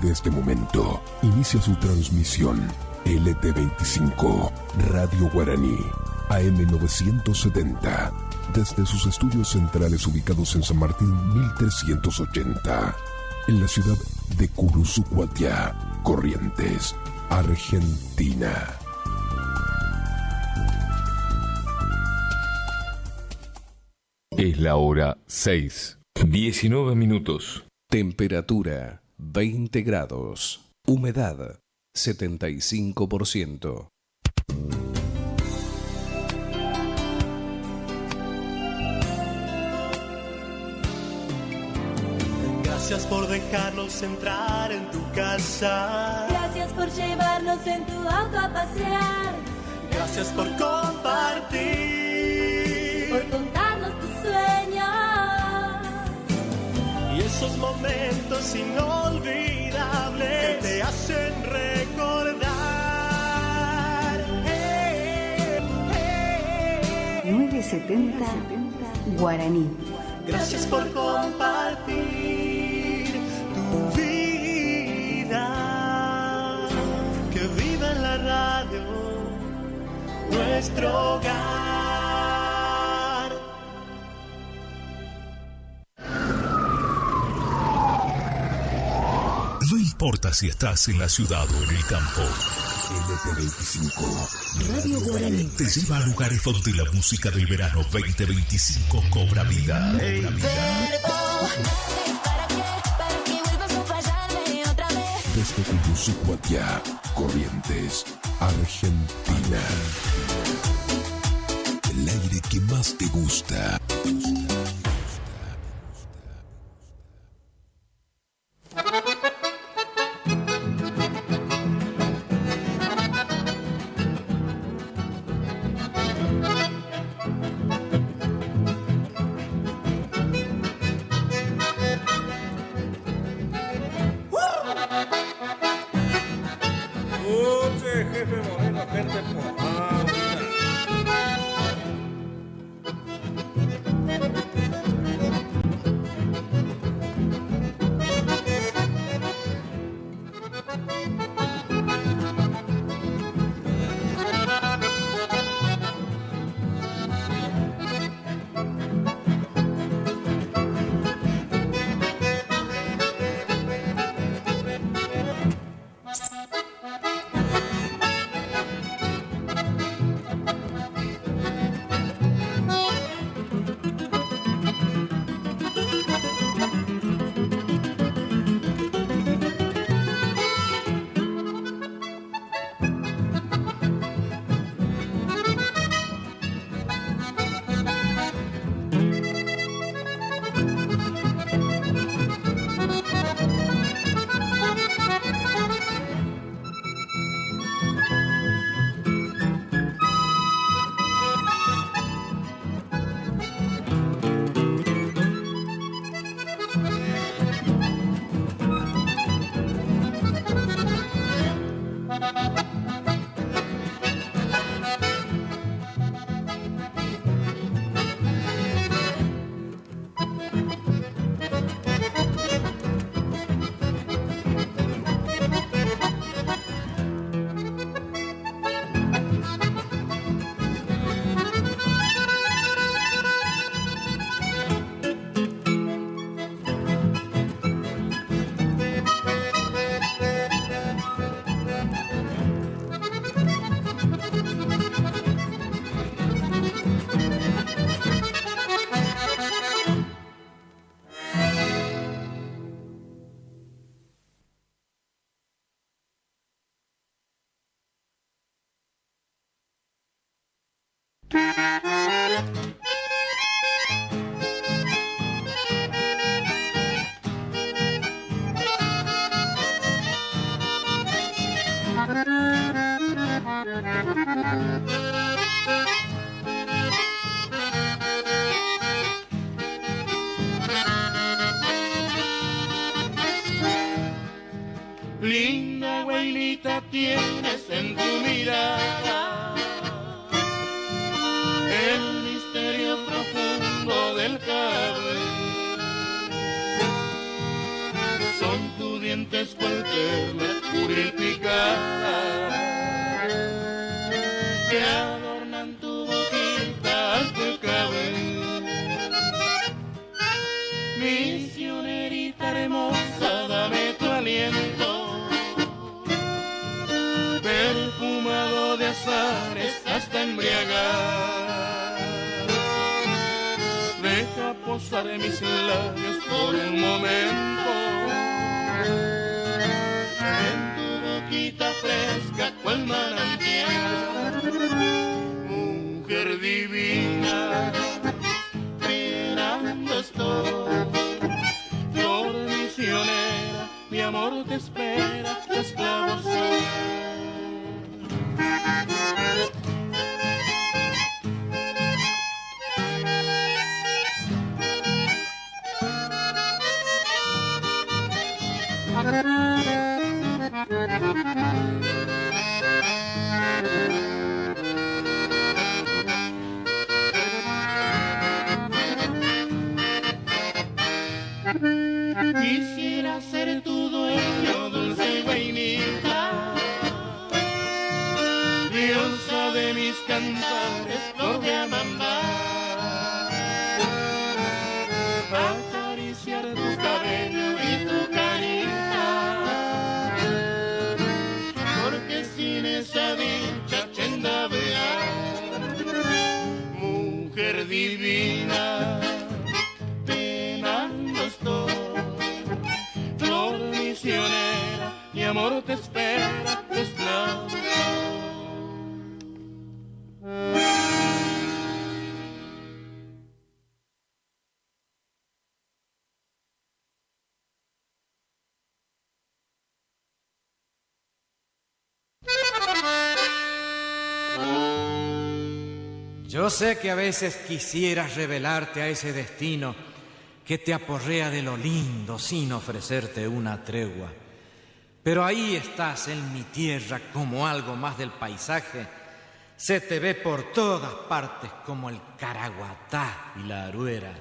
De este momento inicia su transmisión LT25 Radio Guaraní AM 970 desde sus estudios centrales ubicados en San Martín 1380 en la ciudad de Curuzucuatiá, Corrientes, Argentina. Es la hora 6:19. Temperatura 20 grados. Humedad 75%. Gracias por dejarnos entrar en tu casa. Gracias por llevarnos en tu auto a pasear. Gracias por compartir. Por contarnos tus sueños. Y esos momentos inolvidables que te hacen recordar. 970 Guaraní. Gracias por compartir tu vida. Que viva en la radio nuestro hogar. No importa si estás en la ciudad o en el campo. LT25 Radio Guaraní te lleva a lugares donde la música del verano 2025 cobra vida. desde Curuzucuatiá, Corrientes, Argentina. El aire que más te gusta. Linda güeynita tienes en tu mirada el misterio profundo del cabello. Son tus dientes cual perla purificada que adornan tu boquita alto el cabello. Misionerita hermosa, dame tu aliento perfumado de azares hasta embriagar. Deja posar mis labios por un momento en tu boquita fresca cual manantial. Mujer divina, esperando estoy. Flor misionera, mi amor te espera, tu esclavo soy. Quisiera ser tu dueño, dulce güeynita, diosa de mis cantares, flor de Amanda. Acariciar tu cabello y tu carita, porque sin esa dicha chenda vea. Mujer divina, penando estoy. Flor misionera, mi amor te espera, tu esclavo. Yo sé que a veces quisieras revelarte a ese destino que te aporrea de lo lindo sin ofrecerte una tregua. Pero ahí estás en mi tierra como algo más del paisaje. Se te ve por todas partes como el caraguatá y la aruera.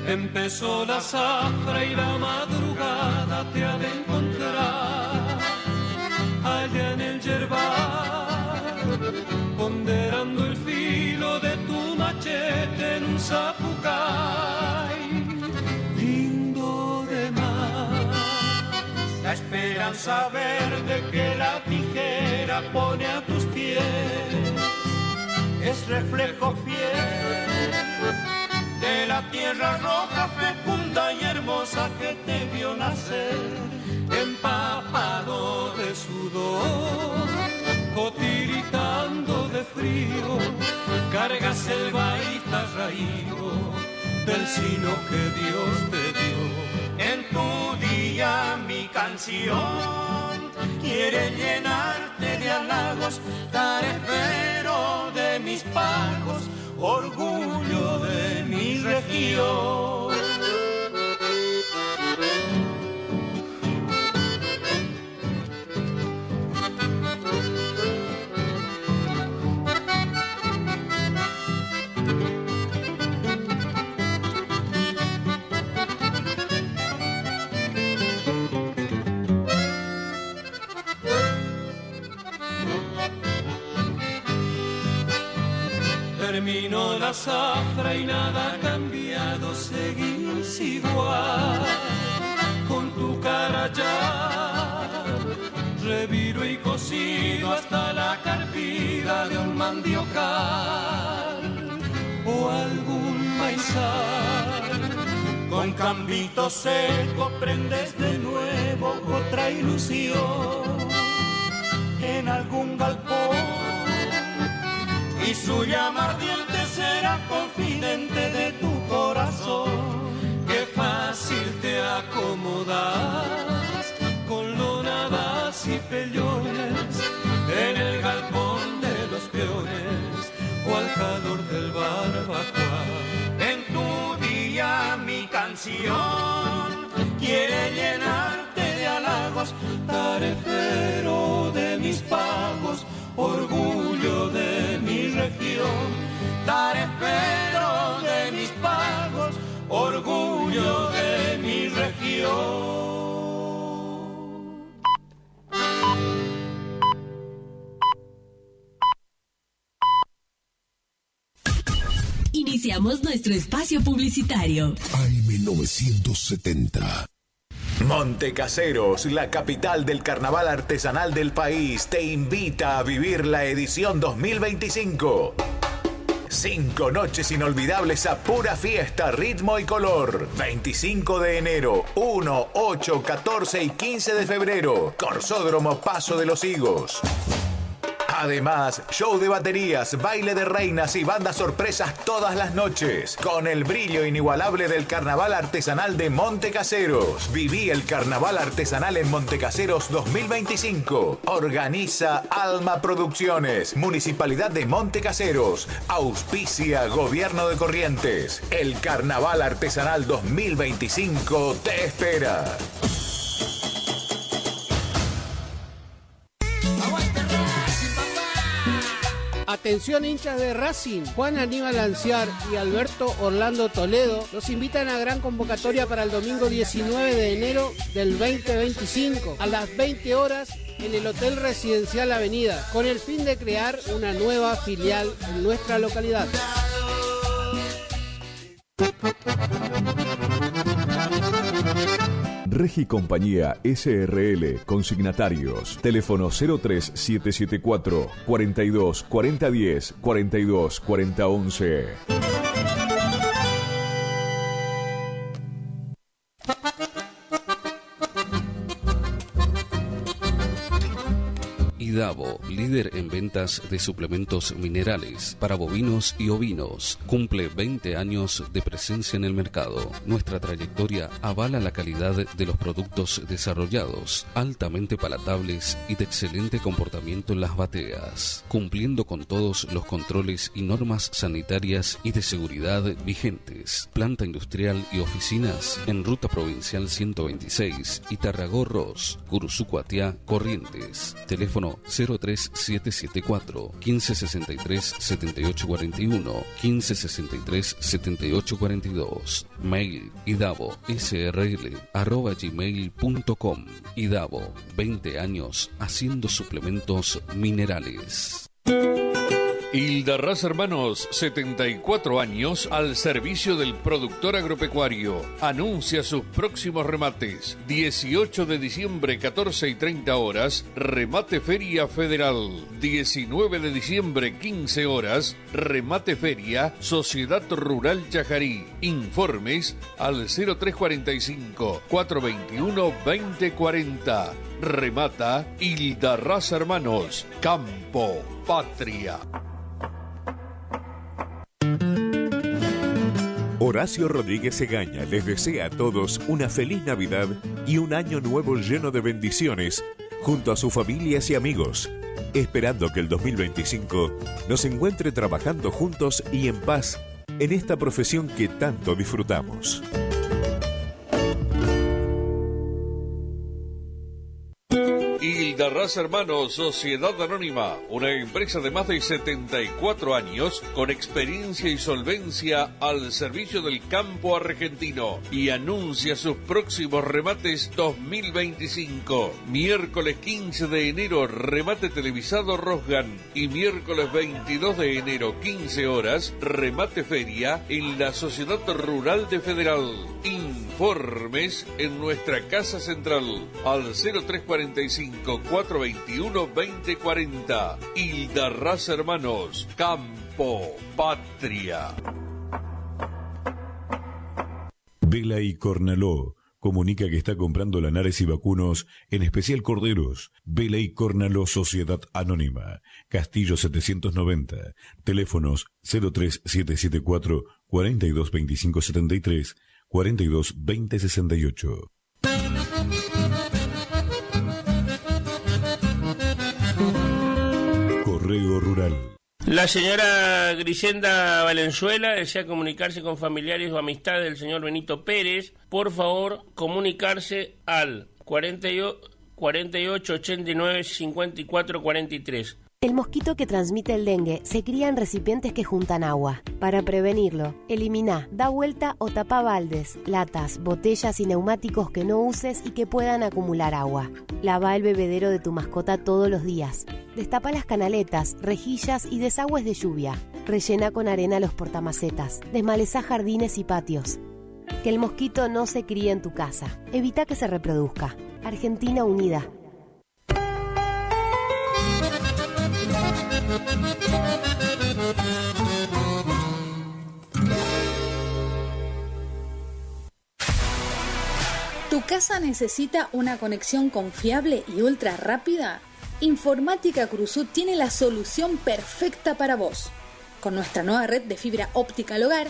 Empezó la zafra y la madrugada te ha de encontrar allá en el yerbal, ponderando el filo de tu machete en un zapucay lindo de mar. La esperanza verde que la tijera pone a tus pies es reflejo fiel de la tierra roja, fecunda y hermosa que te vio nacer, empapado de sudor, cotiritando de frío, cargas el baita raído del sino que Dios te dio. En tu día mi canción quiere llenarte de halagos, tarefero de mis pagos, orgullo de mi región. Terminó la zafra y nada ha cambiado, seguís igual, con tu cara ya, reviro y cocido hasta la carpida de un mandiocal o algún maizal. Con cambito seco prendes de nuevo otra ilusión en algún galpón su llama ardiente será confidente de tu corazón. Qué fácil te acomodas con lonadas y pellones en el galpón de los peones o al calor del barbacoa. En tu día mi canción quiere llenarte de halagos, tarefero de mis pagos, orgullo de mi región, tarefero de mis pagos, orgullo de mi región. Iniciamos nuestro espacio publicitario. AM970. Montecaseros, la capital del carnaval artesanal del país, te invita a vivir la edición 2025. 5 noches inolvidables a pura fiesta, ritmo y color. 25 de enero, 1, 8, 14 y 15 de febrero. Corsódromo Paso de los Higos. Además, show de baterías, baile de reinas y bandas sorpresas todas las noches. Con el brillo inigualable del carnaval artesanal de Montecaseros. Viví el carnaval artesanal en Montecaseros 2025. Organiza Alma Producciones, Municipalidad de Montecaseros. Auspicia Gobierno de Corrientes. El carnaval artesanal 2025 te espera. Atención hinchas de Racing, Juan Aníbal Anciar y Alberto Orlando Toledo los invitan a gran convocatoria para el domingo 19 de enero del 2025 a las 20 horas en el Hotel Residencial Avenida, con el fin de crear una nueva filial en nuestra localidad. Regi Compañía SRL, consignatarios, teléfono 03774 42 40 10 42 40 11. Idavo, líder en ventas de suplementos minerales para bovinos y ovinos, cumple 20 años de presencia en el mercado. Nuestra trayectoria avala la calidad de los productos desarrollados, altamente palatables y de excelente comportamiento en las bateas, cumpliendo con todos los controles y normas sanitarias y de seguridad vigentes. Planta industrial y oficinas en Ruta Provincial 126, Itarragó-Ros, Curuzú-Cuatiá, Corrientes. Teléfono 03774 1563 7841 1563 7842. Mail idavo.srl@gmail.com. Idavo, 20 años haciendo suplementos minerales. Hildarraz Hermanos, 74 años al servicio del productor agropecuario. Anuncia sus próximos remates. 18 de diciembre, 14 y 30 horas, remate Feria Federal. 19 de diciembre, 15 horas, remate Feria Sociedad Rural Chajarí. Informes al 0345 421 2040. Remata Hildarraz Hermanos. Campo, patria. Horacio Rodríguez Egaña les desea a todos una feliz Navidad y un año nuevo lleno de bendiciones, junto a sus familias y amigos, esperando que el 2025 nos encuentre trabajando juntos y en paz en esta profesión que tanto disfrutamos. Hildarraz Hermanos, Sociedad Anónima, una empresa de más de 74 años con experiencia y solvencia al servicio del campo argentino, y anuncia sus próximos remates 2025. Miércoles 15 de enero, remate televisado Rosgan, y miércoles 22 de enero, 15 horas, remate feria en la Sociedad Rural de Federal. Informes en nuestra casa central al 0345 421 2040. Hildarraz Hermanos, Campo, Patria. Vela y Cornaló, comunica que está comprando lanares y vacunos, en especial corderos. Vela y Córnalo Sociedad Anónima, Castillo 790, teléfonos 03774 422573, 422068. Correo Rural. La señora Grisenda Valenzuela desea comunicarse con familiares o amistades del señor Benito Pérez. Por favor, comunicarse al 48 89 54 43. El mosquito que transmite el dengue se cría en recipientes que juntan agua. Para prevenirlo, elimina, da vuelta o tapa baldes, latas, botellas y neumáticos que no uses y que puedan acumular agua. Lava el bebedero de tu mascota todos los días. Destapa las canaletas, rejillas y desagües de lluvia. Rellena con arena los portamacetas. Desmaleza jardines y patios. Que el mosquito no se críe en tu casa. Evita que se reproduzca. Argentina Unida. ¿Tu casa necesita una conexión confiable y ultra rápida? Informática Cruzú tiene la solución perfecta para vos. Con nuestra nueva red de fibra óptica al hogar,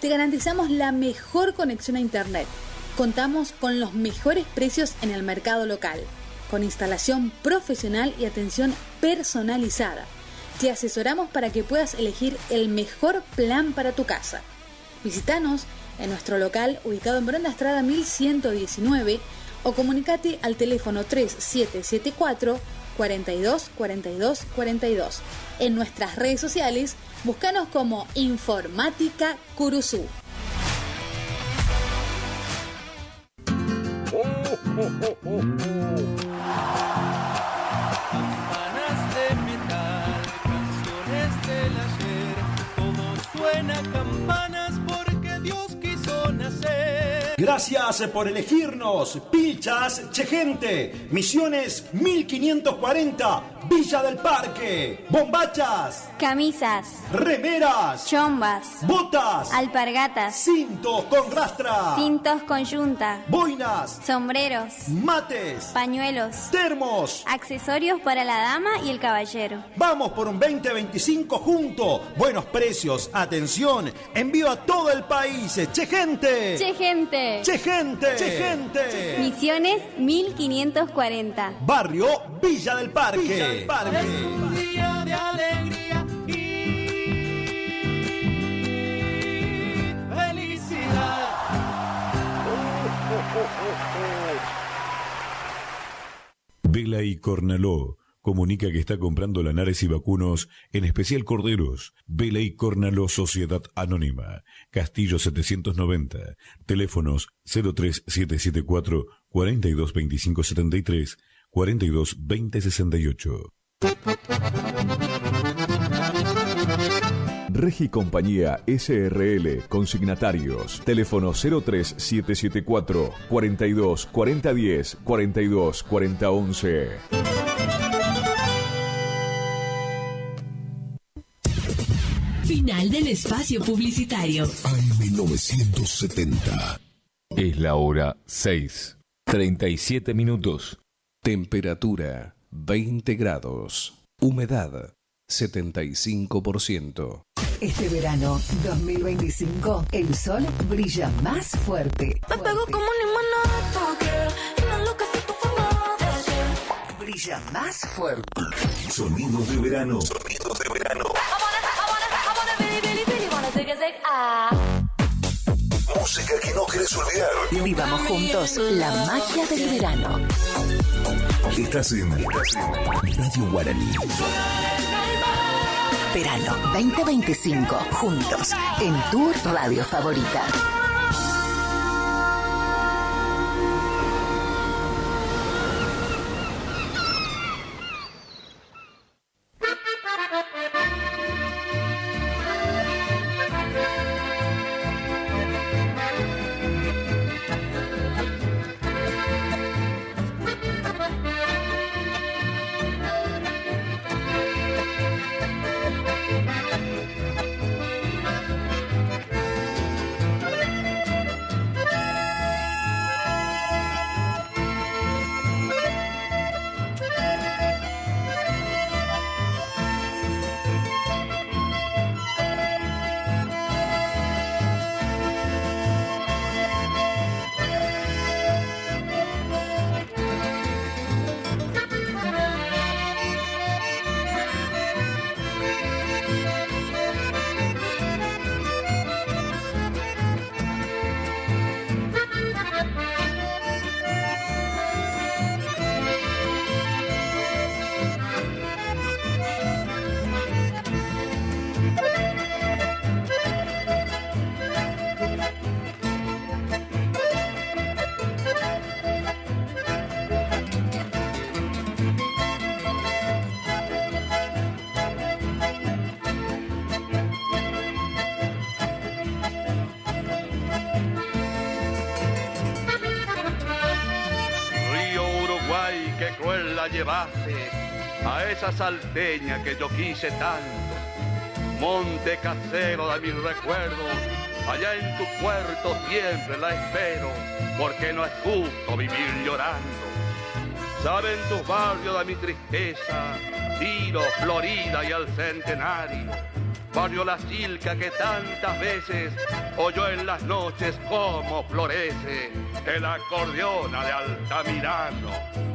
te garantizamos la mejor conexión a internet. Contamos con los mejores precios en el mercado local, con instalación profesional y atención personalizada. Te asesoramos para que puedas elegir el mejor plan para tu casa. Visítanos en nuestro local ubicado en Bronda Estrada 1119 o comunicate al teléfono 3774 42 42 42. En nuestras redes sociales, búscanos como Informática Curuzú. Campanas de metal, canciones del ayer, todo suena a campanas porque Dios quiso nacer. Gracias por elegirnos. Pilchas Chegente, Misiones 1540, Villa del Parque. Bombachas, camisas, remeras, chombas, botas, alpargatas, cintos con rastra, cintos con yunta, boinas, sombreros, mates, pañuelos, termos, accesorios para la dama y el caballero. Vamos por un 2025 juntos. Buenos precios, atención, envío a todo el país. Chegente. Chegente. Chegente. Chegente. Misiones 1540. Barrio Villa del Parque. Es un día de alegría y felicidad. Vela y Córnalo comunica que está comprando lanares y vacunos, en especial corderos. Vela y Córnalo Sociedad Anónima, Castillo 790, teléfonos 03774 422573, 422068. Regi Compañía SRL, consignatarios, teléfono 03774 42 4010 42 4011. Final del espacio publicitario. AM970. Es la hora 6:37. Temperatura 20 grados. Humedad 75%. Este verano 2025, el sol brilla más fuerte. Me pego como un limonada, girl, y no lo que fue tu forma de ayer. Brilla más fuerte. Sonidos de verano. Sonidos de verano. Música que no querés olvidar. Vivamos juntos la magia del verano. Estás en Radio Guaraní. Verano 2025, juntos, en tu radio favorita. la llevaste a esa salteña que yo quise tanto. Monte casero de mis recuerdos, allá en tu puerto siempre la espero, porque no es justo vivir llorando. Saben tus barrios de mi tristeza, Tiro, Florida y al Centenario. Barrio La Silca que tantas veces oyó en las noches cómo florece el acordeona de Altamirano.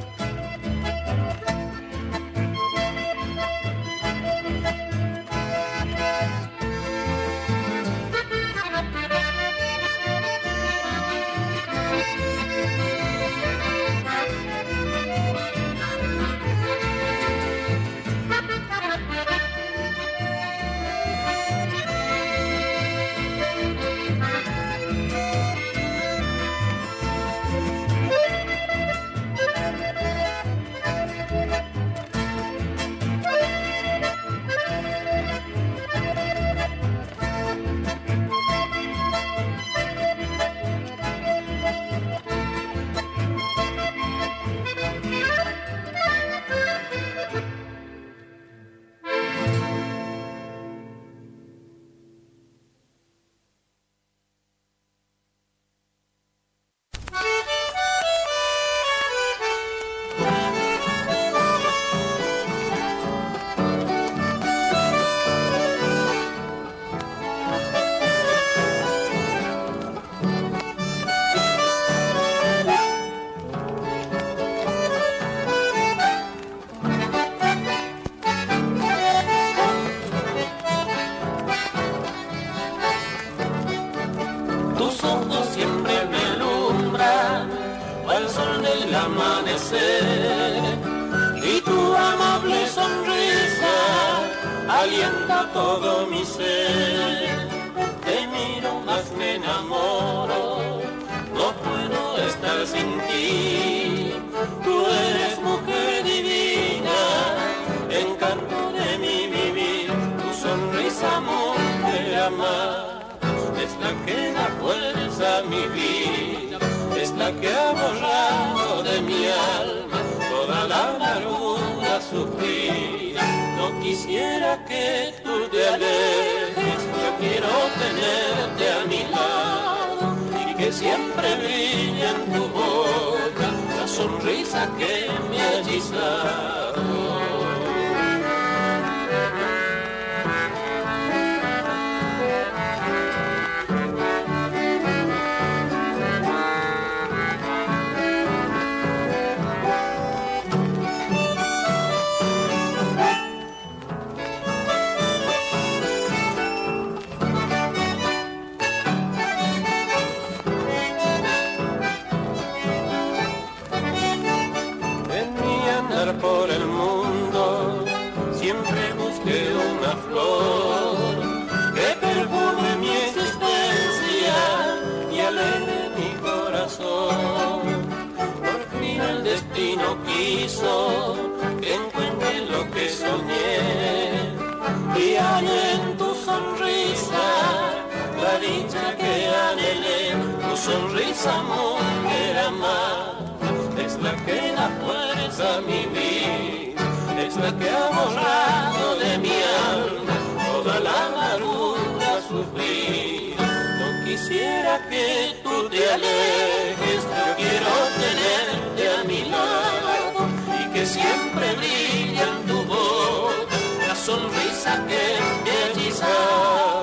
Y tu amable sonrisa alienta todo mi ser. Te miro más me enamoro, no puedo estar sin ti. Tú eres mujer divina, encanto de mi vivir. Tu sonrisa, mujer amada, es la que da fuerza a mi vida. Es la que ha borrado de mi alma toda la amargura sufrida. No quisiera que tú te alejes, yo quiero tenerte a mi lado y que siempre brille en tu boca la sonrisa que me ha hechizado. Por el mundo siempre busqué una flor que perfume mi existencia y alegre mi corazón. Por fin el destino quiso que encuentre lo que soñé y hallé en tu sonrisa la dicha que anhelé. Tu sonrisa, mujer amada, es la que da fuerza a mi vida, es la que ha borrado de mi alma toda la amargura sufrida. No quisiera que tú te alejes, yo quiero tenerte a mi lado y que siempre brille en tu boca la sonrisa que me ha hechizado.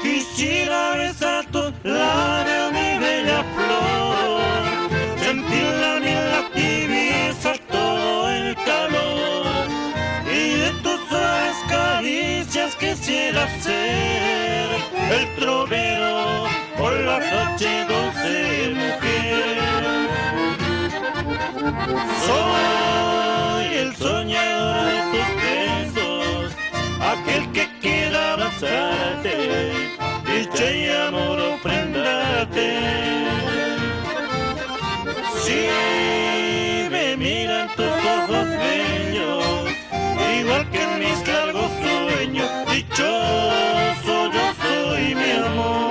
Quisiera besar tus labios, mi bella flor, sentirla en la tibieza todo el calor, y de tus suaves caricias quisiera ser el trovero por la noche, dulce mujer. Soy el soñador de tus besos, que quiera abrazarte, dicha y amor ofrendarte. Si me miran tus ojos bellos, igual que en mis largos sueños, dichoso yo soy, mi amor.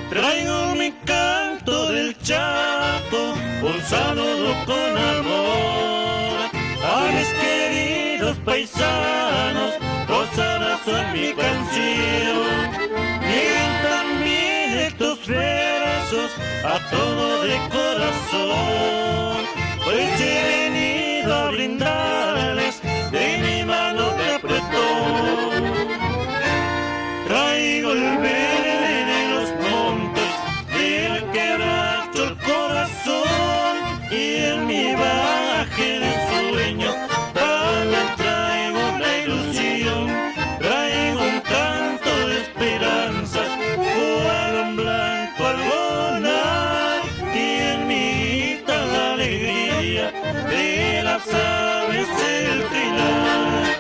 Traigo mi canto del Chaco, un saludo con amor a mis queridos paisanos, los abrazo en mi canción. Y también estos versos a todo de corazón, pues he venido a brindarles de mi mano de apretón. Traigo el verde de los montes, del quebracho el corazón, y en mi bagaje de sueños también traigo una ilusión. Traigo un canto de esperanzas, cual un blanco algonar, y en mi guitarra la alegría de las aves el trinar.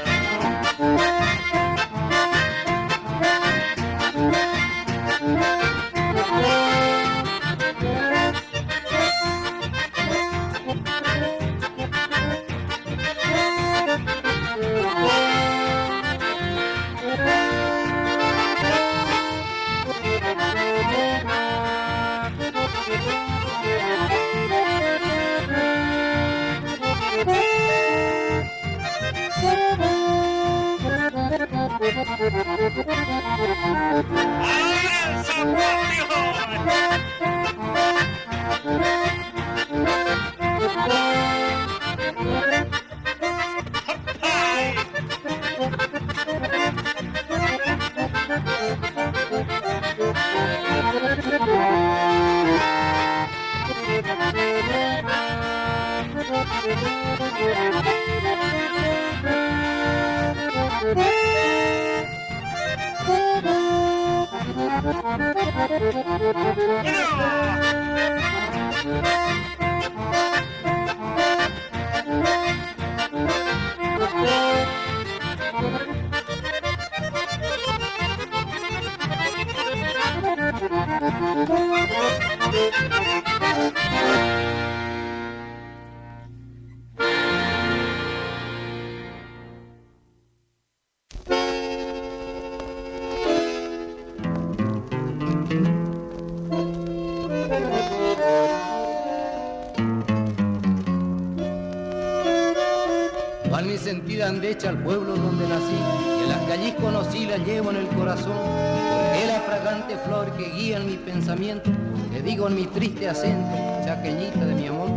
Van mi sentida andecha al pueblo donde nací, y en las calles conocí la llevo en el corazón, porque la fragante flor que guía en mi pensamiento, te digo en mi triste acento, chaqueñita de mi amor.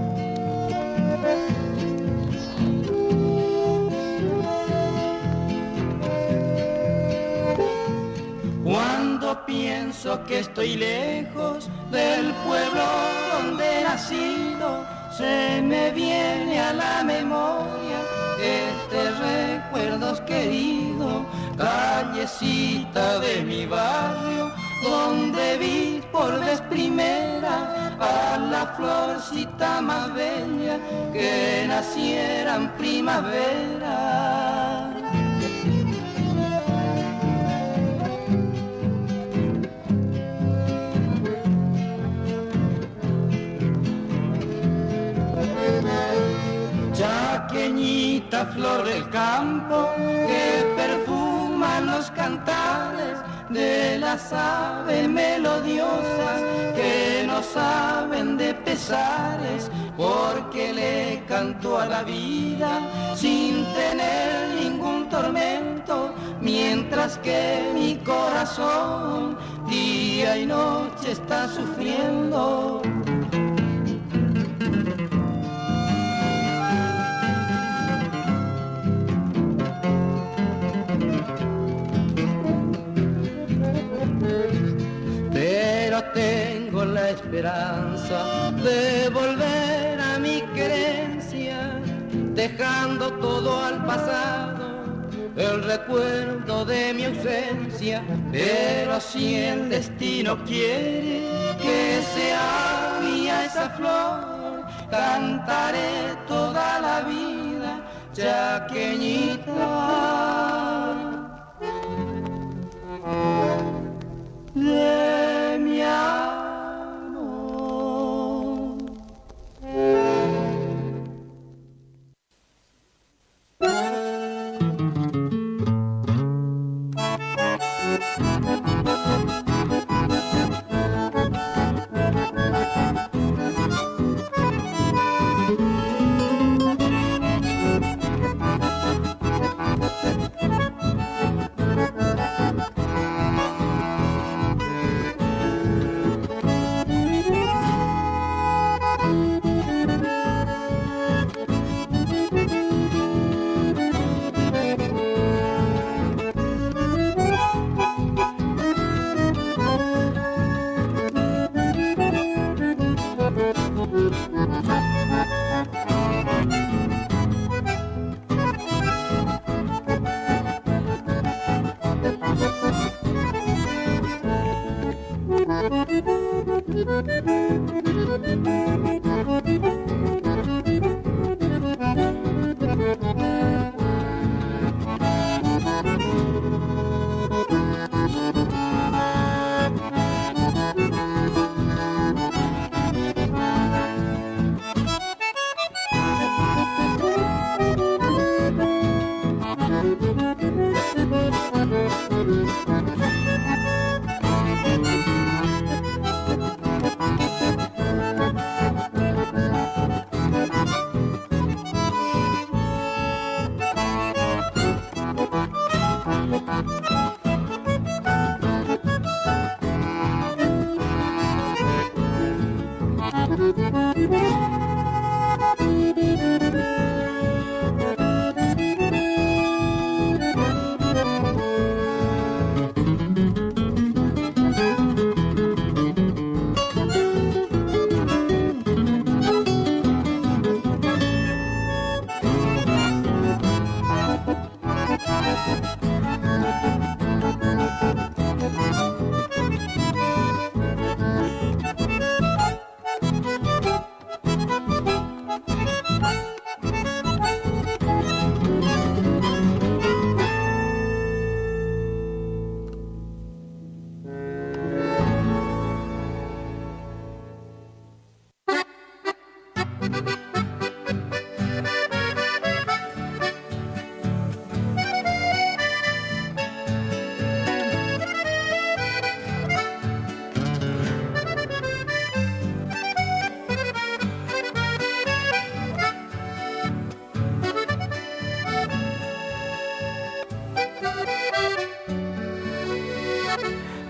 Cuando pienso que estoy lejos del pueblo donde he nacido, se me viene a la memoria recuerdos queridos, callecita de mi barrio, donde vi por vez primera a la florcita más bella que naciera en primavera. Chaqueñita flor del campo que perfuma los cantares de las aves melodiosas que no saben de pesares, porque le canto a la vida sin tener ningún tormento, mientras que mi corazón día y noche está sufriendo. Pero tengo la la esperanza de volver a mi querencia, dejando todo al pasado, el recuerdo de mi ausencia. Pero si el destino quiere que sea mía esa flor, cantaré toda la vida, chaqueñita de mi amor.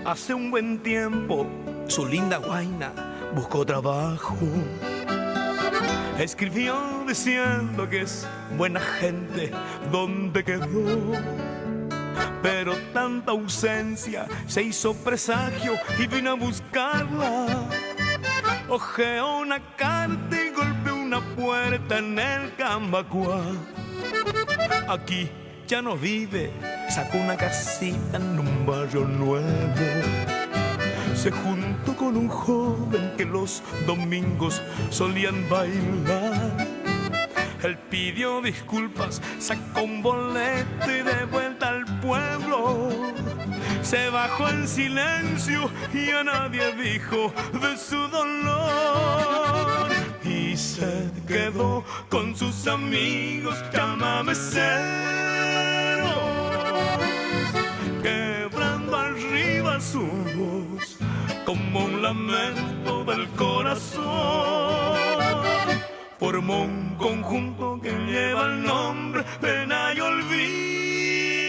Hace un buen tiempo su linda Guaina buscó trabajo. Escribió diciendo que es buena gente donde quedó. Pero tanta ausencia se hizo presagio y vino a buscarla. Ojeó una carta y golpeó una puerta en el Cambacuá. Aquí ya no vive, sacó una casita en un barrio nuevo. Se juntó con un joven que los domingos solían bailar. Él pidió disculpas, sacó un boleto y de vuelta al pueblo. Se bajó en silencio y a nadie dijo de su dolor. Y se quedó con sus amigos chamameceros, quebrando arriba su voz como un lamento del corazón. Formó un conjunto que lleva el nombre Pena y Olvido.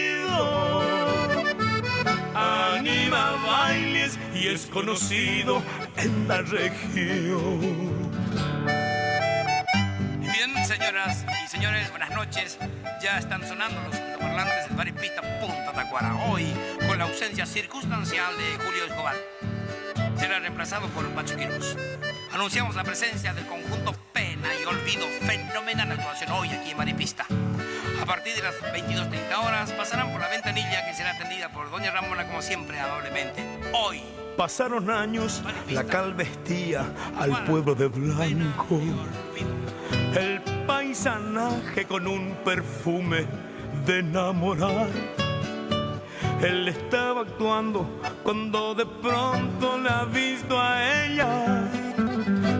Anima bailes y es conocido en la región. Bien, señoras y señores, buenas noches. Ya están sonando los altoparlantes del bar y pista Punta Tacuara. Hoy, con la ausencia circunstancial de Julio Escobar. será reemplazado por Pacho Quiroz. Anunciamos la presencia del conjunto Pena y Olvido, fenomenal actuación hoy aquí en Maripista. A partir de las 22:30 horas pasarán por la ventanilla que será atendida por doña Ramona como siempre amablemente. Hoy. Pasaron años, la cal vestía al pueblo de blanco. El paisanaje con un perfume de enamorar. Él estaba actuando cuando de pronto la ha visto a ella.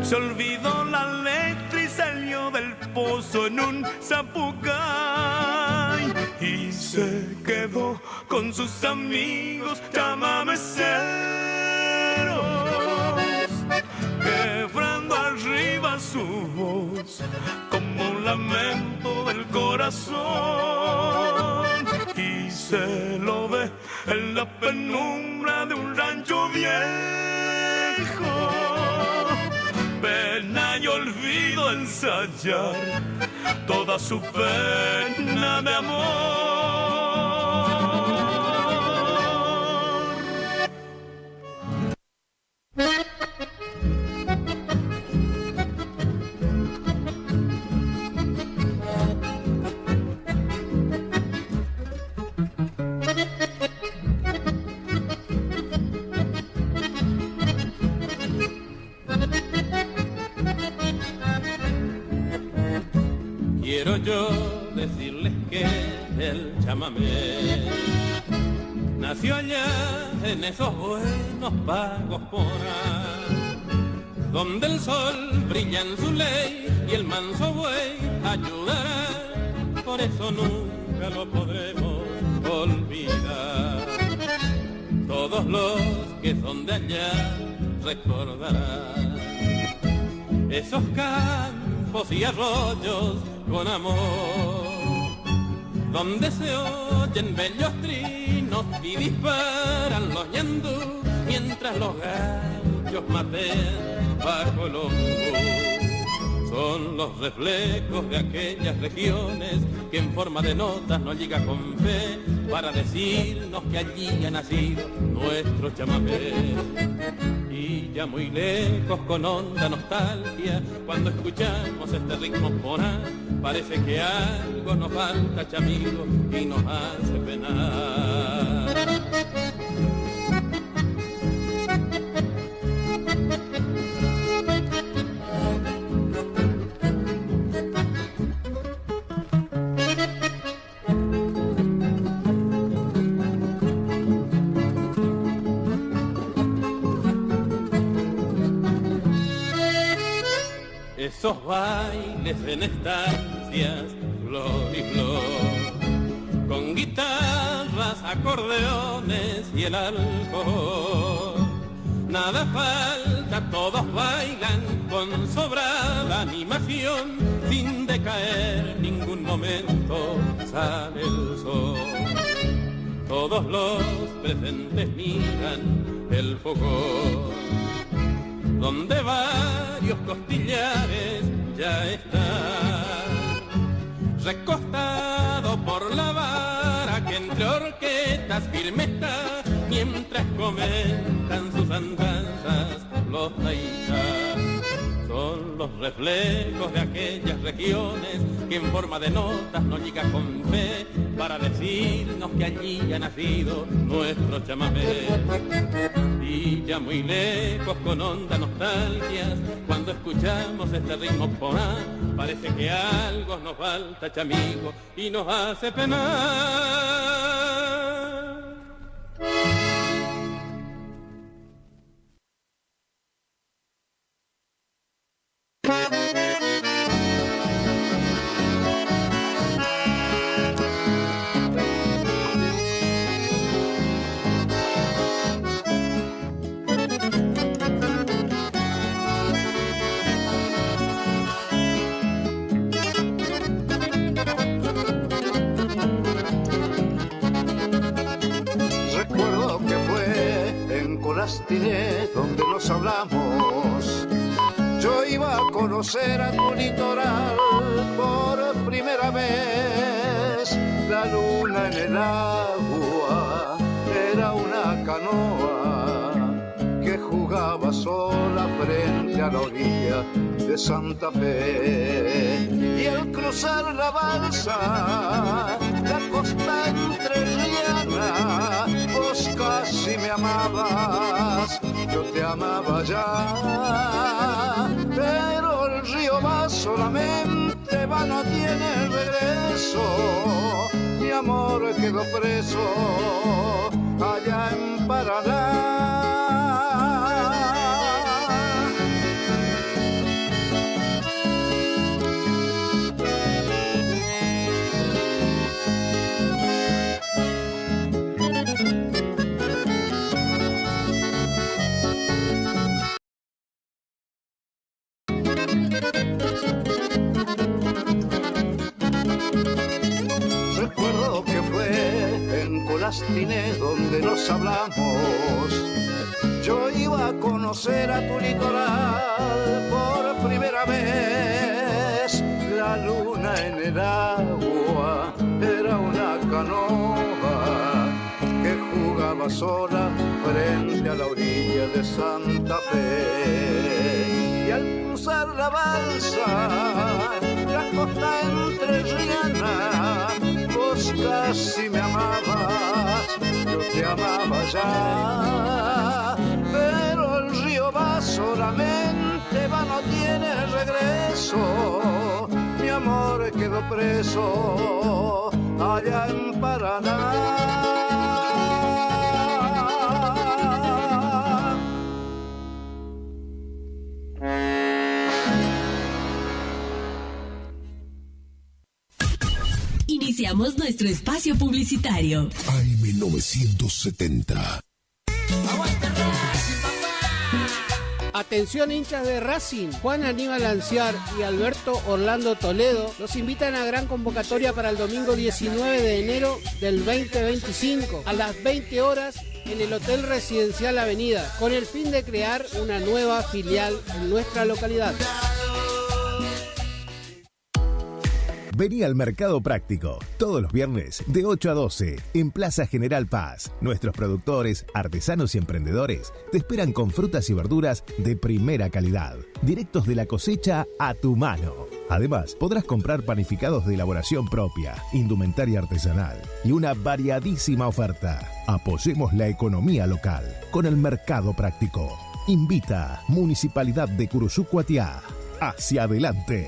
Se olvidó la letra y salió del pozo en un zapucay. Y se quedó con sus amigos chamameceros, quebrando arriba su voz como un lamento del corazón. Y se lo ve en la penumbra de un rancho viejo. Pena y olvido ensayar toda su pena de amor. Quiero yo decirles que el chamamé nació allá en esos buenos pagos por ahí, donde el sol brilla en su ley y el manso buey ayudará. Por eso nunca lo podremos olvidar. Todos los que son de allá recordarán esos campos y arroyos con amor, donde se oyen bellos trinos y disparan los ñandú, mientras los gauchos maten bajo el ombú. Son los reflejos de aquellas regiones que en forma de notas nos llega con fe para decirnos que allí ha nacido nuestro chamamé. Y ya muy lejos con honda nostalgia, cuando escuchamos este ritmo ponar, parece que algo nos falta, chamigo, y nos hace penar. Esos bailes en estancias, flor y flor, con guitarras, acordeones y el alcohol. Nada falta, todos bailan con sobrada animación, sin decaer ningún momento sale el sol. Todos los presentes miran el fogón, donde varios costillares ya están, recostado por la vara que entre orquestas firme está, mientras comentan sus andanzas los taítas. Son los reflejos de aquellas regiones que en forma de notas nos llega con fe para decirnos que allí ha nacido nuestro chamamé. Y ya muy lejos con honda nostalgia, cuando escuchamos este ritmo ponar, parece que algo nos falta, chamigo, y nos hace penar. Recuerdo que fue en Colastillé donde nos hablamos. Yo iba a conocer a tu litoral por primera vez. La luna en el agua era una canoa que jugaba jugaba sola frente a la orilla de Santa Fe. Y al cruzar la balsa, la costa entrerriana, vos casi me amabas, yo te amaba ya. Pero el río va solamente, va, no tiene regreso. Mi amor quedó preso allá en Paraná. Recuerdo que fue en Colastiné donde nos hablamos. Yo iba a conocer a tu litoral por primera vez. La luna en el agua era una canoa que jugaba sola frente a la orilla de Santa Fe. Y al cruzar la balsa, la costa entrerriana, vos casi me amabas, yo te amaba ya. Pero el río va solamente, va, no tiene regreso. Mi amor quedó preso allá en Paraná. Iniciamos nuestro espacio publicitario. AM970. Atención hinchas de Racing, Juan Aníbal Anciar y Alberto Orlando Toledo los invitan a gran convocatoria para el domingo 19 de enero del 2025 a las 20 horas en el Hotel Residencial Avenida, con el fin de crear una nueva filial en nuestra localidad. Vení al Mercado Práctico, todos los viernes de 8 a 12, en Plaza General Paz. Nuestros productores, artesanos y emprendedores te esperan con frutas y verduras de primera calidad, directos de la cosecha a tu mano. Además, podrás comprar panificados de elaboración propia, indumentaria artesanal y una variadísima oferta. Apoyemos la economía local con el Mercado Práctico. Invita Municipalidad de Curuzú Cuatiá. Hacia adelante.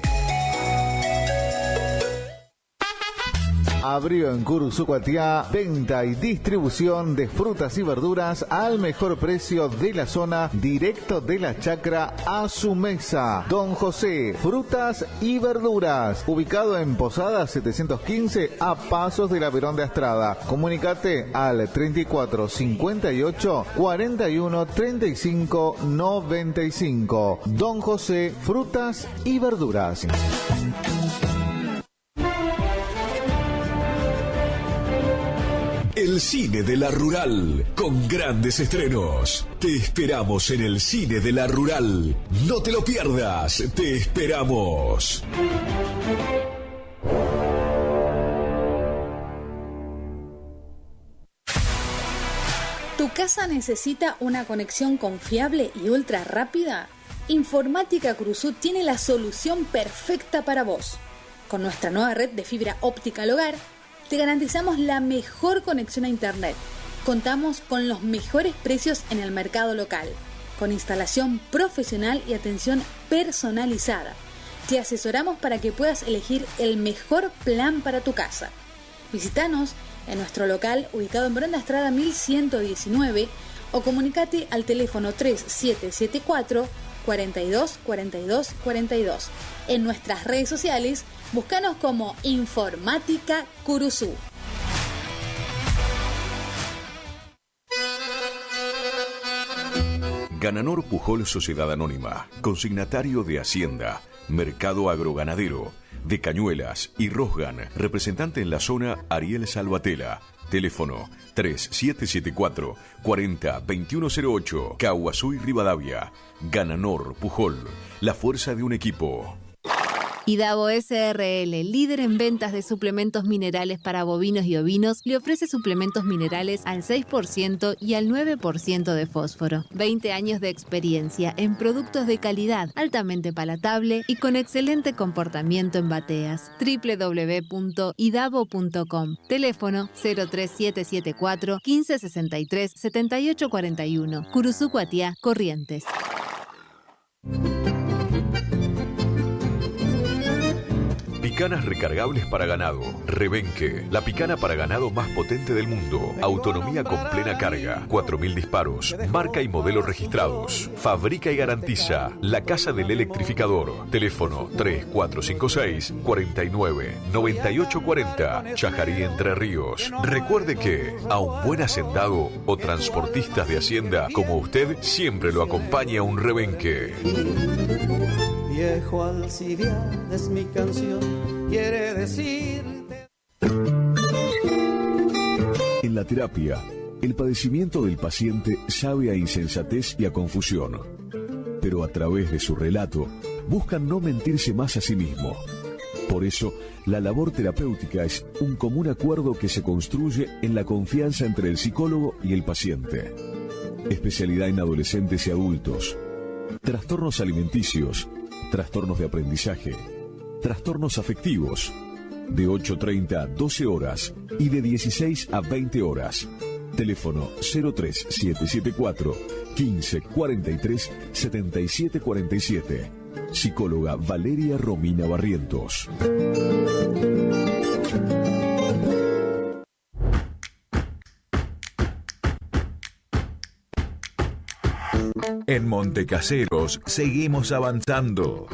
Abrió en Curuzú Cuatiá venta y distribución de frutas y verduras al mejor precio de la zona, directo de la chacra a su mesa. Don José, frutas y verduras, ubicado en Posada 715 a pasos de la Verón de Astrada. Comunicate al 34 58 41 35 95. Don José, frutas y verduras. El cine de la Rural, con grandes estrenos. Te esperamos en el cine de la Rural. No te lo pierdas, te esperamos. ¿Tu casa necesita una conexión confiable y ultra rápida? Informática Cruzú tiene la solución perfecta para vos. Con nuestra nueva red de fibra óptica al hogar, te garantizamos la mejor conexión a internet. Contamos con los mejores precios en el mercado local, con instalación profesional y atención personalizada. Te asesoramos para que puedas elegir el mejor plan para tu casa. Visítanos en nuestro local ubicado en Verón de Astrada 1119 o comunicate al teléfono 3774 42 42 42. En nuestras redes sociales, búscanos como Informática Curuzú. Gananor Pujol Sociedad Anónima, consignatario de Hacienda, Mercado Agroganadero, de Cañuelas y Rosgan, representante en la zona Ariel Salvatela. Teléfono 3774 40 2108, Caguazú y Rivadavia. Gananor Pujol, la fuerza de un equipo. Idavo SRL, líder en ventas de suplementos minerales para bovinos y ovinos, le ofrece suplementos minerales al 6% y al 9% de fósforo. 20 años de experiencia en productos de calidad, altamente palatable y con excelente comportamiento en bateas. www.idavo.com. Teléfono 03774 1563 7841. Curuzú Cuatiá, Corrientes. Picanas recargables para ganado. Rebenque, la picana para ganado más potente del mundo. Autonomía con plena carga. 4000 disparos. Marca y modelo registrados. Fabrica y garantiza La Casa del Electrificador. Teléfono 3456 49 98 40. Chajarí, Entre Ríos. Recuerde que a un buen hacendado o transportistas de hacienda como usted siempre lo acompaña un rebenque. Viejo Alcibiades, mi canción quiere decir. En la terapia, el padecimiento del paciente sabe a insensatez y a confusión, pero a través de su relato buscan no mentirse más a sí mismo. Por eso, la labor terapéutica es un común acuerdo que se construye en la confianza entre el psicólogo y el paciente. Especialidad en adolescentes y adultos, trastornos alimenticios, trastornos de aprendizaje, trastornos afectivos, de 8:30 a 12 horas y de 16 a 20 horas. Teléfono 03774 1543 7747. Psicóloga Valeria Romina Barrientos. En Montecaseros seguimos avanzando.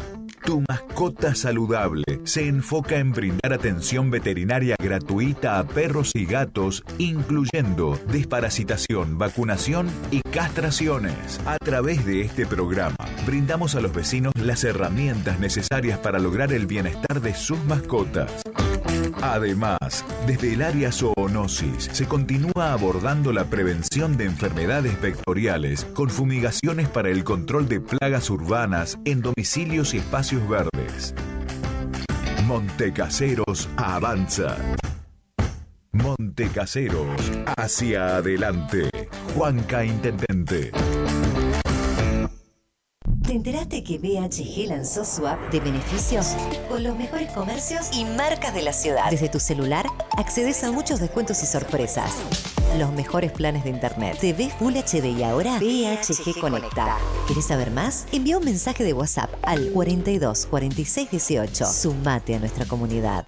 Tu mascota saludable se enfoca en brindar atención veterinaria gratuita a perros y gatos, incluyendo desparasitación, vacunación y castraciones. A través de este programa, brindamos a los vecinos las herramientas necesarias para lograr el bienestar de sus mascotas. Además, desde el área zoonosis se continúa abordando la prevención de enfermedades vectoriales con fumigaciones para el control de plagas urbanas en domicilios y espacios verdes. Montecaseros avanza. Montecaseros hacia adelante. Juanca Intendente. ¿Te enteraste que BHG lanzó su app de beneficios con los mejores comercios y marcas de la ciudad? Desde tu celular accedes a muchos descuentos y sorpresas. Los mejores planes de internet. TV Full HD y ahora BHG Conecta. ¿Querés saber más? Envía un mensaje de WhatsApp al 42 46 18. Sumate a nuestra comunidad.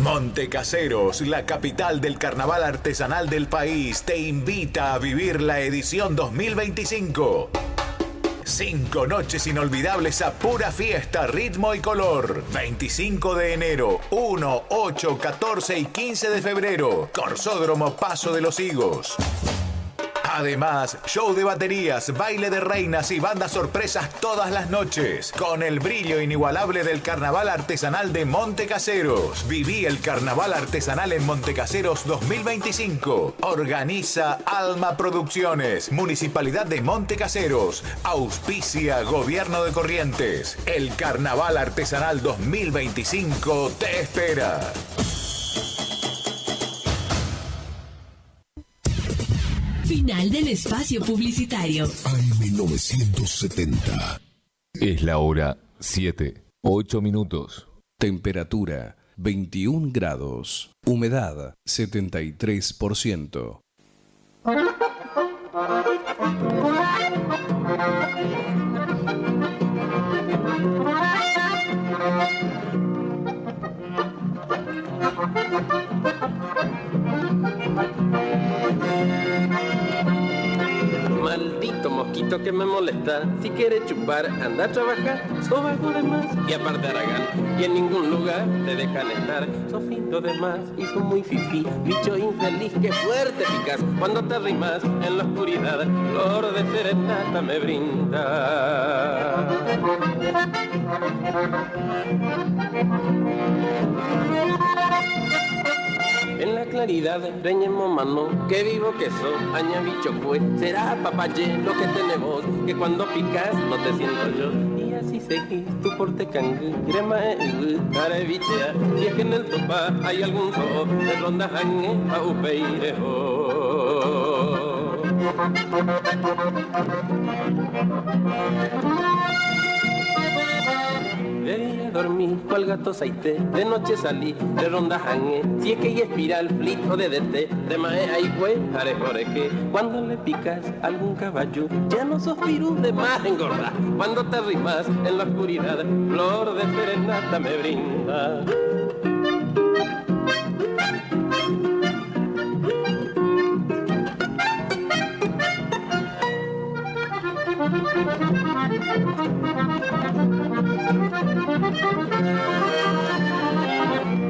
Montecaseros, la capital del carnaval artesanal del país, te invita a vivir la edición 2025. 5 noches inolvidables a pura fiesta, ritmo y color. 25 de enero, 1, 8, 14 y 15 de febrero. Corsódromo Paso de los Higos. Además, show de baterías, baile de reinas y bandas sorpresas todas las noches. Con el brillo inigualable del carnaval artesanal de Montecaseros. Viví el carnaval artesanal en Montecaseros 2025. Organiza Alma Producciones, Municipalidad de Montecaseros. Auspicia Gobierno de Corrientes. El carnaval artesanal 2025 te espera. Final del espacio publicitario. AM970. Es la hora 7, 8 minutos. Temperatura 21 grados. Humedad 73%. Maldito mosquito que me molesta. Si quiere chupar, anda a trabajar. Sos algo de más y aparte haragán. Y en ningún lugar te dejan estar. Sos finto de más y sos muy fifí. Bicho infeliz, que fuerte picas. Cuando te arrimas en la oscuridad, flor de serenata me brinda. En la claridad reñemos mano, que vivo que sos, aña bicho pues, será papaye lo que tenés vos, que cuando picas no te siento yo, y así seguís tu porte cangre mae para evitar si es que en el topa hay algún zoo de ronda jangue a upeirejo. Ella dormí cual gato saité, de noche salí de ronda jangue, si es que hay espiral, flit o DDT, de mae hay güey, que cuando le picas algún caballo, ya no sos virú de más engorda, cuando te arrimas en la oscuridad, flor de serenata me brinda.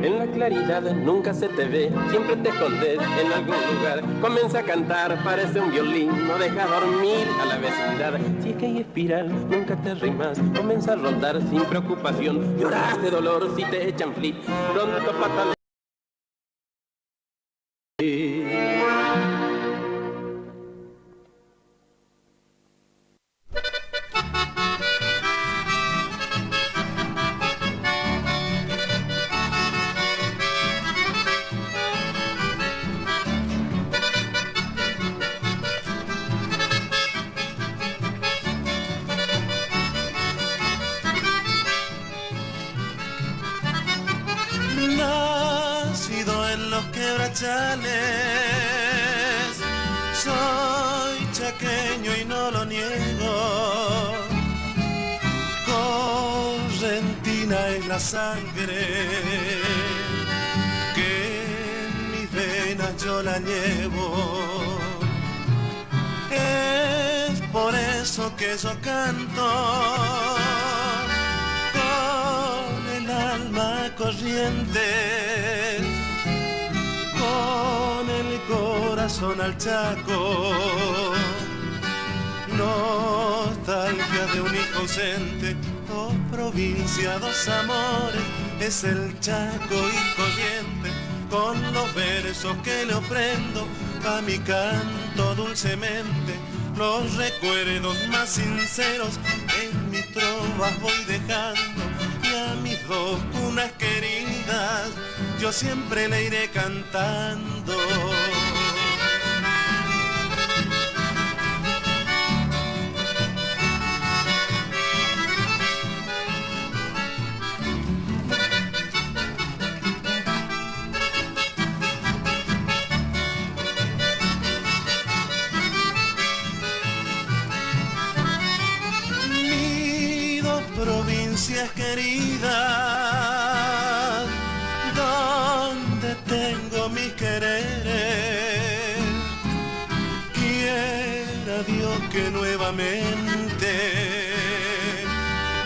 En la claridad nunca se te ve, siempre te escondes en algún lugar. Comienza a cantar, parece un violín, no deja dormir a la vecindad. Si es que hay espiral, nunca te rimas, comienza a rondar sin preocupación. Lloras de dolor si te echan flit, pronto patal. Nacido en los quebrachales, soy chaqueño y no lo niego. Correntina es la sangre que en mis venas yo la llevo. Es por eso que yo canto alma corriente, con el corazón al Chaco, nostalgia de un hijo ausente, dos provincias, dos amores, es el Chaco y Corriente, con los versos que le ofrendo a mi canto dulcemente, los recuerdos más sinceros en mi trova voy dejando. A mis dos cunas queridas yo siempre le iré cantando. Mis dos provincias queridas, donde tengo mis quereres, quiera Dios que nuevamente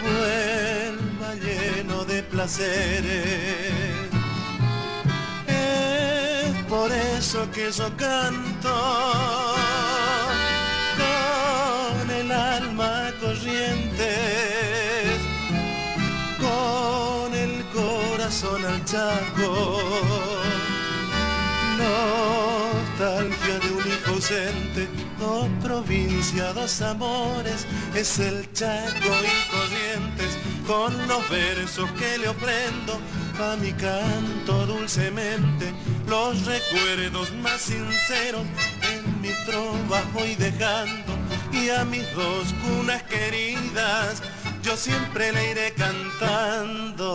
vuelva lleno de placeres. Es por eso que yo canto con el alma corriente, con el corazón al Chaco, nostalgia de un hijo ausente, dos provincias, dos amores, es el Chaco y Corrientes, con los versos que le ofrendo a mi canto dulcemente, los recuerdos más sinceros en mi trova voy dejando, y a mis dos cunas queridas yo siempre le iré cantando.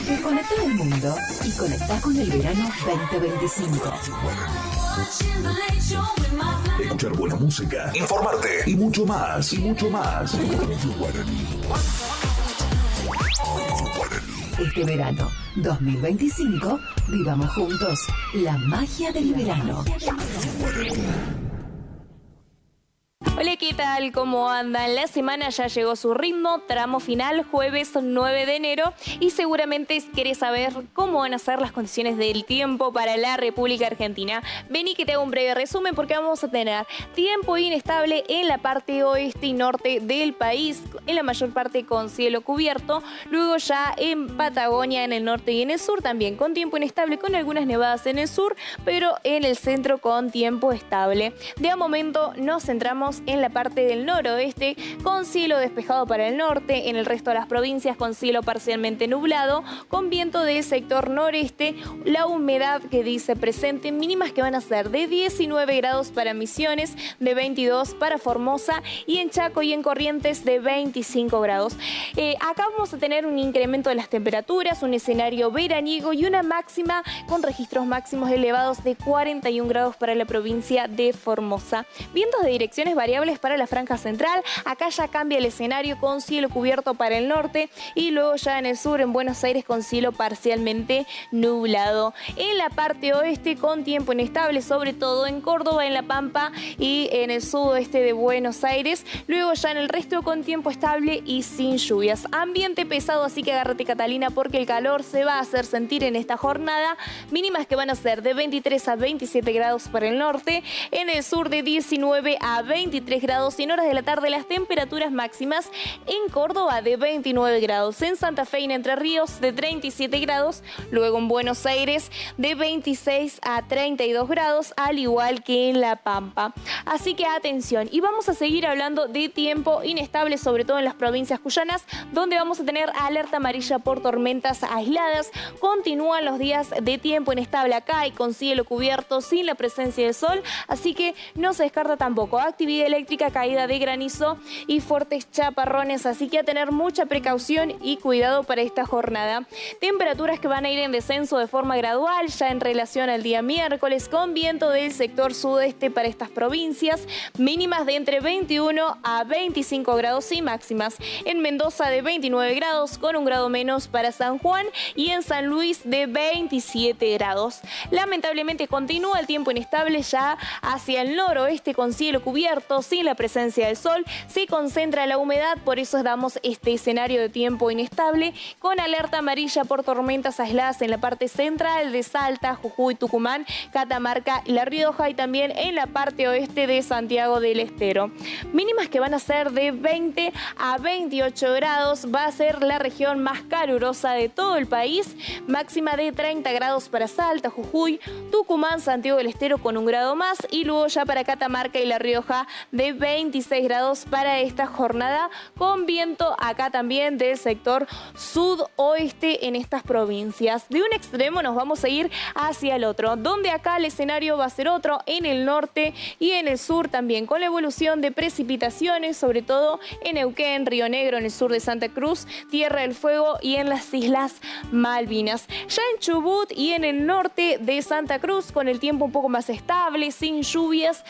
Desconecta del mundo y conecta con el verano 2025. Escuchar buena música, informarte y mucho más. Este verano 2025, vivamos juntos la magia del verano. Hola, ¿qué tal? ¿Cómo andan? La semana ya llegó su ritmo, tramo final, jueves 9 de enero, y seguramente querés saber cómo van a ser las condiciones del tiempo para la República Argentina. Vení que te hago un breve resumen porque vamos a tener tiempo inestable en la parte oeste y norte del país, en la mayor parte con cielo cubierto, luego ya en Patagonia, en el norte y en el sur también con tiempo inestable, con algunas nevadas en el sur, pero en el centro con tiempo estable. De a momento nos centramos en la parte del noroeste con cielo despejado para el norte, en el resto de las provincias con cielo parcialmente nublado, con viento del sector noreste, la humedad que dice presente, mínimas que van a ser de 19 grados para Misiones, de 22 para Formosa y en Chaco y en Corrientes de 25 grados. Acá vamos a tener un incremento de las temperaturas, un escenario veraniego y una máxima con registros máximos elevados de 41 grados para la provincia de Formosa. Vientos de direcciones variables para la franja central, acá ya cambia el escenario con cielo cubierto para el norte y luego ya en el sur, en Buenos Aires, con cielo parcialmente nublado. En la parte oeste con tiempo inestable, sobre todo en Córdoba, en La Pampa y en el sudoeste de Buenos Aires, luego ya en el resto con tiempo estable y sin lluvias. Ambiente pesado, así que agárrate, Catalina, porque el calor se va a hacer sentir en esta jornada, mínimas que van a ser de 23 a 27 grados para el norte, en el sur de 19 a 23 grados y en horas de la tarde las temperaturas máximas en Córdoba de 29 grados, en Santa Fe y en Entre Ríos de 37 grados, luego en Buenos Aires de 26 a 32 grados, al igual que en La Pampa. Así que atención, y vamos a seguir hablando de tiempo inestable, sobre todo en las provincias cuyanas, donde vamos a tener alerta amarilla por tormentas aisladas. Continúan los días de tiempo inestable acá y con cielo cubierto sin la presencia del sol, así que no se descarta tampoco actividad eléctrica, caída de granizo y fuertes chaparrones, así que a tener mucha precaución y cuidado para esta jornada. Temperaturas que van a ir en descenso de forma gradual ya en relación al día miércoles, con viento del sector sudeste para estas provincias, mínimas de entre 21 a 25 grados y máximas en Mendoza de 29 grados, con un grado menos para San Juan, y en San Luis de 27 grados. Lamentablemente continúa el tiempo inestable ya hacia el noroeste con cielo cubierto, sin la presencia del sol, se concentra la humedad, por eso damos este escenario de tiempo inestable, con alerta amarilla por tormentas aisladas en la parte central de Salta, Jujuy, Tucumán, Catamarca y La Rioja, y también en la parte oeste de Santiago del Estero. Mínimas que van a ser de 20 a 28 grados, va a ser la región más calurosa de todo el país, máxima de 30 grados para Salta, Jujuy, Tucumán, Santiago del Estero con 1 grado más, y luego ya para Catamarca y La Rioja de 26 grados para esta jornada, con viento acá también del sector sudoeste en estas provincias. De un extremo nos vamos a ir hacia el otro, donde acá el escenario va a ser otro, en el norte y en el sur también, con la evolución de precipitaciones, sobre todo en Neuquén, Río Negro, en el sur de Santa Cruz, Tierra del Fuego y en las Islas Malvinas. Ya en Chubut y en el norte de Santa Cruz, con el tiempo un poco más estable, sin lluvias,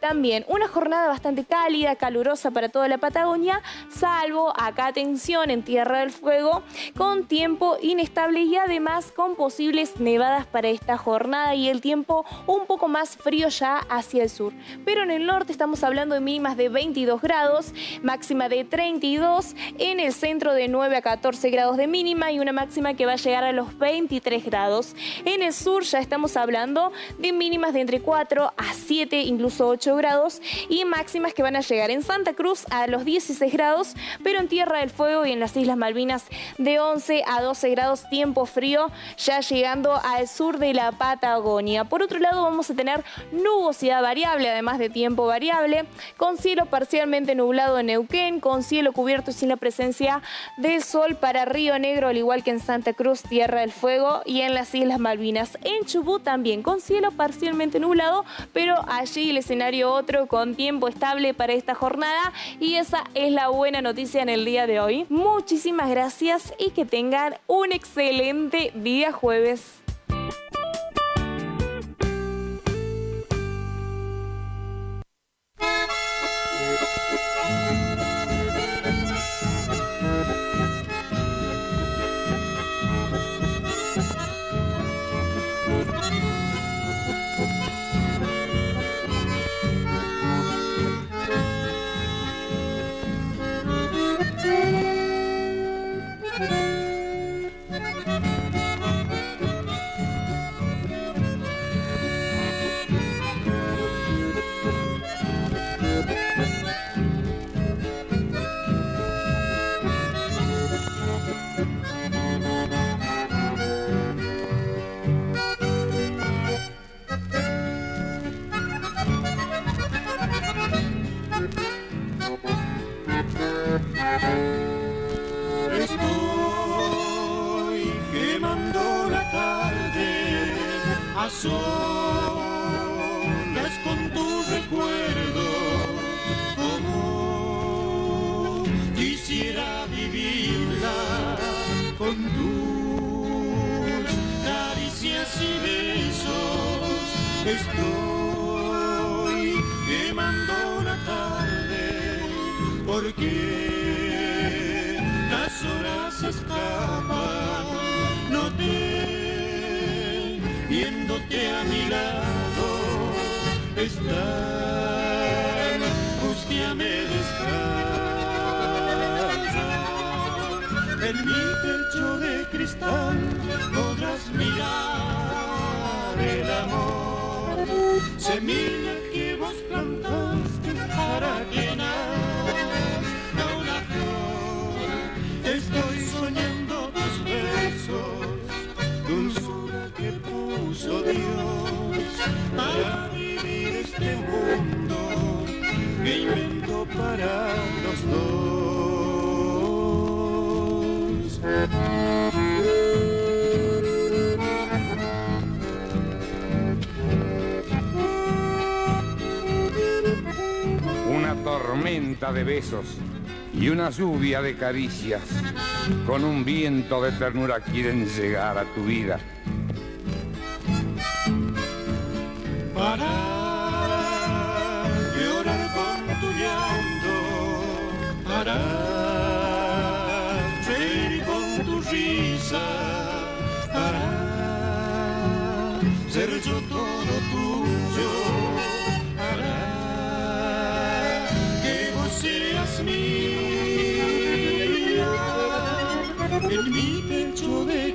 también una jornada bastante cálida, calurosa para toda la Patagonia, salvo acá, atención, en Tierra del Fuego, con tiempo inestable y además con posibles nevadas para esta jornada y el tiempo un poco más frío ya hacia el sur. Pero en el norte estamos hablando de mínimas de 22 grados, máxima de 32, en el centro de 9 a 14 grados de mínima y una máxima que va a llegar a los 23 grados. En el sur ya estamos hablando de mínimas de entre 4 a 7, incluso 8 grados, y máximas que van a llegar en Santa Cruz a los 16 grados, pero en Tierra del Fuego y en las Islas Malvinas de 11 a 12 grados, tiempo frío, ya llegando al sur de la Patagonia. Por otro lado, vamos a tener nubosidad variable, además de tiempo variable, con cielo parcialmente nublado en Neuquén, con cielo cubierto y sin la presencia del sol para Río Negro, al igual que en Santa Cruz, Tierra del Fuego y en las Islas Malvinas. En Chubut también, con cielo parcialmente nublado, pero allí el escenario otro, con tiempo estable para esta jornada, y esa es la buena noticia en el día de hoy. Muchísimas gracias y que tengan un excelente día jueves. Estoy quemando la tarde a solas con tu recuerdo, como quisiera vivirla con tus caricias y besos. Estoy quemando la tarde porque las horas se escapan, no te, viéndote a mi lado, esta angustia me descansa. En mi pecho de cristal podrás mirar el amor, semilla que vos plantaste para que nazca una flor. Estoy soñando tus besos, dulzura que puso Dios para vivir este mundo que inventó para los dos. Una tormenta de besos y una lluvia de caricias, con un viento de ternura quieren llegar a tu vida. Para llorar con tu llanto, para reír con tu risa, para ser yo todo tuyo, para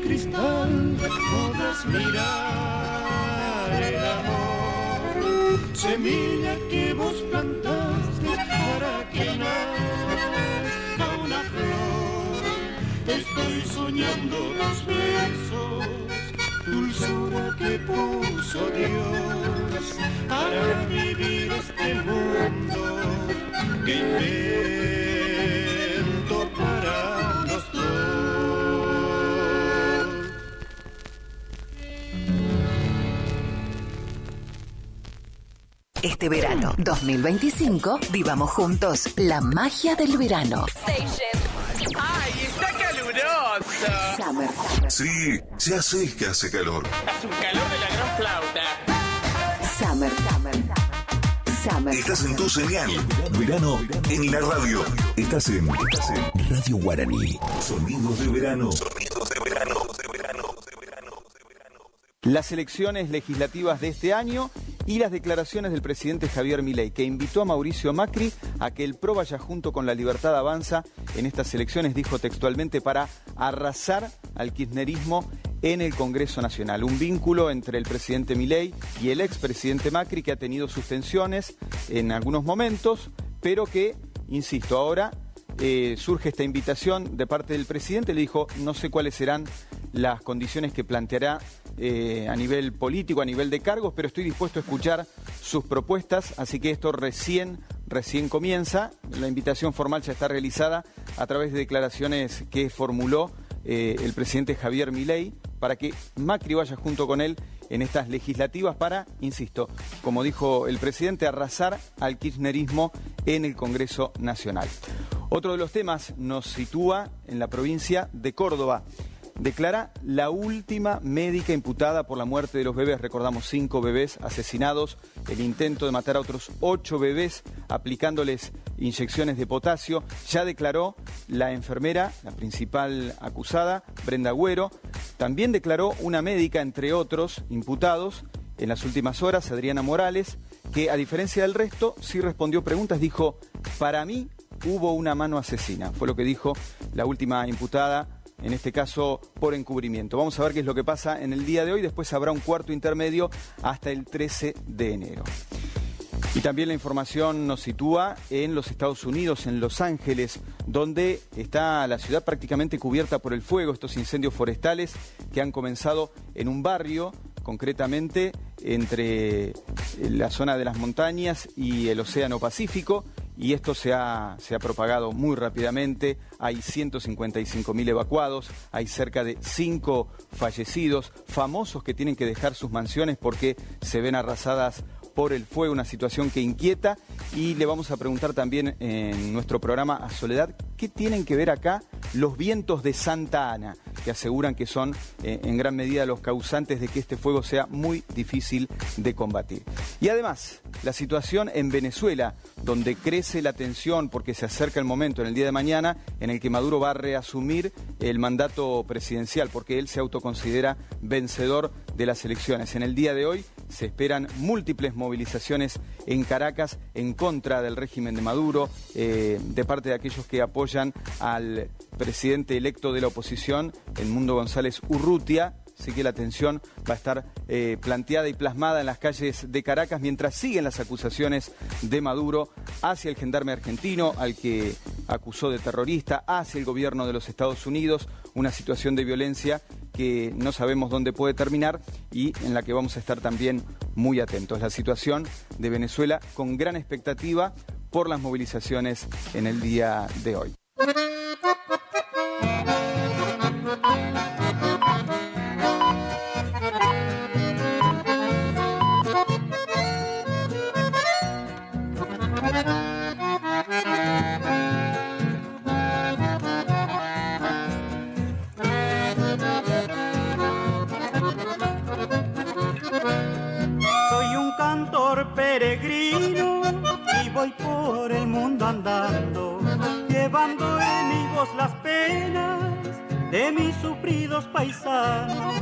cristal podrás mirar el amor, semilla que vos plantaste para que nazca una flor. Estoy soñando tus besos, dulzura que puso Dios para vivir este mundo que invento para los dos. Este verano 2025 vivamos juntos la magia del verano. ¡Ay, está caluroso! Summer. Sí, ya sé que hace calor. Hace un calor de la gran flauta. Summer. Estás en tu señal. Verano en la radio. Estás en Radio Guaraní. Sonidos de verano. Sonidos de verano. Las elecciones legislativas de este año y las declaraciones del presidente Javier Milei, que invitó a Mauricio Macri a que el PRO vaya junto con La Libertad Avanza en estas elecciones, dijo textualmente, para arrasar al kirchnerismo en el Congreso Nacional. Un vínculo entre el presidente Milei y el expresidente Macri que ha tenido sus tensiones en algunos momentos, pero que, insisto, ahora surge esta invitación de parte del presidente. Le dijo, no sé cuáles serán las condiciones que planteará a nivel político, a nivel de cargos, pero estoy dispuesto a escuchar sus propuestas, así que esto recién comienza. La invitación formal ya está realizada a través de declaraciones que formuló el presidente Javier Milei para que Macri vaya junto con él en estas legislativas para, insisto, como dijo el presidente, arrasar al kirchnerismo en el Congreso Nacional. Otro de los temas nos sitúa en la provincia de Córdoba. Declara la última médica imputada por la muerte de los bebés. Recordamos 5 bebés asesinados, el intento de matar a otros 8 bebés aplicándoles inyecciones de potasio. Ya declaró la enfermera, la principal acusada, Brenda Agüero. También declaró una médica, entre otros imputados, en las últimas horas, Adriana Morales, que a diferencia del resto, sí respondió preguntas. Dijo, para mí hubo una mano asesina. Fue lo que dijo la última imputada, en este caso por encubrimiento. Vamos a ver qué es lo que pasa en el día de hoy. Después habrá un cuarto intermedio hasta el 13 de enero. Y también la información nos sitúa en los Estados Unidos, en Los Ángeles, donde está la ciudad prácticamente cubierta por el fuego, estos incendios forestales que han comenzado en un barrio, concretamente entre la zona de las montañas y el Océano Pacífico, y esto se ha propagado muy rápidamente. Hay 155.000 evacuados, hay cerca de 5 fallecidos, famosos que tienen que dejar sus mansiones porque se ven arrasadas por el fuego, una situación que inquieta. Y le vamos a preguntar también en nuestro programa a Soledad, ¿qué tienen que ver acá los vientos de Santa Ana, que aseguran que son en gran medida los causantes de que este fuego sea muy difícil de combatir? Y además, la situación en Venezuela, donde crece la tensión porque se acerca el momento en el día de mañana en el que Maduro va a reasumir el mandato presidencial, porque él se autoconsidera vencedor de las elecciones. En el día de hoy se esperan múltiples movilizaciones en Caracas en contra del régimen de Maduro, de parte de aquellos que apoyan al presidente electo de la oposición, Edmundo González Urrutia. Así que la tensión va a estar planteada y plasmada en las calles de Caracas mientras siguen las acusaciones de Maduro hacia el gendarme argentino, al que acusó de terrorista, hacia el gobierno de los Estados Unidos, una situación de violencia que no sabemos dónde puede terminar y en la que vamos a estar también muy atentos. La situación de Venezuela con gran expectativa por las movilizaciones en el día de hoy. Peregrino y voy por el mundo andando, llevando en mi voz las penas de mis sufridos paisanos,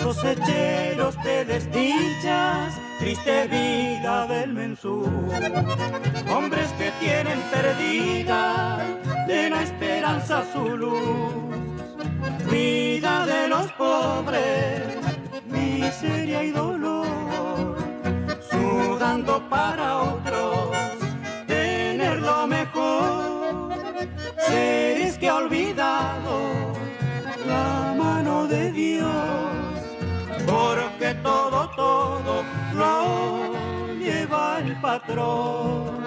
cosecheros de desdichas, triste vida del mensú, hombres que tienen perdida de la esperanza su luz. vida de los pobres, miseria y dolor, sudando para otros, tener lo mejor, seres que ha olvidado la mano de Dios, porque todo lo lleva el patrón.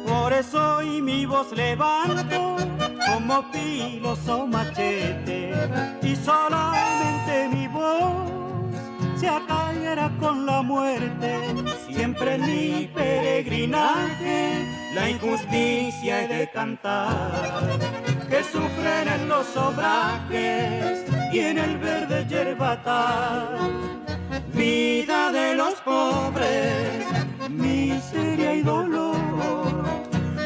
Por eso hoy mi voz levanto como filoso machete, y solamente mi voz se acallará con la muerte. Siempre en mi peregrinaje la injusticia he de cantar, que sufren en los obrajes y en el verde yerbatal. Vida de los pobres, miseria y dolor,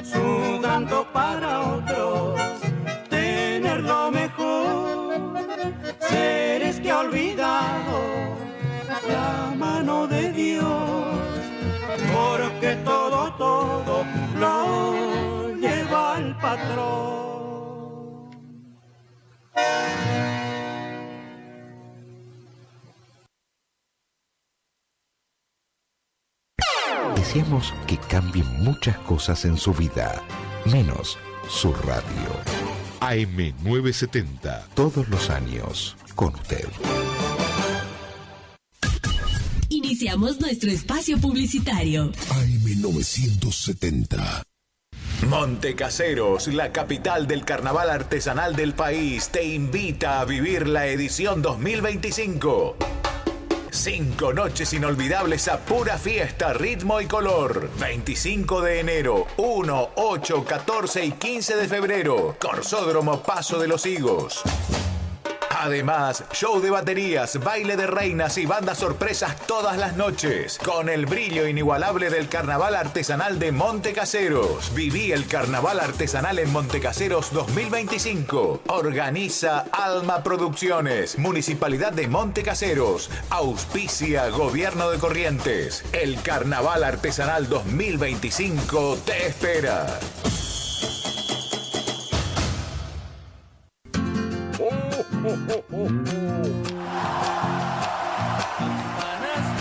sudando para otros, tener lo mejor, seres que ha olvidado la mano de Dios, porque todo lo lleva el patrón. Deseamos que cambien muchas cosas en su vida, menos su radio. AM970. Todos los años, con usted. Iniciamos nuestro espacio publicitario. AM970. Montecaseros, la capital del carnaval artesanal del país, te invita a vivir la edición 2025. 5 noches inolvidables a pura fiesta, ritmo y color. 25 de enero, 1, 8, 14 y 15 de febrero. Corsódromo Paso de los Higos. Además, show de baterías, baile de reinas y bandas sorpresas todas las noches. Con el brillo inigualable del carnaval artesanal de Montecaseros. Viví el carnaval artesanal en Montecaseros 2025. Organiza Alma Producciones, Municipalidad de Montecaseros. Auspicia Gobierno de Corrientes. El carnaval artesanal 2025 te espera. Campanas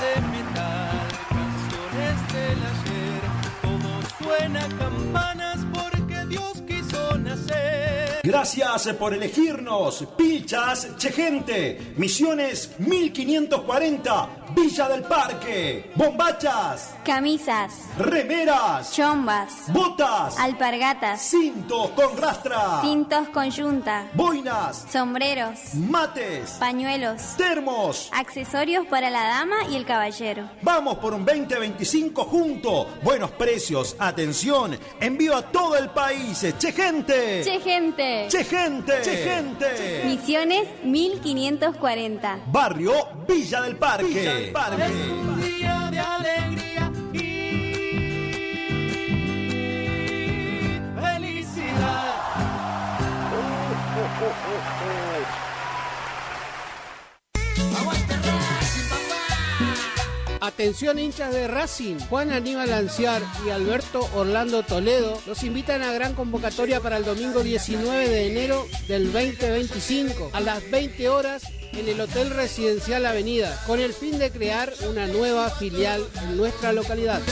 de metal, canciones del ayer, todo suena a campanas porque Dios quiso nacer. Gracias por elegirnos. Pilchas Chegente, Misiones 1540, Villa del Parque. Bombachas, camisas, remeras, chombas, botas, alpargatas, cintos con rastra, cintos con yunta, boinas, sombreros, mates, pañuelos, termos, accesorios para la dama y el caballero. Vamos por un 2025 junto. Buenos precios, atención, envío a todo el país. Chegente. Chegente. Chegente. Chegente. Misiones 1540. Barrio Villa del Parque. Villa del Parque. Es un día de alegría y felicidad. Atención hinchas de Racing, Juan Aníbal Anciar y Alberto Orlando Toledo los invitan a gran convocatoria para el domingo 19 de enero del 2025 a las 20 horas en el Hotel Residencial Avenida, con el fin de crear una nueva filial en nuestra localidad.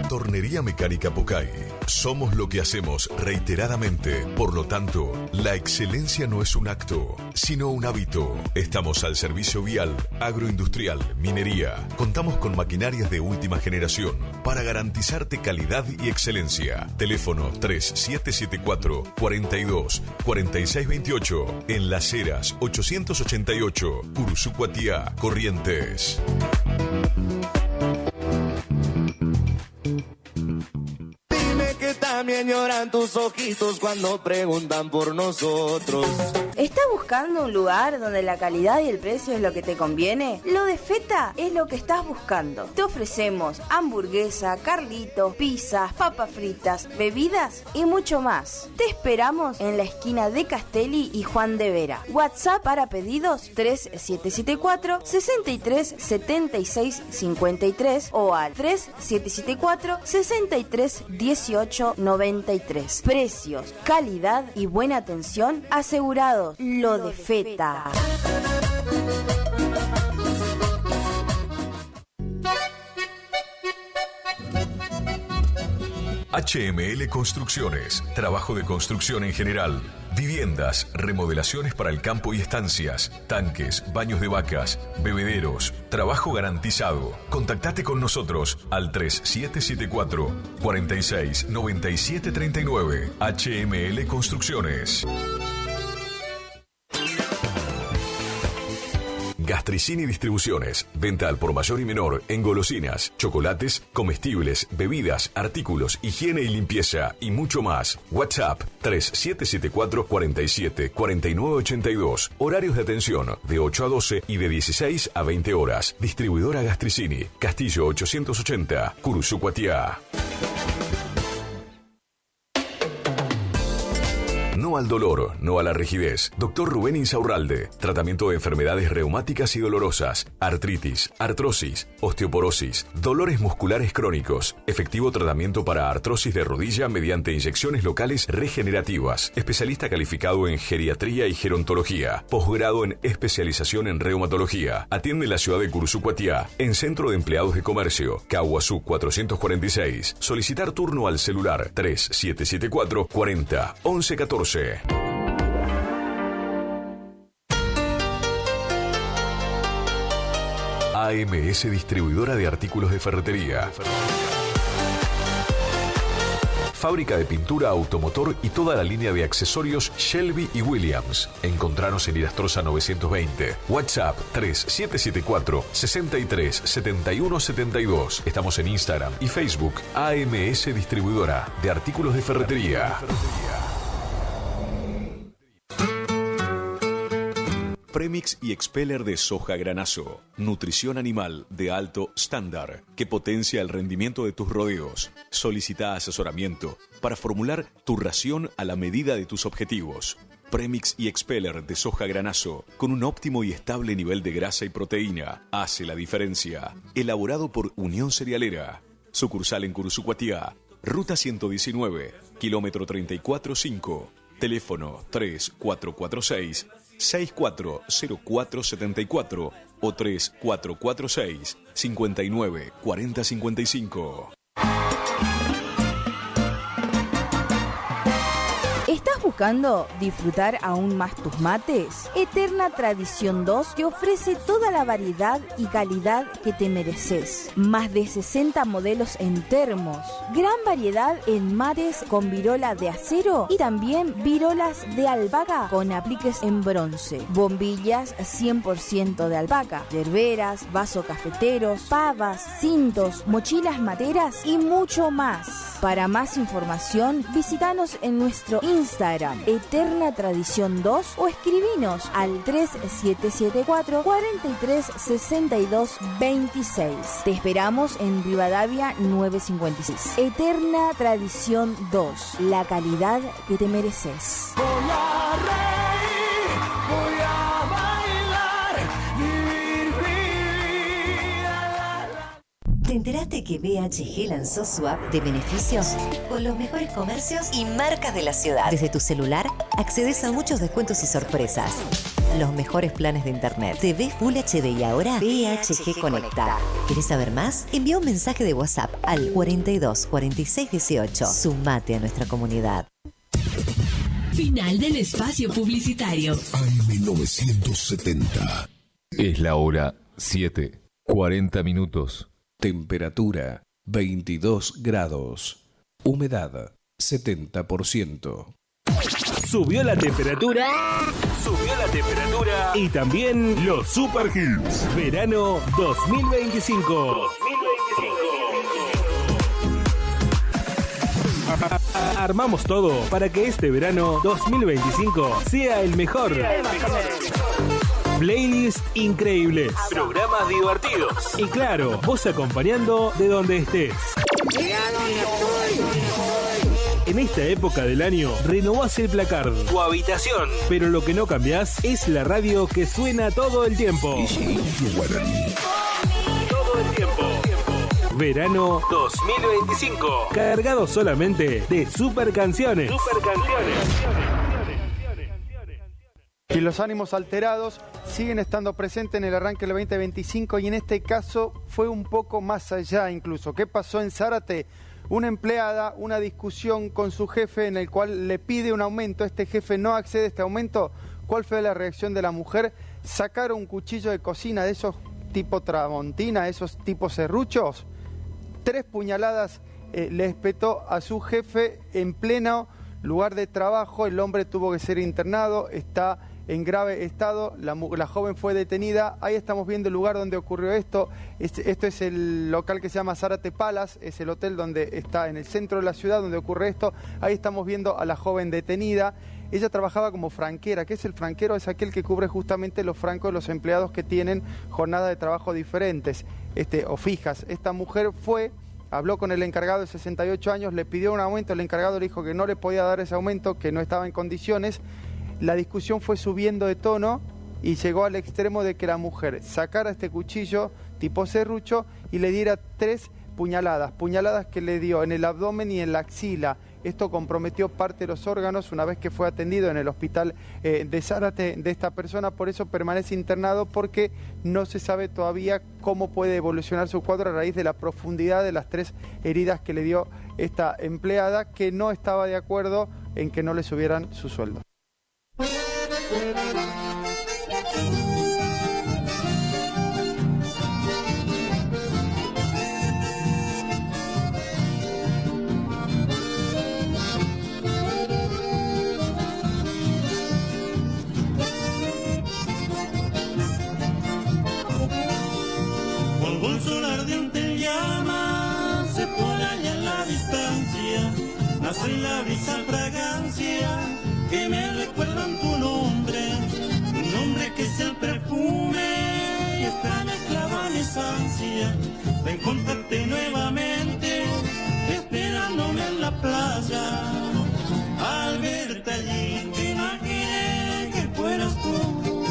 Tornería Mecánica Pocay. Somos lo que hacemos reiteradamente. Por lo tanto, la excelencia no es un acto, sino un hábito. Estamos al servicio vial, agroindustrial, minería. Contamos con maquinarias de última generación para garantizarte calidad y excelencia. Teléfono 3774-42-4628. En Las Heras 888, Cursucuatiá, Corrientes. también lloran tus ojitos cuando preguntan por nosotros. ¿Estás buscando un lugar donde la calidad y el precio es lo que te conviene? Lo de Feta es lo que estás buscando. Te ofrecemos hamburguesa, carlitos, pizzas, papas fritas, bebidas y mucho más. Te esperamos en la esquina de Castelli y Juan de Vera. WhatsApp para pedidos 3774 63 76 53 o al 3774 63 18 93. Precios, calidad y buena atención asegurados. Lo de Feta. HML Construcciones, trabajo de construcción en general, viviendas, remodelaciones para el campo y estancias, tanques, baños de vacas, bebederos, trabajo garantizado. Contactate con nosotros al 3774 46 97 39. HML Construcciones. Gastricini Distribuciones, venta al por mayor y menor en golosinas, chocolates, comestibles, bebidas, artículos, higiene y limpieza y mucho más. WhatsApp 3774 47 49 82. Horarios de atención de 8 a 12 y de 16 a 20 horas. Distribuidora Gastricini, Castillo 880, Curuzucuatiá. No al dolor, no a la rigidez. Dr. Rubén Insaurralde. Tratamiento de enfermedades reumáticas y dolorosas, artritis, artrosis, osteoporosis, dolores musculares crónicos. Efectivo tratamiento para artrosis de rodilla mediante inyecciones locales regenerativas. Especialista calificado en geriatría y gerontología. Posgrado en especialización en reumatología. Atiende en la ciudad de Curuzucuatiá, en Centro de Empleados de Comercio, Caguazú 446. Solicitar turno al celular 3774 40 11 14. AMS Distribuidora de Artículos de Ferretería. Fábrica de pintura automotor y toda la línea de accesorios Shelby y Williams. Encontranos en Irastrosa 920. WhatsApp 3774 63 71 72. Estamos en Instagram y Facebook. AMS Distribuidora de Artículos de Ferretería. Premix y Expeller de soja granazo. Nutrición animal de alto estándar que potencia el rendimiento de tus rodeos. Solicita asesoramiento para formular tu ración a la medida de tus objetivos. Premix y Expeller de soja granazo con un óptimo y estable nivel de grasa y proteína hace la diferencia. Elaborado por Unión Cerealera. Sucursal en Curuzucuatiá. Ruta 119, kilómetro 34.5. Teléfono 3446 640474 o 3446 59 40 55. ¿Estás buscando disfrutar aún más tus mates? Eterna Tradición 2 te ofrece toda la variedad y calidad que te mereces. Más de 60 modelos en termos, gran variedad en mates con virola de acero y también virolas de albahaca con apliques en bronce, bombillas 100% de albahaca, yerberas, vasos cafeteros, pavas, cintos, mochilas materas y mucho más. Para más información, visítanos en nuestro Instagram, Eterna Tradición 2, o escribinos al 3774 43 62 26. Te esperamos en Rivadavia 956. Eterna Tradición 2, la calidad que te mereces. Voy a reír, voy a bailar, vivir vida. ¿Te enteraste que BHG lanzó su app de beneficios? Con los mejores comercios y marcas de la ciudad. Desde tu celular, accedes a muchos descuentos y sorpresas. Los mejores planes de internet. TV Full HD y ahora BHG Conecta. ¿Querés saber más? Envía un mensaje de WhatsApp al 42 46 18. Sumate a nuestra comunidad. Final del espacio publicitario. AM970. Es la hora 7, 40 minutos. Temperatura 22 grados. Humedad 70%. Subió la temperatura. Subió la temperatura. Y también los Super Hits. Verano 2025. Armamos todo para que este verano 2025 sea el mejor. Playlist increíbles, programas divertidos y claro, vos acompañando de donde estés. En esta época del año, renovás el placard, tu habitación, pero lo que no cambiás es la radio que suena todo el tiempo. Todo el tiempo. Verano 2025. Cargado solamente de super canciones. Y los ánimos alterados siguen estando presentes en el arranque del 2025 y en este caso fue un poco más allá incluso. ¿Qué pasó en Zárate? Una empleada, una discusión con su jefe en el cual le pide un aumento. Este jefe no accede a este aumento. ¿Cuál fue la reacción de la mujer? Sacaron un cuchillo de cocina de esos tipo tramontina, esos tipos serruchos. 3 puñaladas le espetó a su jefe en pleno lugar de trabajo. El hombre tuvo que ser internado, está en grave estado, la joven fue detenida. Ahí estamos viendo el lugar donde ocurrió esto. Esto es el local que se llama Zárate Palace, es el hotel donde está en el centro de la ciudad donde ocurre esto. Ahí estamos viendo a la joven detenida. Ella trabajaba como franquera. ¿Qué es el franquero? Es aquel que cubre justamente los francos de los empleados que tienen jornadas de trabajo diferentes o fijas. Esta mujer habló con el encargado de 68 años, le pidió un aumento, el encargado le dijo que no le podía dar ese aumento, que no estaba en condiciones. La discusión fue subiendo de tono y llegó al extremo de que la mujer sacara este cuchillo tipo serrucho y le diera 3 puñaladas que le dio en el abdomen y en la axila. Esto comprometió parte de los órganos una vez que fue atendido en el hospital de Zárate de esta persona. Por eso permanece internado, porque no se sabe todavía cómo puede evolucionar su cuadro a raíz de la profundidad de las 3 heridas que le dio esta empleada, que no estaba de acuerdo en que no le subieran su sueldo. Cuando el sol ardiente en llama se pone allá en la distancia, nace en la brisa fragancia que me recuerdan tu nombre, un nombre que es el perfume y extraña esclava mis ansias de encontrarte nuevamente, esperándome en la playa. Al verte allí te imaginé que fueras tú,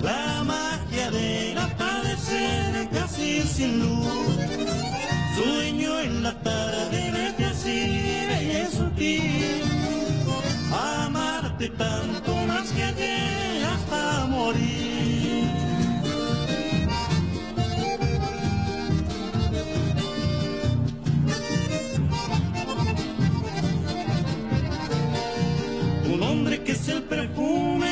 la magia del atardecer casi sin luz, sueño en la tarde verte así, bella y sutil, amarte tanto más que ayer hasta morir. Un hombre que es el perfume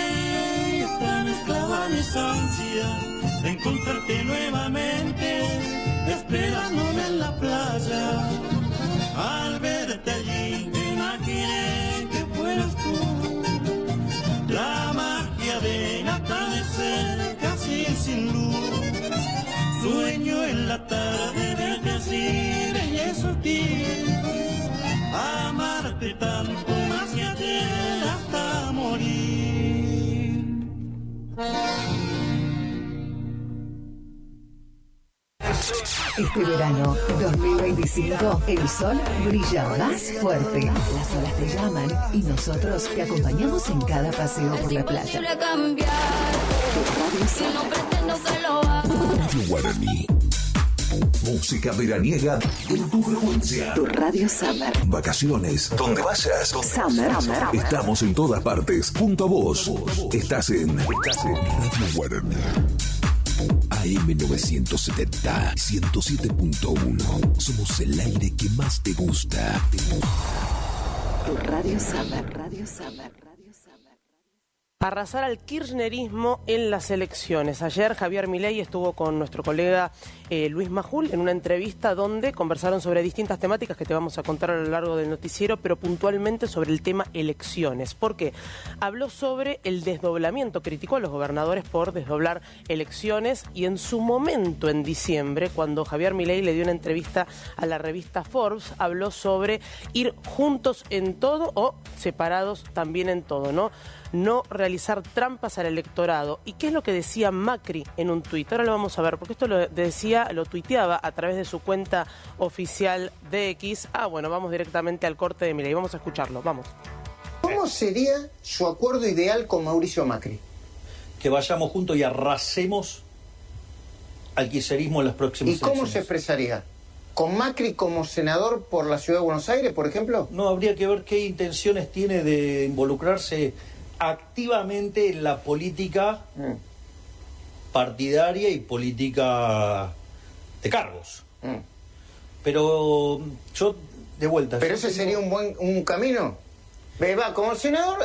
y está mezclado a mis ansias de encontrarte nuevamente, esperándome en la playa. Al verte allí te imaginé que fueras tú, la magia del atardecer casi sin luz, sueño en la tarde verte así, bella y sutil, amarte tanto más que ayer hasta morir. Este verano 2025, el sol brilla más fuerte. Las olas te llaman y nosotros te acompañamos en cada paseo por la playa. Radio Guaraní. Música veraniega en tu frecuencia. Tu Radio Summer. Vacaciones, donde vayas. Summer. Estamos en todas partes. Junto a vos. Estás en Radio Guaraní. AM970 107.1. Somos el aire que más te gusta. Tu Radio Summer. Radio Summer. Arrasar al kirchnerismo en las elecciones. Ayer Javier Milei estuvo con nuestro colega Luis Majul en una entrevista donde conversaron sobre distintas temáticas que te vamos a contar a lo largo del noticiero, pero puntualmente sobre el tema elecciones. ¿Por qué? Habló sobre el desdoblamiento, criticó a los gobernadores por desdoblar elecciones y en su momento, en diciembre, cuando Javier Milei le dio una entrevista a la revista Forbes, habló sobre ir juntos en todo o separados también en todo, ¿no? No realizar trampas al electorado. ¿Y qué es lo que decía Macri en un tuit? Ahora lo vamos a ver, porque esto lo tuiteaba a través de su cuenta oficial de X. Bueno, vamos directamente al corte de Milei. Vamos a escucharlo, vamos. ¿Cómo sería su acuerdo ideal con Mauricio Macri? Que vayamos juntos y arrasemos al kirchnerismo en las próximas elecciones. ¿Y cómo se expresaría? ¿Con Macri como senador por la Ciudad de Buenos Aires, por ejemplo? No, habría que ver qué intenciones tiene de involucrarse activamente en la política partidaria y política de cargos. Pero yo, de vuelta... ¿Pero ese sería un camino? Va como senador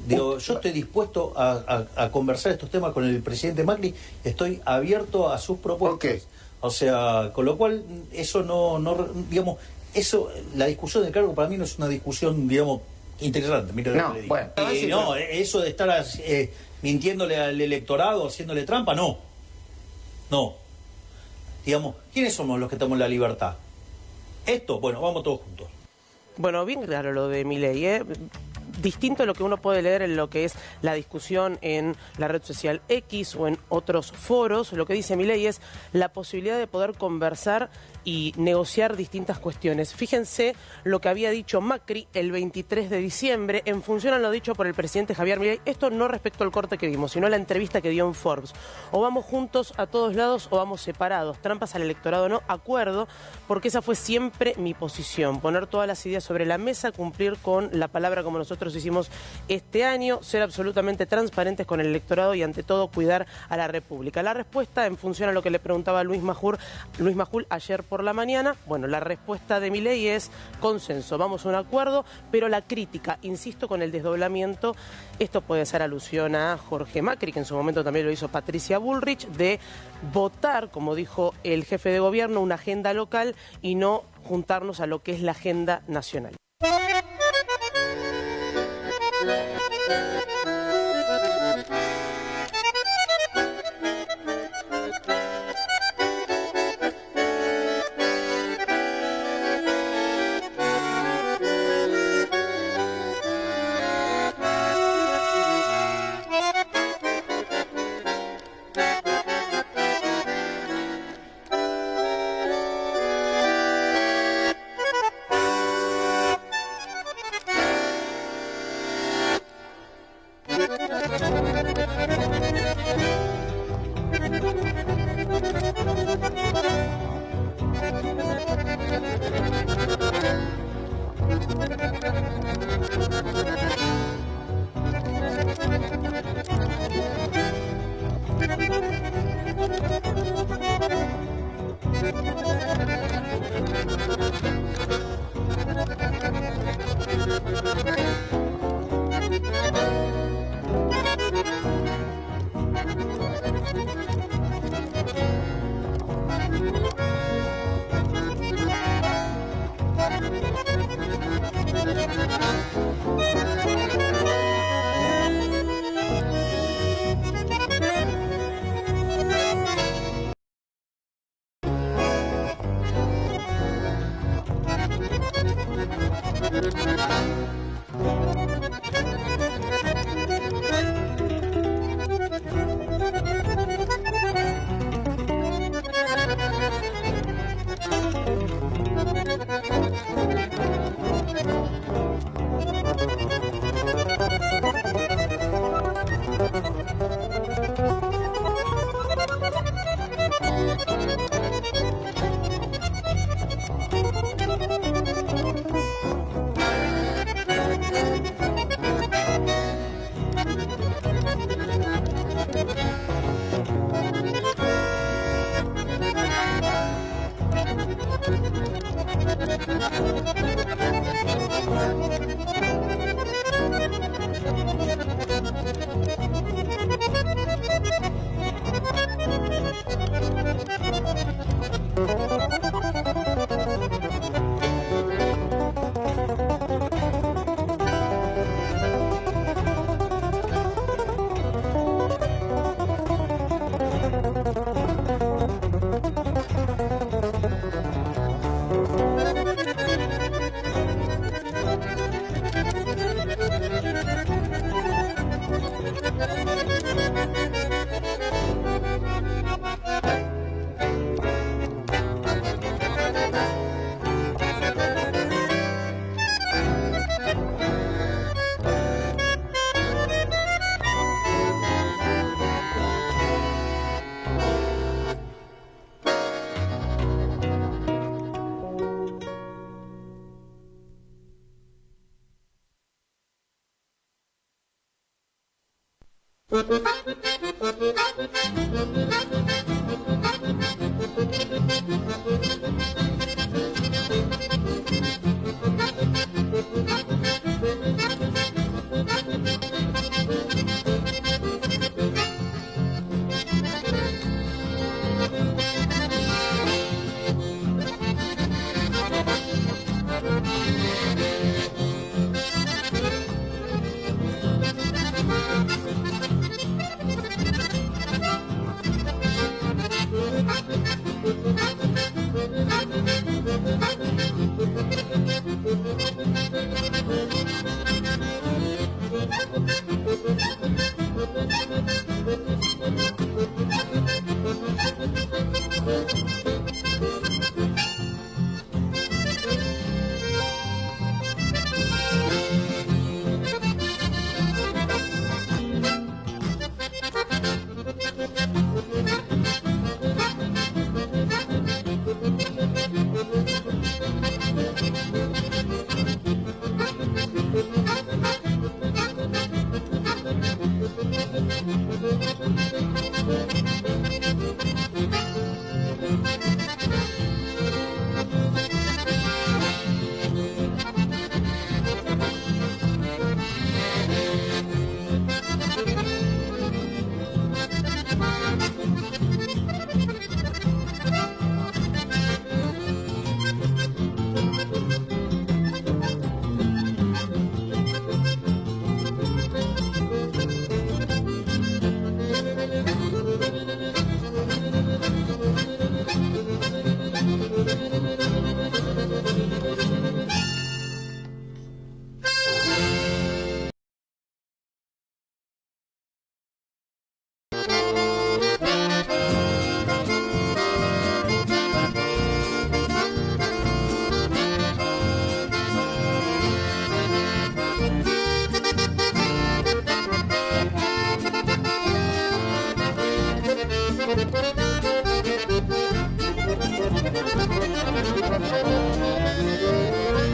Digo, yo estoy dispuesto a conversar estos temas con el presidente Macri, estoy abierto a sus propuestas. Okay. O sea, con lo cual, eso no digamos, eso, la discusión del cargo para mí no es una discusión, digamos, interesante. Mira lo que le digo. Bueno, eso de estar mintiéndole al electorado, haciéndole trampa, no. Digamos, ¿quiénes somos los que tenemos la libertad? Esto, bueno, vamos todos juntos. Bueno, bien claro lo de Milei, ¿eh? Distinto a lo que uno puede leer en lo que es la discusión en la red social X o en otros foros. Lo que dice Milei es la posibilidad de poder conversar y negociar distintas cuestiones. Fíjense lo que había dicho Macri el 23 de diciembre en función a lo dicho por el presidente Javier Milei. Esto no respecto al corte que vimos, sino a la entrevista que dio en Forbes. O vamos juntos a todos lados o vamos separados. Trampas al electorado no, acuerdo, porque esa fue siempre mi posición. Poner todas las ideas sobre la mesa, cumplir con la palabra como nosotros hicimos este año, ser absolutamente transparentes con el electorado y ante todo cuidar a la República. La respuesta en función a lo que le preguntaba Luis Majul ayer por la mañana, bueno, la respuesta de Milei es consenso, vamos a un acuerdo, pero la crítica, insisto, con el desdoblamiento, esto puede ser alusión a Jorge Macri, que en su momento también lo hizo Patricia Bullrich, de votar, como dijo el jefe de gobierno, una agenda local y no juntarnos a lo que es la agenda nacional.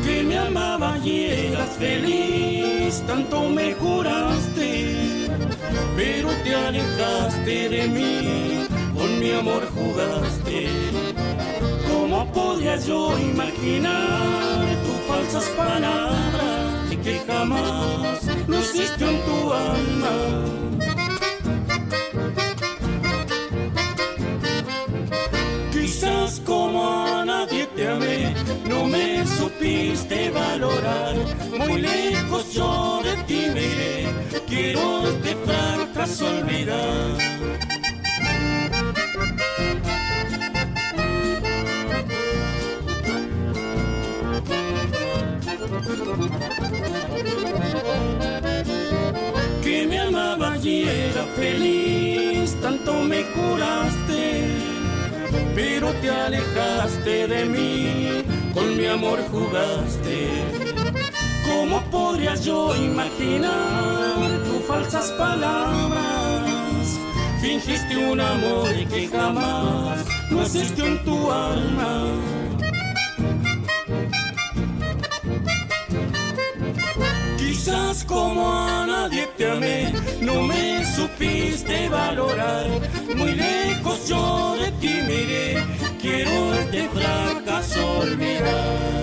Que me amabas y eras feliz, tanto me juraste, pero te alejaste de mí, con mi amor jugaste. ¿Cómo podía yo imaginar tus falsas palabras y que jamás no existió en tu alma? Quizás como a nadie te amé, no me supiste valorar. Muy lejos yo de ti me iré, quiero este fracaso olvidar. Que me amabas y era feliz, tanto me juraste, pero te alejaste de mí, con mi amor jugaste. ¿Cómo podría yo imaginar tus falsas palabras? Fingiste un amor que jamás no existió en tu alma. Quizás como a nadie te amé, no me supiste valorar. Muy lejos yo de ti miré, quiero este fracaso olvidar.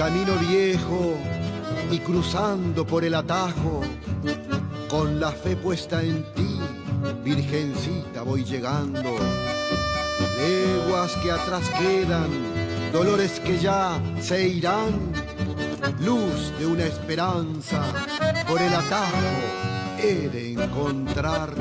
camino viejo y cruzando por el atajo, con la fe puesta en ti, virgencita, voy llegando. Leguas que atrás quedan, dolores que ya se irán, luz de una esperanza, por el atajo he de encontrar.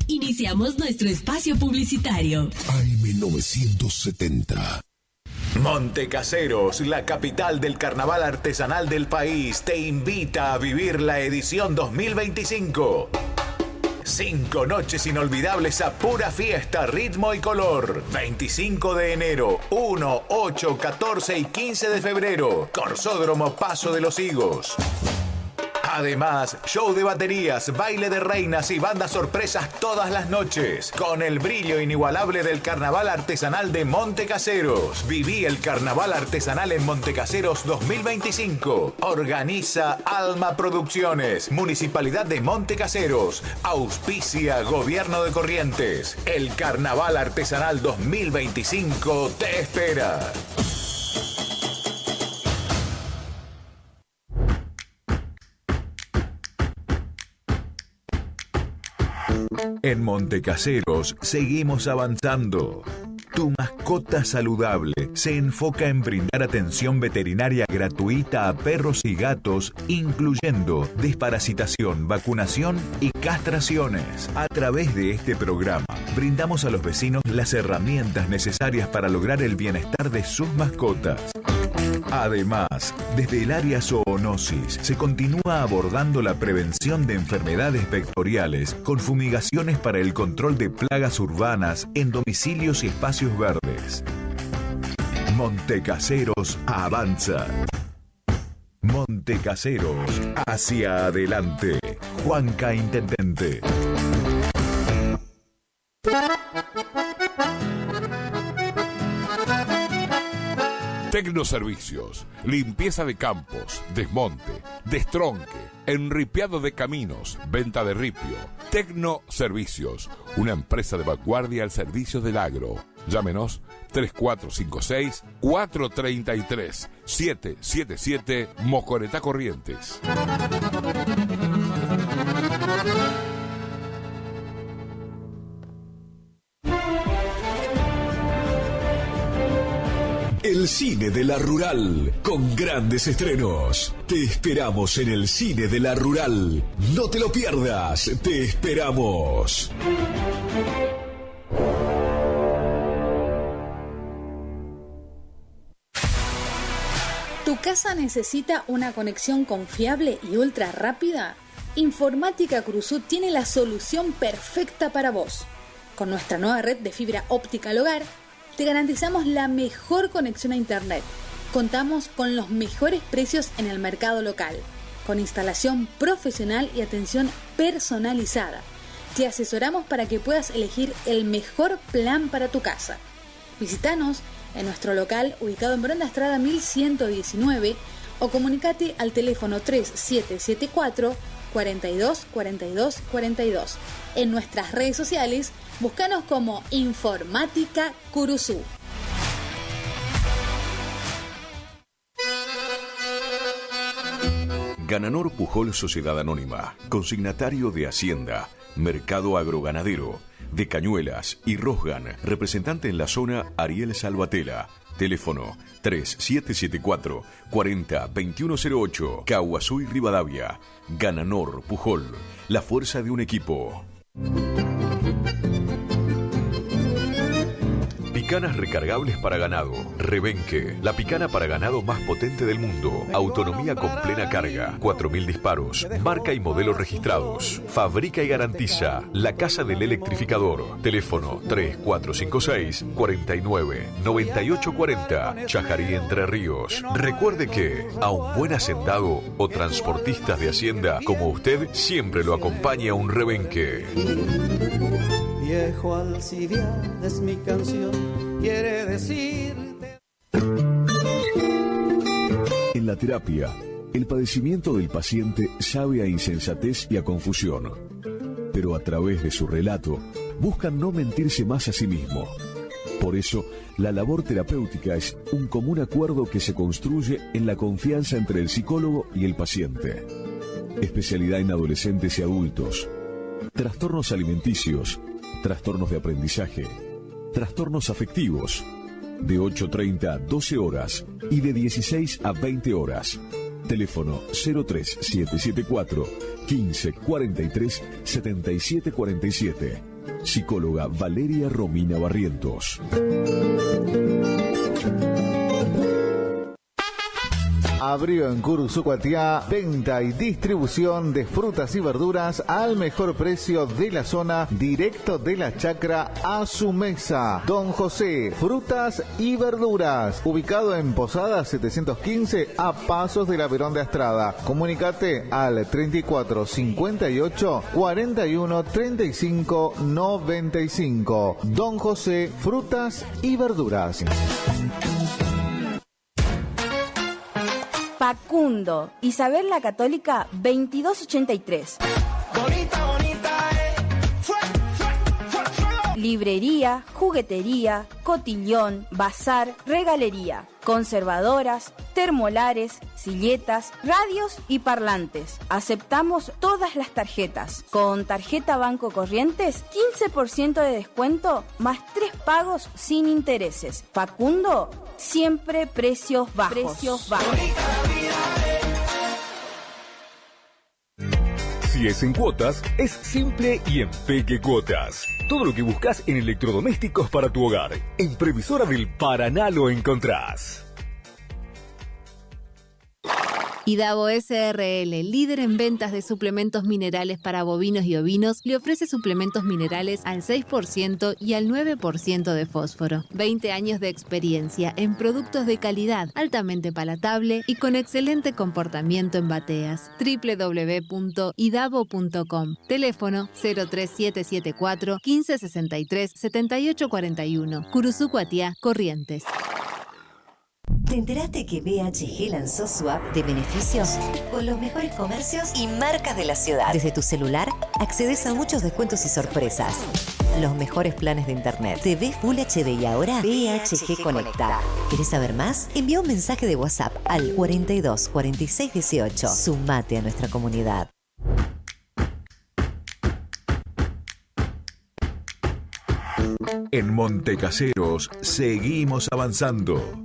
Iniciamos nuestro espacio publicitario. AM970. Montecaseros, la capital del carnaval artesanal del país, te invita a vivir la edición 2025. 5 noches inolvidables a pura fiesta, ritmo y color. 25 de enero, 1, 8, 14 y 15 de febrero. Corsódromo Paso de los Higos. Además, show de baterías, baile de reinas y bandas sorpresas todas las noches, con el brillo inigualable del carnaval artesanal de Montecaseros. Viví el carnaval artesanal en Montecaseros 2025. Organiza Alma Producciones, Municipalidad de Montecaseros. Auspicia Gobierno de Corrientes. El carnaval artesanal 2025 te espera. En Montecaseros seguimos avanzando. Tu mascota saludable se enfoca en brindar atención veterinaria gratuita a perros y gatos, incluyendo desparasitación, vacunación y castraciones. A través de este programa, brindamos a los vecinos las herramientas necesarias para lograr el bienestar de sus mascotas. Además, desde el área zoonosis se continúa abordando la prevención de enfermedades vectoriales con fumigaciones para el control de plagas urbanas en domicilios y espacios verdes. Montecaseros avanza. Montecaseros hacia adelante. Juanca Intendente. Tecnoservicios, limpieza de campos, desmonte, destronque, enripiado de caminos, venta de ripio. Tecnoservicios, una empresa de vanguardia al servicio del agro. Llámenos 3456-433-777 Mocoretá Corrientes. El cine de la Rural, con grandes estrenos. Te esperamos en el cine de la Rural. No te lo pierdas, te esperamos. ¿Tu casa necesita una conexión confiable y ultra rápida? Informática Cruzú tiene la solución perfecta para vos. Con nuestra nueva red de fibra óptica al hogar, te garantizamos la mejor conexión a internet. Contamos con los mejores precios en el mercado local, con instalación profesional y atención personalizada. Te asesoramos para que puedas elegir el mejor plan para tu casa. Visítanos en nuestro local ubicado en Bronda Estrada 1119 o comunicate al teléfono 3774 42 42 42. En nuestras redes sociales, búscanos como Informática Curuzú. Gananor Pujol Sociedad Anónima, consignatario de Hacienda, Mercado Agroganadero, de Cañuelas y Rosgan, representante en la zona Ariel Salvatela. Teléfono 3774 40 2108, Caaguazú y Rivadavia. Gananor Pujol, la fuerza de un equipo. Picanas recargables para ganado. Rebenque, la picana para ganado más potente del mundo. Autonomía con plena carga. 4.000 disparos. Marca y modelo registrados. Fabrica y garantiza La Casa del Electrificador. Teléfono 3456 49 98 40. Chajarí, Entre Ríos. Recuerde que a un buen hacendado o transportistas de hacienda como usted siempre lo acompaña un rebenque. Viejo Alcibiades es mi canción, quiere decir. En la terapia, el padecimiento del paciente sabe a insensatez y a confusión, pero a través de su relato buscan no mentirse más a sí mismo. Por eso, la labor terapéutica es un común acuerdo que se construye en la confianza entre el psicólogo y el paciente. Especialidad en adolescentes y adultos. Trastornos alimenticios. Trastornos de aprendizaje, trastornos afectivos, de 8:30 a 12 horas y de 16 a 20 horas. Teléfono 03774 15 43 77 47. Psicóloga Valeria Romina Barrientos. Abrió en Curuzucuatiá venta y distribución de frutas y verduras al mejor precio de la zona, directo de la chacra a su mesa. Don José, frutas y verduras, ubicado en Posada 715 a pasos de la Verón de Astrada. Comunicate al 34 58 41 35 95. Don José, frutas y verduras. Facundo, Isabel la Católica 2283. Librería, juguetería, cotillón, bazar, regalería, conservadoras, termolares, silletas, radios y parlantes. Aceptamos todas las tarjetas. Con tarjeta Banco Corrientes, 15% de descuento más 3 pagos sin intereses. Facundo, siempre precios bajos. Si es en cuotas, es simple y en Peque Cuotas. Todo lo que buscas en electrodomésticos para tu hogar. En Previsora del Paraná lo encontrás. Idavo SRL, líder en ventas de suplementos minerales para bovinos y ovinos, le ofrece suplementos minerales al 6% y al 9% de fósforo. 20 años de experiencia en productos de calidad, altamente palatable y con excelente comportamiento en bateas. www.idavo.com. Teléfono 03774 1563 7841. Curuzucuatiá, Corrientes. ¿Te enteraste que BHG lanzó su app de beneficios con los mejores comercios y marcas de la ciudad? Desde tu celular accedes a muchos descuentos y sorpresas. Los mejores planes de internet. TV Full HD y ahora BHG Conecta. ¿Querés saber más? Envía un mensaje de WhatsApp al 42 46 18. Sumate a nuestra comunidad. En Montecaseros seguimos avanzando.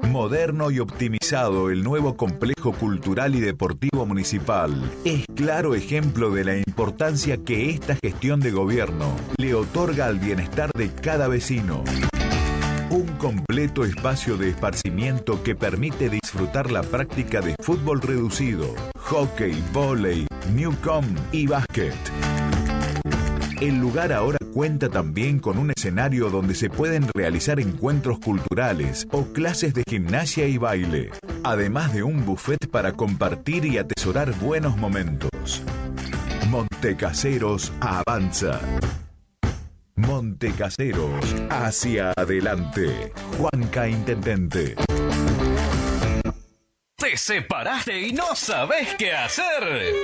Moderno y optimizado, el nuevo complejo cultural y deportivo municipal es claro ejemplo de la importancia que esta gestión de gobierno le otorga al bienestar de cada vecino. Un completo espacio de esparcimiento que permite disfrutar la práctica de fútbol reducido, hockey, vóley, newcom y básquet. El lugar ahora cuenta también con un escenario donde se pueden realizar encuentros culturales o clases de gimnasia y baile, además de un buffet para compartir y atesorar buenos momentos. Montecaseros avanza. Montecaseros hacia adelante. Juanca Intendente. ¿Te separaste y no sabes qué hacer?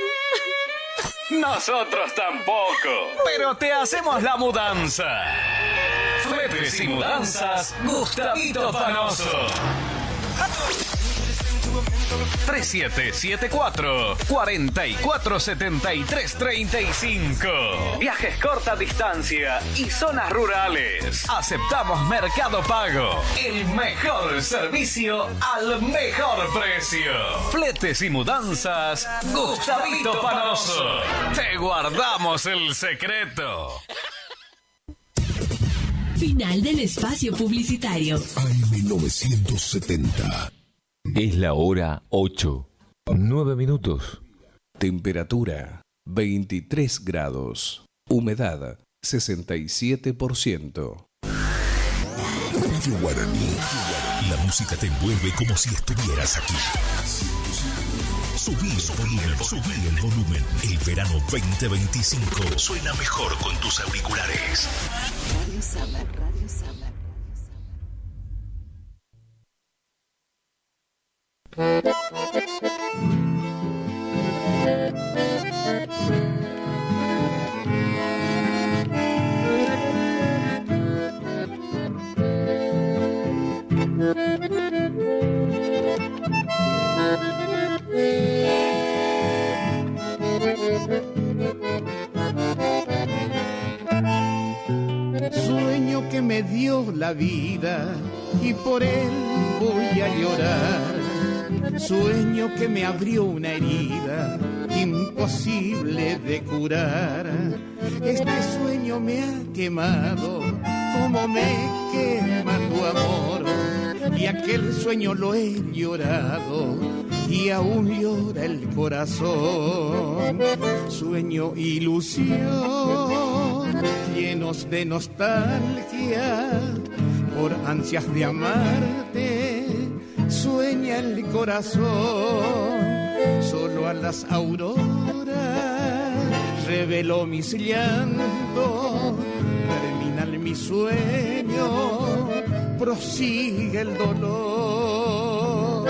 Nosotros tampoco, pero te hacemos la mudanza. Fletes y mudanzas, Gustavito Fanoso. 3774 447335. Viajes corta distancia y zonas rurales. Aceptamos Mercado Pago. El mejor servicio al mejor precio. Fletes y mudanzas, Gustavito Panoso. Te guardamos el secreto. Final del espacio publicitario. AM970. Es la hora 8. 9 minutos. Temperatura 23 grados. Humedad 67%. Radio Guaraní. La música te envuelve como si estuvieras aquí. Subí el volumen. El verano 2025 suena mejor con tus auriculares. Radio Summer, Radio Summer. Sueño que me dio la vida y por él voy a llorar. Sueño que me abrió una herida imposible de curar. Este sueño me ha quemado como me quema tu amor. Y aquel sueño lo he llorado y aún llora el corazón. Sueño ilusión, llenos de nostalgia, por ansias de amarte, sueña el corazón. Solo a las auroras reveló mis llantos, termina mi sueño, prosigue el dolor.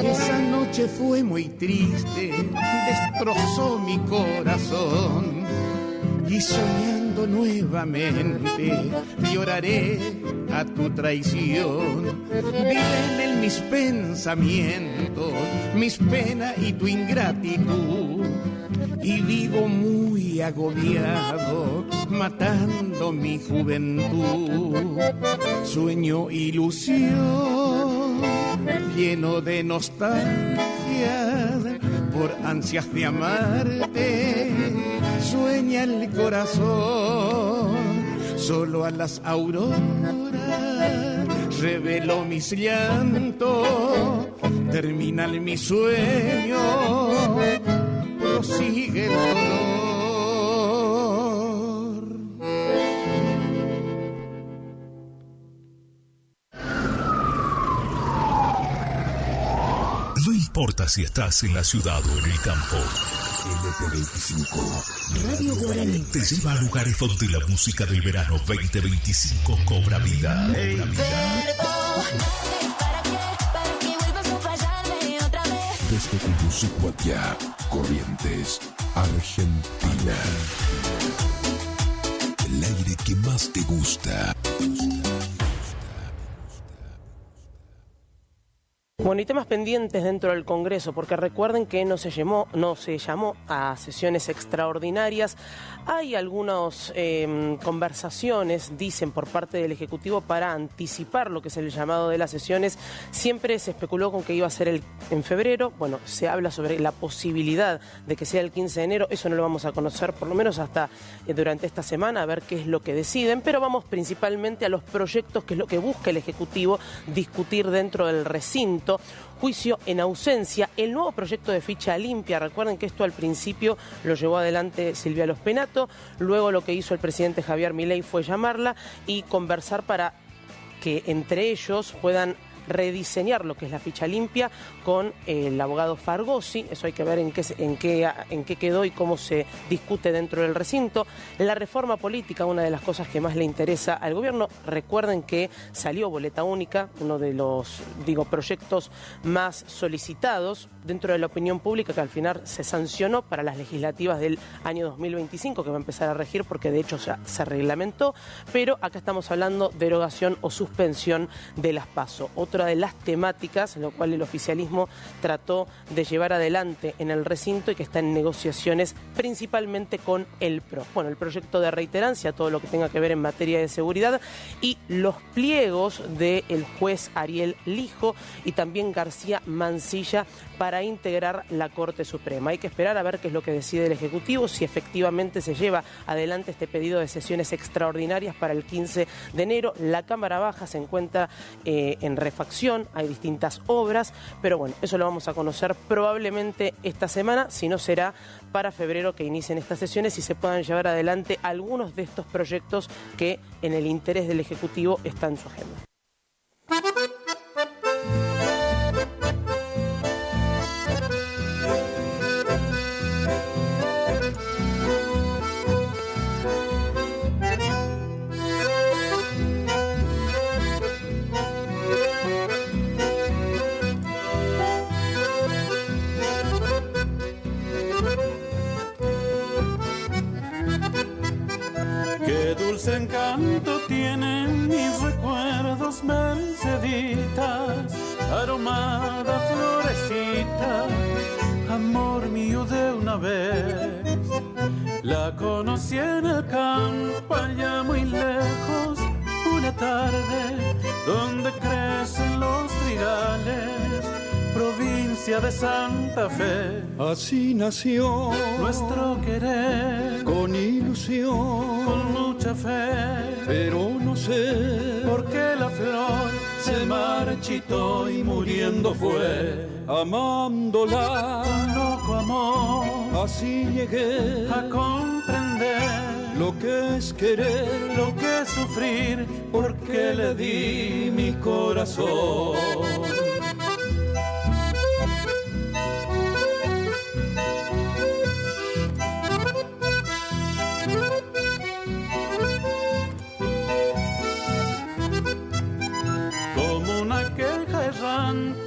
Esa noche fue muy triste, destrozó mi corazón. Y soñando nuevamente lloraré a tu traición. Viven en mis pensamientos, mis penas y tu ingratitud. Y vivo muy agobiado, matando mi juventud. Sueño ilusión, lleno de nostalgia, por ansias de amarte, sueña el corazón. Solo a las auroras reveló mis llantos, termina mi sueño, prosigue el dolor. No importa si estás en la ciudad o en el campo. LP25 Radio Guaraní te lleva a lugares donde la música del verano 2025 cobra vida. Desde Curuzucuatiá, Corrientes, Argentina. El aire que más te gusta. Bueno, y temas pendientes dentro del Congreso, porque recuerden que no se llamó a sesiones extraordinarias. Hay algunas conversaciones, dicen, por parte del Ejecutivo para anticipar lo que es el llamado de las sesiones. Siempre se especuló con que iba a ser en febrero. Bueno, se habla sobre la posibilidad de que sea el 15 de enero. Eso no lo vamos a conocer, por lo menos hasta durante esta semana, a ver qué es lo que deciden. Pero vamos principalmente a los proyectos, que es lo que busca el Ejecutivo discutir dentro del recinto. Juicio en ausencia, el nuevo proyecto de ficha limpia. Recuerden que esto al principio lo llevó adelante Silvia Lospenato, luego lo que hizo el presidente Javier Milei fue llamarla y conversar para que entre ellos puedan rediseñar lo que es la ficha limpia con el abogado Fargosi. Eso hay que ver en qué quedó y cómo se discute dentro del recinto. La reforma política, una de las cosas que más le interesa al gobierno. Recuerden que salió boleta única, uno de los, proyectos más solicitados dentro de la opinión pública, que al final se sancionó para las legislativas del año 2025, que va a empezar a regir porque de hecho ya se reglamentó, pero acá estamos hablando de derogación o suspensión de las PASO. Otra de las temáticas, lo cual el oficialismo trató de llevar adelante en el recinto y que está en negociaciones principalmente con el PRO. Bueno, el proyecto de reiterancia, todo lo que tenga que ver en materia de seguridad y los pliegos del juez Ariel Lijo y también García Mansilla para integrar la Corte Suprema. Hay que esperar a ver qué es lo que decide el Ejecutivo, si efectivamente se lleva adelante este pedido de sesiones extraordinarias para el 15 de enero. La Cámara Baja se encuentra en refacción, hay distintas obras, pero bueno, eso lo vamos a conocer probablemente esta semana, si no será para febrero que inicien estas sesiones y se puedan llevar adelante algunos de estos proyectos que en el interés del Ejecutivo están en su agenda. Dulce encanto tienen mis recuerdos, Merceditas, aromada florecita, amor mío de una vez. La conocí en el campo allá muy lejos, una tarde donde crecen los trigales, provincia de Santa Fe. Así nació nuestro querer, con ilusión, con mucha fe, pero no sé por qué la flor se marchitó y muriendo fue. Amándola con loco amor, así llegué a comprender lo que es querer, lo que es sufrir, porque le di mi corazón.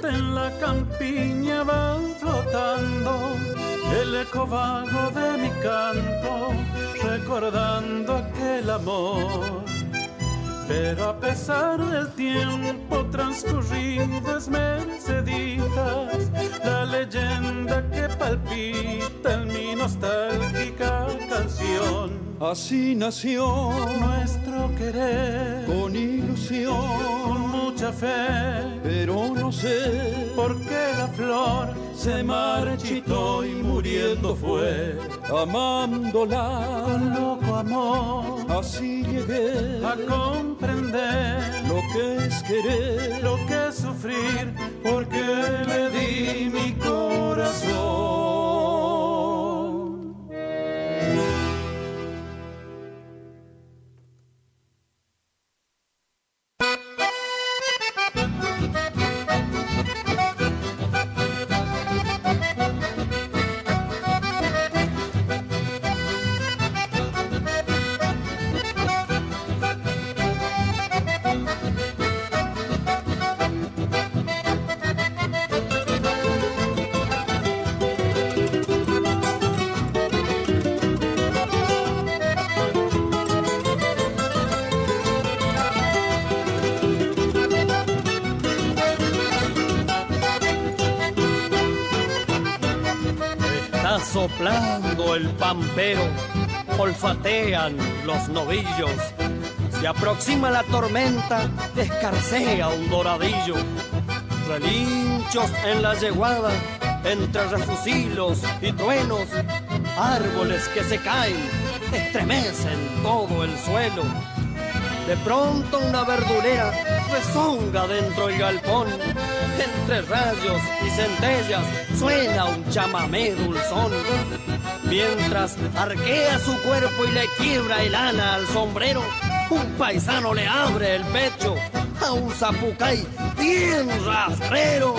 En la campiña va flotando el eco vago de mi canto, recordando aquel amor. Pero a pesar del tiempo transcurrido es Merceditas la leyenda que palpita en mi nostálgica canción. Así nació nuestro querer, con ilusión, con mucha fe, pero no sé por qué la flor se marchitó y muriendo fue. Amándola con loco amor, así llegué a comprender lo que es querer, lo que es sufrir, porque le di mi corazón. Soplando el pampero, olfatean los novillos. Se aproxima la tormenta, escarcea un doradillo. Relinchos en la yeguada, entre refusilos y truenos. Árboles que se caen, estremecen todo el suelo. De pronto una verdulera rezonga dentro del galpón. Entre rayos y centellas suena un chamamé dulzón. Mientras arquea su cuerpo y le quiebra el ana al sombrero, un paisano le abre el pecho. era un zapucay bien rastrero.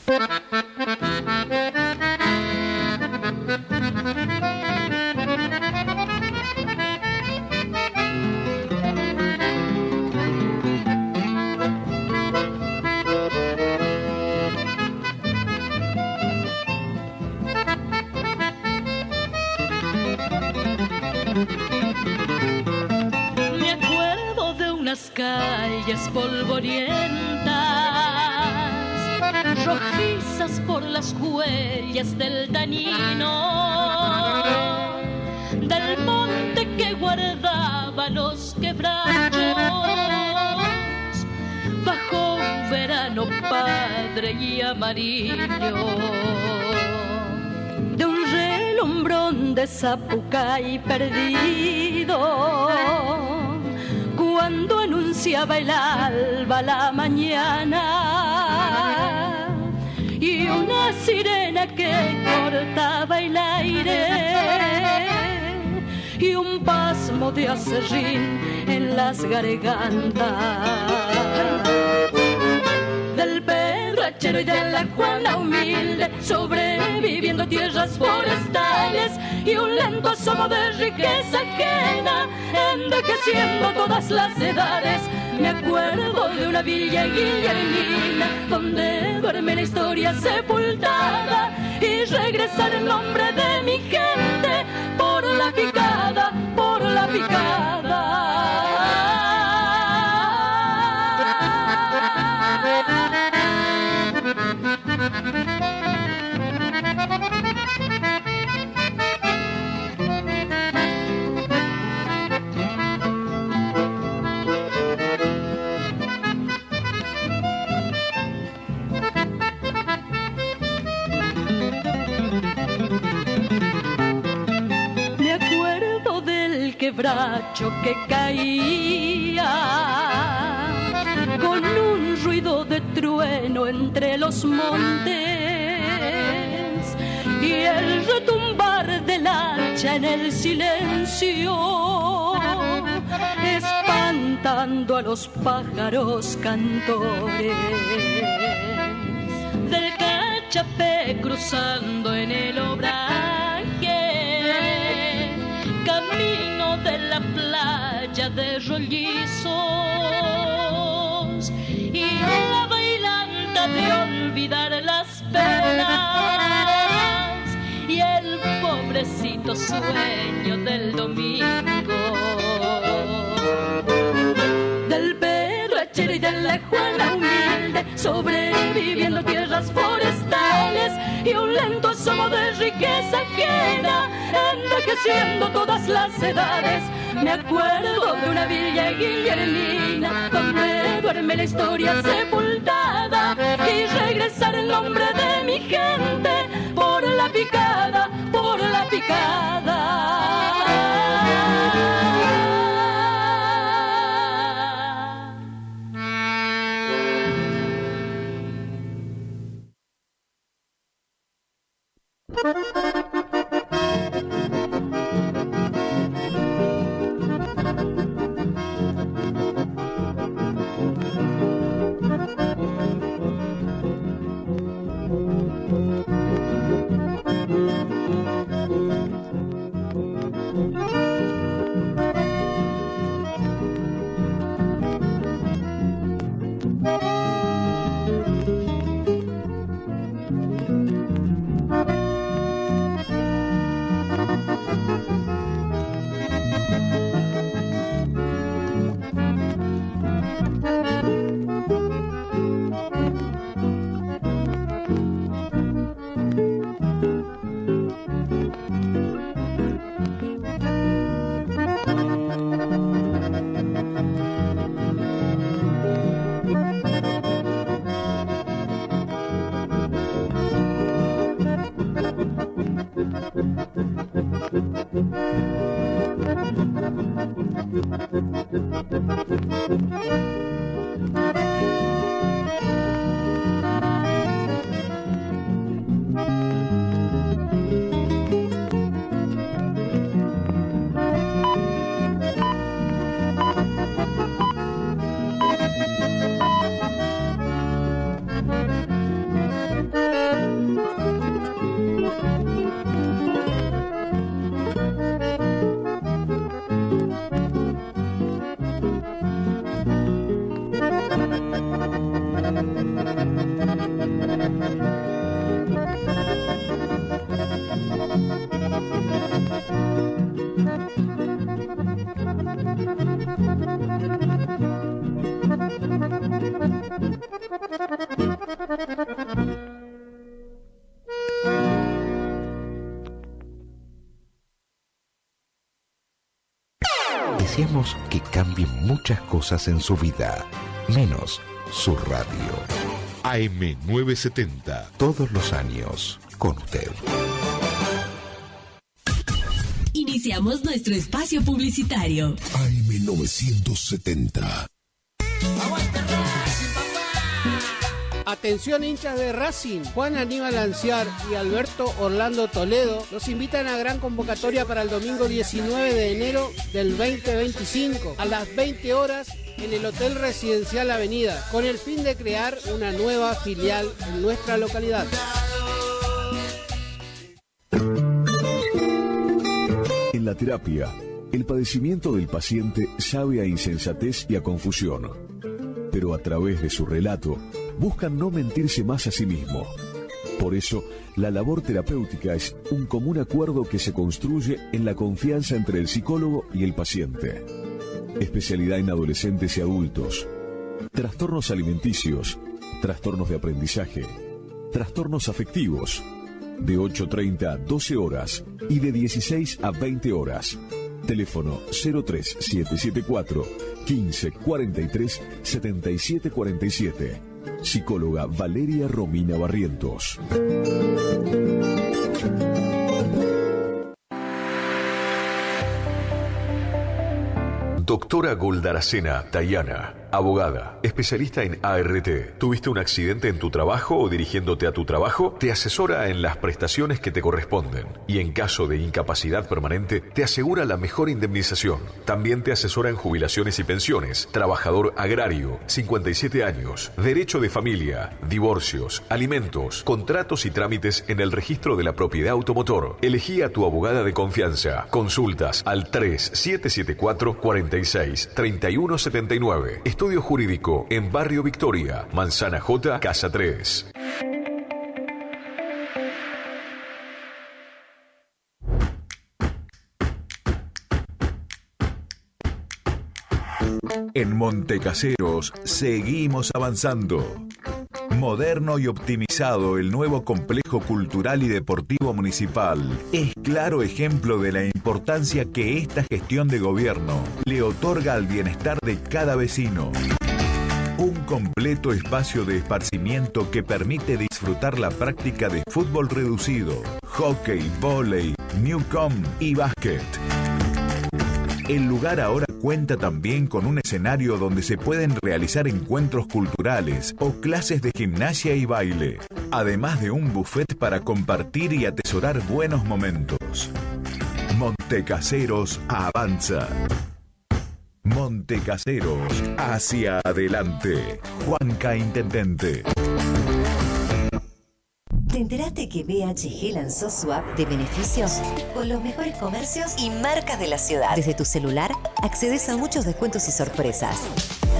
Me acuerdo de unas calles polvorientas, rojizas por las huellas del dañino, del monte que guardaba los quebrachos, bajo un verano padre y amarillo, de un relumbrón de Zapucay perdido, cuando anunciaba el alba la mañana, y una sirena que cortaba el aire, y un pasmo de acerrín en las gargantas del Pedro y de la Juana humilde, sobreviviendo tierras forestales y un lento asomo de riqueza ajena, envejeciendo todas las edades. Me acuerdo de una villa guillermina donde duerme la historia sepultada, y regresar el nombre de mi gente por la picada, por la picada. Me acuerdo del quebracho que caía con un ruido de trueno entre los montes, y el retumbar del hacha en el silencio, espantando a los pájaros cantores del Cachapé cruzando en el obraje, camino de la playa de Rollizos, y la bailanta de olvidar las penas, y el pobrecito sueño del domingo, del Perrachero y de la Juana humilde, sobreviviendo tierras forestales y un lento asomo de riqueza ajena, envejeciendo todas las edades. Me acuerdo de una villa guillermina donde duerme la historia sepultada, y regresar el nombre de mi gente por la picada, por la picada. Deseamos que cambien muchas cosas en su vida, menos su radio. AM970. Todos los años, con usted. Iniciamos nuestro espacio publicitario. AM970. Atención hinchas de Racing, Juan Aníbal Anciar y Alberto Orlando Toledo los invitan a gran convocatoria para el domingo 19 de enero del 2025 a las 20 horas en el Hotel Residencial Avenida, con el fin de crear una nueva filial en nuestra localidad. En la terapia, el padecimiento del paciente sabe a insensatez y a confusión, pero a través de su relato buscan no mentirse más a sí mismo. Por eso, la labor terapéutica es un común acuerdo que se construye en la confianza entre el psicólogo y el paciente. Especialidad en adolescentes y adultos, trastornos alimenticios, trastornos de aprendizaje, trastornos afectivos, de 8:30 a 12 horas y de 16 a 20 horas. Teléfono 03774 15 43 77 47. Psicóloga Valeria Romina Barrientos. Doctora Goldaracena Tayana, abogada, especialista en ART. ¿Tuviste un accidente en tu trabajo o dirigiéndote a tu trabajo? Te asesora en las prestaciones que te corresponden y en caso de incapacidad permanente te asegura la mejor indemnización. También te asesora en jubilaciones y pensiones, trabajador agrario, 57 años, derecho de familia, divorcios, alimentos, contratos y trámites en el registro de la propiedad automotor. Elegí a tu abogada de confianza. Consultas al 3774 46 3179. Estudio Jurídico en Barrio Victoria, Manzana J, Casa 3. En Montecaseros seguimos avanzando. Moderno y optimizado, el nuevo complejo cultural y deportivo municipal es claro ejemplo de la importancia que esta gestión de gobierno le otorga al bienestar de cada vecino. Un completo espacio de esparcimiento que permite disfrutar la práctica de fútbol reducido, hockey, vóley, newcom y básquet. El lugar ahora cuenta también con un escenario donde se pueden realizar encuentros culturales o clases de gimnasia y baile, además de un buffet para compartir y atesorar buenos momentos. Montecaseros avanza. Montecaseros, hacia adelante. Juanca Intendente. ¿Te enteraste que BHG lanzó su app de beneficios con los mejores comercios y marcas de la ciudad? Desde tu celular accedes a muchos descuentos y sorpresas.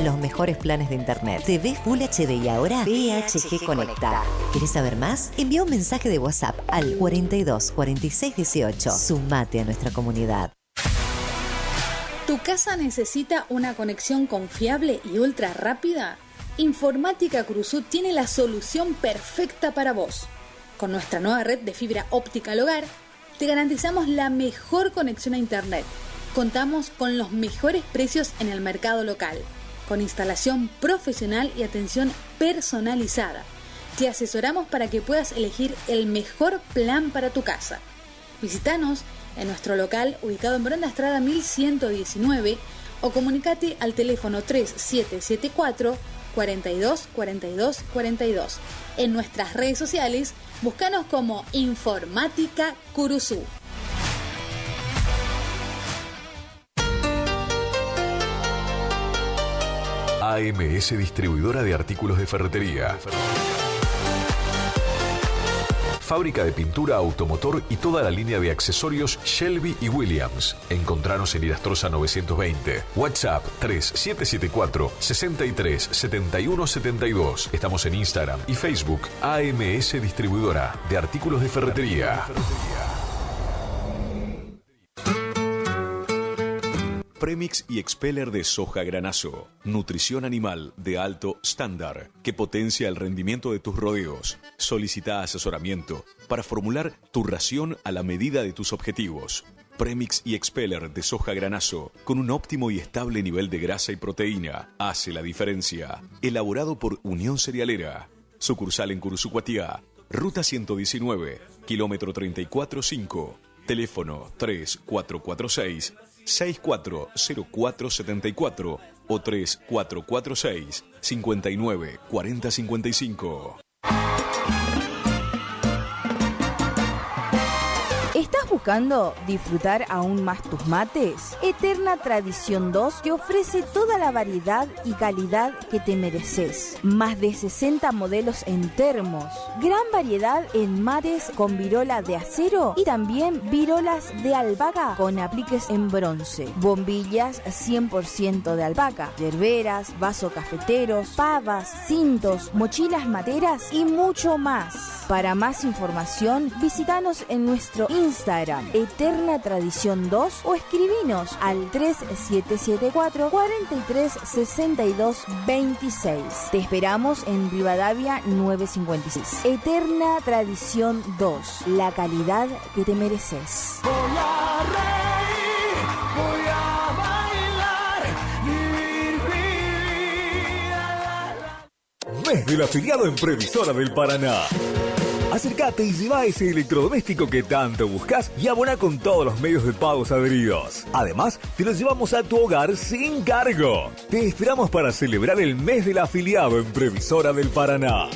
Los mejores planes de internet. TV Full HD y ahora BHG Conecta. ¿Querés saber más? Envía un mensaje de WhatsApp al 42 46 18. Sumate a nuestra comunidad. ¿Tu casa necesita una conexión confiable y ultra rápida? Informática Cruzú tiene la solución perfecta para vos. Con nuestra nueva red de fibra óptica al hogar, te garantizamos la mejor conexión a internet. Contamos con los mejores precios en el mercado local, con instalación profesional y atención personalizada. Te asesoramos para que puedas elegir el mejor plan para tu casa. Visítanos en nuestro local ubicado en Brenda Estrada 1119 o comunicate al teléfono 3774 42 42 42. En nuestras redes sociales, búscanos como Informática Curuzú. AMS Distribuidora de Artículos de Ferretería. Fábrica de pintura automotor y toda la línea de accesorios Shelby y Williams. Encontranos en Irastrosa 920. WhatsApp 3774 63 71 72. Estamos en Instagram y Facebook. AMS Distribuidora de Artículos de Ferretería. Premix y Expeller de soja granazo. Nutrición animal de alto estándar que potencia el rendimiento de tus rodeos. Solicita asesoramiento para formular tu ración a la medida de tus objetivos. Premix y Expeller de soja granazo con un óptimo y estable nivel de grasa y proteína. Hace la diferencia. Elaborado por Unión Cerealera. Sucursal en Cursucuatiá. Ruta 119, kilómetro 34.5. Teléfono 3446-640474 o 3446-594055. ¿Estás buscando disfrutar aún más tus mates? Eterna Tradición 2 te ofrece toda la variedad y calidad que te mereces. Más de 60 modelos en termos, gran variedad en mates con virola de acero y también virolas de albahaca con apliques en bronce, bombillas 100% de albahaca, yerberas, vasocafeteros, pavas, cintos, mochilas materas y mucho más. Para más información, visítanos en nuestro Instagram, Eterna Tradición 2, o escribinos al 3774-436226. Te esperamos en Rivadavia 956. Eterna Tradición 2, la calidad que te mereces. Voy a reír, voy a bailar, vivir. Mes del afiliado en Previsora del Paraná. Acércate y lleva ese electrodoméstico que tanto buscas y abona con todos los medios de pagos adheridos. Además, te lo llevamos a tu hogar sin cargo. Te esperamos para celebrar el mes del afiliado en Previsora del Paraná.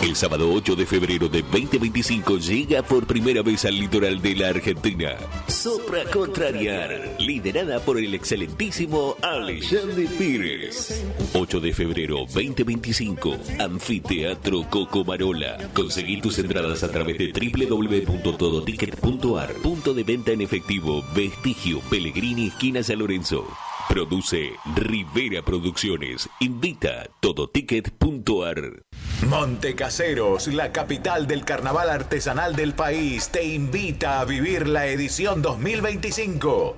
El sábado 8 de febrero de 2025 llega por primera vez al litoral de la Argentina Sopra Contrariar, liderada por el excelentísimo Alexandre Pires. 8 de febrero 2025, Anfiteatro Cocomarola. Conseguí tus entradas a través de www.todoticket.ar. Punto de venta en efectivo, Vestigio, Pellegrini, esquina San Lorenzo. Produce Rivera Producciones. Invita Todoticket.ar. Montecaseros, la capital del carnaval artesanal del país, te invita a vivir la edición 2025.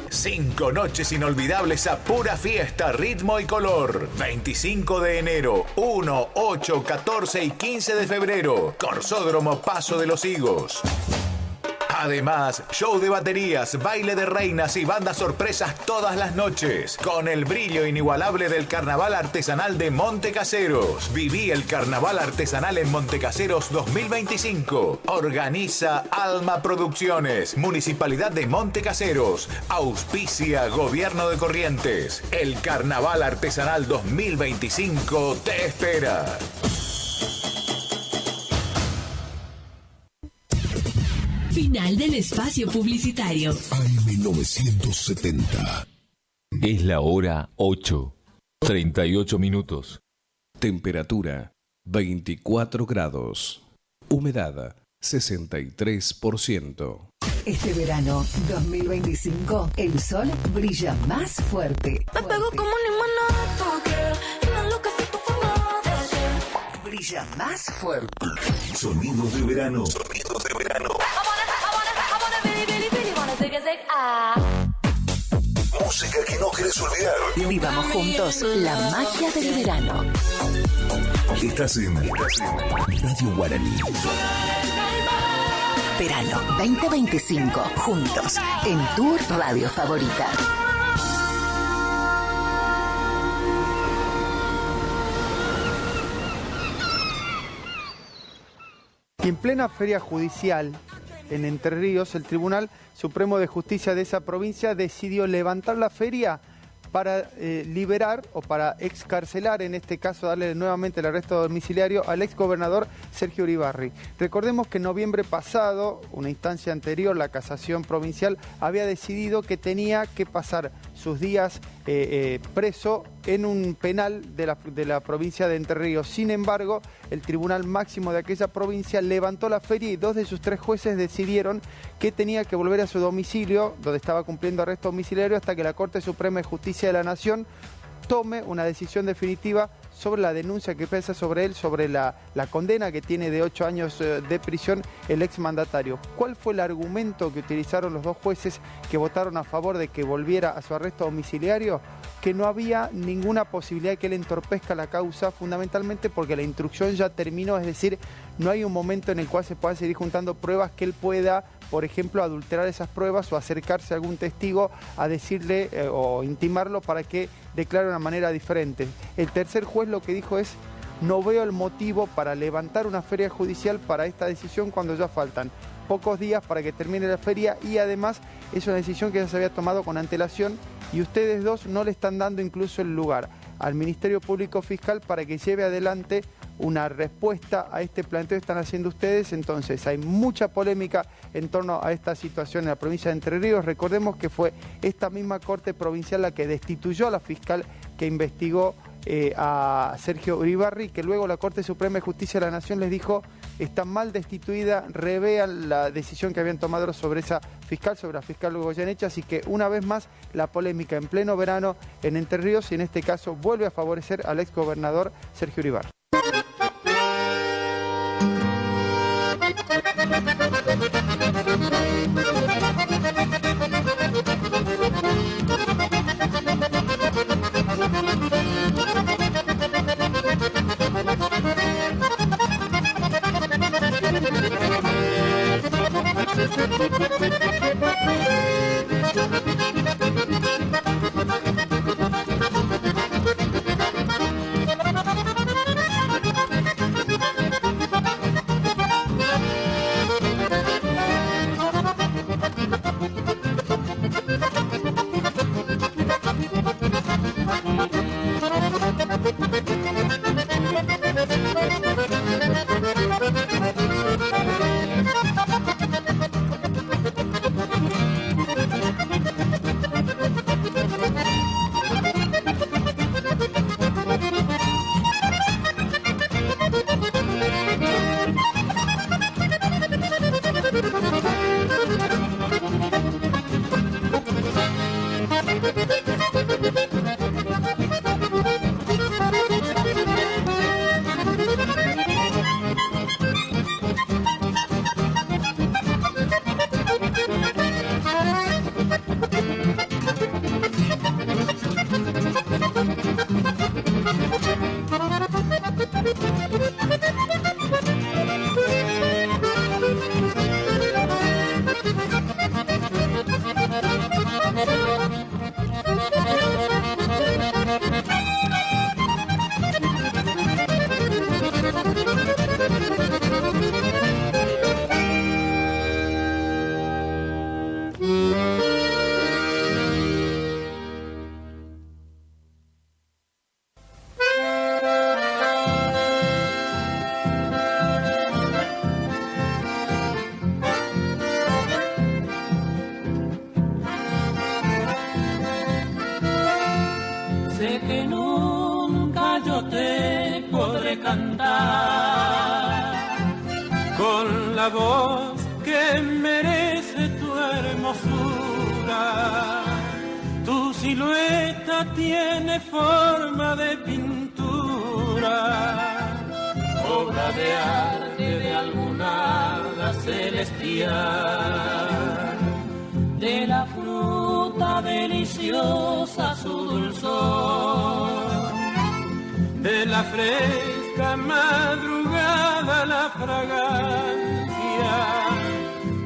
5 noches inolvidables a pura fiesta, ritmo y color. 25 de enero, 1, 8, 14 y 15 de febrero. Corsódromo Paso de los Higos. Además, show de baterías, baile de reinas y bandas sorpresas todas las noches. Con el brillo inigualable del carnaval artesanal de Montecaseros. Viví el carnaval artesanal en Montecaseros 2025. Organiza Alma Producciones, Municipalidad de Montecaseros. Auspicia Gobierno de Corrientes. El carnaval artesanal 2025 te espera. Final del espacio publicitario. AM970. Es la hora 8. 38 minutos. Temperatura 24 grados. Humedad 63%. Este verano 2025, el sol brilla más fuerte. Me pego como un limonada, y me enloquece tu forma de ser. Brilla más fuerte. Sonidos de verano. Sonidos de verano. Música que no querés olvidar. Vivamos juntos la magia del verano. Estás en Radio Guaraní. Verano 2025, juntos, en tu radio favorita. En plena feria judicial en Entre Ríos, el Tribunal Supremo de Justicia de esa provincia decidió levantar la feria para liberar o para excarcelar, en este caso darle nuevamente el arresto domiciliario al exgobernador Sergio Uribarri. Recordemos que en noviembre pasado, una instancia anterior, la Casación Provincial, había decidido que tenía que pasar sus días preso en un penal de la provincia de Entre Ríos. Sin embargo, el Tribunal Máximo de aquella provincia levantó la feria y 2 de sus 3 jueces decidieron que tenía que volver a su domicilio, donde estaba cumpliendo arresto domiciliario, hasta que la Corte Suprema de Justicia de la Nación tome una decisión definitiva sobre la denuncia que pesa sobre él, sobre la condena que tiene de 8 años de prisión el exmandatario. ¿Cuál fue el argumento que utilizaron los dos jueces que votaron a favor de que volviera a su arresto domiciliario? Que no había ninguna posibilidad de que él entorpezca la causa, fundamentalmente porque la instrucción ya terminó, es decir, no hay un momento en el cual se puedan seguir juntando pruebas que él pueda, por ejemplo, adulterar esas pruebas o acercarse a algún testigo a decirle o intimarlo para que declare de una manera diferente. El tercer juez lo que dijo es: no veo el motivo para levantar una feria judicial para esta decisión cuando ya faltan pocos días para que termine la feria, y además es una decisión que ya se había tomado con antelación y ustedes dos no le están dando incluso el lugar al Ministerio Público Fiscal para que lleve adelante una respuesta a este planteo que están haciendo ustedes. Entonces hay mucha polémica en torno a esta situación en la provincia de Entre Ríos. Recordemos que fue esta misma Corte Provincial la que destituyó a la fiscal que investigó a Sergio Uribarri, que luego la Corte Suprema de Justicia de la Nación les dijo: está mal destituida, revean la decisión que habían tomado sobre esa fiscal, sobre la fiscal Goyeneche. Así que una vez más la polémica en pleno verano en Entre Ríos, y en este caso vuelve a favorecer al exgobernador Sergio Uribarri. Sé que nunca yo te podré cantar con la voz que merece tu hermosura. Tu silueta tiene forma de pintura, obra de arte de alguna hada celestial, de la fruta deliciosa su dulzor, de la fresca madrugada la fragancia,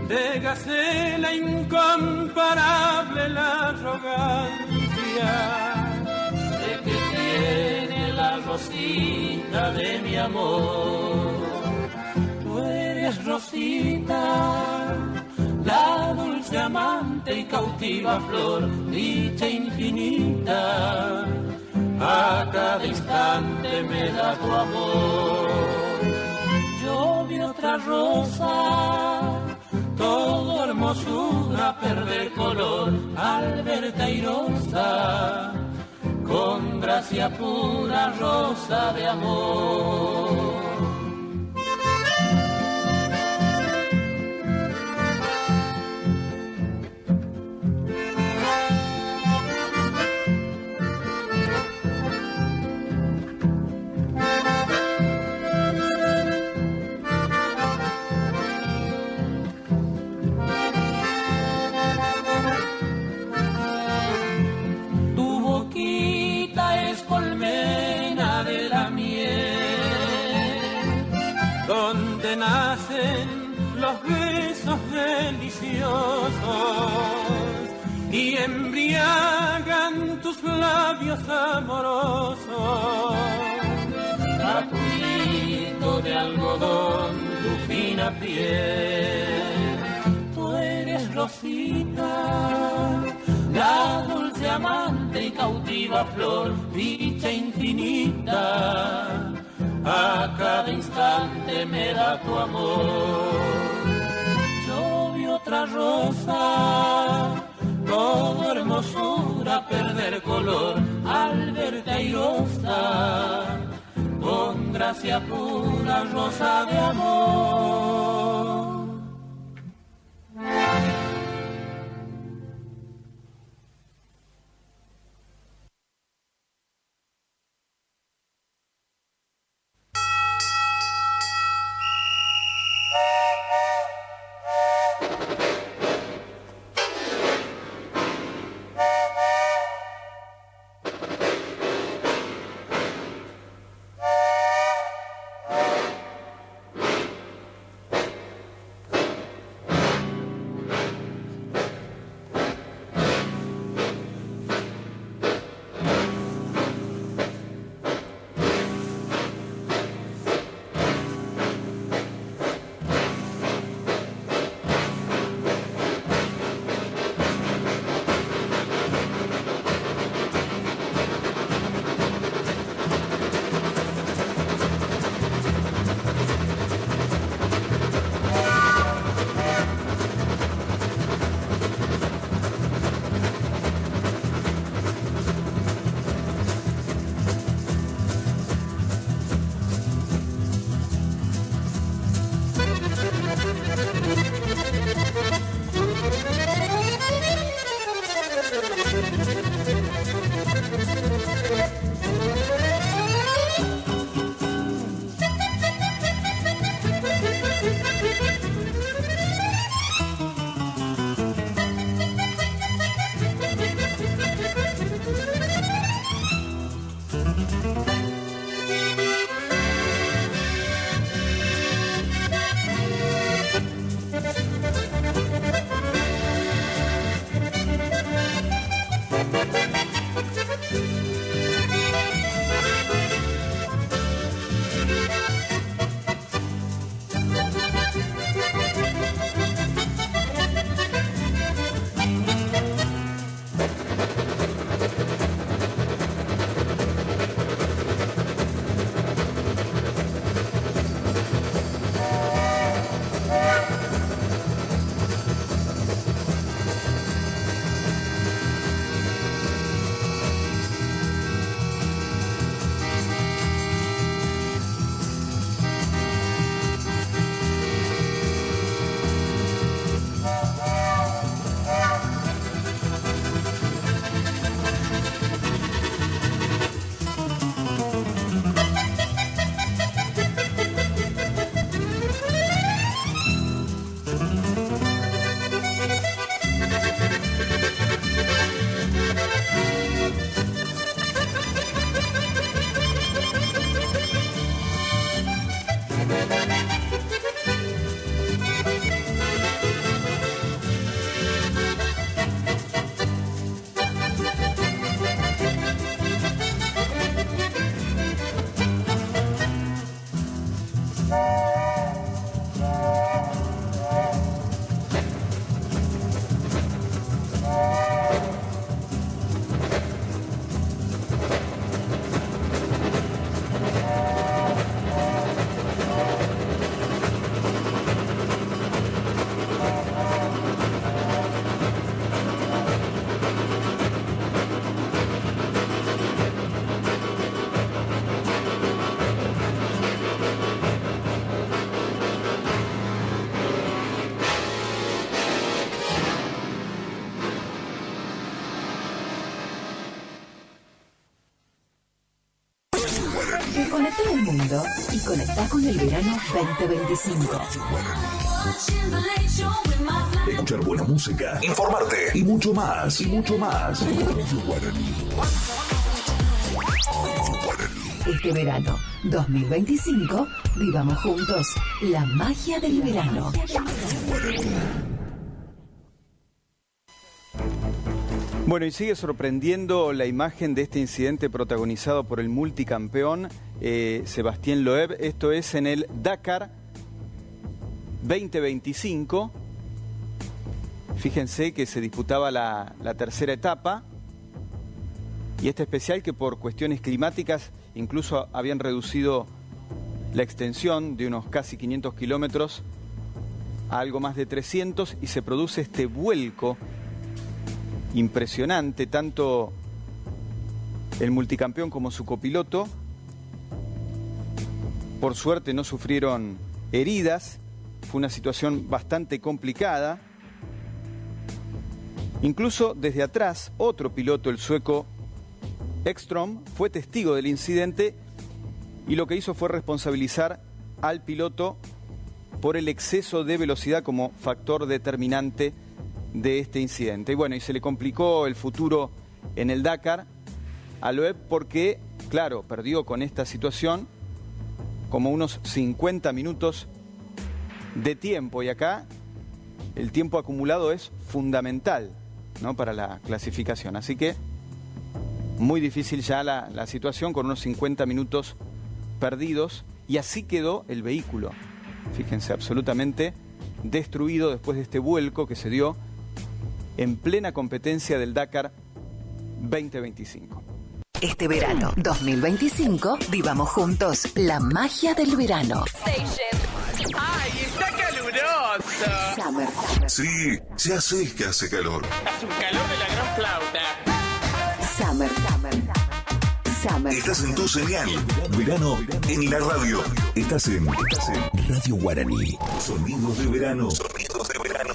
de gacela incomparable la arrogancia, de que tiene la rosita de mi amor. Tú eres Rosita, la dulce amante y cautiva flor, dicha infinita, a cada instante me da tu amor. Yo vi otra rosa, todo hermosura, perder color, al verte airosa, con gracia pura, rosa de amor. más besos deliciosos y embriagan tus labios amorosos. Capulito de algodón, tu fina piel, tú eres Rosita, la dulce amante y cautiva flor, dicha infinita, a cada instante me da tu amor. Yo vi otra rosa, todo hermosura, perder color, al verte airosa, con gracia pura, rosa de amor. Desconecta del mundo y conecta con el verano 2025. Escuchar buena música, informarte y mucho más. Este verano 2025, vivamos juntos la magia del verano. Bueno, y sigue sorprendiendo la imagen de este incidente protagonizado por el multicampeón Sebastián Loeb. Esto es en el Dakar 2025. Fíjense que se disputaba la tercera etapa. Y este especial que por cuestiones climáticas incluso habían reducido la extensión de unos casi 500 kilómetros a algo más de 300 y se produce este vuelco impresionante, tanto el multicampeón como su copiloto por suerte no sufrieron heridas, fue una situación bastante complicada. Incluso desde atrás, otro piloto, el sueco Ekström, fue testigo del incidente y lo que hizo fue responsabilizar al piloto por el exceso de velocidad como factor determinante de este incidente. Y bueno, y se le complicó el futuro en el Dakar a Loeb porque, claro, perdió con esta situación como unos 50 minutos de tiempo y acá el tiempo acumulado es fundamental, ¿no?, para la clasificación. Así que muy difícil ya la situación con unos 50 minutos perdidos y así quedó el vehículo. Fíjense, absolutamente destruido después de este vuelco que se dio en plena competencia del Dakar 2025. Este verano 2025, vivamos juntos la magia del verano. ¡Ay, está caluroso! Summer. Sí, ya sé que hace calor. Hace un calor de la gran flauta. Summer. Estás en tu señal. Verano en la radio. Estás en Radio Guaraní. Sonidos de verano. Sonidos de verano.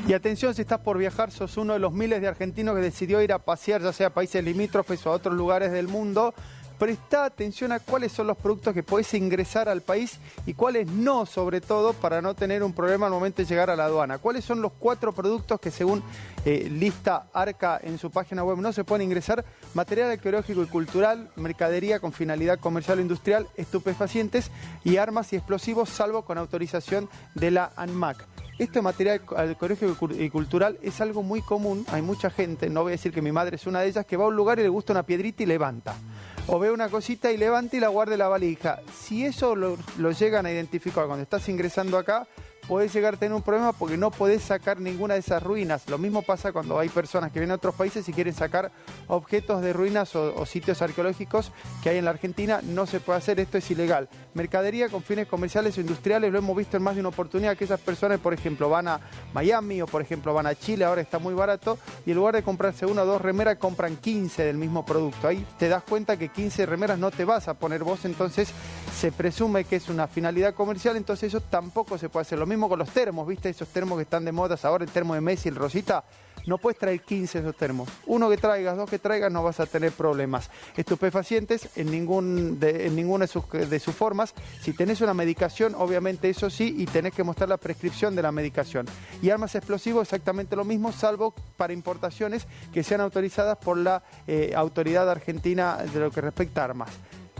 Y atención, si estás por viajar, sos uno de los miles de argentinos que decidió ir a pasear, ya sea a países limítrofes o a otros lugares del mundo. Presta atención a cuáles son los productos que podés ingresar al país y cuáles no, sobre todo, para no tener un problema al momento de llegar a la aduana. ¿Cuáles son los 4 productos que según lista Arca en su página web no se pueden ingresar? Material arqueológico y cultural, mercadería con finalidad comercial o industrial, estupefacientes y armas y explosivos, salvo con autorización de la ANMAC. Este material arqueológico y cultural es algo muy común. Hay mucha gente, no voy a decir que mi madre es una de ellas, que va a un lugar y le gusta una piedrita y levanta. O ve una cosita y levanta y la guarda en la valija. Si eso lo llegan a identificar cuando estás ingresando acá, podés llegar a tener un problema porque no podés sacar ninguna de esas ruinas. Lo mismo pasa cuando hay personas que vienen a otros países y quieren sacar objetos de ruinas o sitios arqueológicos que hay en la Argentina. No se puede hacer, esto es ilegal. Mercadería con fines comerciales o industriales, lo hemos visto en más de una oportunidad, que esas personas, por ejemplo, van a Miami o, por ejemplo, van a Chile, ahora está muy barato, y en lugar de comprarse 1 o 2 remeras, compran 15 del mismo producto. Ahí te das cuenta que 15 remeras no te vas a poner vos, entonces se presume que es una finalidad comercial, entonces eso tampoco se puede hacer. Lo mismo con los termos, ¿viste? Esos termos que están de moda ahora, el termo de Messi, el Rosita. No puedes traer 15 de esos termos. 1 que traigas, 2 que traigas, no vas a tener problemas. Estupefacientes en ninguna de sus formas. Si tenés una medicación, obviamente eso sí, y tenés que mostrar la prescripción de la medicación. Y armas explosivos, exactamente lo mismo, salvo para importaciones que sean autorizadas por la autoridad argentina de lo que respecta a armas.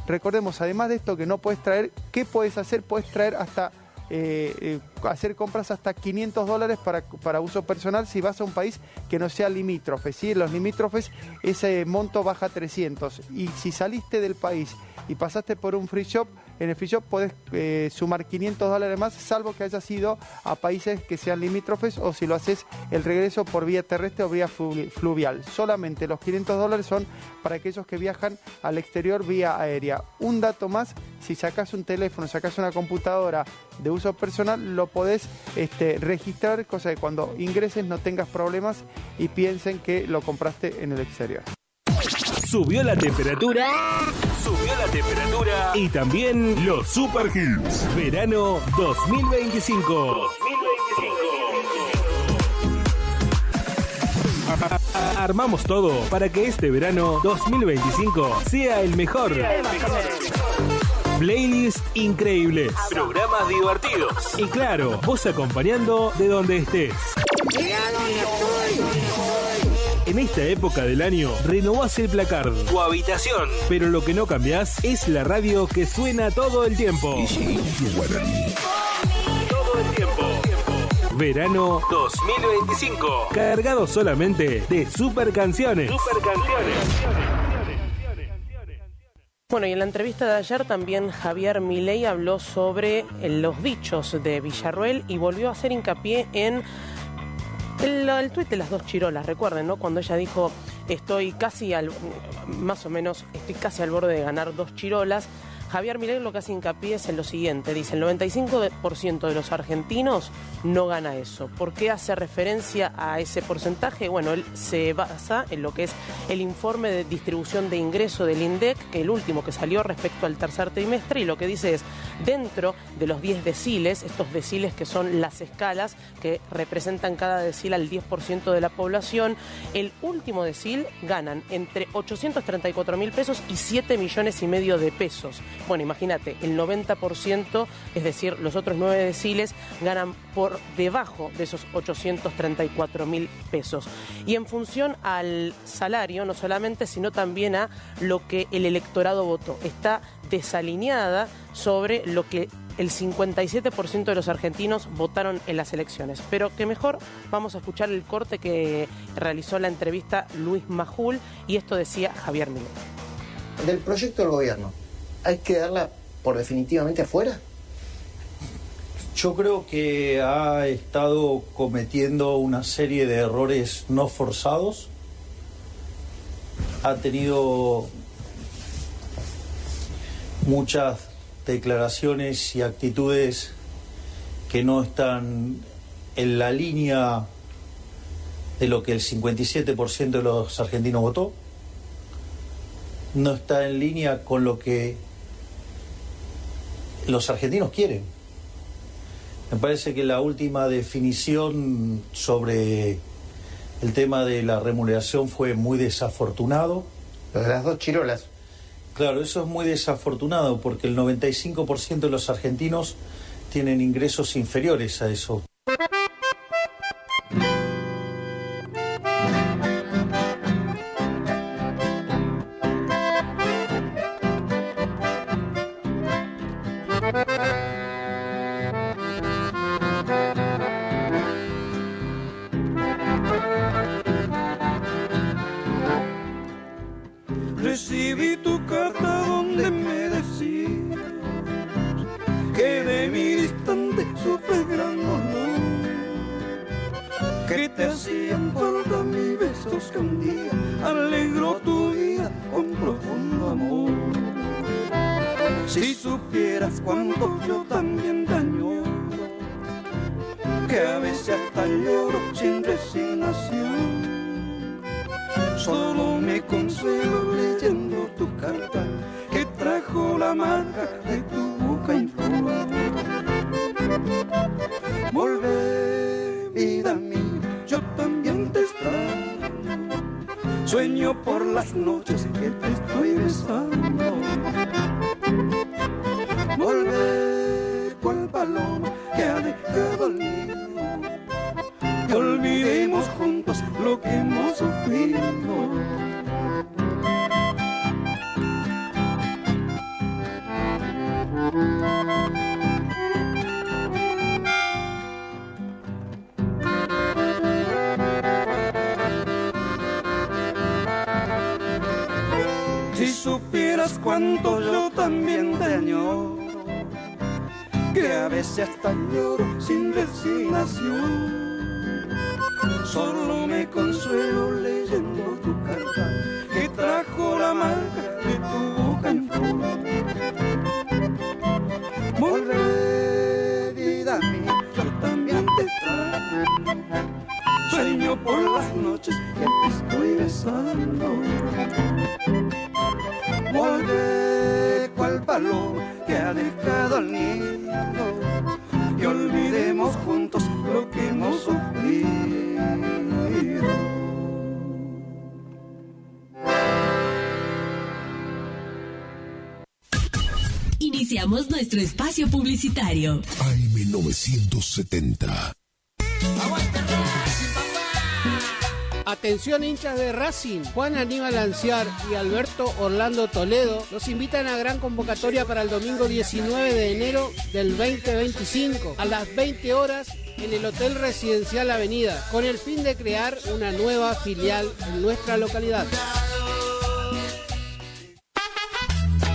Recordemos, además de esto que no puedes traer, ¿qué puedes hacer? Puedes traer hasta hacer compras hasta $500 para uso personal si vas a un país que no sea limítrofe, ¿sí? En los limítrofes ese monto baja a 300, y si saliste del país y pasaste por un free shop, en el free shop podés sumar $500 más, salvo que hayas ido a países que sean limítrofes o si lo haces el regreso por vía terrestre o vía fluvial. Solamente los $500 son para aquellos que viajan al exterior vía aérea. Un dato más, si sacás un teléfono, sacás una computadora de uso personal, lo podés registrar, cosa que cuando ingreses no tengas problemas y piensen que lo compraste en el exterior. Subió la temperatura. Y también los Super Hits. Verano 2025. Armamos todo para que este verano 2025 sea el mejor. Playlist increíbles, programas divertidos y claro, vos acompañando de donde estés. En esta época del año, renovás el placard, tu habitación, pero lo que no cambiás es la radio que suena todo el tiempo. Todo el tiempo. Verano 2025. Cargado solamente de super canciones. Bueno, y en la entrevista de ayer también Javier Milei habló sobre los dichos de Villarroel y volvió a hacer hincapié en el tuit de las dos chirolas. Recuerden, ¿no? Cuando ella dijo, estoy casi al borde de ganar 2 chirolas. Javier Milei lo que hace hincapié es en lo siguiente. Dice, el 95% de los argentinos no gana eso. ¿Por qué hace referencia a ese porcentaje? Bueno, él se basa en lo que es el informe de distribución de ingreso del INDEC, que el último que salió respecto al tercer trimestre, y lo que dice es, dentro de los 10 deciles, estos deciles que son las escalas que representan cada decil al 10% de la población, el último decil ganan entre 834.000 pesos y 7,5 millones de pesos. Bueno, imagínate, el 90%, es decir, los otros 9 deciles, ganan por debajo de esos 834.000 pesos. Y en función al salario, no solamente, sino también a lo que el electorado votó. Está desalineada sobre lo que el 57% de los argentinos votaron en las elecciones. Pero que mejor vamos a escuchar el corte que realizó la entrevista Luis Majul, y esto decía Javier Milei. Del proyecto del gobierno, ¿hay que darla por definitivamente afuera? Yo creo que ha estado cometiendo una serie de errores no forzados. Ha tenido muchas declaraciones y actitudes que no están en la línea de lo que el 57% de los argentinos votó. No está en línea con lo que los argentinos quieren. Me parece que la última definición sobre el tema de la remuneración fue muy desafortunado. Lo de las 2 chirolas. Claro, eso es muy desafortunado porque el 95% de los argentinos tienen ingresos inferiores a eso. Recibí tu carta donde me decías que de mi distante supe gran dolor, que te hacían falta mis besos que un día alegró tu vida con profundo amor. Si supieras cuánto yo también te añoro, que a veces hasta lloro sin resignación. Solo me consuelo leyendo tu carta que trajo la marca de tu boca en flor. Volvé, vida mía, yo también te extraño. Sueño por las noches que te estoy besando. Volvé, cual paloma que ha dejado el nido. Que olvidemos juntos lo que hemos sufrido. Si supieras cuánto yo también te añoro, que a veces hasta lloro sin resignación. Solo me consuelo leyendo tu carta que trajo la marca de tu boca en flor. Volvé, vida mía, yo también te extraño. Sueño por las noches que te estoy besando. Volvé, cual paloma que ha dejado el nido. Y olvidemos juntos lo que hemos sufrido. Iniciamos nuestro espacio publicitario. AM970. Atención hinchas de Racing, Juan Aníbal Anciar y Alberto Orlando Toledo los invitan a gran convocatoria para el domingo 19 de enero del 2025 a las 20 horas en el Hotel Residencial Avenida, con el fin de crear una nueva filial en nuestra localidad.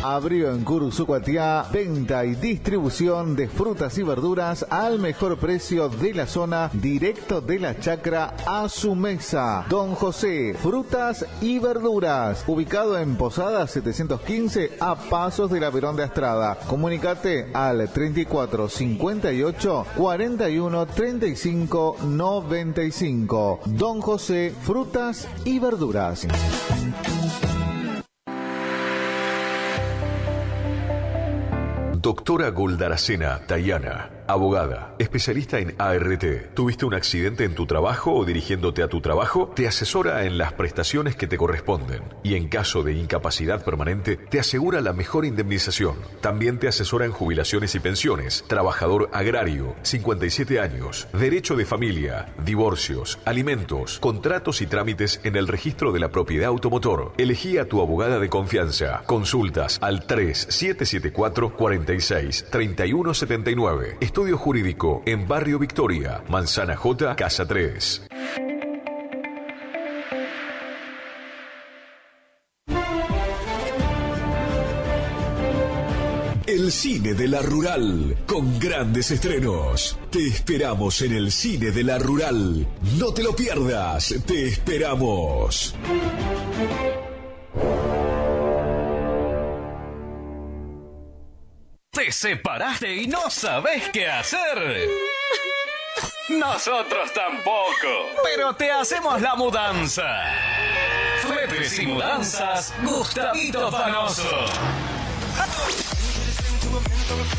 Abrió en Curuzucuatiá, venta y distribución de frutas y verduras al mejor precio de la zona, directo de la chacra a su mesa. Don José, frutas y verduras, ubicado en Posada 715 a pasos de la Perón de Astrada. Comunicate al 34 58 41 35 95. Don José, frutas y verduras. Doctora Goldaracena Tayana, abogada, especialista en ART. ¿Tuviste un accidente en tu trabajo o dirigiéndote a tu trabajo? Te asesora en las prestaciones que te corresponden y en caso de incapacidad permanente te asegura la mejor indemnización. También te asesora en jubilaciones y pensiones, trabajador agrario, 57 años, derecho de familia, divorcios, alimentos, contratos y trámites en el registro de la propiedad automotor. Elegí a tu abogada de confianza. Consultas al 3774 46 3179. Estudio Jurídico en Barrio Victoria, Manzana J, Casa 3. El cine de la Rural, con grandes estrenos. Te esperamos en el cine de la Rural. No te lo pierdas, te esperamos. ¿Te separaste y no sabés qué hacer? Nosotros tampoco, pero te hacemos la mudanza. Fletes y Mudanzas Gustavito Panoso.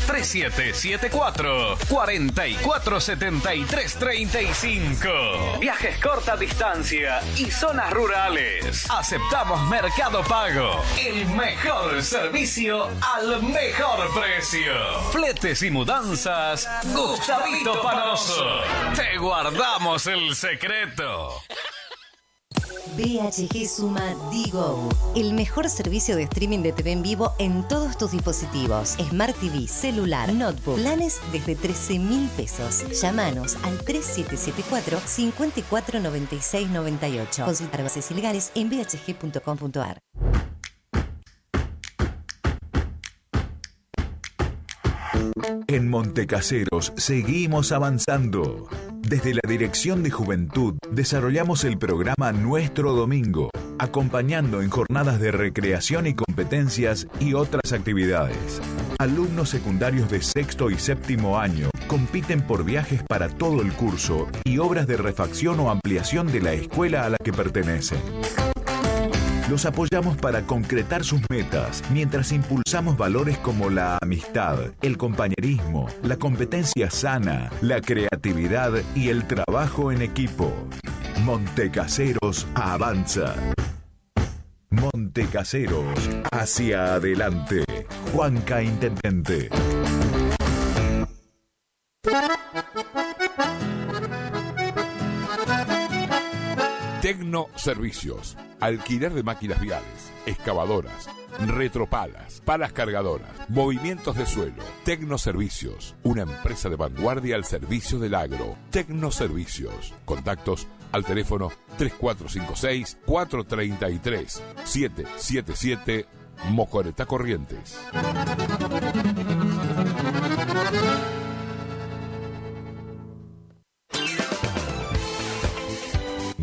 3774-447335. Viajes corta distancia y zonas rurales. Aceptamos Mercado Pago. El mejor servicio al mejor precio. Fletes y Mudanzas Gustavito Panoso. Te guardamos el secreto. BHG suma Digo, el mejor servicio de streaming de TV en vivo en todos tus dispositivos. Smart TV, celular, notebook. Planes desde 13.000 pesos. Llámanos al 3774 549698. Consultar bases ilegales en bhg.com.ar. En Montecaseros seguimos avanzando. Desde la Dirección de Juventud desarrollamos el programa Nuestro Domingo, acompañando en jornadas de recreación y competencias y otras actividades. Alumnos secundarios de sexto y séptimo año compiten por viajes para todo el curso y obras de refacción o ampliación de la escuela a la que pertenecen. Los apoyamos para concretar sus metas, mientras impulsamos valores como la amistad, el compañerismo, la competencia sana, la creatividad y el trabajo en equipo. Montecaseros avanza. Montecaseros, hacia adelante. Juanca Intendente. Tecno Servicios. Alquiler de máquinas viales, excavadoras, retropalas, palas cargadoras, movimientos de suelo. Tecno Servicios, una empresa de vanguardia al servicio del agro. Tecno Servicios. Contactos al teléfono 3456-433-777 Mocoretá Corrientes.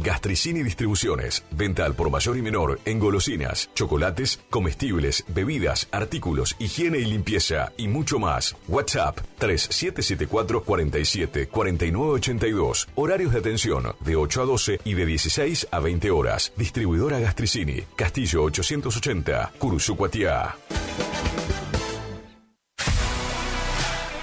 Gastricini Distribuciones. Venta al por mayor y menor en golosinas, chocolates, comestibles, bebidas, artículos, higiene y limpieza y mucho más. WhatsApp 3774 47 4982. Horarios de atención de 8 a 12 y de 16 a 20 horas. Distribuidora Gastricini. Castillo 880, Curuzucuatiá.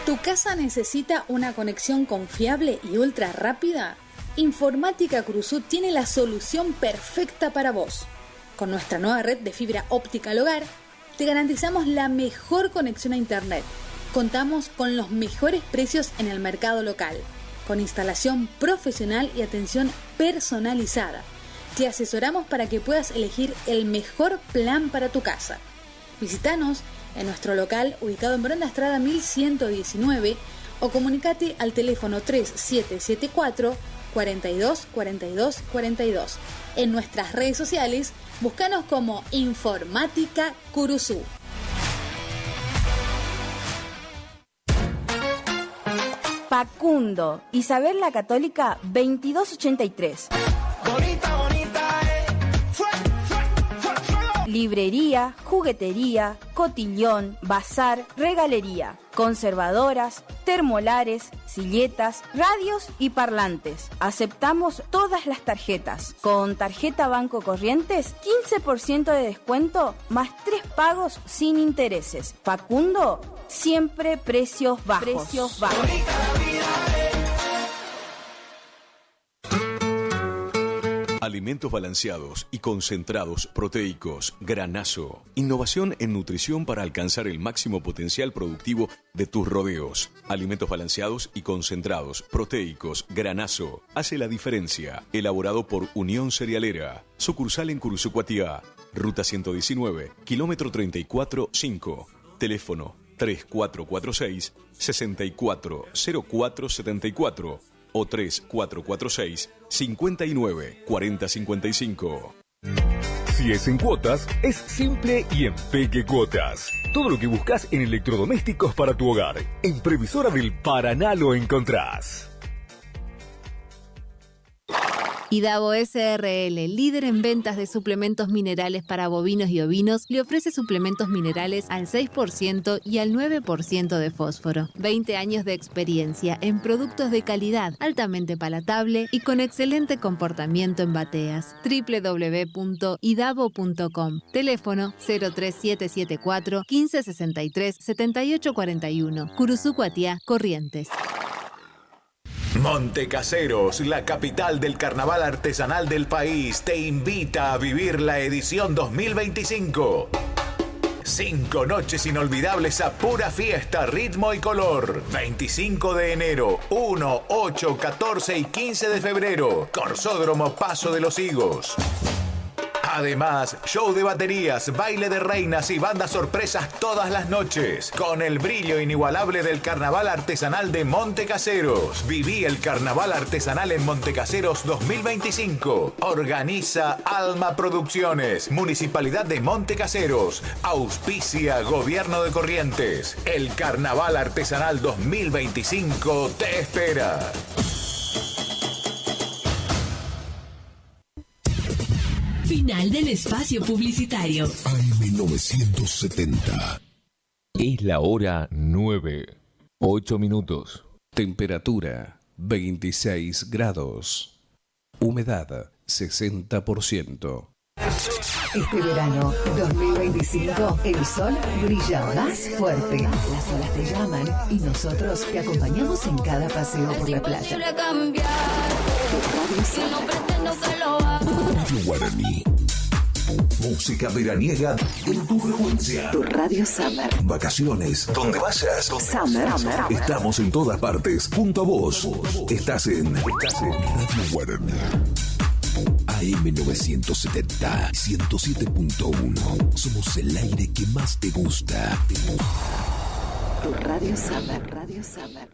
¿Tu casa necesita una conexión confiable y ultra rápida? Informática Cruzut tiene la solución perfecta para vos. Con nuestra nueva red de fibra óptica al hogar, te garantizamos la mejor conexión a internet. Contamos con los mejores precios en el mercado local, con instalación profesional y atención personalizada. Te asesoramos para que puedas elegir el mejor plan para tu casa. Visítanos en nuestro local ubicado en Brenda Estrada 1119 o comunicate al teléfono 3774 42 42 42. En nuestras redes sociales, búscanos como Informática Curuzú. Facundo, Isabel la Católica 2283. Bonita, bonita, Librería, juguetería, cotillón, bazar, regalería, conservadoras, termolares, silletas, radios y parlantes. Aceptamos todas las tarjetas. Con tarjeta Banco Corrientes, 15% de descuento más 3 pagos sin intereses. Facundo, siempre precios bajos. Alimentos balanceados y concentrados proteicos Granazo. Innovación en nutrición para alcanzar el máximo potencial productivo de tus rodeos. Alimentos balanceados y concentrados proteicos Granazo. Hace la diferencia. Elaborado por Unión Cerealera. Sucursal en Curuzú-Cuatiá. Ruta 119, kilómetro 34-5. Teléfono 3446-640474 o 3446-594055. Si es en cuotas, es simple y en Peque Cuotas. Todo lo que buscas en electrodomésticos para tu hogar. En Previsora del Paraná lo encontrás. Idavo SRL, líder en ventas de suplementos minerales para bovinos y ovinos, le ofrece suplementos minerales al 6% y al 9% de fósforo. 20 años de experiencia en productos de calidad, altamente palatable y con excelente comportamiento en bateas. www.idavo.com. Teléfono 03774 1563 7841. Curuzú-Cuatiá, Corrientes. Montecaseros, la capital del carnaval artesanal del país, te invita a vivir la edición 2025. 5 noches inolvidables a pura fiesta, ritmo y color. 25 de enero, 1, 8, 14 y 15 de febrero. Corsódromo Paso de los Higos. Además, show de baterías, baile de reinas y bandas sorpresas todas las noches. Con el brillo inigualable del carnaval artesanal de Montecaseros. Viví el carnaval artesanal en Montecaseros 2025. Organiza Alma Producciones, Municipalidad de Montecaseros. Auspicia Gobierno de Corrientes. El carnaval artesanal 2025 te espera. Final del espacio publicitario. AM970. Es la hora 9, 8 minutos. Temperatura 26 grados. Humedad 60%. Este verano 2025, el sol brilla más fuerte. Las olas te llaman y nosotros te acompañamos en cada paseo por la playa. Radio Guaraní. Música veraniega en tu frecuencia. Tu Radio Summer. Vacaciones. Donde vayas. Summer. Estamos en todas partes. Junto a vos. Estás en Radio Guaraní. AM970 107.1. Somos el aire que más te gusta. Tu Radio Summer. Radio Summer.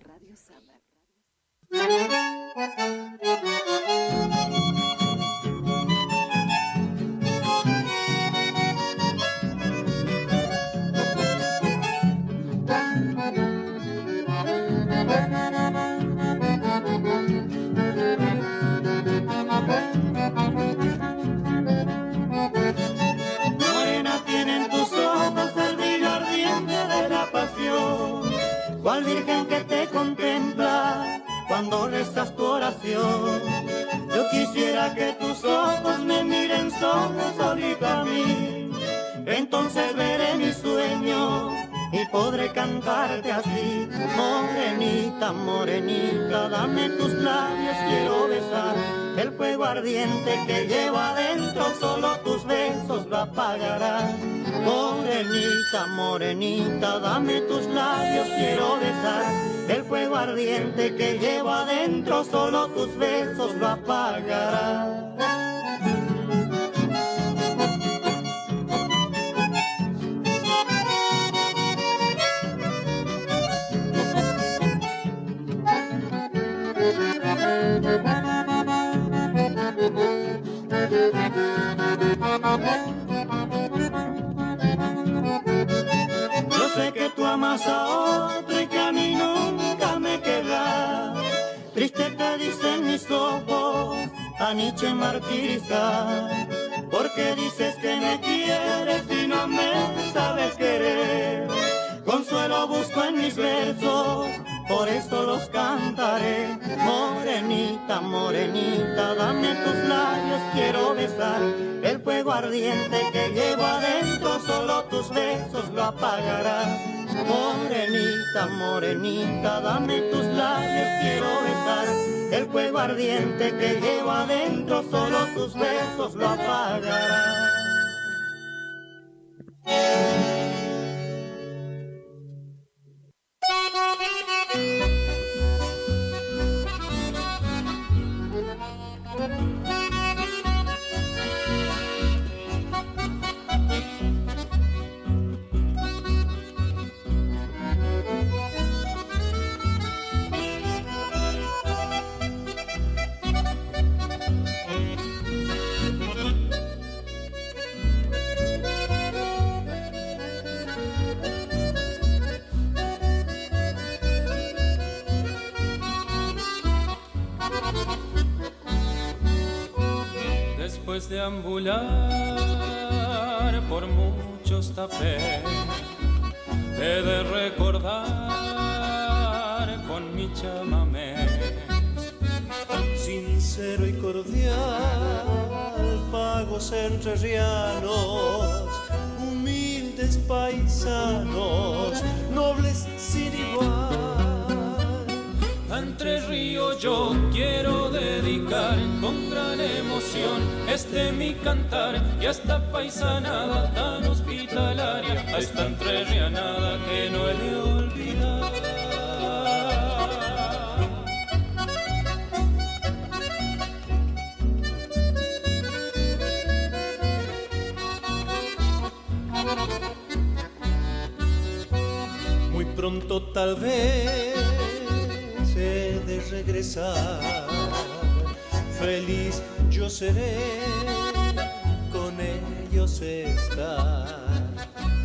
Morena, tienen tus ojos el brillo ardiente de la pasión, cual virgen que te contempla cuando rezas tu oración. Yo quisiera que tus ojos me miren solita a mí, entonces veré mi sueño y podré cantarte así. Morenita, morenita, dame tus labios, quiero besar. El fuego ardiente que lleva adentro, solo tus besos lo apagarán. Morenita, morenita, dame tus labios, quiero besar. El fuego ardiente que lleva adentro, solo tus besos lo apagarán. Yo sé que tú amas a otro y que a mí nunca me queda. Triste te dicen mis ojos, a Nietzsche martirizar. Porque dices que me quieres y no me sabes querer. Consuelo busco en mis versos, por eso los cantaré. Morenita, morenita, dame tus labios, quiero besar. El fuego ardiente que llevo adentro, solo tus besos lo apagarán. Morenita, morenita, dame tus labios, quiero besar. El fuego ardiente que llevo adentro, solo tus besos lo apagarán. Después de ambular por muchos tapés, he de recordar con mi chamamé. Sincero y cordial, pagos entrerrianos, humildes paisanos, nobles sin igual. A Entre Ríos yo quiero dedicar con gran emoción este mi cantar y a esta paisanada tan hospitalaria, a esta entrerrianada que no he de olvidar. Muy pronto tal vez he de regresar, feliz yo seré con ellos estar,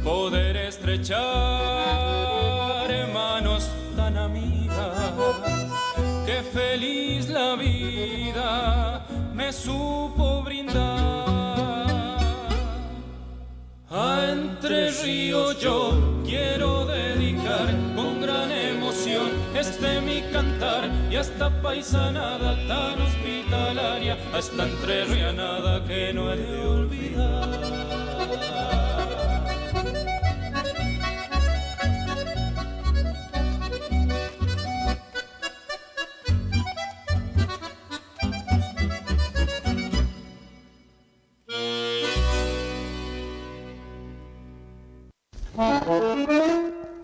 poder estrechar manos tan amigas, que feliz la vida me supo brindar. A Entre Ríos yo quiero dedicar con gran emoción este mi cantar y a esta paisanada tan hospitalaria, a esta entrerrianada que no he de olvidar.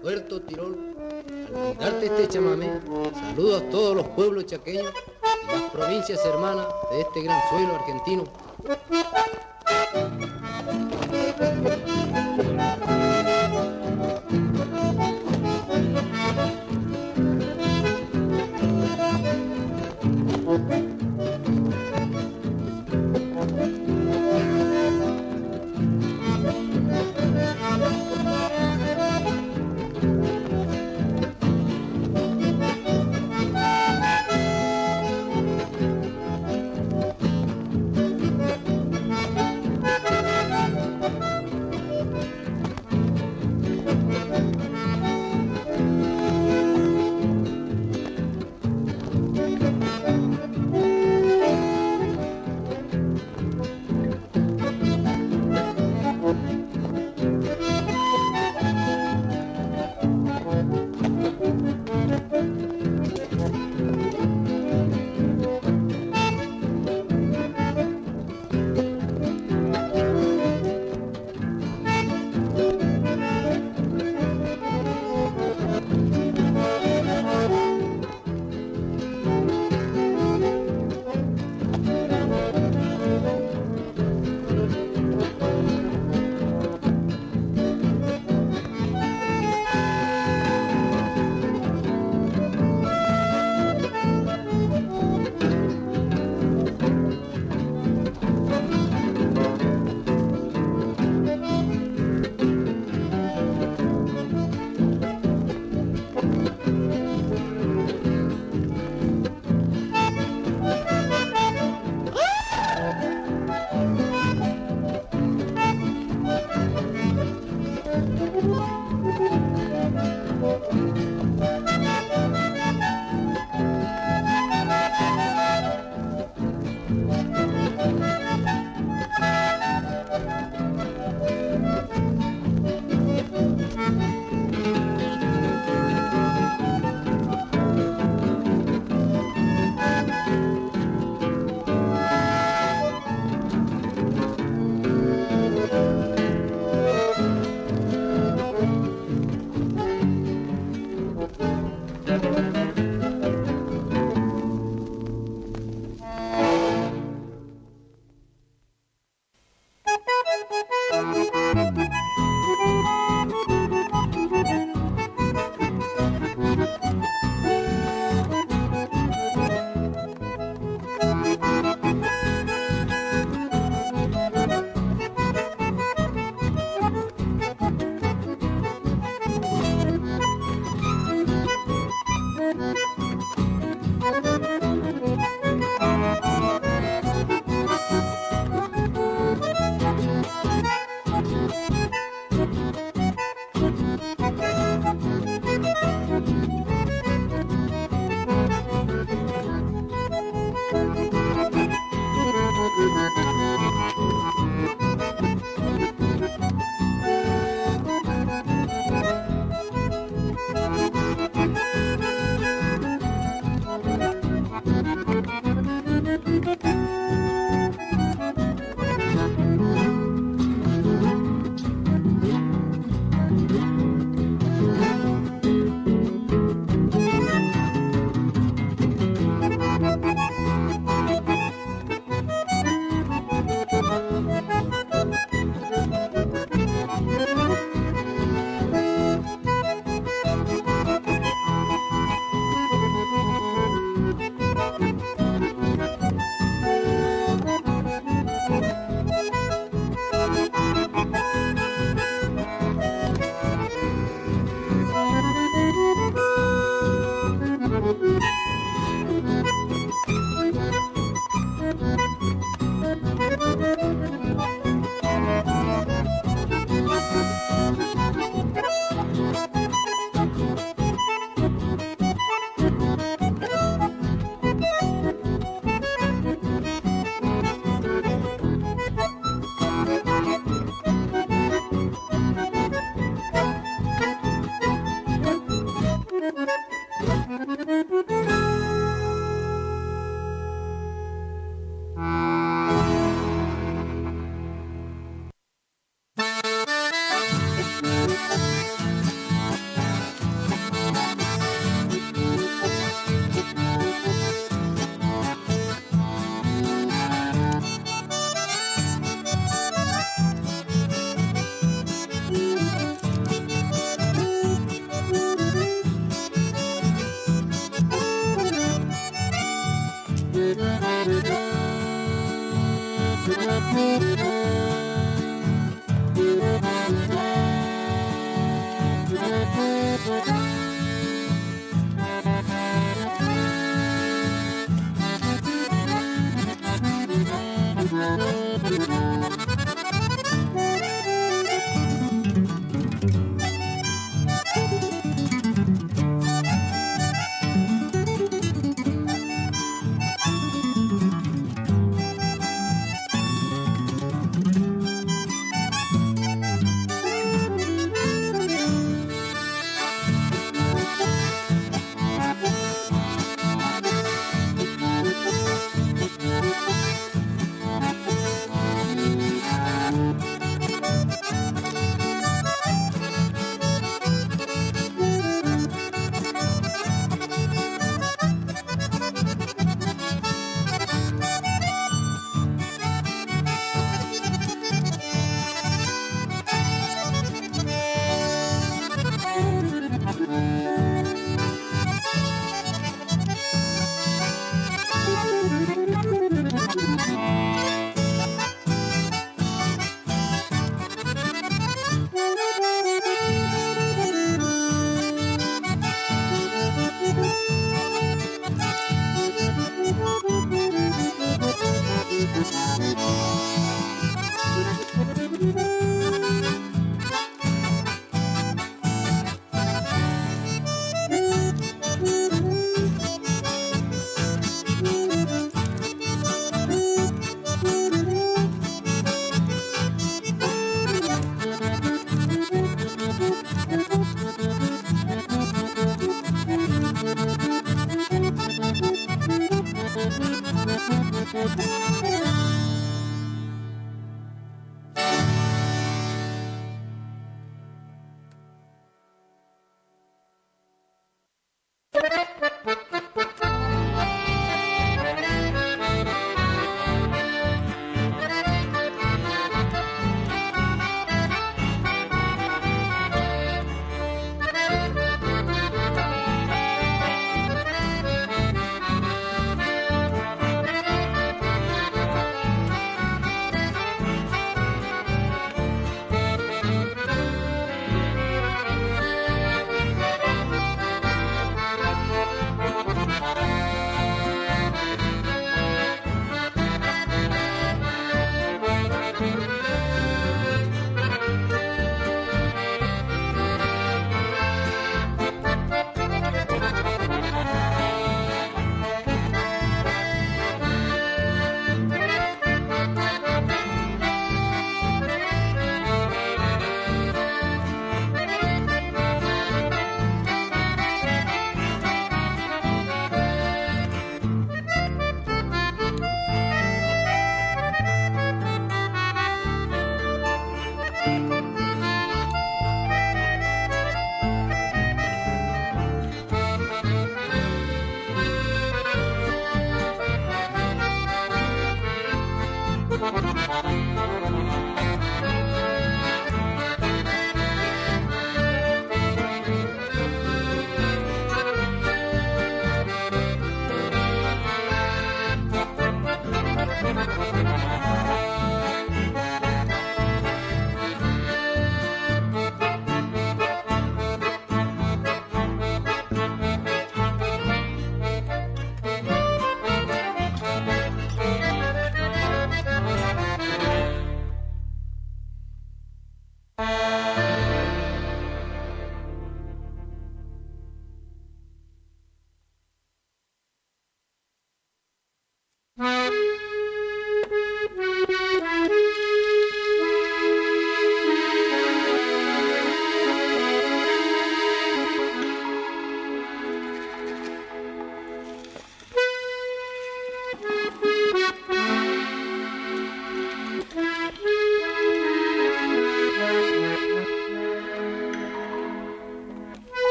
Puerto Tirol, al brindarte este chamamé, saludo a todos los pueblos chaqueños y las provincias hermanas de este gran suelo argentino.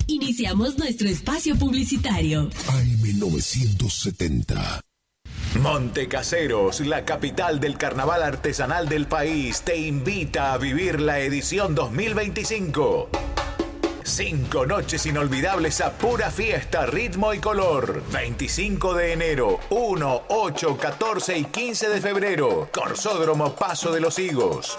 Iniciamos nuestro espacio publicitario. AM970. Montecaseros, la capital del carnaval artesanal del país, te invita a vivir la edición 2025. 5 noches inolvidables a pura fiesta, ritmo y color. 25 de enero, 1, 8, 14 y 15 de febrero. Corsódromo Paso de los Higos.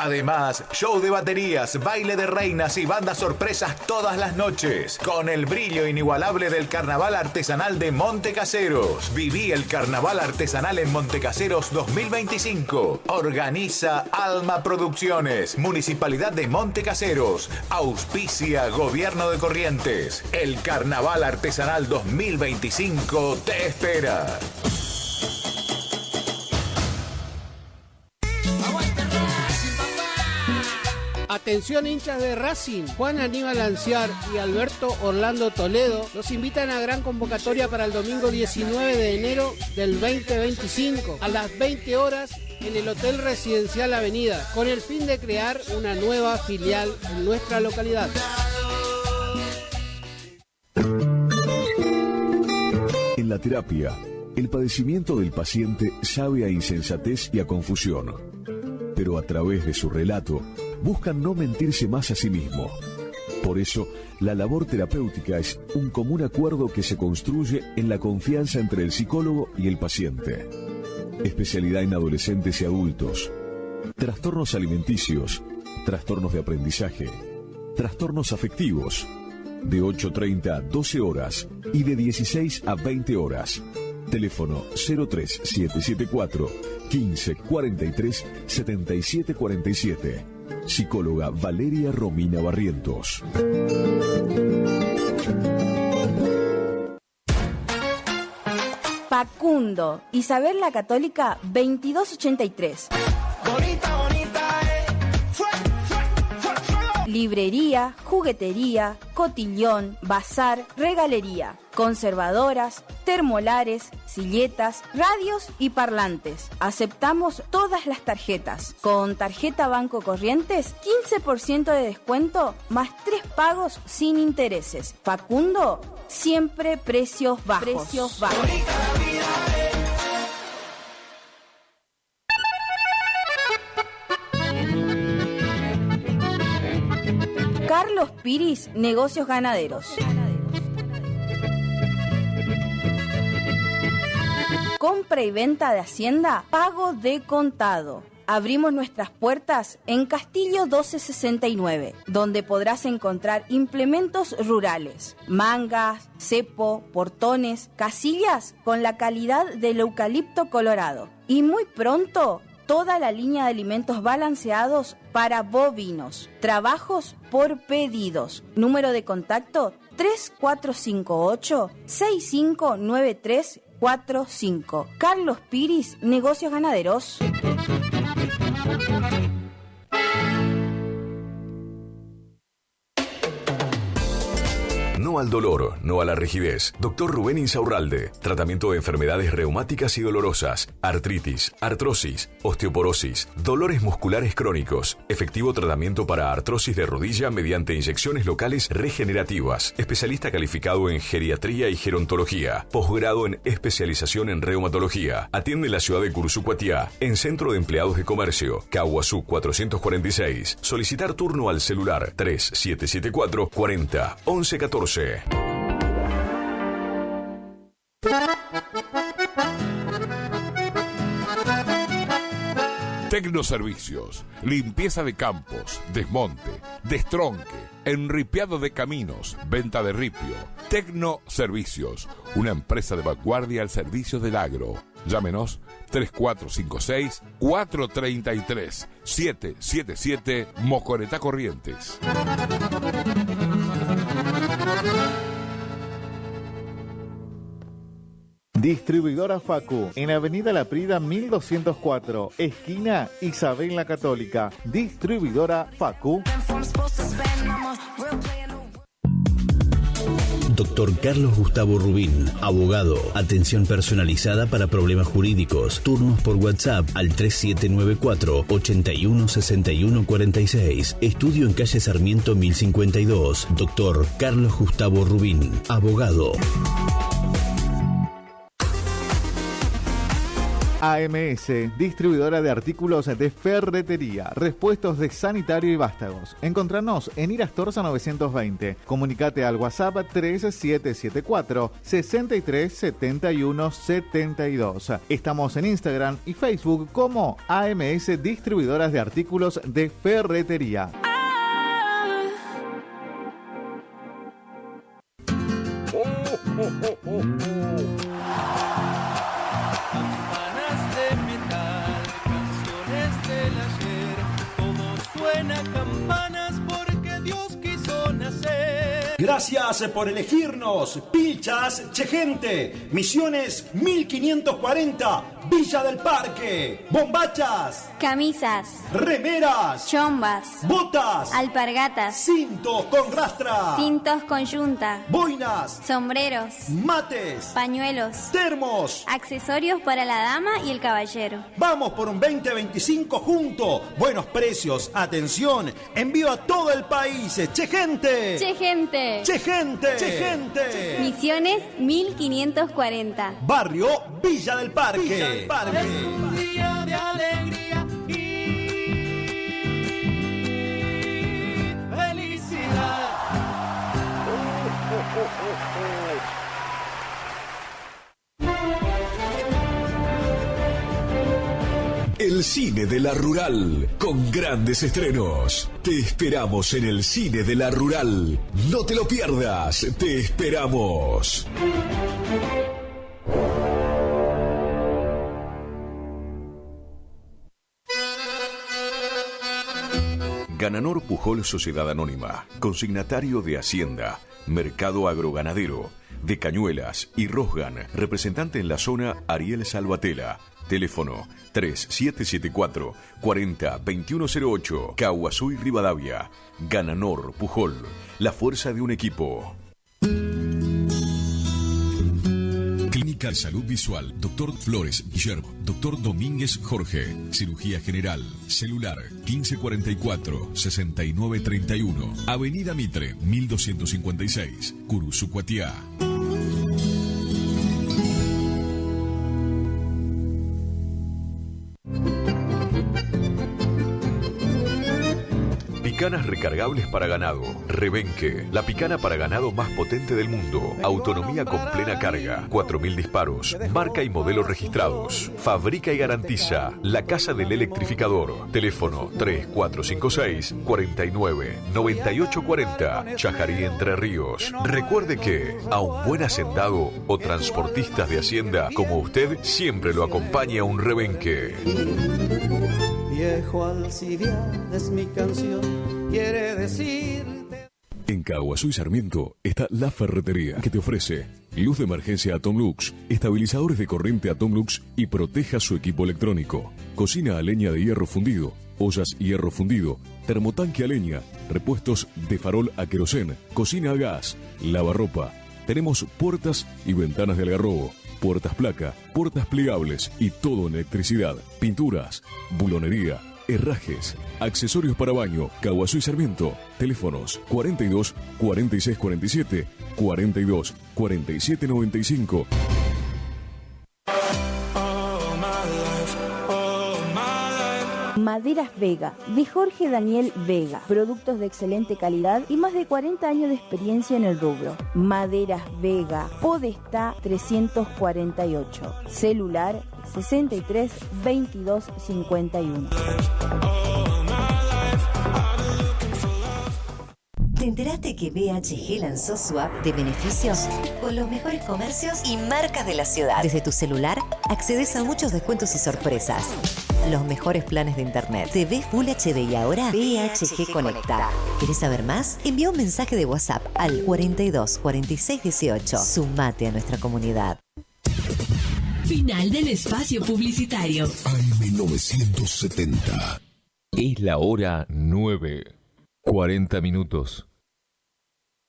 Además, show de baterías, baile de reinas y bandas sorpresas todas las noches, con el brillo inigualable del Carnaval Artesanal de Montecaseros. Viví el Carnaval Artesanal en Montecaseros 2025. Organiza Alma Producciones, Municipalidad de Montecaseros. Auspicia Gobierno de Corrientes. El Carnaval Artesanal 2025 te espera. Atención hinchas de Racing, Juan Aníbal Anciar y Alberto Orlando Toledo los invitan a gran convocatoria para el domingo 19 de enero del 2025 a las 20 horas en el Hotel Residencial Avenida, con el fin de crear una nueva filial en nuestra localidad. En la terapia, el padecimiento del paciente sabe a insensatez y a confusión, pero a través de su relato buscan no mentirse más a sí mismo. Por eso, la labor terapéutica es un común acuerdo que se construye en la confianza entre el psicólogo y el paciente. Especialidad en adolescentes y adultos, trastornos alimenticios, trastornos de aprendizaje, trastornos afectivos, de 8:30 a 12 horas y de 16 a 20 horas. Teléfono 03774 1543 7747. Psicóloga Valeria Romina Barrientos. Facundo, Isabel la Católica 2283. Bonita, bonita, Librería, juguetería, cotillón, bazar, regalería, conservadoras, termolares, silletas, radios y parlantes. Aceptamos todas las tarjetas. Con tarjeta Banco Corrientes, 15% de descuento más 3 pagos sin intereses. Facundo, siempre precios bajos. Carlos Piris, Negocios Ganaderos. Compra y venta de hacienda, pago de contado. Abrimos nuestras puertas en Castillo 1269, donde podrás encontrar implementos rurales, mangas, cepo, portones, casillas con la calidad del eucalipto colorado. Y muy pronto, toda la línea de alimentos balanceados para bovinos. Trabajos por pedidos. Número de contacto 3458-659345. Carlos Piris, Negocios Ganaderos. No al dolor, no a la rigidez. Doctor Rubén Insaurralde. Tratamiento de enfermedades reumáticas y dolorosas, artritis, artrosis, osteoporosis, dolores musculares crónicos. Efectivo tratamiento para artrosis de rodilla mediante inyecciones locales regenerativas. Especialista calificado en geriatría y gerontología. Posgrado en especialización en reumatología. Atiende en la ciudad de Cursucuatiá, en Centro de Empleados de Comercio, Caguazú 446. Solicitar turno al celular 3774 40 11 14. Tecnoservicios, limpieza de campos, desmonte, destronque, enripiado de caminos, venta de ripio. Tecnoservicios, una empresa de vanguardia al servicio del agro. Llámenos 3456-433-777 Mocoretá Corrientes. Distribuidora Facu, en Avenida La Prida 1204, esquina Isabel la Católica. Distribuidora Facu. Doctor Carlos Gustavo Rubín, abogado, atención personalizada para problemas jurídicos, turnos por WhatsApp al 3794 81 61 46, estudio en calle Sarmiento 1052, Doctor Carlos Gustavo Rubín, abogado. AMS, distribuidora de artículos de ferretería, repuestos de sanitario y vástagos. Encontranos en Irastorza 920. Comunicate al WhatsApp 3774 63 71 72. Estamos en Instagram y Facebook como AMS Distribuidoras de Artículos de Ferretería. Campanas de metal, canciones del ayer, todo suena a campanas porque Dios quiso nacer. Gracias por elegirnos. Pilchas Chegente, Misiones 1540, Villa del Parque. Bombachas, camisas, remeras, chombas, botas, alpargatas, cintos con rastra, cintos con yunta, boinas, sombreros, mates, pañuelos, termos, accesorios para la dama y el caballero. Vamos por un 2025 juntos. Buenos precios, atención, envío a todo el país. Chegente. Chegente. Chegente. Chegente. Misiones 1540. Barrio Villa del Parque. Es un día de alegría y felicidad. El cine de la Rural, con grandes estrenos. Te esperamos en el cine de la Rural. No te lo pierdas, te esperamos. Gananor Pujol Sociedad Anónima, consignatario de Hacienda, Mercado Agroganadero, de Cañuelas y Rosgan, representante en la zona Ariel Salvatela. Teléfono 3774 40 2108, Caguazú y Rivadavia. Gananor Pujol, la fuerza de un equipo. Clínica de Salud Visual, Dr. Flores Guillermo, Dr. Domínguez Jorge, Cirugía General, Celular 1544-6931, Avenida Mitre 1256, Curuzucuatiá. Picanas recargables para ganado. Rebenque, la picana para ganado más potente del mundo. Autonomía con plena carga. 4000 disparos. Marca y modelo registrados. Fabrica y garantiza La Casa del Electrificador. Teléfono 3456 49 98 40. Chajarí, Entre Ríos. Recuerde que a un buen hacendado o transportistas de hacienda como usted siempre lo acompaña un rebenque. Viejo Alcibiades es mi canción, quiere decirte. En Caguazú y Sarmiento está La Ferretería, que te ofrece luz de emergencia Atomlux, estabilizadores de corriente Atomlux y proteja su equipo electrónico, cocina a leña de hierro fundido, ollas hierro fundido, termotanque a leña, repuestos de farol a querosén, cocina a gas, lavarropa. Tenemos puertas y ventanas de algarrobo, puertas placa, puertas plegables y todo en electricidad, pinturas, bulonería, herrajes, accesorios para baño. Caguazú y Sarmiento. Teléfonos 42 46 47 42 47 95. Maderas Vega, de Jorge Daniel Vega. Productos de excelente calidad y más de 40 años de experiencia en el rubro. Maderas Vega, Podestá 348. Celular 63 22 51. ¿Te enteraste que BHG lanzó su app de beneficios con los mejores comercios y marcas de la ciudad? Desde tu celular accedes a muchos descuentos y sorpresas. Los mejores planes de internet. TV Full HD y ahora BHG Conecta. ¿Querés saber más? Envía un mensaje de WhatsApp al 42 46 18. Sumate a nuestra comunidad. Final del espacio publicitario. AM970. Es la hora 9:40 minutos.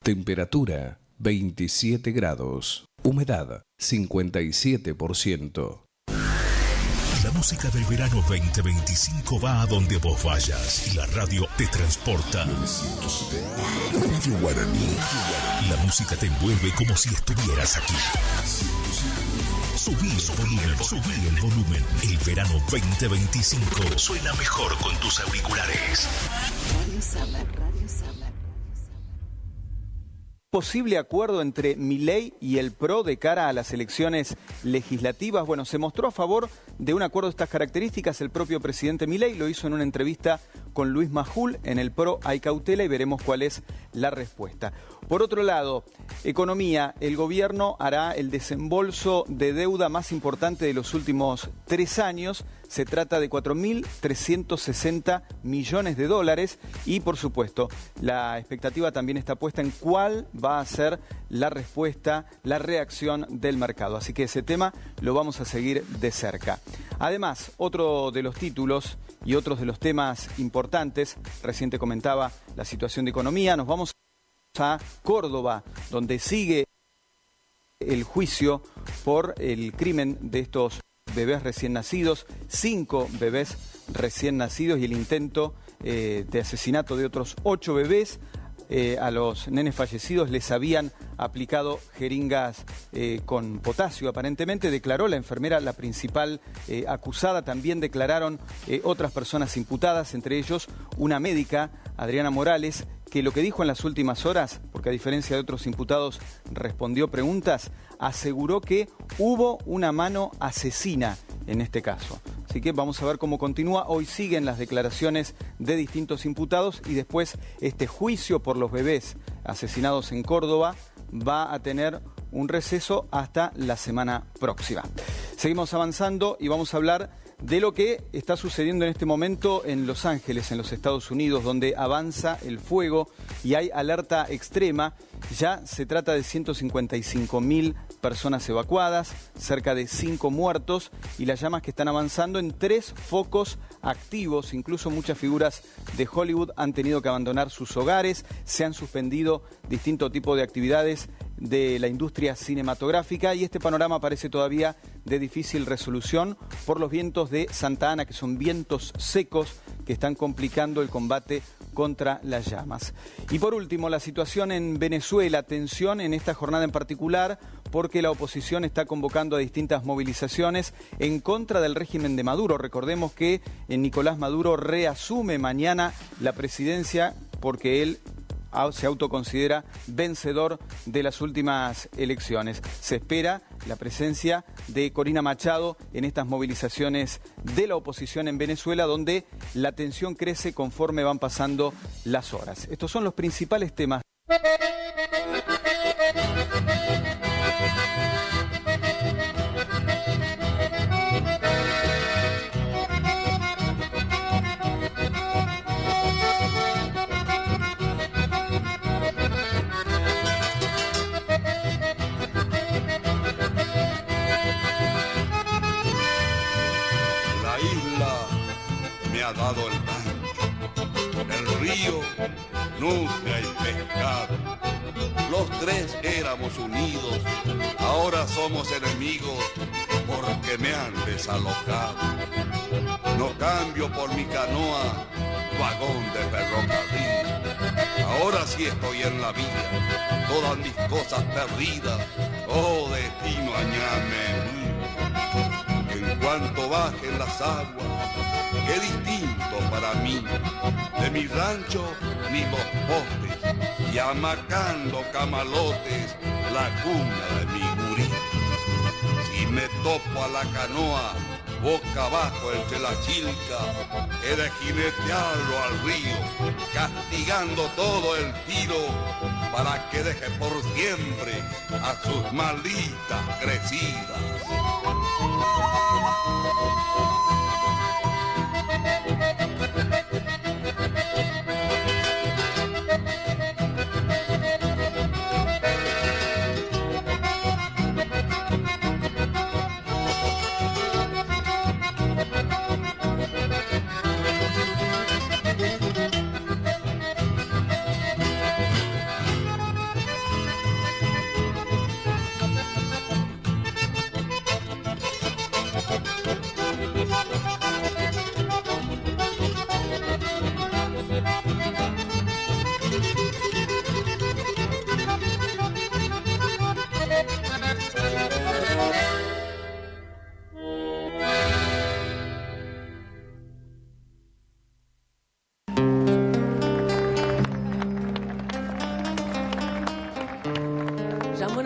Temperatura 27 grados. Humedad 57%. La música del verano 2025 va a donde vos vayas y la radio te transporta. Radio Guaraní. La música te envuelve como si estuvieras aquí. Subí Subí el volumen. El verano 2025 suena mejor con tus auriculares. Radio Summer. Posible acuerdo entre Milei y el PRO de cara a las elecciones legislativas. Bueno, se mostró a favor de un acuerdo de estas características el propio presidente Milei, lo hizo en una entrevista con Luis Majul. En el PRO hay cautela y veremos cuál es la respuesta. Por otro lado, economía, el gobierno hará el desembolso de deuda más importante de los últimos 3 años. Se trata de 4.360 millones de dólares y, por supuesto, la expectativa también está puesta en cuál va a ser la respuesta, la reacción del mercado. Así que ese tema lo vamos a seguir de cerca. Además, otro de los títulos y otros de los temas importantes, recién te comentaba la situación de economía, nos vamos a Córdoba, donde sigue el juicio por el crimen de estos bebés recién nacidos, 5 bebés recién nacidos y el intento de asesinato de otros 8 bebés. A los nenes fallecidos les habían aplicado jeringas con potasio, aparentemente. Declaró la enfermera, la principal acusada. También declararon otras personas imputadas, entre ellos una médica, Adriana Morales, que lo que dijo en las últimas horas, porque a diferencia de otros imputados respondió preguntas, aseguró que hubo una mano asesina en este caso. Así que vamos a ver cómo continúa. Hoy siguen las declaraciones de distintos imputados y después este juicio por los bebés asesinados en Córdoba va a tener un receso hasta la semana próxima. Seguimos avanzando y vamos a hablar de lo que está sucediendo en este momento en Los Ángeles, en los Estados Unidos, donde avanza el fuego y hay alerta extrema. Ya se trata de 155.000 personas evacuadas, cerca de 5 muertos y las llamas que están avanzando en 3 focos activos. Incluso muchas figuras de Hollywood han tenido que abandonar sus hogares, se han suspendido distintos tipos de actividades de la industria cinematográfica y este panorama parece todavía de difícil resolución por los vientos de Santa Ana, que son vientos secos que están complicando el combate contra las llamas. Y por último, la situación en Venezuela, tensión en esta jornada en particular porque la oposición está convocando a distintas movilizaciones en contra del régimen de Maduro. Recordemos que Nicolás Maduro reasume mañana la presidencia porque él se autoconsidera vencedor de las últimas elecciones. Se espera la presencia de Corina Machado en estas movilizaciones de la oposición en Venezuela, donde la tensión crece conforme van pasando las horas. Estos son los principales temas. Ha dado el rancho, en el río nunca hay pescado. Los 3 éramos unidos, ahora somos enemigos porque me han desalojado. No cambio por mi canoa, vagón de ferrocarril. Ahora sí estoy en la vida, todas mis cosas perdidas, oh destino añame. En cuanto bajen las aguas, qué distinto para mí, de mi rancho ni los postes, y amacando camalotes, la cuna de mi gurí. Si me topo a la canoa, boca abajo entre la chilca, he de jinetearlo al río, castigando todo el tiro, para que deje por siempre a sus malditas crecidas.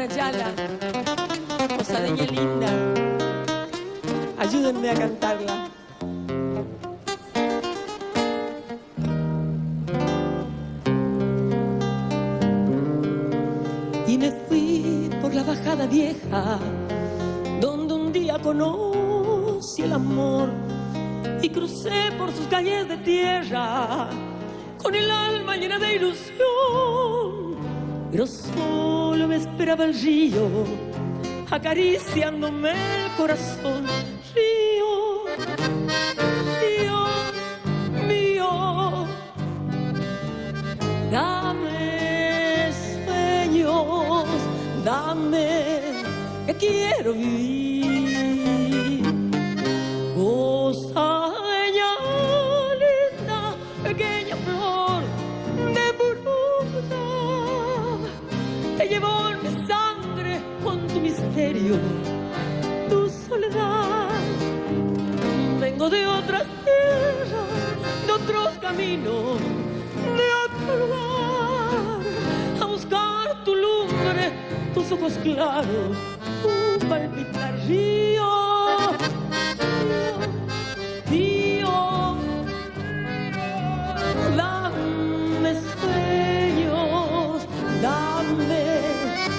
Ayala, posadeña linda, ayúdenme a cantarla. Y me fui por la bajada vieja, donde un día conocí el amor, y crucé por sus calles de tierra, con el alma llena de ilusión, pero solo me esperaba el río, acariciándome el corazón. Río, río mío, dame sueños, dame que quiero vivir. Posadeña linda, pequeña flor de Buruda, te llevo en mi sangre con tu misterio, tu soledad. Vengo de otras tierras, de otros caminos, de otro lugar, a buscar tu lumbre, tus ojos claros, tu palpitar. Río, río, dame sueños, dame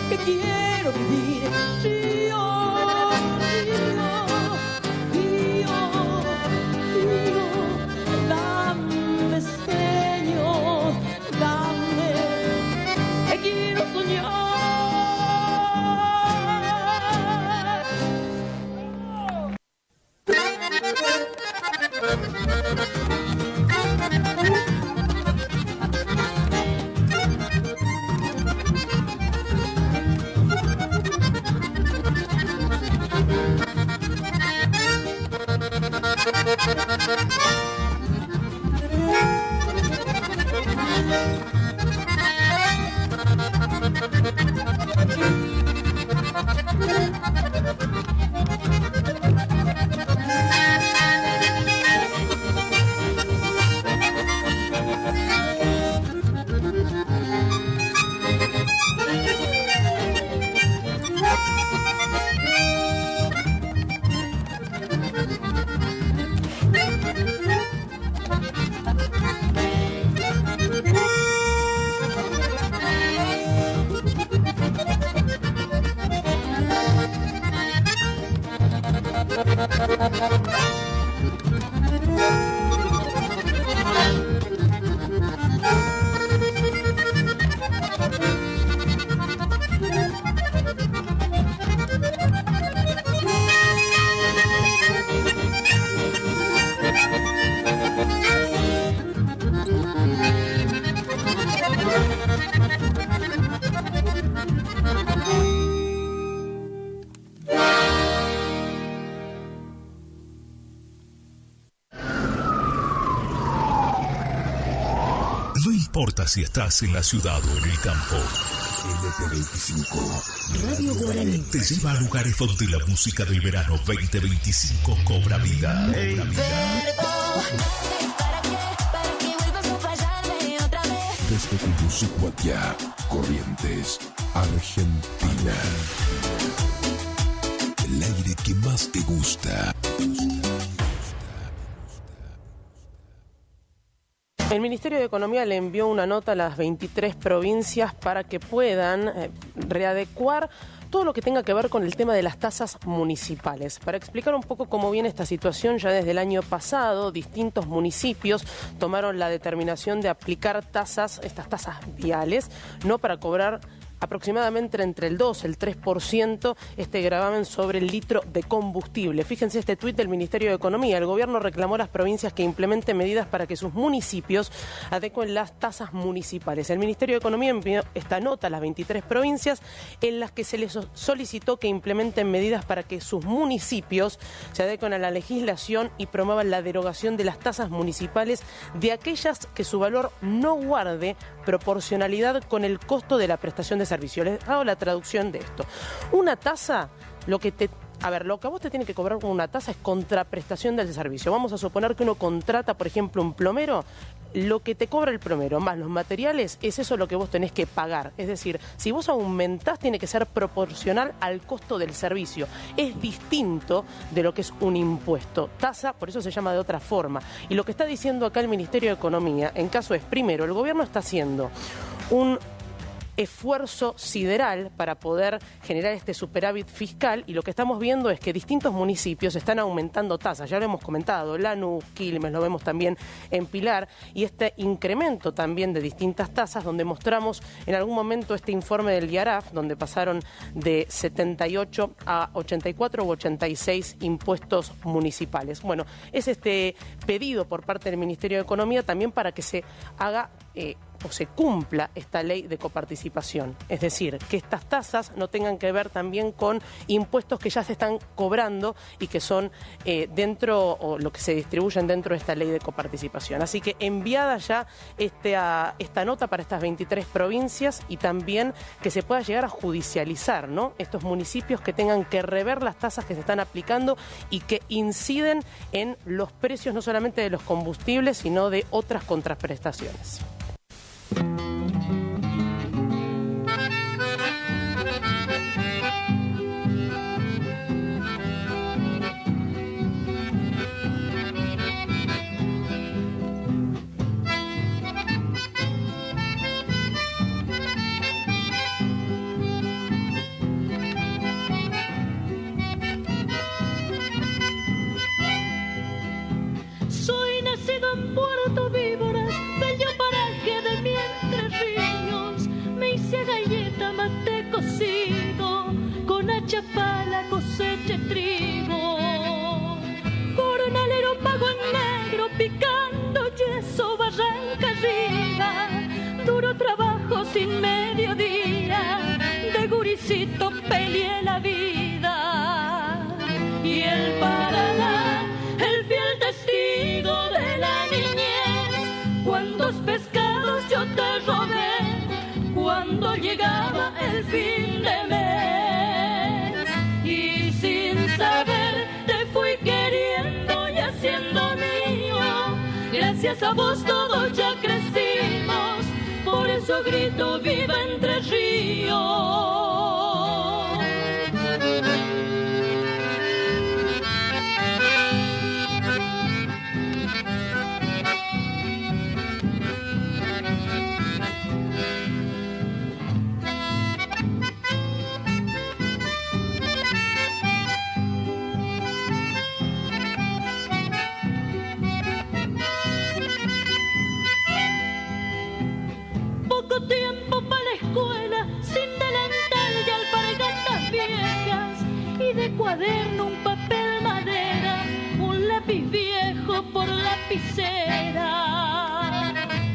que quiero vivir. Río, río, río, río, dame sueños, dame que quiero soñar. No importa si estás en la ciudad o en el campo. LP25 Radio Guaraní te lleva a lugares donde la música del verano 2025 cobra vida. Desde Curuzucuatiá, Corrientes, Argentina. El aire que más te gusta. El Ministerio de Economía le envió una nota a las 23 provincias para que puedan readecuar todo lo que tenga que ver con el tema de las tasas municipales. Para explicar un poco cómo viene esta situación, ya desde el año pasado, distintos municipios tomaron la determinación de aplicar estas tasas viales, no para cobrar aproximadamente entre el 2 y el 3% este gravamen sobre el litro de combustible. Fíjense este tuit del Ministerio de Economía. El gobierno reclamó a las provincias que implementen medidas para que sus municipios adecuen las tasas municipales. El Ministerio de Economía envió esta nota a las 23 provincias en las que se les solicitó que implementen medidas para que sus municipios se adecuen a la legislación y promuevan la derogación de las tasas municipales de aquellas que su valor no guarde proporcionalidad con el costo de la prestación de servicio. Les hago la traducción de esto. Una tasa, lo que a vos te tiene que cobrar con una tasa es contraprestación del servicio. Vamos a suponer que uno contrata, por ejemplo, un plomero. Lo que te cobra el plomero más los materiales es eso lo que vos tenés que pagar. Es decir, si vos aumentás, tiene que ser proporcional al costo del servicio. Es distinto de lo que es un impuesto. Tasa, por eso se llama de otra forma. Y lo que está diciendo acá el Ministerio de Economía, en caso es, primero, el gobierno está haciendo un esfuerzo sideral para poder generar este superávit fiscal, y lo que estamos viendo es que distintos municipios están aumentando tasas. Ya lo hemos comentado, Lanús, Quilmes, lo vemos también en Pilar, y este incremento también de distintas tasas, donde mostramos en algún momento este informe del IARAF, donde pasaron de 78 a 84 u 86 impuestos municipales. Bueno, es este pedido por parte del Ministerio de Economía también para que se haga o se cumpla esta ley de coparticipación. Es decir, que estas tasas no tengan que ver también con impuestos que ya se están cobrando y que son dentro, o lo que se distribuyen dentro de esta ley de coparticipación. Así que enviada ya esta nota para estas 23 provincias, y también que se pueda llegar a judicializar, ¿no?, estos municipios que tengan que rever las tasas que se están aplicando y que inciden en los precios no solamente de los combustibles, sino de otras contraprestaciones. Soy nacido en Puerto Víboras, bello paraje de mi Entre Ríos. Me hice galleta, mate cocido, con hacha pala cosecha trigo. Coronalero pago en negro, picando yeso, barranca arriba. Duro trabajo sin mediodía, de guricito peleé la vida. Y el Paraná, el fiel testigo de la niñez, cuántos pescados yo te robé cuando llegaba el fin de mes. Y sin saber te fui queriendo y haciendo mío, gracias a vos todos ya crecimos, por eso grito viva Entre Ríos. Poco tiempo para la escuela, sin delantal y alpargatas viejas, y de cuaderno un papel madera, un lápiz viejo por lapicera.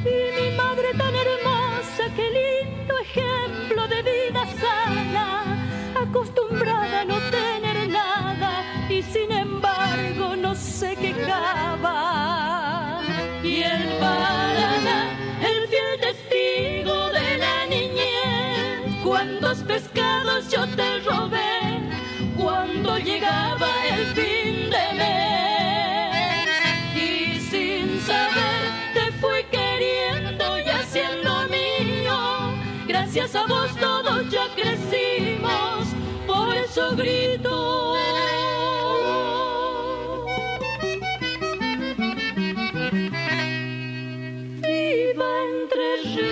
Y mi madre tan hermosa, qué lindo ejemplo de vida sana, acostumbrada a no tener nada y sin embargo no se quejaba. Y el Paraná, el fiel testigo de la niñez, cuántos pescados yo te robé cuando llegaba el fin de mes. Y sin saber te fui queriendo y haciendo mío, gracias a vos todos ya crecimos, por eso grito. Viva Entre Ríos.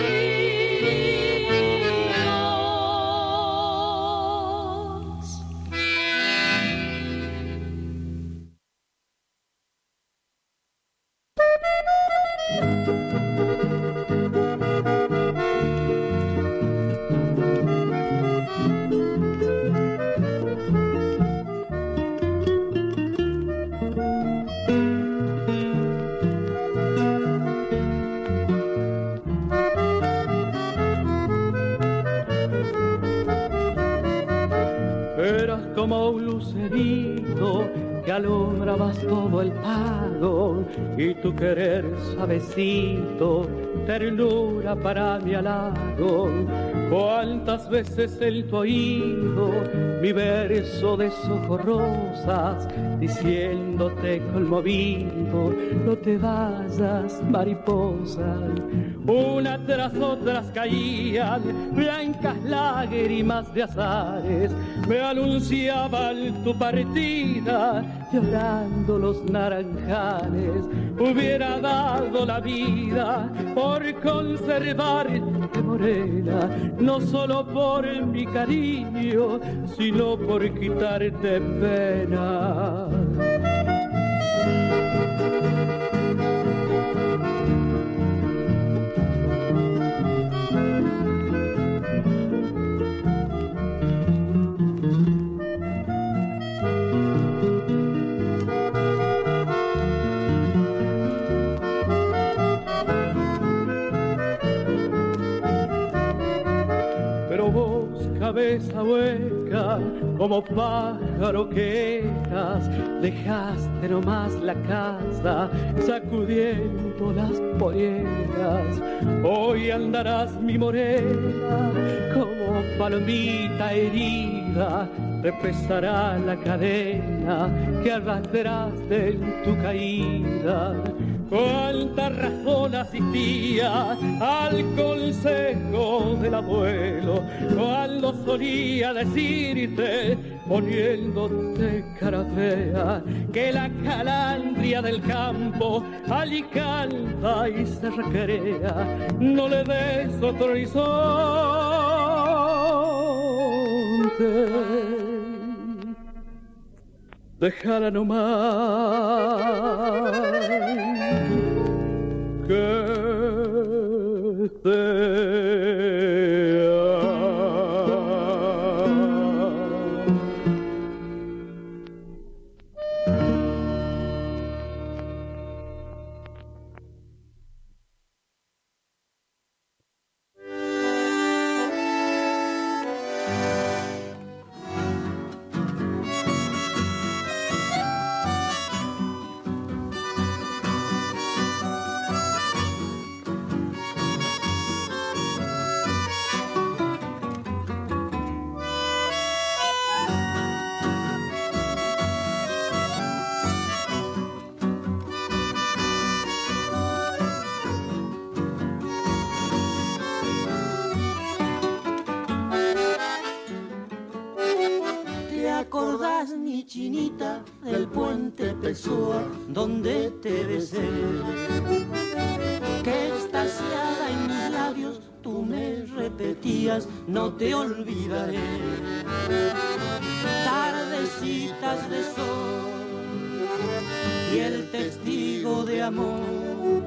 Eras como un lucerito que alumbrabas todo el pago, y tu querer suavecito, ternura para mi halago. Cuántas veces en tu oído mi verso de socorrosas, diciéndote conmovido, no te vayas, mariposa. Una tras otras caían blancas lágrimas de azares, me anunciaban tu partida, llorando los naranjales. Hubiera dado la vida por conservarte, morena, no solo por mi cariño, sino por quitarte pena. Cabeza hueca, como pájaro que eras, dejaste nomás la casa, sacudiendo las polleras. Hoy andarás, mi morena, como palomita herida, te pesará la cadena que arrastraste en tu caída. Cuánta razón asistía al consejo del abuelo cuando solía decirte, poniéndote cara fea, que la calandria del campo alicanta y se recrea. No le des otro horizonte, déjala nomás que chinita del puente Pessoa, donde te besé, que extasiada en mis labios tú me repetías, no te olvidaré. Tardecitas de sol y el testigo de amor,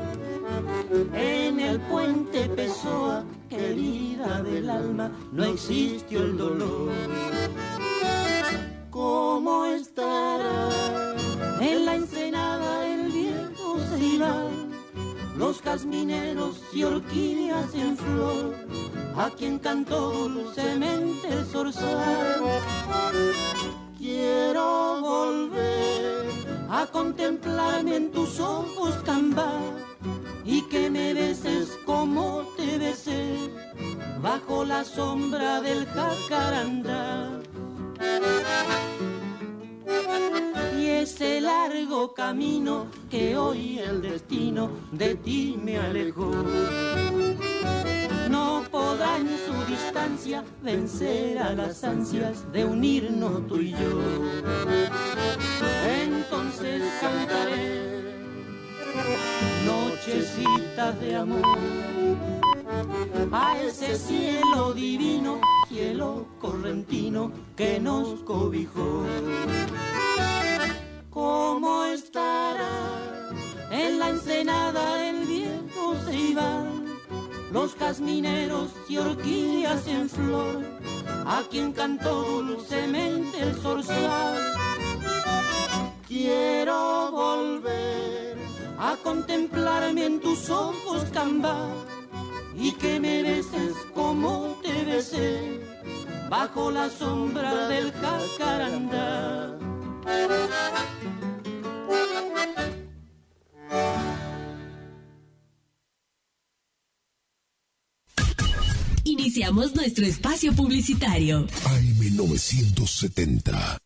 en el puente Pessoa, querida del alma, no existió el dolor. ¿Cómo estará en la ensenada el viejo ceibal, los jazmineros y orquídeas en flor, a quien cantó dulcemente el zorzal? Quiero volver a contemplarme en tus ojos, Cambá, y que me beses como te besé bajo la sombra del jacarandá. Y ese largo camino que hoy el destino de ti me alejó, no podrá en su distancia vencer a las ansias de unirnos tú y yo. Entonces cantaré nochecitas de amor a ese cielo divino, cielo correntino que nos cobijó. ¿Cómo estará en la ensenada el viejo ceibal, los jazmineros y orquídeas en flor, a quien cantó dulcemente el zorzal? Quiero volver a contemplarme en tus ojos, Cambá, y que me beses como te besé bajo la sombra del jacarandá. Iniciamos nuestro espacio publicitario. AM970.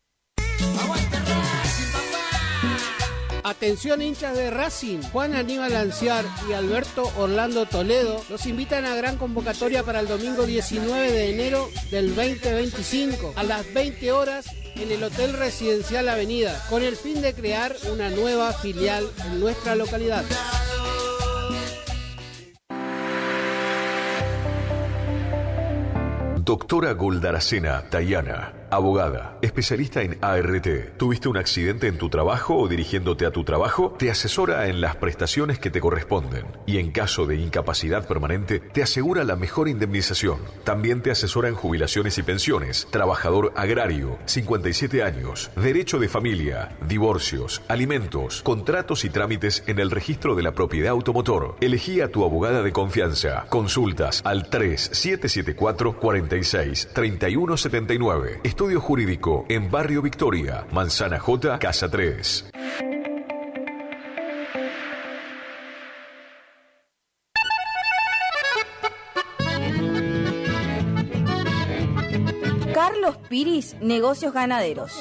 Atención hinchas de Racing, Juan Aníbal Anciar y Alberto Orlando Toledo los invitan a gran convocatoria para el domingo 19 de enero del 2025 a las 20 horas en el Hotel Residencial Avenida, con el fin de crear una nueva filial en nuestra localidad. Doctora Goldaracena Tayana, abogada, especialista en ART. ¿Tuviste un accidente en tu trabajo o dirigiéndote a tu trabajo? Te asesora en las prestaciones que te corresponden y en caso de incapacidad permanente te asegura la mejor indemnización. También te asesora en jubilaciones y pensiones, trabajador agrario, 57 años, derecho de familia, divorcios, alimentos, contratos y trámites en el registro de la propiedad automotor. Elegí a tu abogada de confianza. Consultas al 3774 46 3179. Estudio Jurídico en Barrio Victoria, Manzana J, Casa 3. Carlos Piris, Negocios Ganaderos.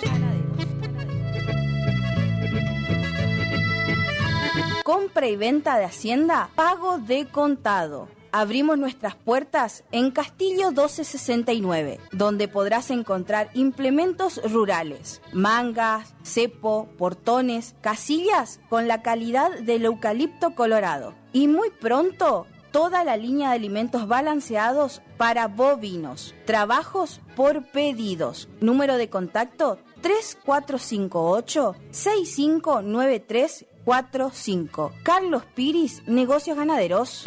Compra y venta de hacienda, pago de contado. Abrimos nuestras puertas en Castillo 1269, donde podrás encontrar implementos rurales, mangas, cepo, portones, casillas con la calidad del eucalipto colorado. Y muy pronto, toda la línea de alimentos balanceados para bovinos. Trabajos por pedidos. Número de contacto 3458-659345. Carlos Piris, Negocios Ganaderos.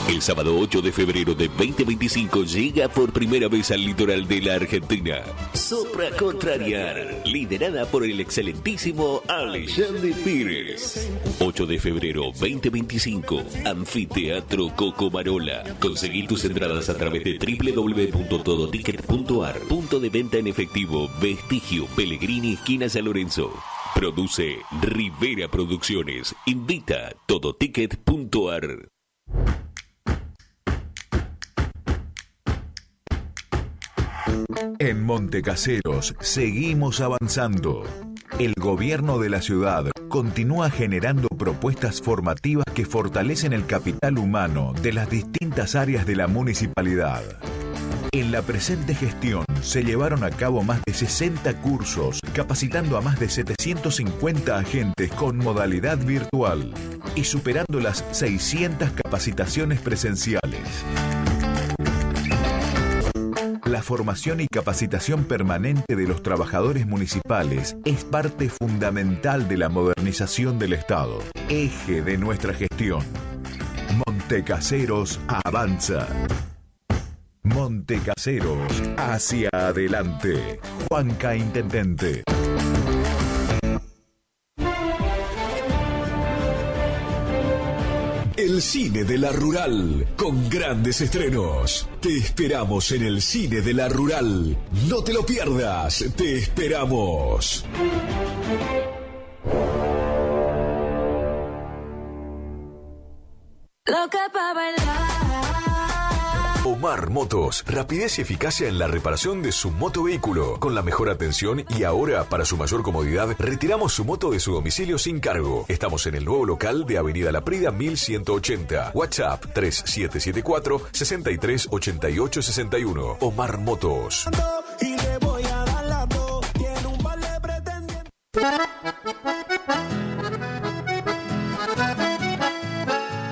El sábado 8 de febrero de 2025 llega por primera vez al litoral de la Argentina Sopra Contrariar, liderada por el excelentísimo Alexandre Pires. 8 de febrero 2025, Anfiteatro Cocomarola. Conseguí tus entradas a través de www.todoticket.ar. Punto de venta en efectivo, Vestigio, Pellegrini, esquina San Lorenzo. Produce Rivera Producciones. Invita Todoticket.ar. En Montecaseros seguimos avanzando. El gobierno de la ciudad continúa generando propuestas formativas que fortalecen el capital humano de las distintas áreas de la municipalidad. En la presente gestión se llevaron a cabo más de 60 cursos, capacitando a más de 750 agentes con modalidad virtual y superando las 600 capacitaciones presenciales. La formación y capacitación permanente de los trabajadores municipales es parte fundamental de la modernización del Estado, eje de nuestra gestión. Montecaseros avanza. Montecaseros hacia adelante. Juanca Intendente. El cine de la Rural, con grandes estrenos. Te esperamos en el cine de la Rural. No te lo pierdas, te esperamos. Loca pa' bailar. Omar Motos, rapidez y eficacia en la reparación de su motovehículo, con la mejor atención y ahora, para su mayor comodidad, retiramos su moto de su domicilio sin cargo. Estamos en el nuevo local de Avenida La Prida 1180. WhatsApp 3774-638861. Omar Motos. Y le voy a dar las dos. Tiene un par de pretendientes.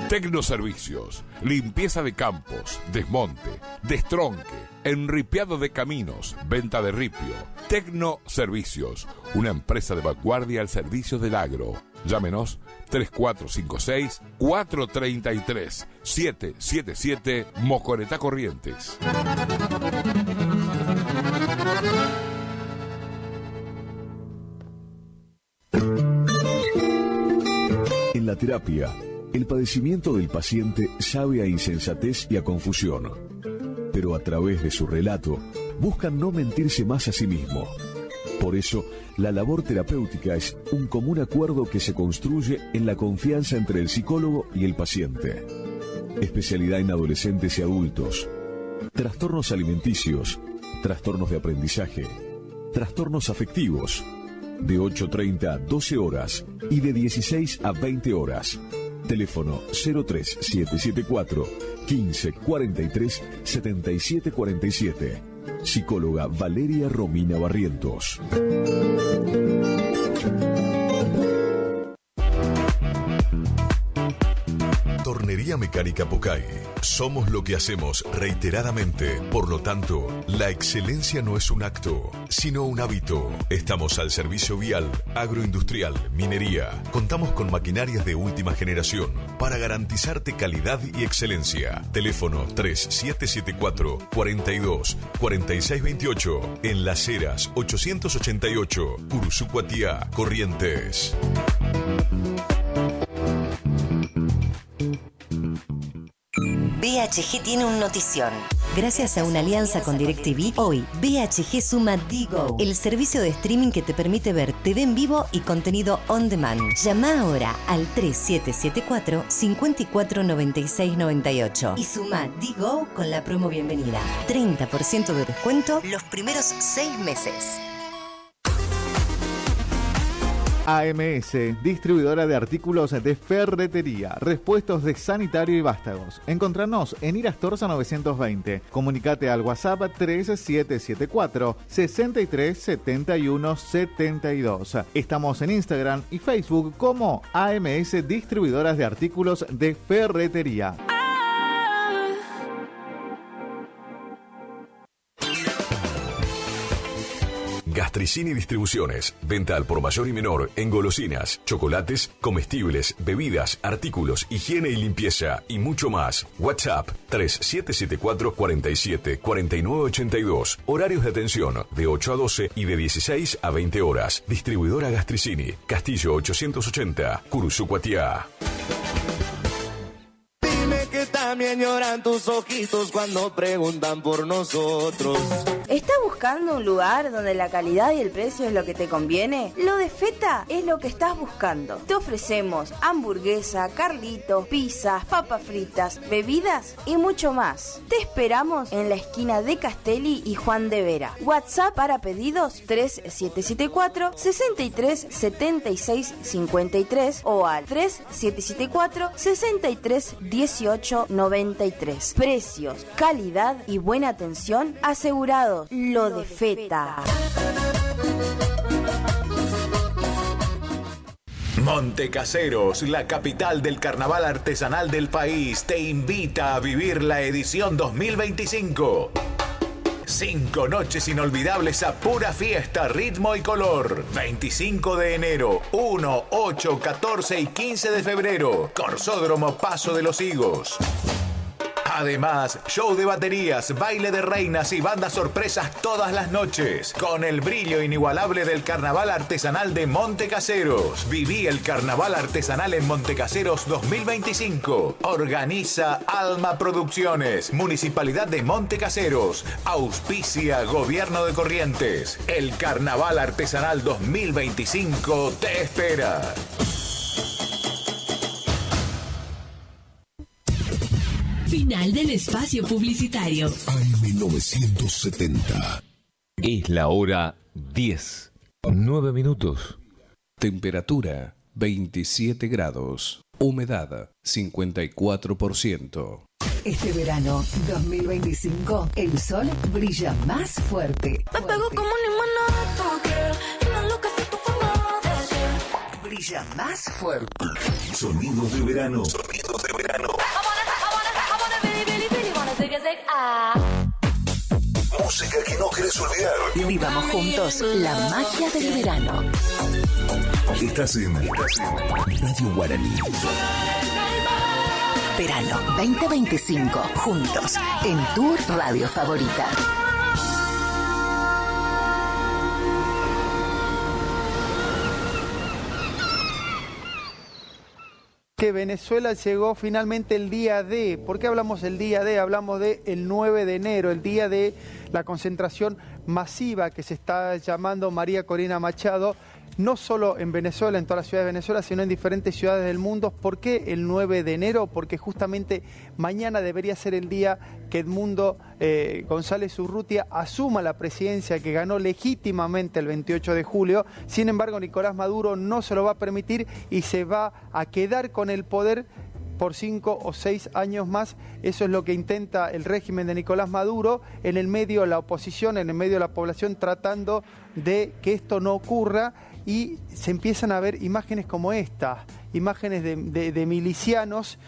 Tecnoservicios, limpieza de campos, desmonte, destronque, enripiado de caminos, venta de ripio. Tecnoservicios, una empresa de vanguardia al servicio del agro. Llámenos 3456-433-777 Mocoretá Corrientes. En la terapia, el padecimiento del paciente sabe a insensatez y a confusión, pero a través de su relato buscan no mentirse más a sí mismo. Por eso, la labor terapéutica es un común acuerdo que se construye en la confianza entre el psicólogo y el paciente. Especialidad en adolescentes y adultos. Trastornos alimenticios, trastornos de aprendizaje, trastornos afectivos, de 8:30 a 12 horas y de 16 a 20 horas. Teléfono 03774 15 43 77 47. Psicóloga Valeria Romina Barrientos. Tornería Mecánica Pocay. Somos lo que hacemos reiteradamente. Por lo tanto, la excelencia no es un acto, sino un hábito. Estamos al servicio vial, agroindustrial, minería. Contamos con maquinarias de última generación para garantizarte calidad y excelencia. Teléfono 3774 42 46 28. En Las Heras 888, Cursucuatiá, Corrientes. BHG tiene un notición. Gracias a una alianza con DirecTV, hoy BHG suma Digo, el servicio de streaming que te permite ver TV en vivo y contenido on demand. Llama ahora al 3774 54 96 98 y suma Digo con la promo bienvenida. 30% de descuento los primeros 6 meses. AMS, distribuidora de artículos de ferretería, repuestos de sanitario y vástagos. Encontranos en Irastorza 920. Comunicate al WhatsApp 3774 63 71 72. Estamos en Instagram y Facebook como AMS Distribuidoras de Artículos de Ferretería. Gastricini Distribuciones. Venta al por mayor y menor en golosinas, chocolates, comestibles, bebidas, artículos, higiene y limpieza y mucho más. WhatsApp 3774 47 49 82. Horarios de atención de 8 a 12 y de 16 a 20 horas. Distribuidora Gastricini. Castillo 880, Cursucuatiá. Dime que también lloran tus ojitos cuando preguntan por nosotros. ¿Estás buscando un lugar donde la calidad y el precio es lo que te conviene? Lo de Feta es lo que estás buscando. Te ofrecemos hamburguesa, carlitos, pizzas, papas fritas, bebidas y mucho más. Te esperamos en la esquina de Castelli y Juan de Vera. WhatsApp para pedidos 3774 63 76 53 o al 3774 63 18 93. Precios, calidad y buena atención asegurados. Lo de Feta. Montecaseros, la capital del carnaval artesanal del país, te invita a vivir la edición 2025. 5 noches inolvidables a pura fiesta, ritmo y color. 25 de enero, 1, 8, 14 y 15 de febrero. Corsódromo Paso de los Higos. Además, show de baterías, baile de reinas y bandas sorpresas todas las noches. Con el brillo inigualable del carnaval artesanal de Montecaseros. Viví el carnaval artesanal en Montecaseros 2025. Organiza Alma Producciones, Municipalidad de Montecaseros. Auspicia Gobierno de Corrientes. El carnaval artesanal 2025 te espera. Final del espacio publicitario. AM970. Es la hora 10. 9 minutos. Temperatura 27 grados. Humedad 54%. Este verano 2025, el sol brilla más fuerte. Me pego como un limonada, y la loca se tu forma de ser. Brilla más fuerte. Sonidos de verano. Sonidos de verano. Música que no querés olvidar. Vivamos juntos la magia del verano. Estás en Radio Guaraní. Verano 2025, juntos en tu radio favorita. Que Venezuela llegó finalmente el día D. ¿Por qué hablamos del día D? Hablamos del 9 de enero, el día de la concentración masiva que se está llamando María Corina Machado, no solo en Venezuela, en todas las ciudades de Venezuela, sino en diferentes ciudades del mundo. ¿Por qué el 9 de enero? Porque justamente mañana debería ser el día que Edmundo González Urrutia asuma la presidencia que ganó legítimamente el 28 de julio. Sin embargo, Nicolás Maduro no se lo va a permitir y se va a quedar con el poder por 5 o 6 años más. Eso es lo que intenta el régimen de Nicolás Maduro, en el medio la oposición, en el medio de la población, tratando de que esto no ocurra, y se empiezan a ver imágenes como esta, imágenes de milicianos,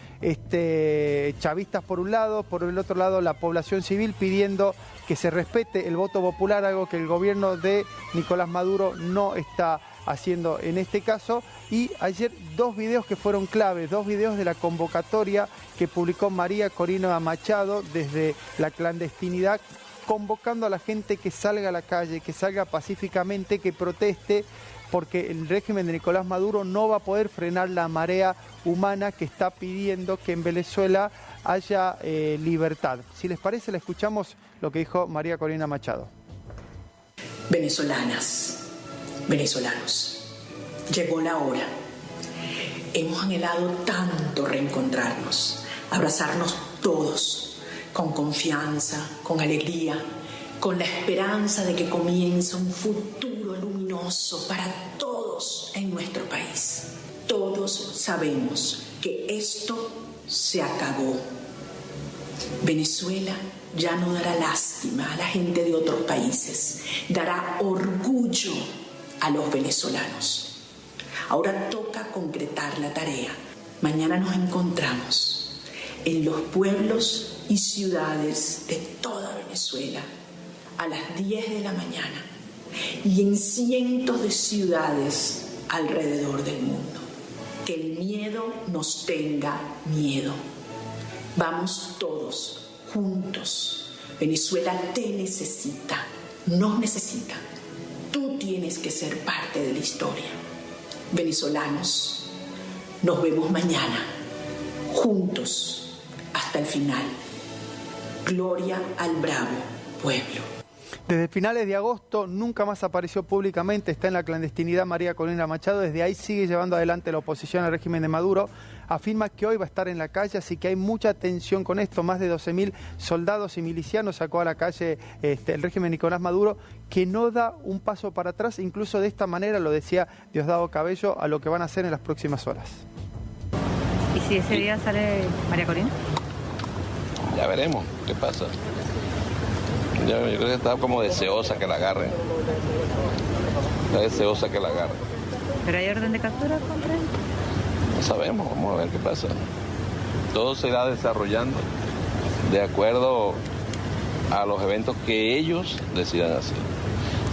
chavistas por un lado, por el otro lado la población civil pidiendo que se respete el voto popular, algo que el gobierno de Nicolás Maduro no está haciendo en este caso. Y ayer 2 videos que fueron claves, 2 videos de la convocatoria que publicó María Corina Machado desde la clandestinidad, convocando a la gente que salga a la calle, que salga pacíficamente, que proteste, porque el régimen de Nicolás Maduro no va a poder frenar la marea humana que está pidiendo que en Venezuela haya libertad. Si les parece, le escuchamos lo que dijo María Corina Machado. Venezolanas, venezolanos, llegó la hora. Hemos anhelado tanto reencontrarnos, abrazarnos todos, con confianza, con alegría, con la esperanza de que comienza un futuro luminoso para todos en nuestro país. Todos sabemos que esto se acabó. Venezuela ya no dará lástima a la gente de otros países, dará orgullo a los venezolanos. Ahora toca concretar la tarea. Mañana nos encontramos en los pueblos y ciudades de toda Venezuela a las 10 de la mañana y en cientos de ciudades alrededor del mundo. Que el miedo nos tenga miedo. Vamos todos juntos. Venezuela te necesita, nos necesita. Tú tienes que ser parte de la historia. Venezolanos, nos vemos mañana, juntos, hasta el final. Gloria al bravo pueblo. Desde finales de agosto nunca más apareció públicamente, está en la clandestinidad María Corina Machado. Desde ahí sigue llevando adelante la oposición al régimen de Maduro. Afirma que hoy va a estar en la calle, así que hay mucha tensión con esto. Más de 12.000 soldados y milicianos sacó a la calle el régimen de Nicolás Maduro, que no da un paso para atrás. Incluso de esta manera lo decía Diosdado Cabello a lo que van a hacer en las próximas horas. ¿Y si ese día sale María Corina? Ya veremos qué pasa. Yo creo que está como deseosa que la agarren. Está deseosa que la agarren. ¿Pero hay orden de captura contra él? No sabemos, vamos a ver qué pasa. Todo se irá desarrollando de acuerdo a los eventos que ellos decidan hacer.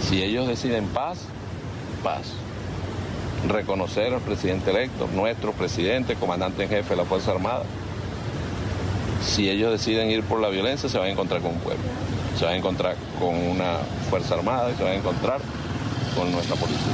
Si ellos deciden paz, paz. Reconocer al presidente electo, nuestro presidente, comandante en jefe de la Fuerza Armada. Si ellos deciden ir por la violencia, se van a encontrar con un pueblo. Se van a encontrar con una Fuerza Armada y se van a encontrar con nuestra policía.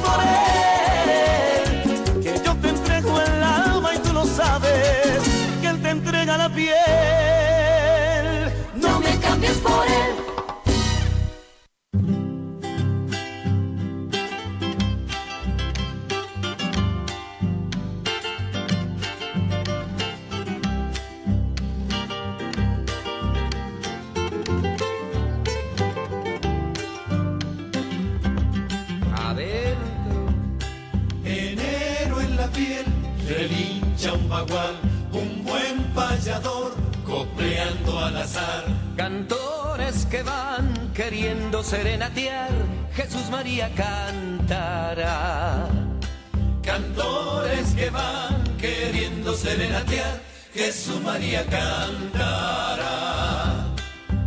por él, que yo te entrego el alma y tú lo sabes, que él te entrega la piel. No me cambies por él. Relincha un bagual, un buen payador, copleando al azar. Cantores que van queriendo serenatear, Jesús María cantará. Cantores que van queriendo serenatear, Jesús María cantará.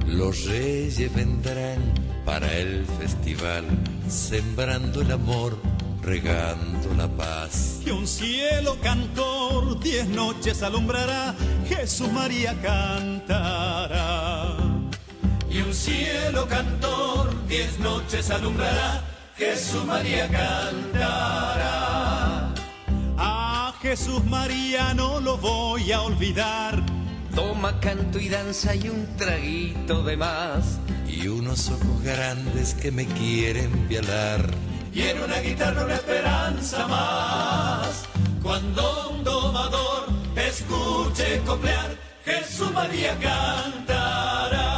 Los reyes vendrán para el festival, sembrando el amor, regando la paz. Y un cielo cantor 10 noches alumbrará, Jesús María cantará. Y un cielo cantor 10 noches alumbrará, Jesús María cantará. A Jesús María no lo voy a olvidar. Toma canto y danza y un traguito de más. Y unos ojos grandes que me quieren violar. Y en una guitarra una esperanza más. Cuando un domador escuche coplear, Jesús María cantará.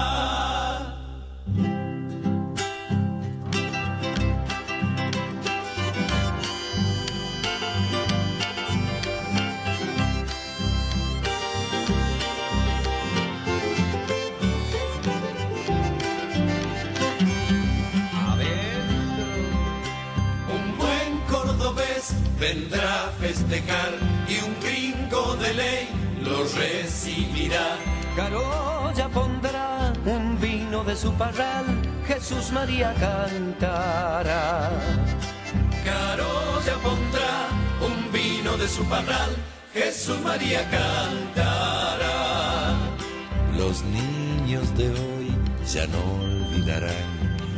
Vendrá a festejar y un gringo de ley lo recibirá. Carolla pondrá un vino de su parral, Jesús María cantará. Carolla pondrá un vino de su parral, Jesús María cantará. Los niños de hoy ya no olvidarán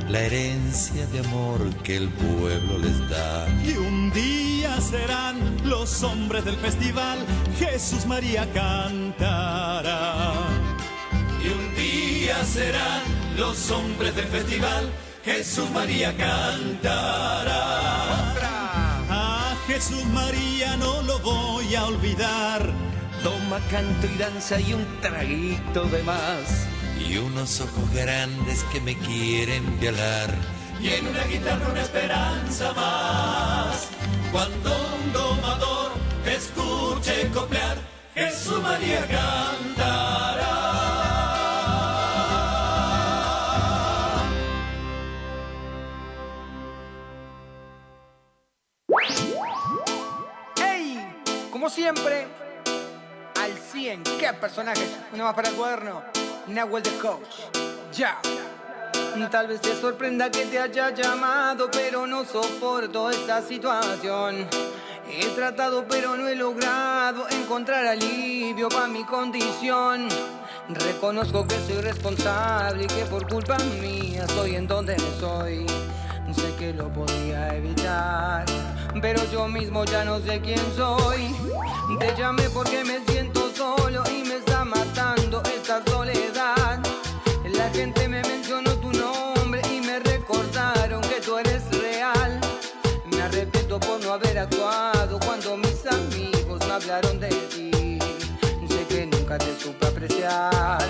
la herencia de amor que el pueblo les da. Y un día serán los hombres del festival, Jesús María cantará. Y un día serán los hombres del festival, Jesús María cantará. A Jesús María no lo voy a olvidar. Toma canto y danza y un traguito de más. Y unos ojos grandes que me quieren violar. Y en una guitarra una esperanza más. Cuando un domador escuche coplear, Jesús María cantará. ¡Ey! Como siempre, al 100. ¿Qué personajes? Uno más para el cuaderno. Nahuel the Coach, ya. Tal vez te sorprenda que te haya llamado, pero no soporto esta situación. He tratado pero no he logrado encontrar alivio para mi condición. Reconozco que soy responsable y que por culpa mía estoy en donde estoy. Sé que lo podía evitar, pero yo mismo ya no sé quién soy. Te llamé porque me siento solo y me está matando esta soledad. La gente me mencionó tu nombre y me recordaron que tú eres real. Me arrepiento por no haber actuado cuando mis amigos me hablaron de ti. Sé que nunca te supe apreciar,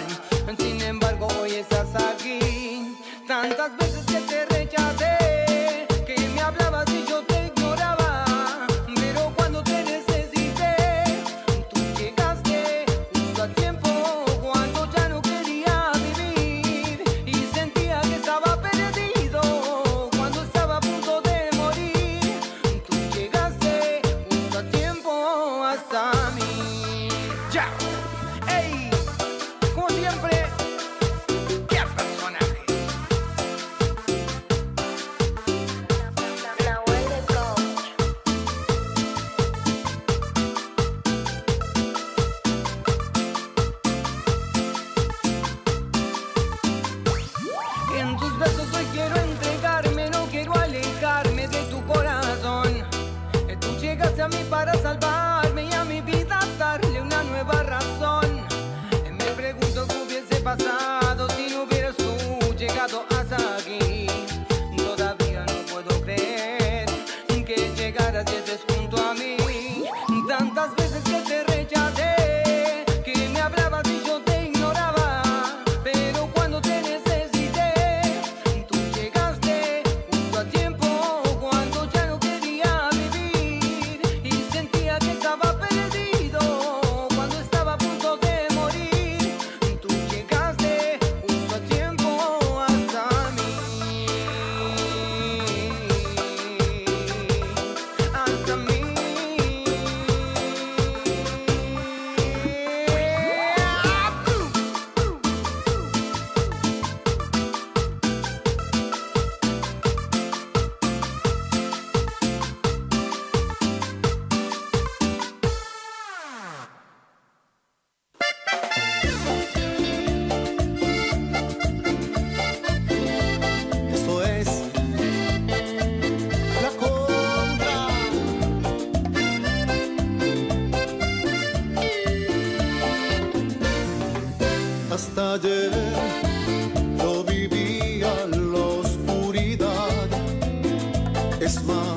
sin embargo hoy estás aquí. Tantas veces que te rechacé, que me hablabas y yo te ignoraba, pero cuando te necesité, tú llegaste justo a tiempo, cuando ya no quería vivir y sentía que estaba perdido, cuando estaba a punto de morir, tú llegaste justo a tiempo hasta mí. Ya, ey, como siempre, qué personaje.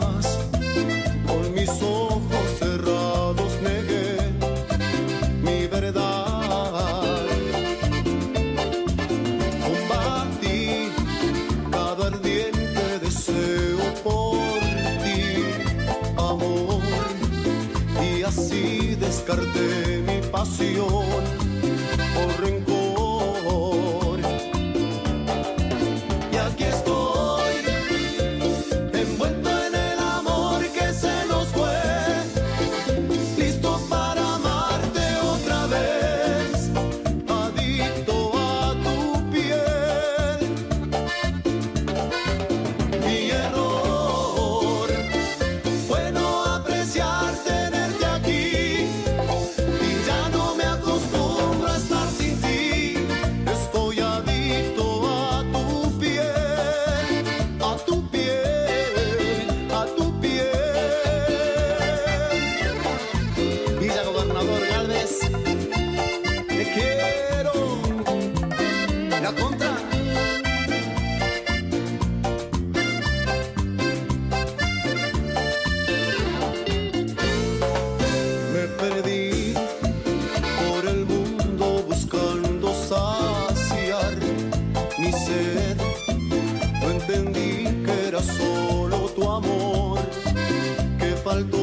más. Con mis ojos cerrados negué mi verdad. Combatí cada ardiente deseo por ti, amor, y así descarté mi pasión por rencor. Y aquí estoy, envuelto en el amor que se nos fue, listo para amarte otra vez, adicto a tu piel. Mi error fue no apreciar tenerte aquí, y ya no me acostumbro a estar sin ti. Estoy adicto a tu piel, a tu piel, a tu piel. Villa Gobernador Galvez, te quiero. La contra. Me perdí por el mundo buscando saciar mi sed. No entendí que era solo tu amor que faltó.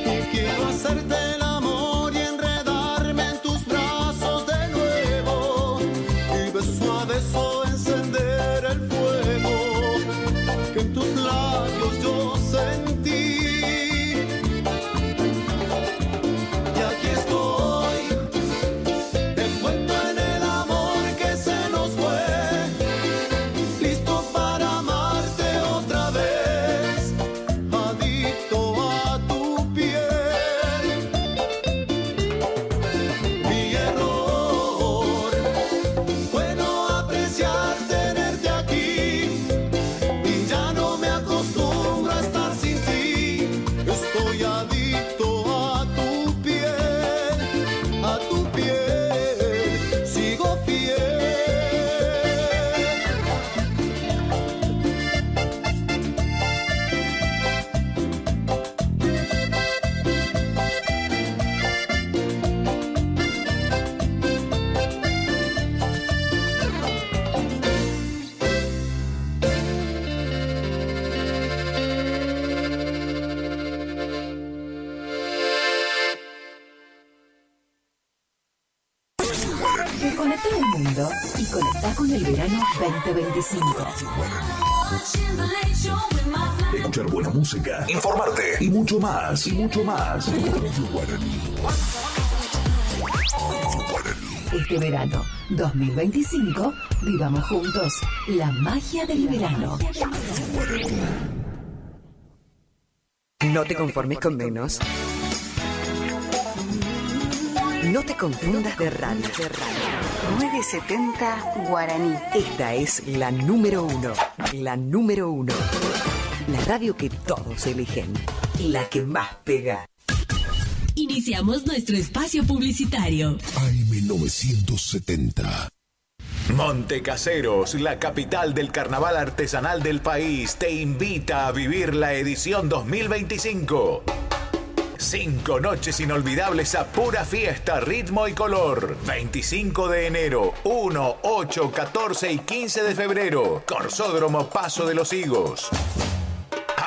Y quiero hacerte el amor y enredarme en tus brazos de nuevo, y beso a beso encender el fuego que en tus labios yo sentí. Y aquí estoy, envuelto en el amor que se nos fue, listo para amarte otra vez, adicto a tu piel. Mi error fue no apreciar tenerte aquí, y ya no me acostumbro a estar sin ti. Estoy adicto a tu piel, sigo fiel. Desconecta del mundo y conecta con el verano 2025. Escuchar buena música, informarte y mucho más. Este verano 2025, vivamos juntos la magia del verano. No te conformes con menos. No te confundas de radio. 970 Guaraní. Esta es la número 1. La número 1. La radio que todos eligen. La que más pega. Iniciamos nuestro espacio publicitario. AM970. Montecaseros, la capital del carnaval artesanal del país, te invita a vivir la edición 2025. 5 noches inolvidables a pura fiesta, ritmo y color. 25 de enero, 1, 8, 14 y 15 de febrero. Corsódromo Paso de los Higos.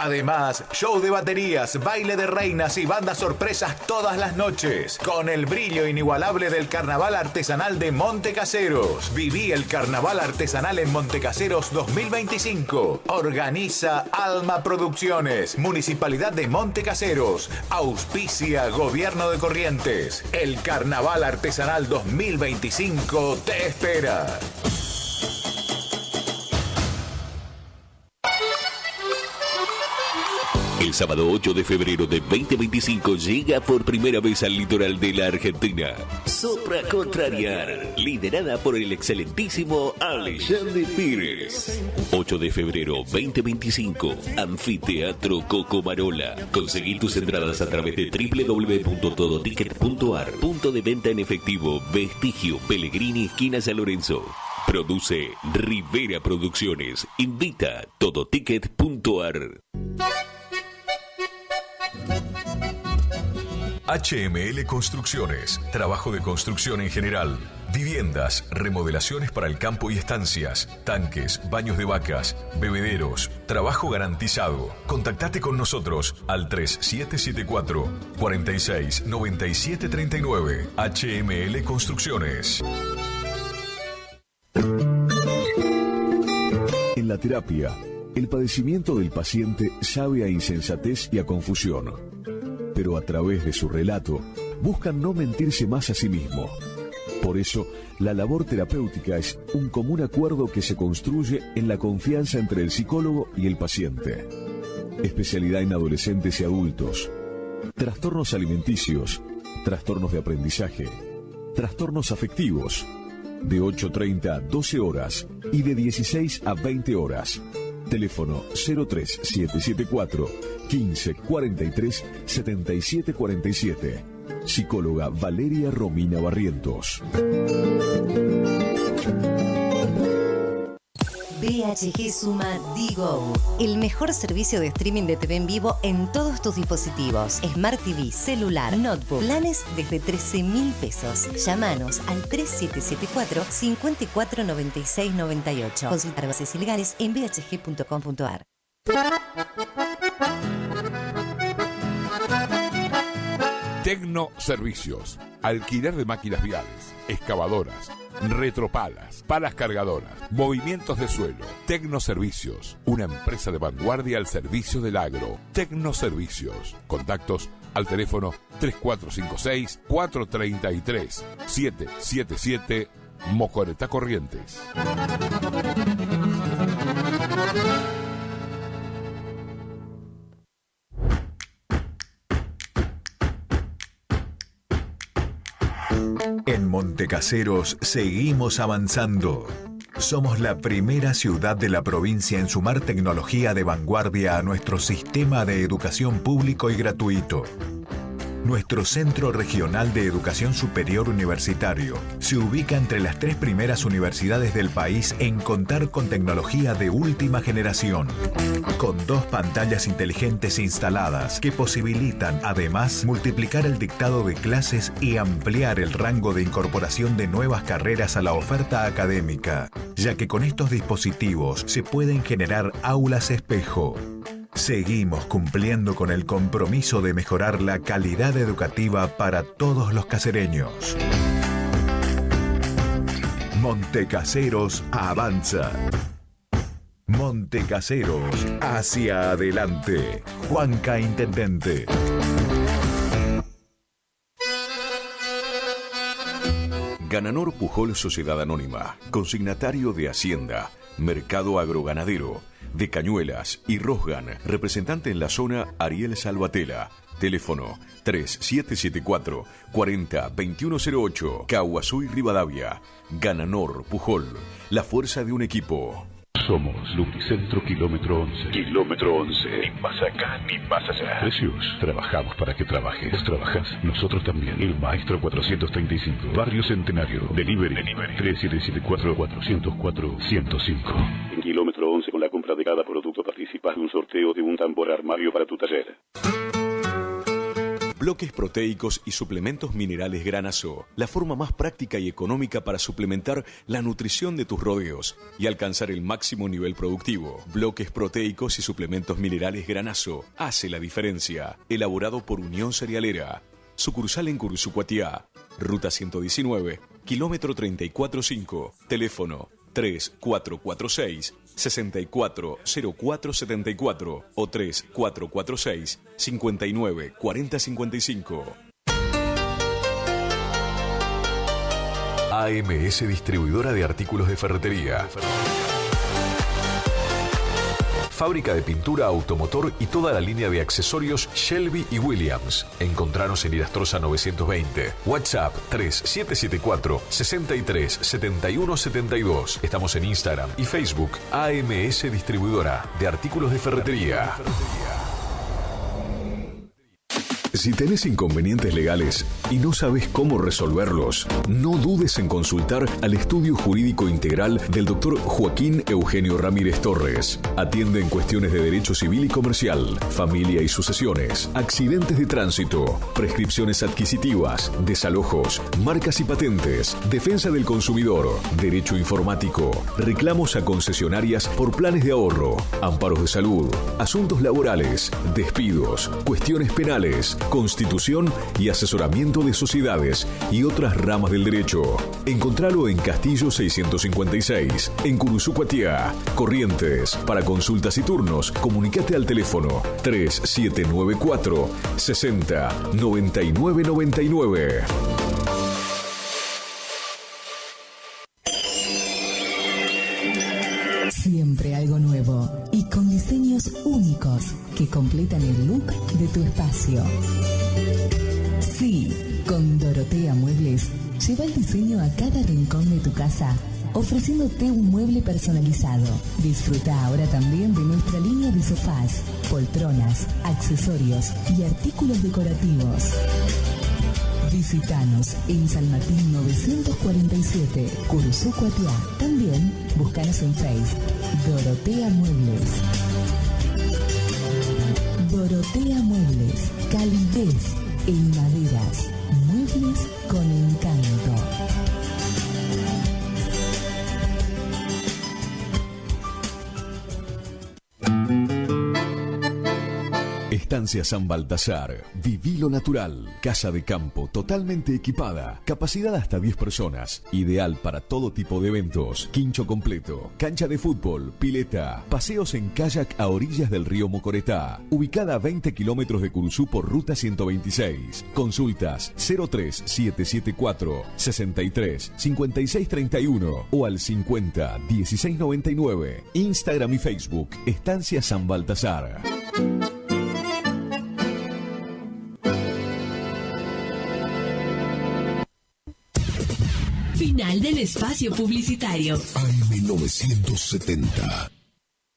Además, show de baterías, baile de reinas y bandas sorpresas todas las noches. Con el brillo inigualable del carnaval artesanal de Montecaseros. Viví el carnaval artesanal en Montecaseros 2025. Organiza Alma Producciones, Municipalidad de Montecaseros. Auspicia Gobierno de Corrientes. El carnaval artesanal 2025 te espera. El sábado 8 de febrero de 2025 llega por primera vez al litoral de la Argentina. Sopra Contrariar, liderada por el excelentísimo Alexandre Pires. 8 de febrero 2025, Anfiteatro Cocomarola. Conseguí tus entradas a través de www.todoticket.ar. Punto de venta en efectivo, Vestigio, Pellegrini, esquina San Lorenzo. Produce Rivera Producciones. Invita todoticket.ar. HML Construcciones. Trabajo de construcción en general. Viviendas, remodelaciones para el campo y estancias, tanques, baños de vacas, bebederos. Trabajo garantizado. Contactate con nosotros al 3774 46 97 39. HML Construcciones. En la terapia, el padecimiento del paciente sabe a insensatez y a confusión, pero a través de su relato buscan no mentirse más a sí mismo. Por eso, la labor terapéutica es un común acuerdo que se construye en la confianza entre el psicólogo y el paciente. Especialidad en adolescentes y adultos, trastornos alimenticios, trastornos de aprendizaje, trastornos afectivos, de 8:30 a 12 horas y de 16 a 20 horas. Teléfono 03774 15 43 77 47. Psicóloga Valeria Romina Barrientos. BHG suma Digo, el mejor servicio de streaming de TV en vivo en todos tus dispositivos. Smart TV, celular, notebook. Planes desde 13.000 pesos. Llámanos al 3774 54 96 98. Consultar bases ilegales en bhg.com.ar. Tecno Servicios. Alquiler de máquinas viales, excavadoras, retropalas, palas cargadoras, movimientos de suelo. Tecno Servicios, una empresa de vanguardia al servicio del agro. Tecno Servicios. Contactos al teléfono 3456-433-777 Mocoretá Corrientes. En Montecaseros seguimos avanzando. Somos la primera ciudad de la provincia en sumar tecnología de vanguardia a nuestro sistema de educación público y gratuito. Nuestro Centro Regional de Educación Superior Universitario se ubica entre las 3 primeras universidades del país en contar con tecnología de última generación, con 2 pantallas inteligentes instaladas que posibilitan además multiplicar el dictado de clases y ampliar el rango de incorporación de nuevas carreras a la oferta académica, ya que con estos dispositivos se pueden generar aulas espejo. Seguimos cumpliendo con el compromiso de mejorar la calidad educativa para todos los casereños. Montecaseros avanza. Montecaseros hacia adelante. Juanca Intendente. Gananor Pujol Sociedad Anónima, consignatario de Hacienda, Mercado Agroganadero, de Cañuelas y Rosgan, representante en la zona Ariel Salvatela. Teléfono 3774 40 2108, Caguazú y Rivadavia. Gananor Pujol, la fuerza de un equipo. Somos Lubricentro Kilómetro 11. Kilómetro 11. Ni más acá, ni más allá. Precios. Trabajamos para que trabajes. Vos trabajás, nosotros también. El Maestro 435. Barrio Centenario. Delivery. 3774-404-105. En Kilómetro 11, con la compra de cada producto participas de un sorteo de un tambor armario para tu taller. Bloques proteicos y suplementos minerales Granazo, la forma más práctica y económica para suplementar la nutrición de tus rodeos y alcanzar el máximo nivel productivo. Bloques proteicos y suplementos minerales Granazo hace la diferencia. Elaborado por Unión Cerealera. Sucursal en Cursucuatiá, Ruta 119, kilómetro 345, teléfono 3446-640474 o 3446-594055. AMS Distribuidora de Artículos de Ferretería. Fábrica de pintura automotor y toda la línea de accesorios Shelby y Williams. Encontranos en Irastrosa 920. WhatsApp 3774 63 71 72. Estamos en Instagram y Facebook. AMS Distribuidora de Artículos de Ferretería. Si tenés inconvenientes legales y no sabes cómo resolverlos, no dudes en consultar al Estudio Jurídico Integral del Dr. Joaquín Eugenio Ramírez Torres. Atiende en cuestiones de derecho civil y comercial, familia y sucesiones, accidentes de tránsito, prescripciones adquisitivas, desalojos, marcas y patentes, defensa del consumidor, derecho informático, reclamos a concesionarias por planes de ahorro, amparos de salud, asuntos laborales, despidos, cuestiones penales, constitución y asesoramiento de sociedades y otras ramas del derecho. Encontralo en Castillo 656, en Curuzú, Cuatiá, Corrientes. Para consultas y turnos, comunicate al teléfono 3794 60 99 99. Siempre algo nuevo y con diseños únicos que completan el look de tu espacio. Sí, con Dorotea Muebles, lleva el diseño a cada rincón de tu casa, ofreciéndote un mueble personalizado. Disfruta ahora también de nuestra línea de sofás, poltronas, accesorios y artículos decorativos. Visítanos en San Martín 947, Curuzú, Cuatiá. También búscanos en Facebook, Dorotea Muebles. Dorotea Muebles, calidez en maderas, muebles con encanto. Estancia San Baltasar. Viví lo natural. Casa de campo totalmente equipada. Capacidad hasta 10 personas. Ideal para todo tipo de eventos. Quincho completo. Cancha de fútbol. Pileta. Paseos en kayak a orillas del río Mocoretá. Ubicada a 20 kilómetros de Curuzú por ruta 126. Consultas 03774 63 56 31 o al 50 16 99. Instagram y Facebook. Estancia San Baltasar. Final del espacio publicitario. AM970.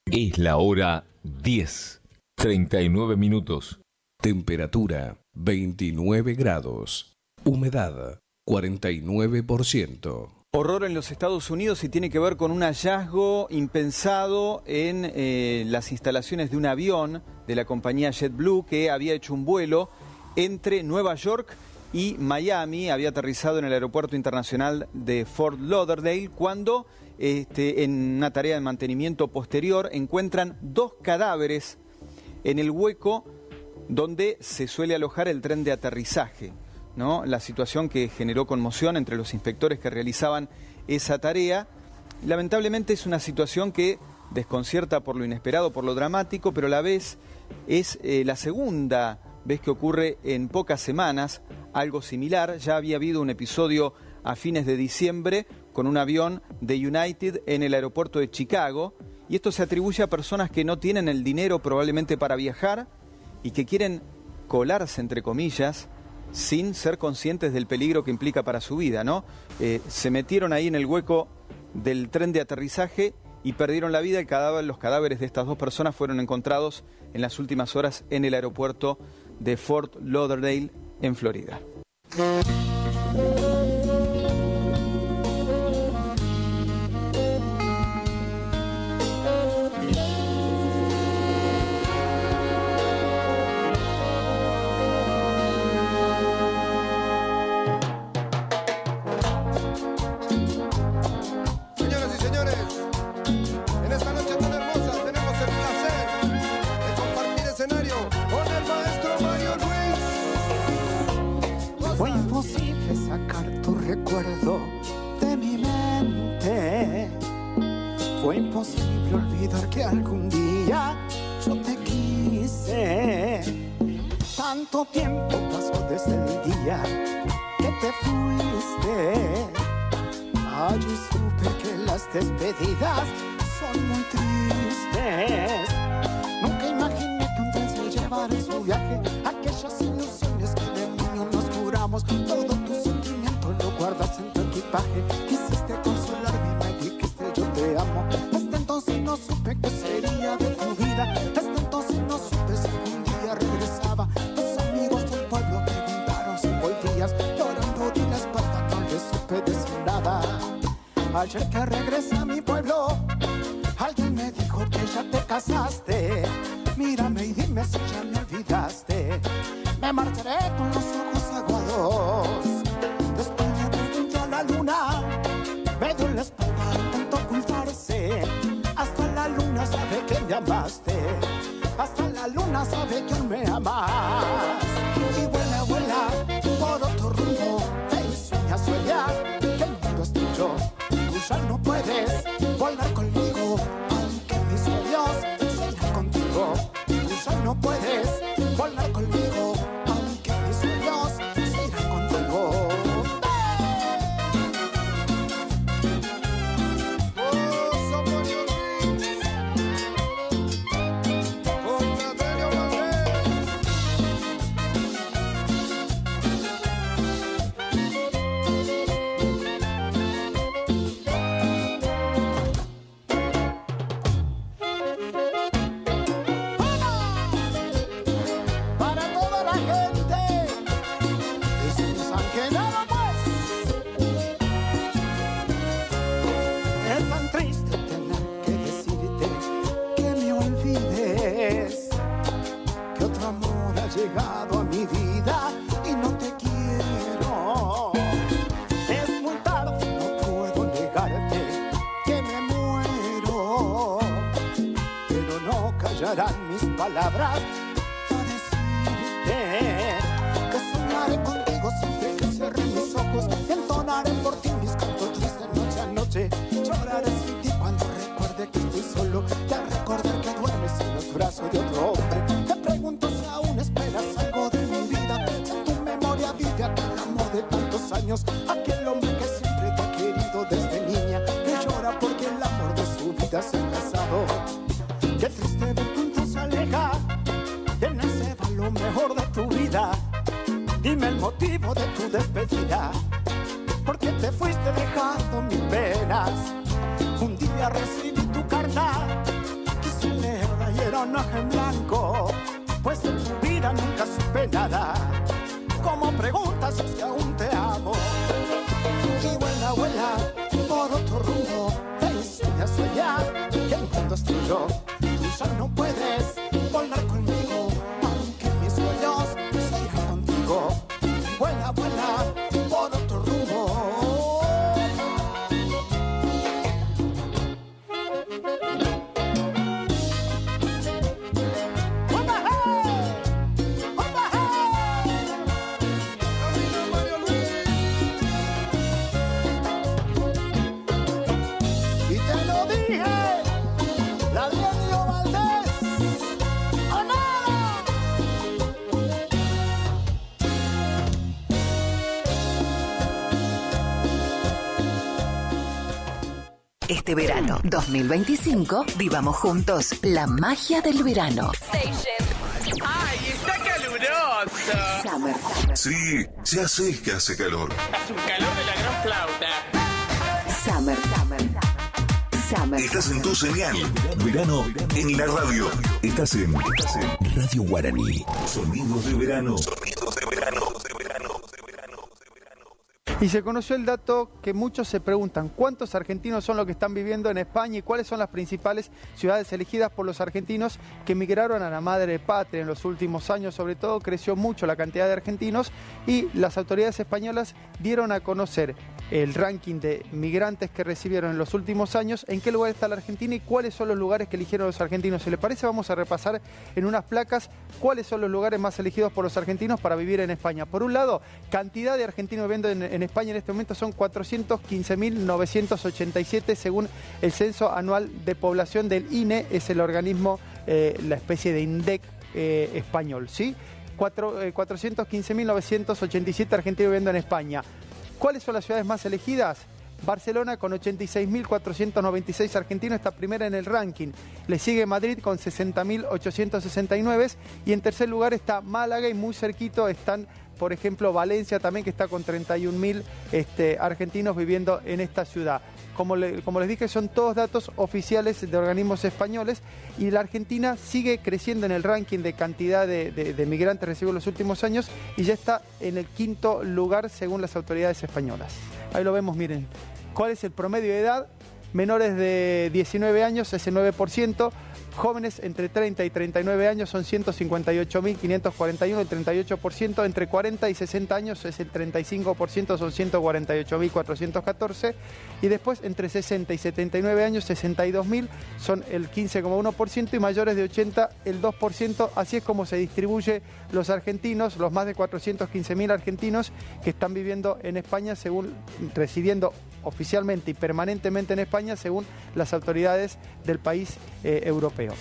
Es la hora 10, 39 minutos. Temperatura 29 grados. Humedad 49%. Horror en los Estados Unidos y tiene que ver con un hallazgo impensado en las instalaciones de un avión de la compañía JetBlue que había hecho un vuelo entre Nueva York y Miami. Había aterrizado en el aeropuerto internacional de Fort Lauderdale cuando en una tarea de mantenimiento posterior encuentran 2 cadáveres en el hueco donde se suele alojar el tren de aterrizaje, ¿no? La situación que generó conmoción entre los inspectores que realizaban esa tarea. Lamentablemente es una situación que desconcierta por lo inesperado, por lo dramático, pero a la vez es la segunda vez que ocurre en pocas semanas algo similar. Ya había habido un episodio a fines de diciembre con un avión de United en el aeropuerto de Chicago, y esto se atribuye a personas que no tienen el dinero probablemente para viajar y que quieren colarse, entre comillas, sin ser conscientes del peligro que implica para su vida, ¿no? Se metieron ahí en el hueco del tren de aterrizaje y perdieron la vida. Los cadáveres de estas 2 personas fueron encontrados en las últimas horas en el aeropuerto de Fort Lauderdale, en Florida. Señoras y señores, en esta noche tan hermosa tenemos el placer de compartir escenario con el maestro Mario Ruiz. Fue imposible sacar tu recuerdo de mi mente. Fue imposible olvidar que algún día yo te quise. Tanto tiempo pasó desde el día que te fuiste. Allí supe que las despedidas son muy tristes. Nunca imaginé que un tren se llevara en su viaje aquellas ilusiones que de niño nos juramos. Todo tu sentimiento lo guardas en tu equipaje. Quisiste consolarme y me dijiste yo te amo. Desde entonces no supe qué sería de tu vida. Desde entonces no supe si algún día regresaba. Tus amigos del Ayer que regresé a mi pueblo, alguien me dijo que ya te casaste. Mírame y dime si ya me olvidaste. Me marcharé con los ojos aguados. Después le pregunté a la luna, me dio la espalda, intentó ocultarse. Hasta la luna sabe que me amaste. Hasta la luna sabe que me amas. Y vuela, vuela por otro rumbo. Y sueña, sueña que el mundo es tuyo. Tú ya no puedes volar conmigo, aunque mis sueños se irán contigo. Tú ya no puedes volar conmigo, aunque mis sueños se irán contigo. Llegado a mi vida y no te quiero. Es muy tarde, no puedo negarte que me muero, pero no callarán mis palabras para decirte que soñaré contigo siempre que cierre mis ojos y entonaré por ti mis cantos tristes noche a noche. Lloraré sin ti cuando recuerde que estoy solo, te recordar que duermes en los brazos de otro hombre. Te pregunto si aún esperas algo de mi vida, si en tu memoria vive aquel amor de tantos años, aquel hombre que siempre te ha querido desde niña, que llora porque el amor de su vida se ha casado. Qué triste ver cuánto se aleja, de él se va lo mejor de tu vida. Dime el motivo de tu despedida, porque te fuiste dejando mis penas. Un día recibí tu carta, quise leerla y era un hoja en blanco, pues en tu vida nunca supe nada. Como preguntas si aún te amo. Y vuela, vuela por otro rumbo. Te sueña, sueña que el mundo es tuyo. Tú ya no puedes volar conmigo, aunque mis sueños se irán contigo. Y vuela, vuela por otro rumbo. Este verano 2025 vivamos juntos la magia del verano. ¡Ay, está caluroso! Summer. Sí, ya sé que hace calor. Hace un calor de la gran flauta. Summer. Estás en tu señal. Verano en la radio. Estás en Radio Guaraní. Sonidos de verano. Sonidos de verano. Y se conoció el dato que muchos se preguntan: ¿cuántos argentinos son los que están viviendo en España y cuáles son las principales ciudades elegidas por los argentinos que emigraron a la madre patria en los últimos años? Sobre todo creció mucho la cantidad de argentinos y las autoridades españolas dieron a conocer el ranking de migrantes que recibieron en los últimos años, en qué lugar está la Argentina y cuáles son los lugares que eligieron los argentinos. Si les parece, vamos a repasar en unas placas cuáles son los lugares más elegidos por los argentinos para vivir en España. Por un lado, cantidad de argentinos viviendo en España en este momento son 415.987 según el Censo Anual de Población del INE, es el organismo, la especie de INDEC español, ¿sí? 415.987 argentinos viviendo en España. ¿Cuáles son las ciudades más elegidas? Barcelona con 86.496 argentinos está primera en el ranking. Le sigue Madrid con 60.869 y en tercer lugar está Málaga y muy cerquito están, por ejemplo, Valencia también, que está con 31.000 argentinos viviendo en esta ciudad. Como les dije, son todos datos oficiales de organismos españoles y la Argentina sigue creciendo en el ranking de cantidad de migrantes recibidos en los últimos años y ya está en el 5º lugar según las autoridades españolas. Ahí lo vemos, miren. ¿Cuál es el promedio de edad? Menores de 19 años es el 9%, jóvenes entre 30 y 39 años son 158.541, el 38%, entre 40 y 60 años es el 35%, son 148.414, y después entre 60 y 79 años, 62.000, son el 15,1%, y mayores de 80, el 2%, así es como se distribuye los argentinos, los más de 415.000 argentinos que están viviendo en España, residiendo oficialmente y permanentemente en España, según las autoridades del país europeo.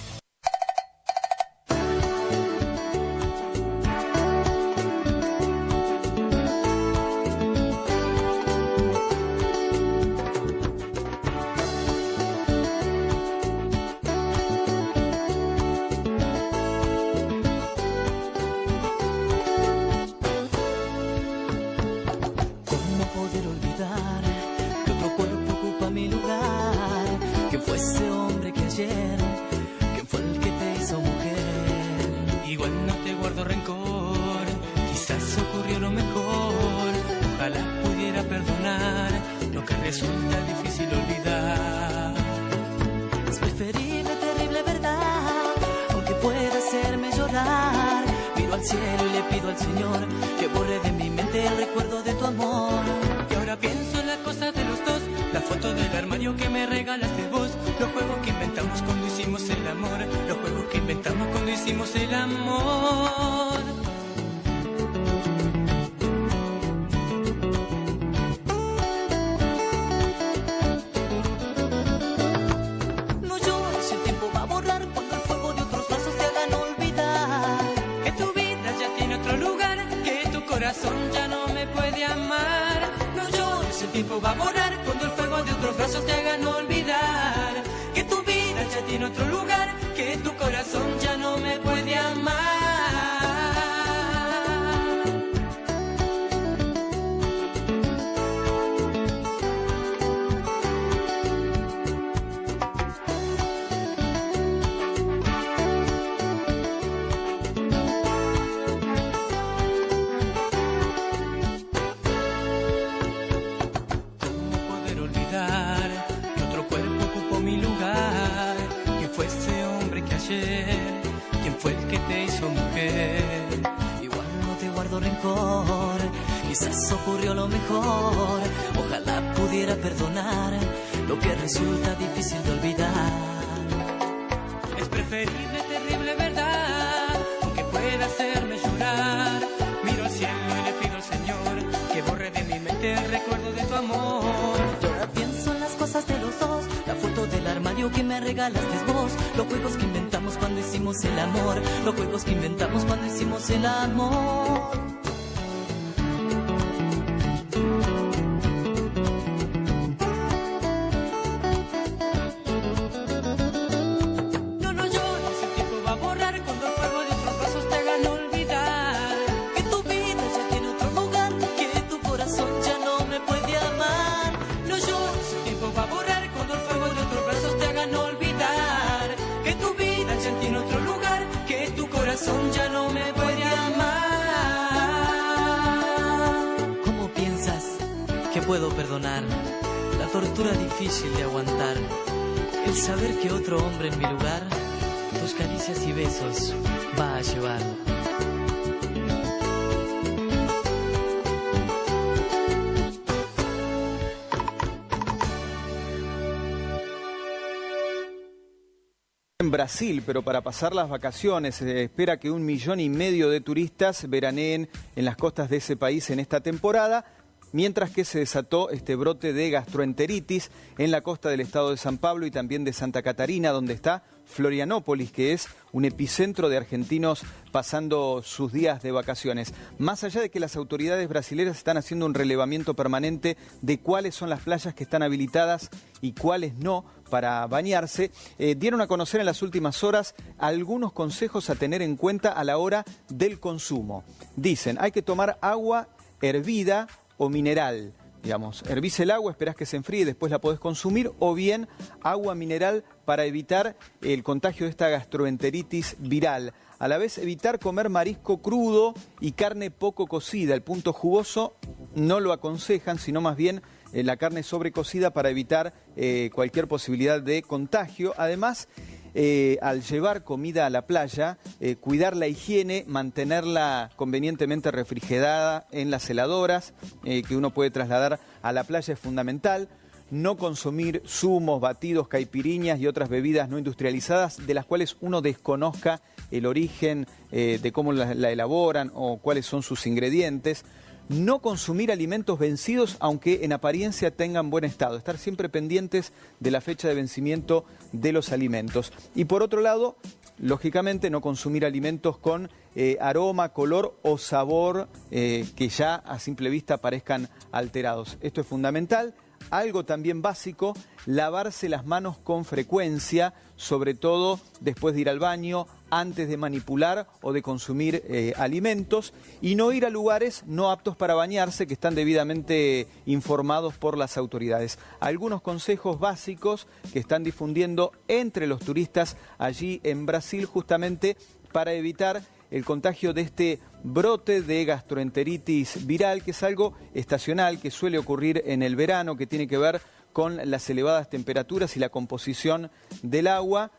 Los juegos que inventamos cuando hicimos el amor. No, no llores, el tiempo va a borrar cuando el fuego de otros brazos te hagan olvidar que tu vida ya tiene otro lugar, que tu corazón ya no me puede amar. No llores, el tiempo va a borrar cuando el fuego de otros brazos te hagan olvidar que tu vida ya tiene otro lugar, que tu corazón ya no me puede amar. ¿Cómo piensas que puedo perdonar la tortura difícil de aguantar? El saber que otro hombre en mi lugar tus caricias y besos va a llevar. En Brasil, pero para pasar las vacaciones se espera que 1,5 millones de turistas veraneen en las costas de ese país en esta temporada, mientras que se desató este brote de gastroenteritis en la costa del estado de San Pablo y también de Santa Catarina, donde está Florianópolis, que es un epicentro de argentinos pasando sus días de vacaciones. Más allá de que las autoridades brasileñas están haciendo un relevamiento permanente de cuáles son las playas que están habilitadas y cuáles no para bañarse, dieron a conocer en las últimas horas algunos consejos a tener en cuenta a la hora del consumo. Dicen, hay que tomar agua hervida o mineral. Digamos, hervís el agua, esperás que se enfríe y después la podés consumir, o bien agua mineral para evitar el contagio de esta gastroenteritis viral. A la vez, evitar comer marisco crudo y carne poco cocida. El punto jugoso no lo aconsejan, sino más bien la carne sobrecocida para evitar cualquier posibilidad de contagio. Además, al llevar comida a la playa, cuidar la higiene, mantenerla convenientemente refrigerada en las heladoras que uno puede trasladar a la playa es fundamental. No consumir zumos, batidos, caipiriñas y otras bebidas no industrializadas de las cuales uno desconozca el origen de cómo la elaboran o cuáles son sus ingredientes. No consumir alimentos vencidos aunque en apariencia tengan buen estado. Estar siempre pendientes de la fecha de vencimiento de los alimentos. Y por otro lado, lógicamente no consumir alimentos con aroma, color o sabor que ya a simple vista parezcan alterados. Esto es fundamental. Algo también básico, lavarse las manos con frecuencia, sobre todo después de ir al baño, antes de manipular o de consumir alimentos, y no ir a lugares no aptos para bañarse que están debidamente informados por las autoridades. Algunos consejos básicos que están difundiendo entre los turistas allí en Brasil justamente para evitar el contagio de este brote de gastroenteritis viral, que es algo estacional, que suele ocurrir en el verano, que tiene que ver con las elevadas temperaturas y la composición del agua.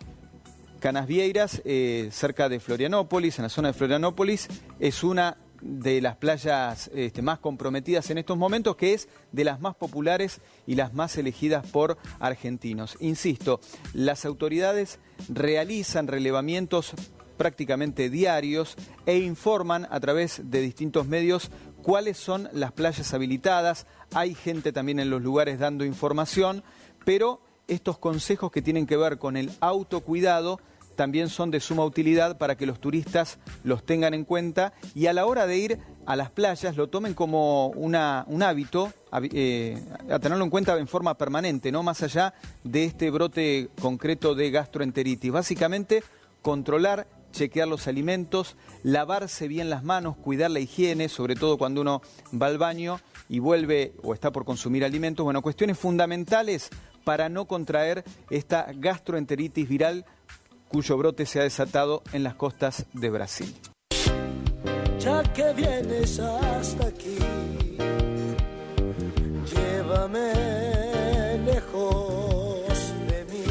Canasvieiras, cerca de Florianópolis, en la zona de Florianópolis, es una de las playas más comprometidas en estos momentos, que es de las más populares y las más elegidas por argentinos. Insisto, las autoridades realizan relevamientos prácticamente diarios e informan a través de distintos medios cuáles son las playas habilitadas. Hay gente también en los lugares dando información, pero estos consejos que tienen que ver con el autocuidado también son de suma utilidad para que los turistas los tengan en cuenta y a la hora de ir a las playas lo tomen como un hábito, a tenerlo en cuenta en forma permanente, ¿no? Más allá de este brote concreto de gastroenteritis. Básicamente, controlar, chequear los alimentos, lavarse bien las manos, cuidar la higiene, sobre todo cuando uno va al baño y vuelve o está por consumir alimentos. Bueno, cuestiones fundamentales para no contraer esta gastroenteritis viral cuyo brote se ha desatado en las costas de Brasil. Ya que vienes hasta aquí, llévame lejos de mí.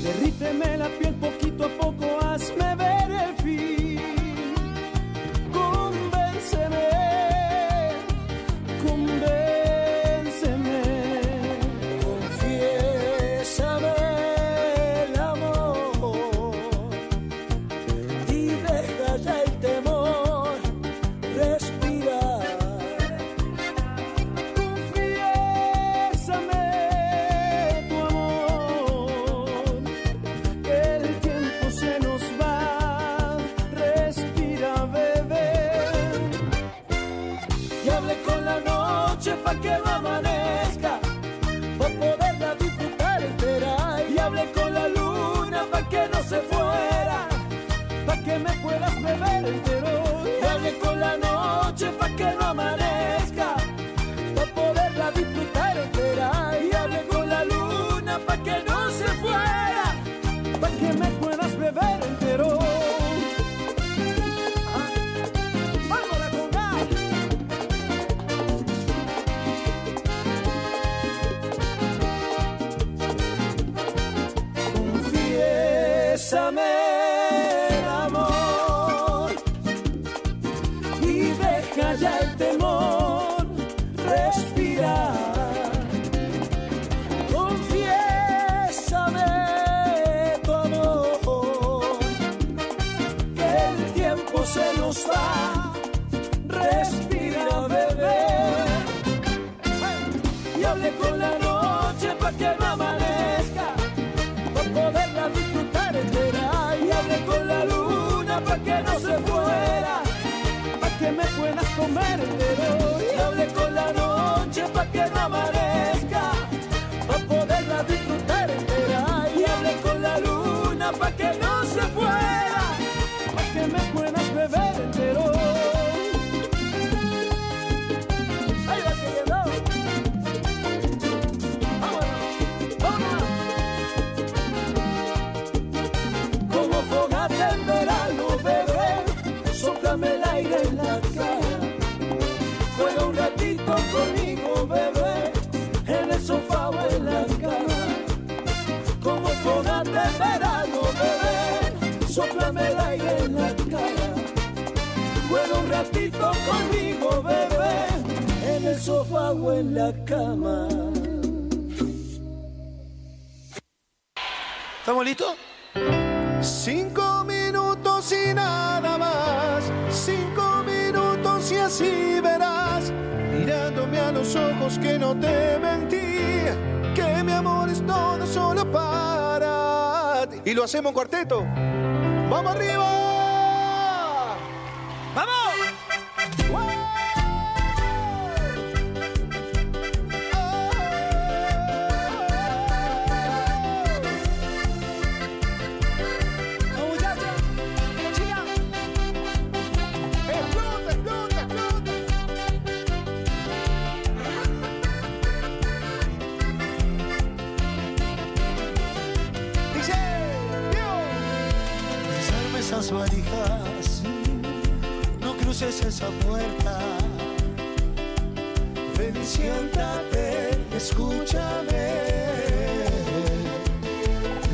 Derríteme la piel poquito a poco, hazme ver el fin. Convénceme, convénceme, confiésame el amor y deja ya el temor, respira. Confiésame tu amor, que el tiempo se nos va, respira, bebé. Y hable con la noche pa' que no amanezca, pa' poderla disfrutar entera. Y hable con la luna pa' que no se fuera, pa' que me puedas beber entero. Y hable con la noche pa' que no amanezca, pa' poderla disfrutar entera. Y hable con la luna pa' que no se fuera, pa' que me puedas beber entero. ¡Vámonos con gas! Confiésame el amor y deja ya el temor, respira. Confiésame tu amor, que el tiempo se nos va, respira, bebé. Y hable con la noche pa' que no amanezca, pa' poderla disfrutar entera. Y hable con la luna pa' que no se fuera, pa' que me puedas comer entero. Y hable con la noche pa' que no amanezca, pa' poderla disfrutar entera. Y hable con la luna pa' que no se fuera, pa' que me puedas beber entero. Ahí va que llegó. Como fogata en verano, bebé, sóplame el aire en la cara. Juega un rato me da aire en la cara. Juega un ratito conmigo, bebé, en el sofá o en la cama. ¿Estamos listos? 5 minutos y nada más. 5 minutos y así verás, mirándome a los ojos, que no te mentí, que mi amor es todo solo para ti. Y lo hacemos en cuarteto. ¡Vamos arriba! ¡Vamos! Esas valijas, no cruces esa puerta. Ven y siéntate, escúchame.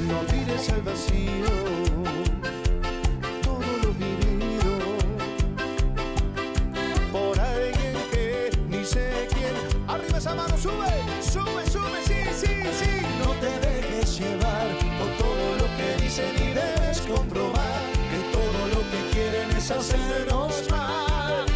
No mires al vacío todo lo vivido por alguien que ni sé quién. Arriba esa mano, sube, sube, sube, sí, sí, sí. No te dejes llevar por todo lo que dicen y debes comprobar es hacernos mal.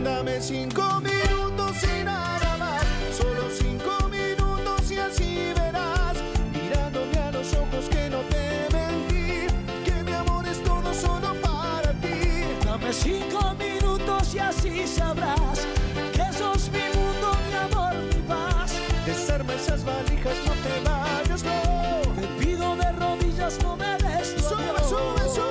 Dame 5 minutos y nada más, solo 5 minutos y así verás, mirándome a los ojos, que no te mentí, que mi amor es todo solo para ti. Dame 5 minutos y así sabrás que sos mi mundo, mi amor, mi paz. Desarma esas valijas, no te vayas, no. Te pido de rodillas, no me des tu adiós. Sube, sube, sube.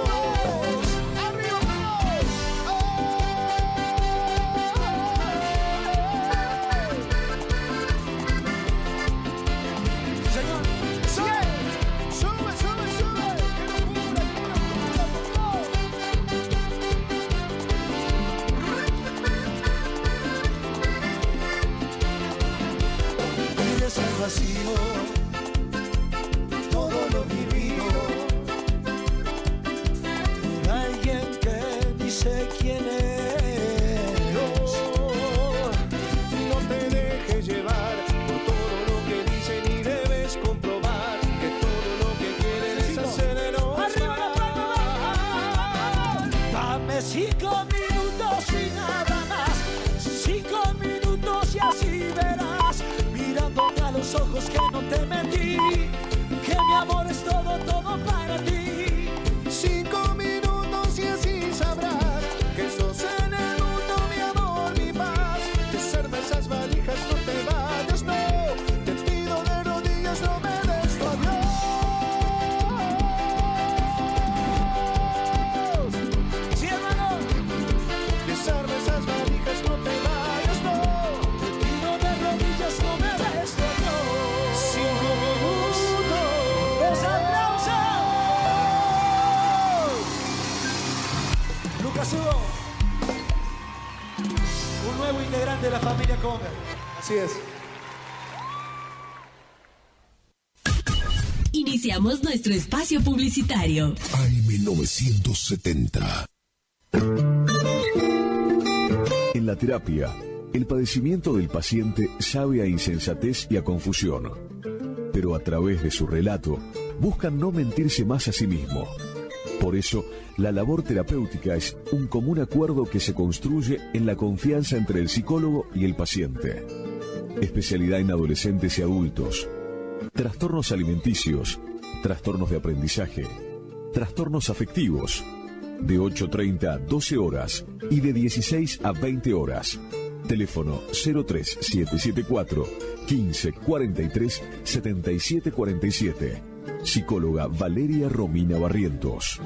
Vacío, todo lo vivido por alguien que ni sé quién es. No te dejes llevar por todo lo que dicen y debes comprobar que todo lo que quieren es hacernos mal. Dame 5 minutos y nada más, 5 minutos y así verás, mirándome a los ojos, que no te mentí, que mi amor es todo, todo para ti. 5 minutos y así sabrás que sos en el mundo, mi amor, mi paz. Desarma esas valijas, no te vayas, no. Te pido de rodillas, no me des tu adiós. Sí, hermano. Desarma esas valijas, no te vayas, no. Te pido de rodillas, no me des tu adiós. 5 minutos. ¡Esa aplauso! Lucas Hugo, un nuevo integrante de la familia Conga. Así es. Iniciamos nuestro espacio publicitario. AM970. En la terapia, el padecimiento del paciente sabe a insensatez y a confusión, pero a través de su relato buscan no mentirse más a sí mismo. Por eso, la labor terapéutica es un común acuerdo que se construye en la confianza entre el psicólogo y el paciente. Especialidad en adolescentes y adultos, trastornos alimenticios, trastornos de aprendizaje, trastornos afectivos, de 8:30 a 12 horas y de 16 a 20 horas. Teléfono 03774 1543 7747. Psicóloga Valeria Romina Barrientos.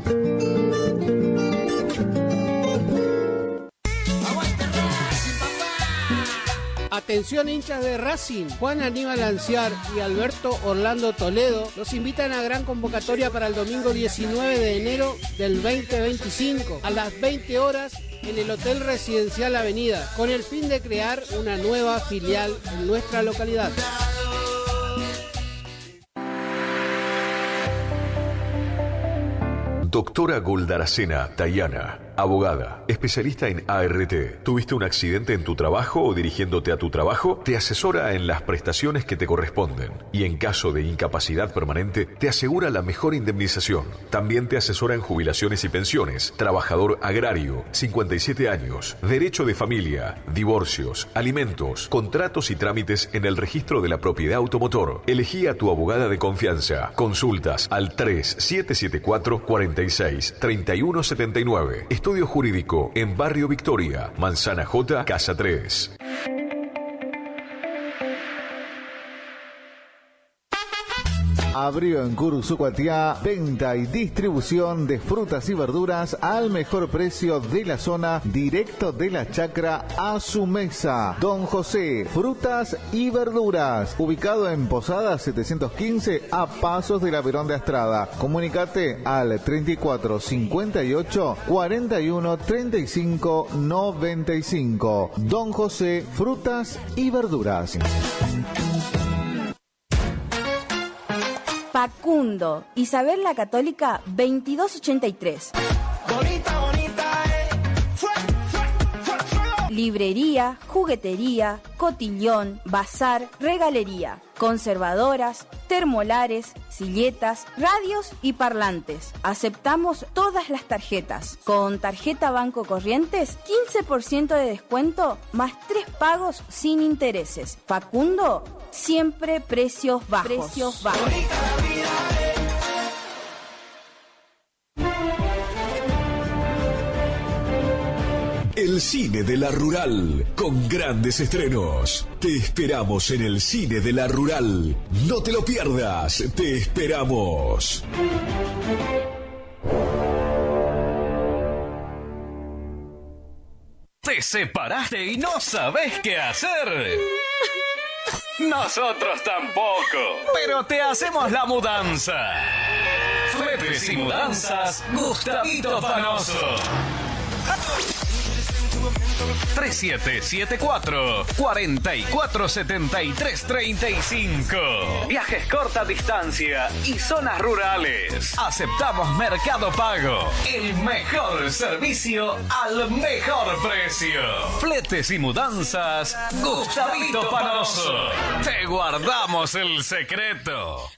Atención hinchas de Racing, Juan Aníbal Anciar y Alberto Orlando Toledo los invitan a gran convocatoria para el domingo 19 de enero del 2025 a las 20 horas en el Hotel Residencial Avenida, con el fin de crear una nueva filial en nuestra localidad. Doctora Goldaracena Tayana, abogada, especialista en ART. ¿Tuviste un accidente en tu trabajo o dirigiéndote a tu trabajo? Te asesora en las prestaciones que te corresponden y en caso de incapacidad permanente te asegura la mejor indemnización. También te asesora en jubilaciones y pensiones, trabajador agrario, 57 años, derecho de familia, divorcios, alimentos, contratos y trámites en el registro de la propiedad automotor. Elegí a tu abogada de confianza. Consultas al 3774-46-3179. Estudio Jurídico en Barrio Victoria, Manzana J, Casa 3. Abrió en Curuzú-Cuatiá venta y distribución de frutas y verduras al mejor precio de la zona, directo de la chacra a su mesa. Don José, frutas y verduras, ubicado en Posada 715 a pasos de la Verón de Astrada. Comunicate al 34 58 41 35 95. Don José, frutas y verduras. Facundo, Isabel la Católica, 2283. Bonita, bonita, Librería, juguetería, cotillón, bazar, regalería, conservadoras, termolares, silletas, radios y parlantes. Aceptamos todas las tarjetas. Con tarjeta Banco Corrientes, 15% de descuento más 3 pagos sin intereses. Facundo, siempre precios bajos. El cine de la Rural, con grandes estrenos. Te esperamos en el cine de la Rural. No te lo pierdas, te esperamos. ¿Te separaste y no sabes qué hacer? Nosotros tampoco, pero te hacemos la mudanza. Fletes y mudanzas, Gustavito Fanoso. 3774-447335. Viajes corta distancia y zonas rurales. Aceptamos Mercado Pago. El mejor servicio al mejor precio. Fletes y mudanzas, Gustavito Panoso. Te guardamos el secreto.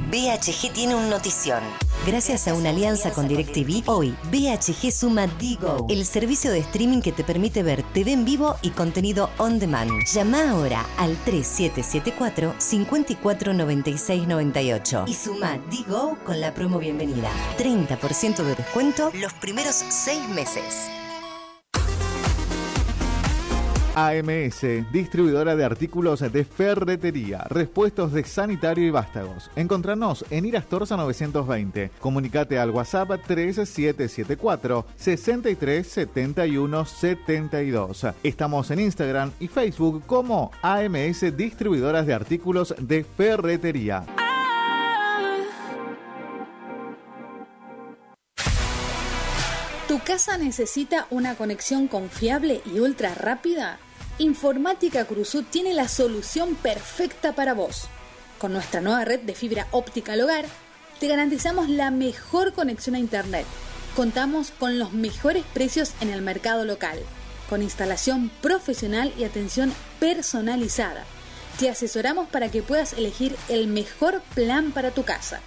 BHG tiene un notición. Gracias a una alianza con DirecTV, hoy BHG suma Digo, el servicio de streaming que te permite ver TV en vivo y contenido on demand. Llama ahora al 3774 549698 y suma Digo con la promo bienvenida. 30% de descuento los primeros 6 meses. AMS, distribuidora de artículos de ferretería, repuestos de sanitario y vástagos. Encontranos en Irastorza 920. Comunicate al WhatsApp 3774 63 71 72. Estamos en Instagram y Facebook como AMS Distribuidoras de Artículos de Ferretería. ¿Tu casa necesita una conexión confiable y ultra rápida? Informática Cruzú tiene la solución perfecta para vos. Con nuestra nueva red de fibra óptica al hogar, te garantizamos la mejor conexión a internet. Contamos con los mejores precios en el mercado local, con instalación profesional y atención personalizada. Te asesoramos para que puedas elegir el mejor plan para tu casa.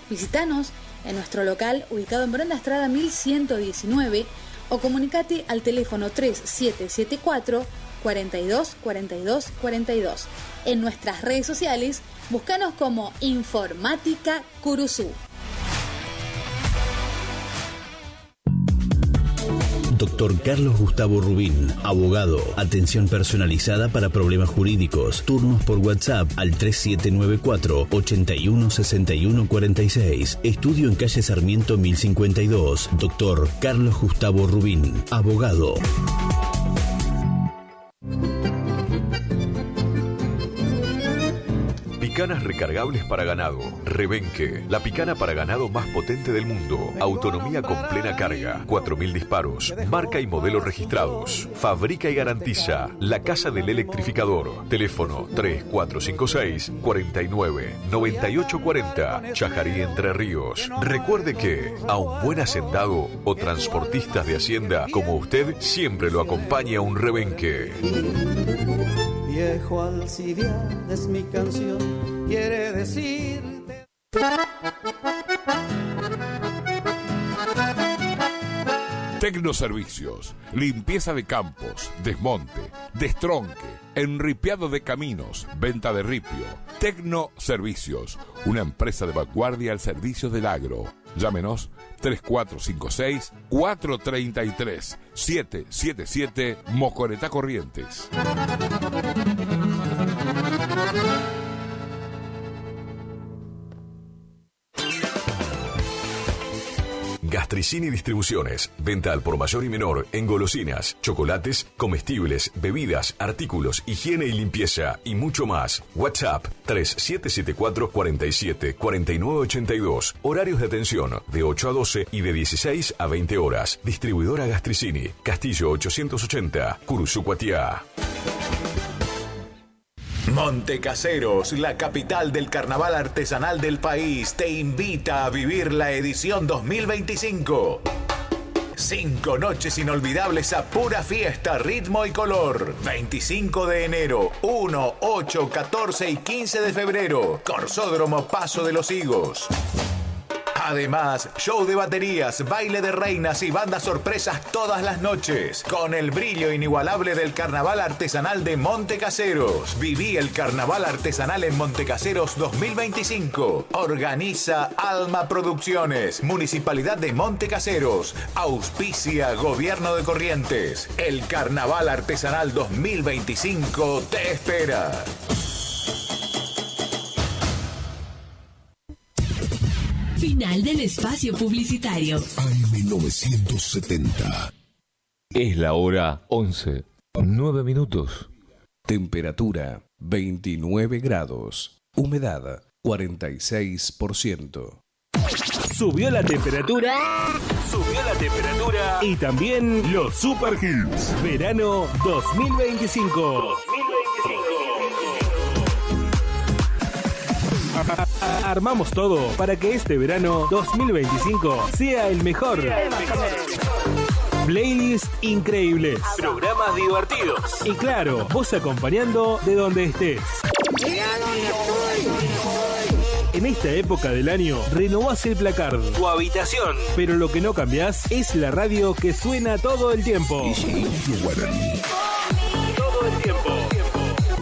Visítanos en nuestro local ubicado en Verón de Astrada 1119 o comunicate al teléfono 3774 42 42 42. En nuestras redes sociales, búscanos como Informática Curuzú. Dr. Carlos Gustavo Rubín, abogado. Atención personalizada para problemas jurídicos. Turnos por WhatsApp al 3794 81 61 46. Estudio en calle Sarmiento 1052. Dr. Carlos Gustavo Rubín, abogado. Picanas recargables para ganado. Rebenque, la picana para ganado más potente del mundo. Autonomía con plena carga. 4.000 disparos. Marca y modelo registrados. Fabrica y garantiza La Casa del Electrificador. Teléfono 3456 49 98 40. Chajarí, Entre Ríos. Recuerde que a un buen hacendado o transportistas de hacienda como usted siempre lo acompaña un rebenque. Viejo Alcibiades es mi canción, quiere decirte. Tecnoservicios, limpieza de campos, desmonte, destronque, enripiado de caminos, venta de ripio. Tecnoservicios, una empresa de vanguardia al servicio del agro. Llámenos 3456-433-777 Mocoretá Corrientes. Gastricini Distribuciones. Venta al por mayor y menor en golosinas, chocolates, comestibles, bebidas, artículos, higiene y limpieza y mucho más. WhatsApp 3774 47 49 82. Horarios de atención de 8 a 12 y de 16 a 20 horas. Distribuidora Gastricini. Castillo 880, Curuzú-Cuatiá. Montecaseros, la capital del carnaval artesanal del país, te invita a vivir la edición 2025. 5 noches inolvidables a pura fiesta, ritmo y color. 25 de enero, 1, 8, 14 y 15 de febrero. Corsódromo Paso de los Higos. Además, show de baterías, baile de reinas y bandas sorpresas todas las noches. Con el brillo inigualable del carnaval artesanal de Montecaseros. Viví el carnaval artesanal en Montecaseros 2025. Organiza Alma Producciones. Municipalidad de Montecaseros. Auspicia Gobierno de Corrientes. El carnaval artesanal 2025 te espera. Final del espacio publicitario. AM970. Es la hora 11, 9 minutos. Temperatura 29 grados. Humedad 46%. Subió la temperatura. Subió la temperatura. Y también los Super Hits. Verano 2025. Armamos todo para que este verano 2025 sea el mejor. Playlist increíbles, programas divertidos y claro, vos acompañando de donde estés. En esta época del año renovás el placard, tu habitación, pero lo que no cambiás es la radio que suena todo el tiempo. Todo el tiempo.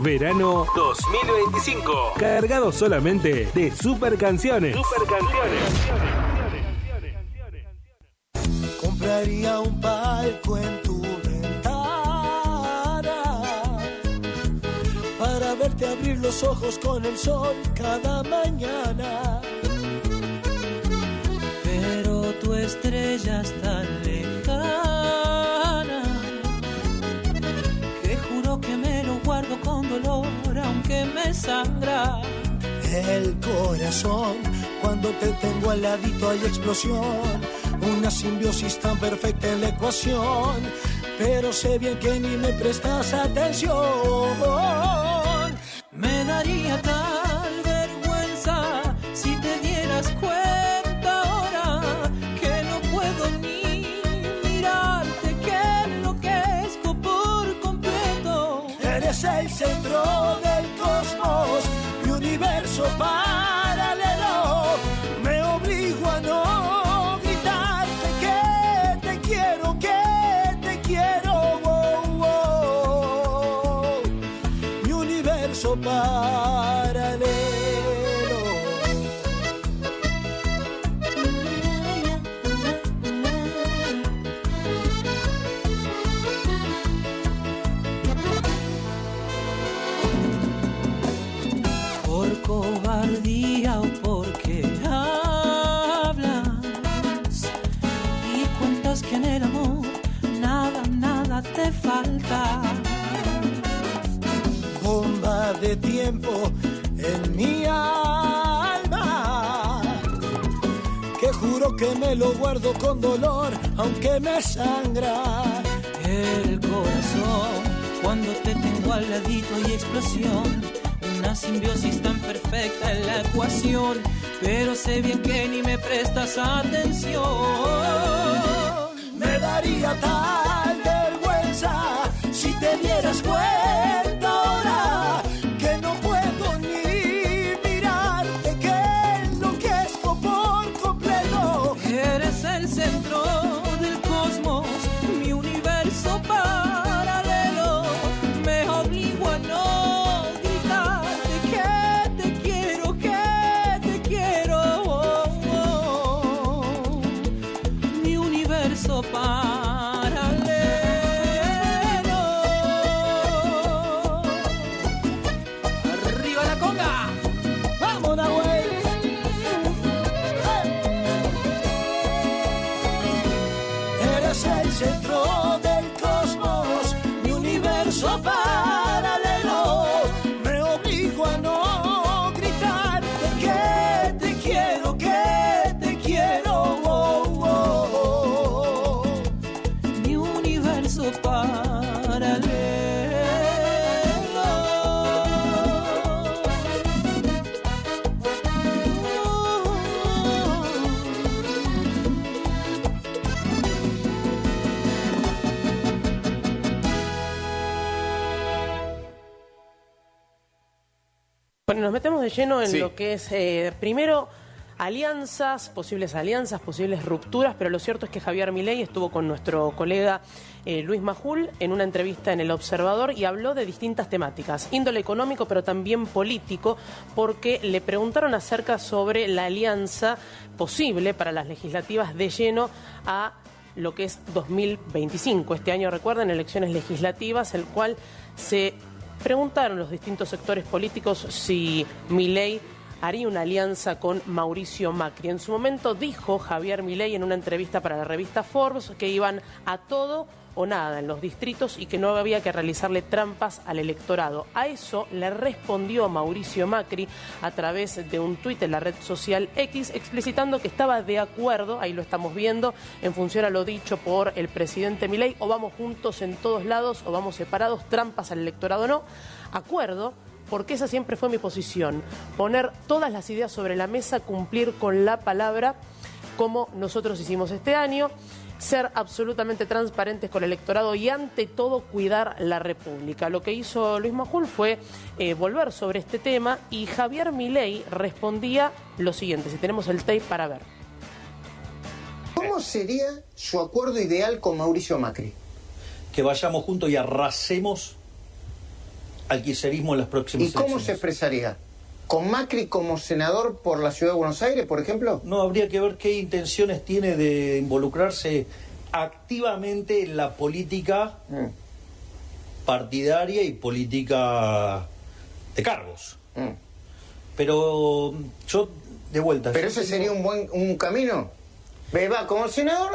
Verano 2025. Cargado solamente de super canciones. Super canciones. Compraría un palco en tu ventana para verte abrir los ojos con el sol cada mañana. Pero tu estrella es tan lejana que juro que me lo guardo con dolor, aunque me sangra el corazón. Cuando te tengo al ladito hay explosión, una simbiosis tan perfecta en la ecuación, pero sé bien que ni me prestas atención. Me daría tal vergüenza si te dieras cuenta ahora que no puedo ni mirarte, que enloquezco por completo. Eres el centro del cosmos, mi universo paralelo. Me obligo a no gritarte que te quiero, oh, oh. Mi universo paralelo. Por cobardía o porque hablas y cuentas que en el amor nada te falta. Bomba de tiempo en mi juro que me lo guardo con dolor, aunque me sangra el corazón. Cuando te tengo al ladito hay explosión, una simbiosis tan perfecta en la ecuación, pero sé bien que ni me prestas atención. Me daría tal vergüenza si te dieras cuenta ahora que no puedo ni mirarte, que enloquezco por completo. Eres el centro del cosmos, mi universo paralelo. Me obligo a no gritarte que te quiero, que te quiero. Mi universo paralelo. ¡Arriba la conga! ¡Vamos, Nahuel! Eres el centro del cosmos, mi universo paralelo. Me obligo a no gritarte que te quiero, que te quiero. Mi universo paralelo. Bueno, nos metemos de lleno en Sí. lo que es, primero, posibles alianzas, posibles rupturas, pero lo cierto es que Javier Milei estuvo con nuestro colega Luis Majul en una entrevista en El Observador y habló de distintas temáticas, índole económico, pero también político, porque le preguntaron acerca sobre la alianza posible para las legislativas de lleno a lo que es 2025. Este año, recuerden, elecciones legislativas, el cual se preguntaron los distintos sectores políticos si Milei haría una alianza con Mauricio Macri. En su momento dijo Javier Milei en una entrevista para la revista Forbes que iban a todo o nada en los distritos y que no había que realizarle trampas al electorado. A eso le respondió Mauricio Macri a través de un tuit en la red social X, explicitando que estaba de acuerdo, ahí lo estamos viendo, en función a lo dicho por el presidente Milei: o vamos juntos en todos lados o vamos separados, trampas al electorado no. Acuerdo, porque esa siempre fue mi posición, poner todas las ideas sobre la mesa, cumplir con la palabra, como nosotros hicimos este año, ser absolutamente transparentes con el electorado y ante todo cuidar la República. Lo que hizo Luis Majul fue volver sobre este tema y Javier Milei respondía lo siguiente, si tenemos el tape para ver. ¿Cómo sería su acuerdo ideal con Mauricio Macri? Que vayamos juntos y arrasemos al kirchnerismo en las próximas ¿Y cómo elecciones. se expresaría? ¿Con Macri como senador por la Ciudad de Buenos Aires, por ejemplo? No, habría que ver qué intenciones tiene de involucrarse activamente en la política partidaria y política de cargos. Pero yo, de vuelta... ¿Pero ese sería un camino? Va como senador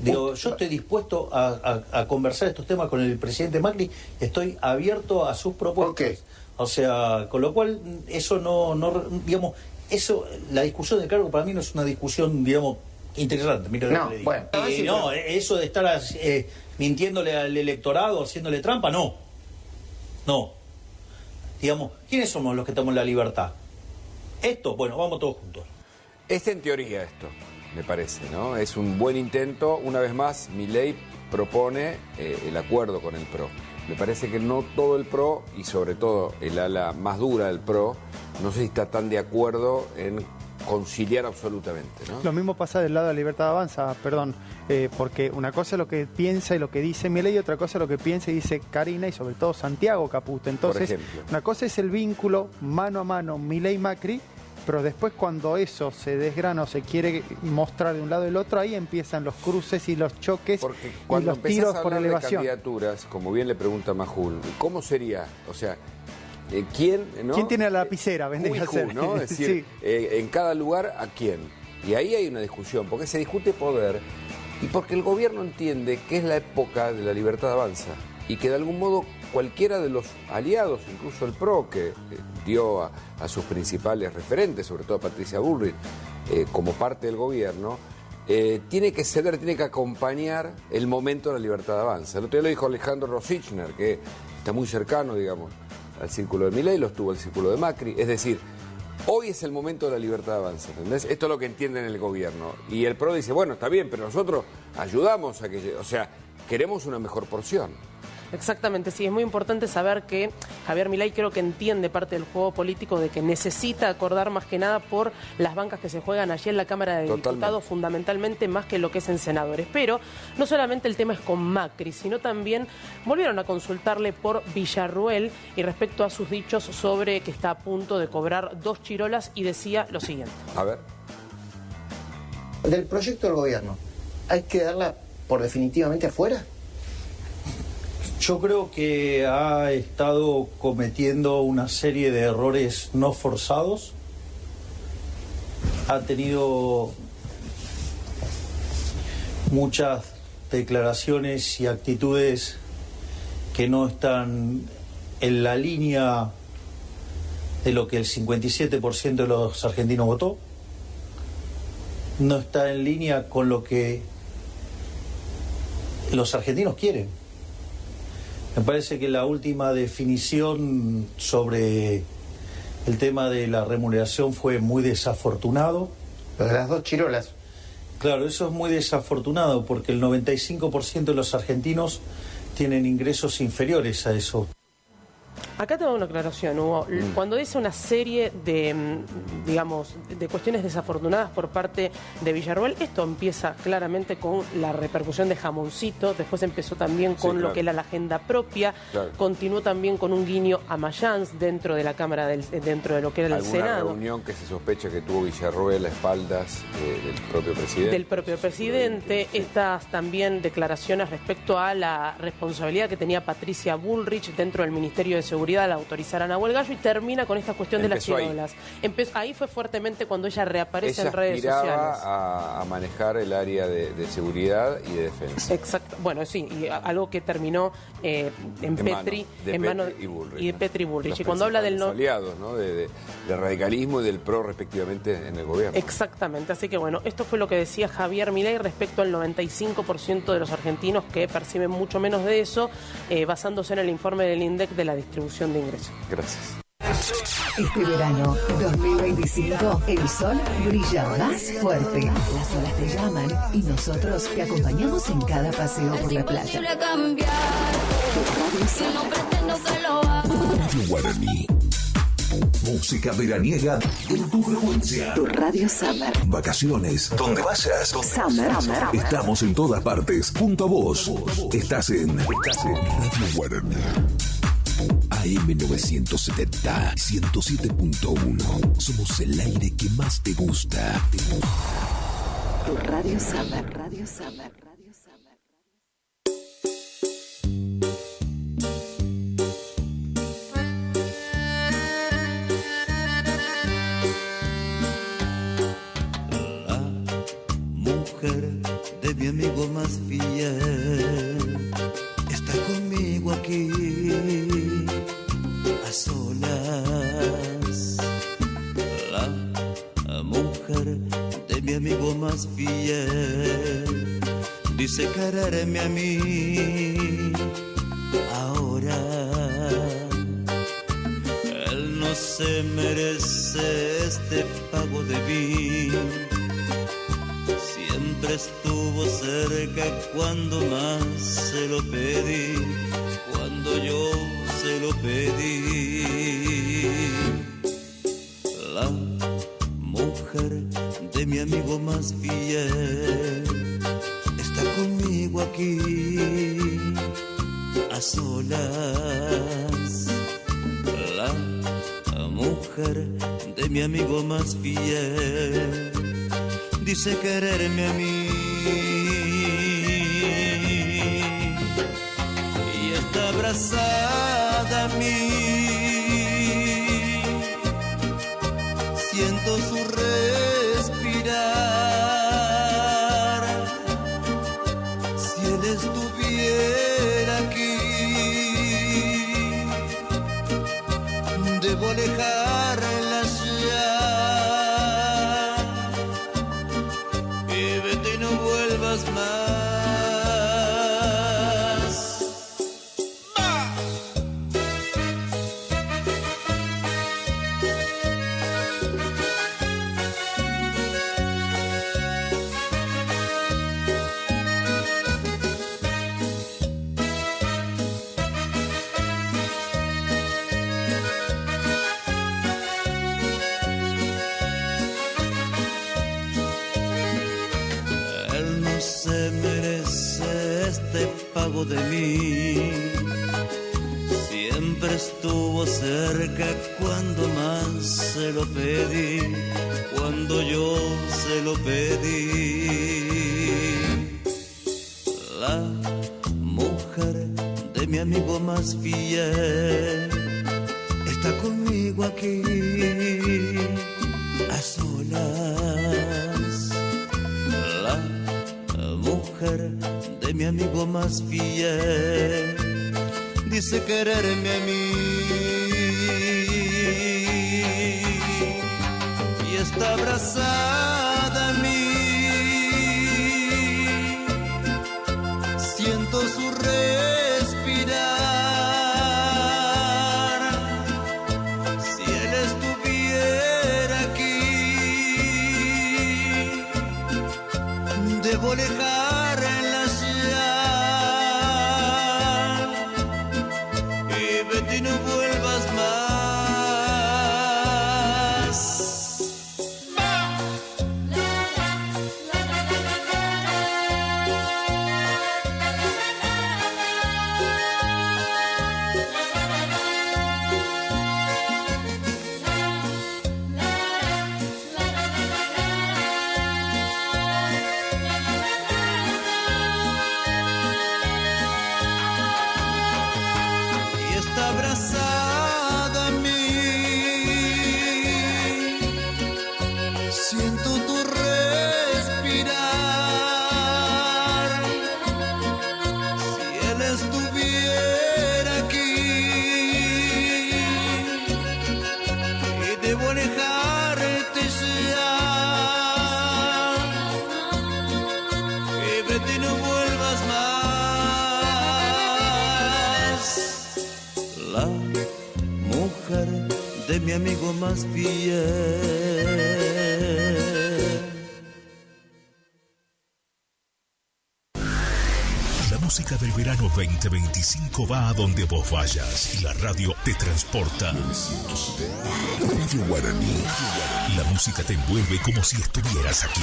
Digo, yo estoy dispuesto a conversar estos temas con el presidente Macri, estoy abierto a sus propuestas. O sea, con lo cual, eso no digamos, eso, la discusión del cargo para mí no es una discusión, digamos, interesante. Mira lo que le digo. Bueno, no, eso de estar mintiéndole al electorado, haciéndole trampa, no. No. Digamos, ¿quiénes somos los que estamos en la libertad? Esto, bueno, vamos todos juntos. Es en teoría esto, me parece, ¿no? Es un buen intento. Una vez más, Milei propone el acuerdo con el PRO. Me parece que no todo el PRO, y sobre todo el ala más dura del PRO, no sé si está tan de acuerdo en conciliar absolutamente, ¿no? Lo mismo pasa del lado de la Libertad Avanza, perdón, porque una cosa es lo que piensa y lo que dice Milei, y otra cosa es lo que piensa y dice Karina y sobre todo Santiago Caputo. Entonces, Por ejemplo. una cosa es el vínculo mano a mano Milei-Macri, pero después cuando eso se desgrana o se quiere mostrar de un lado y del otro, ahí empiezan los cruces y los choques y Cuando los empezás tiros a por hablar de elevación. candidaturas, como bien le pregunta Majul, ¿cómo sería? O sea, ¿quién, no? ¿Quién tiene la lapicera? Vendría a ser. ¿no? Es decir, en cada lugar, ¿a quién? Y ahí hay una discusión, porque se discute poder y porque el gobierno entiende que es la época de la Libertad Avanza. y que de algún modo cualquiera de los aliados, incluso el PRO, que dio a sus principales referentes, sobre todo a Patricia Bullrich, como parte del gobierno, tiene que ceder, tiene que acompañar el momento de la libertad de avanza. El otro día lo dijo Alejandro Rosichner, que está muy cercano, digamos, al círculo de Milei, lo estuvo al círculo de Macri. Es decir, hoy es el momento de la libertad de avanza, ¿entendés? Esto es lo que entienden el gobierno. Y el PRO dice, bueno, está bien, pero nosotros ayudamos a que llegue. O sea, queremos una mejor porción. Exactamente, sí, es muy importante saber que Javier Milei creo que entiende parte del juego político de que necesita acordar más que nada por las bancas que se juegan allí en la Cámara de Diputados, fundamentalmente más que lo que es en senadores. Pero no solamente el tema es con Macri, sino también volvieron a consultarle por Villarruel y respecto a sus dichos sobre que está a punto de cobrar 2 chirolas y decía lo siguiente. A ver. Del proyecto del gobierno, ¿hay que darla por definitivamente afuera? Yo creo que ha estado cometiendo una serie de errores no forzados. Ha tenido muchas declaraciones y actitudes que no están en la línea de lo que el 57% de los argentinos votó. No está en línea con lo que los argentinos quieren. Me parece que la última definición sobre el tema de la remuneración fue muy desafortunado. Lo de las 2 chirolas. Claro, eso es muy desafortunado porque el 95% de los argentinos tienen ingresos inferiores a eso. Acá tengo una aclaración, Hugo. Cuando dice una serie de, digamos, de cuestiones desafortunadas por parte de Villarruel, esto empieza claramente con la repercusión de Jamoncito, después empezó también con lo que era la agenda propia, continuó también con un guiño a Mayans dentro de la Cámara, dentro de lo que era el Senado. Alguna reunión que se sospecha que tuvo Villarruel a espaldas del propio presidente. Del propio presidente, estas también declaraciones respecto a la responsabilidad que tenía Patricia Bullrich dentro del Ministerio de Seguridad al autorizar a Nahuel Gallo y termina con esta cuestión de las chirolas. Ahí fue fuertemente cuando ella reaparece en redes sociales. A manejar el área de seguridad y de defensa. Exacto. Bueno, sí, y algo que terminó en Petri, en manos de Petri Bullrich. Y cuando habla del aliados, ¿no? de radicalismo y del PRO respectivamente en el gobierno. Exactamente. Así que bueno, esto fue lo que decía Javier Milei respecto al 95% de los argentinos que perciben mucho menos de eso, basándose en el informe del INDEC de la distribución de ingresos. Gracias. Este verano 2025, el sol brilla más fuerte. Las olas te llaman y nosotros te acompañamos en cada paseo por la playa. Radio Guaraní. Música veraniega en tu frecuencia. Tu Radio Summer. Vacaciones. Donde vayas. Summer. Estamos en todas partes. Junto a vos. Estás en Radio Guaraní. AM970 107.1. Somos el aire que más te gusta. Tu Radio Summer. Radio Summer. De mi amigo más fiel está conmigo aquí a solas. La mujer de mi amigo más fiel dice quererme a mí ahora. Él no se merece este pago de mí. Siempre estuvo cerca cuando más se lo pedí, cuando yo se lo pedí. La mujer de mi amigo más fiel está conmigo aquí a solas. La mujer de mi amigo más fiel dice quererme a mí y está abrazada a mí. Siento su respirar. Si él estuviera aquí, hago de mí. Siempre estuvo cerca cuando más se lo pedí, cuando yo se lo pedí. La mujer de mi amigo más fiel está conmigo aquí a solas. La mujer de mi amigo más fiel dice quererme a mí y está abrazada a mí. Siento su respirar. Si él estuviera aquí, debo dejarla ya. Y vete y no vuelvas más. Y está abrazada a mí. Siento tu respirar. Si él estuviera aquí, y debo dejarte ya. Y vete y no vuelvas más. La mujer de mi amigo más fiel. La música del verano 2025 va a donde vos vayas y la radio te transporta. Radio Guaraní. La música te envuelve como si estuvieras aquí.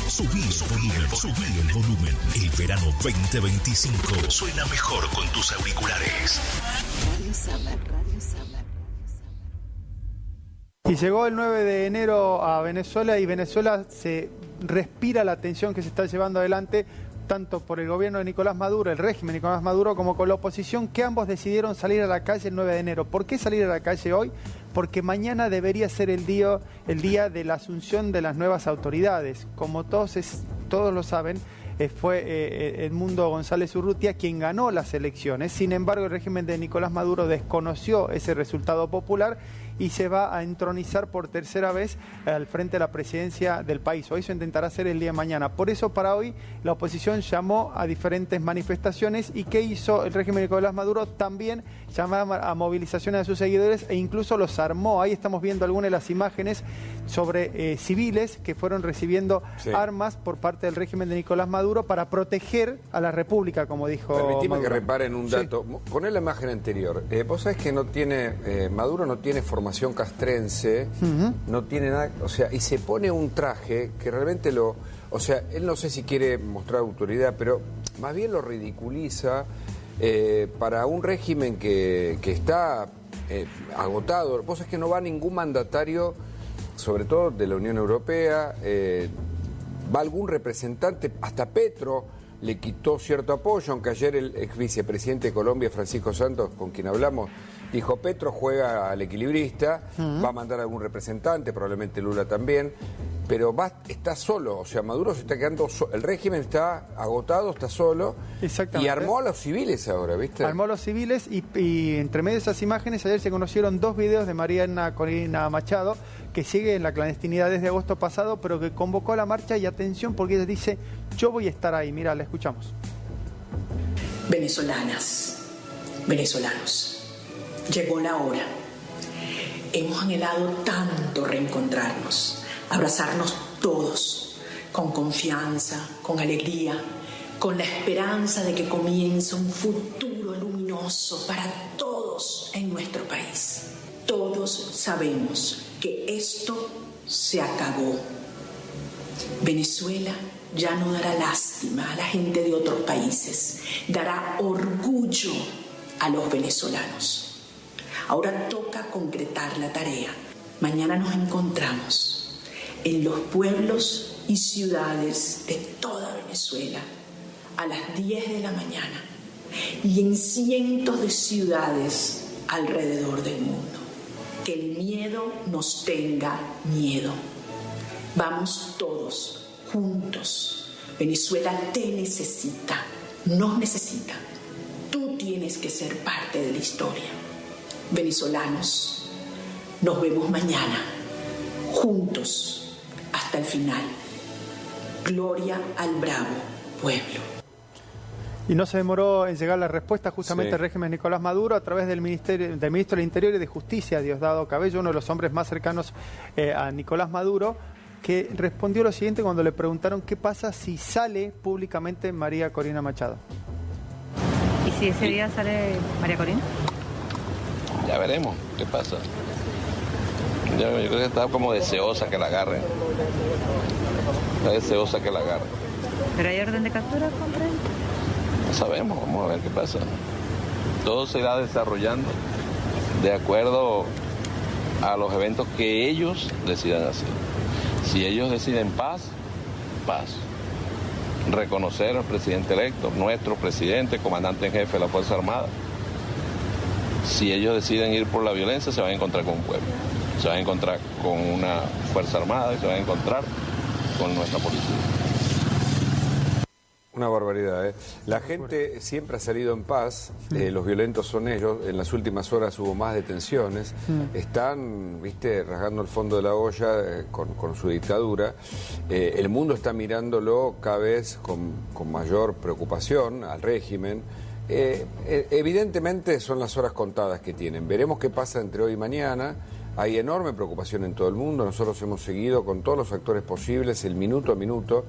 Subí el volumen. El verano 2025 suena mejor con tus auriculares. Radio Summer. Y llegó el 9 de enero a Venezuela y Venezuela se respira la tensión que se está llevando adelante tanto por el gobierno de Nicolás Maduro, el régimen de Nicolás Maduro, como con la oposición, que ambos decidieron salir a la calle el 9 de enero. ¿Por qué salir a la calle hoy? Porque mañana debería ser el día de la asunción de las nuevas autoridades. Como todos lo saben, fue Edmundo González Urrutia quien ganó las elecciones. Sin embargo, el régimen de Nicolás Maduro desconoció ese resultado popular y se va a entronizar por tercera vez al frente de la presidencia del país. Hoy se intentará hacer el día de mañana. Por eso, para hoy, la oposición llamó a diferentes manifestaciones. ¿Y qué hizo el régimen de Nicolás Maduro? También llamaba a movilizaciones de sus seguidores e incluso los armó. Ahí estamos viendo algunas de las imágenes sobre civiles que fueron recibiendo armas por parte del régimen de Nicolás Maduro para proteger a la República, como dijo Permitime Maduro. que reparen un dato. Poné la imagen anterior. Vos sabés que Maduro no tiene formación castrense, no tiene nada, o sea, y se pone un traje que realmente él no sé si quiere mostrar autoridad, pero más bien lo ridiculiza para un régimen que está agotado. Vos sabés que no va ningún mandatario, sobre todo de la Unión Europea, va algún representante, hasta Petro le quitó cierto apoyo, aunque ayer el ex vicepresidente de Colombia, Francisco Santos, con quien hablamos, dijo Petro juega al equilibrista, va a mandar a algún representante, probablemente Lula también, pero está solo, o sea, Maduro se está quedando el régimen está agotado, está solo, y armó a los civiles ahora, ¿viste? Armó a los civiles y entre medio de esas imágenes ayer se conocieron 2 videos de Mariana Corina Machado, que sigue en la clandestinidad desde agosto pasado, pero que convocó a la marcha. Y atención, porque ella dice, yo voy a estar ahí. Mira, la escuchamos. Venezolanas, venezolanos, llegó la hora. Hemos anhelado tanto reencontrarnos, abrazarnos todos, con confianza, con alegría, con la esperanza de que comience un futuro luminoso para todos en nuestro país. Todos sabemos que esto se acabó. Venezuela ya no dará lástima a la gente de otros países, dará orgullo a los venezolanos. Ahora toca concretar la tarea. Mañana nos encontramos en los pueblos y ciudades de toda Venezuela a las 10 de la mañana y en cientos de ciudades alrededor del mundo. Que el miedo nos tenga miedo. Vamos todos juntos. Venezuela te necesita, nos necesita. Tú tienes que ser parte de la historia. Venezolanos, nos vemos mañana, juntos, hasta el final. Gloria al bravo pueblo. Y no se demoró en llegar la respuesta justamente al régimen de Nicolás Maduro a través del ministro del Interior y de Justicia, Diosdado Cabello, uno de los hombres más cercanos a Nicolás Maduro, que respondió lo siguiente cuando le preguntaron qué pasa si sale públicamente María Corina Machado. ¿Y si ese día sale María Corina? Ya veremos qué pasa. Yo creo que está como deseosa que la agarren. Está deseosa que la agarren. ¿Pero hay orden de captura contra él? No sabemos, vamos a ver qué pasa. Todo se irá desarrollando de acuerdo a los eventos que ellos decidan hacer. Si ellos deciden paz, paz. Reconocer al presidente electo, nuestro presidente, comandante en jefe de la Fuerza Armada. Si ellos deciden ir por la violencia, se van a encontrar con un pueblo. Se van a encontrar con una Fuerza Armada y se van a encontrar con nuestra policía. Una barbaridad, ¿eh? La gente siempre ha salido en paz, los violentos son ellos, en las últimas horas hubo más detenciones, están, viste, rasgando el fondo de la olla con su dictadura, el mundo está mirándolo cada vez con mayor preocupación al régimen, evidentemente son las horas contadas que tienen, veremos qué pasa entre hoy y mañana. Hay enorme preocupación en todo el mundo, nosotros hemos seguido con todos los actores posibles el minuto a minuto,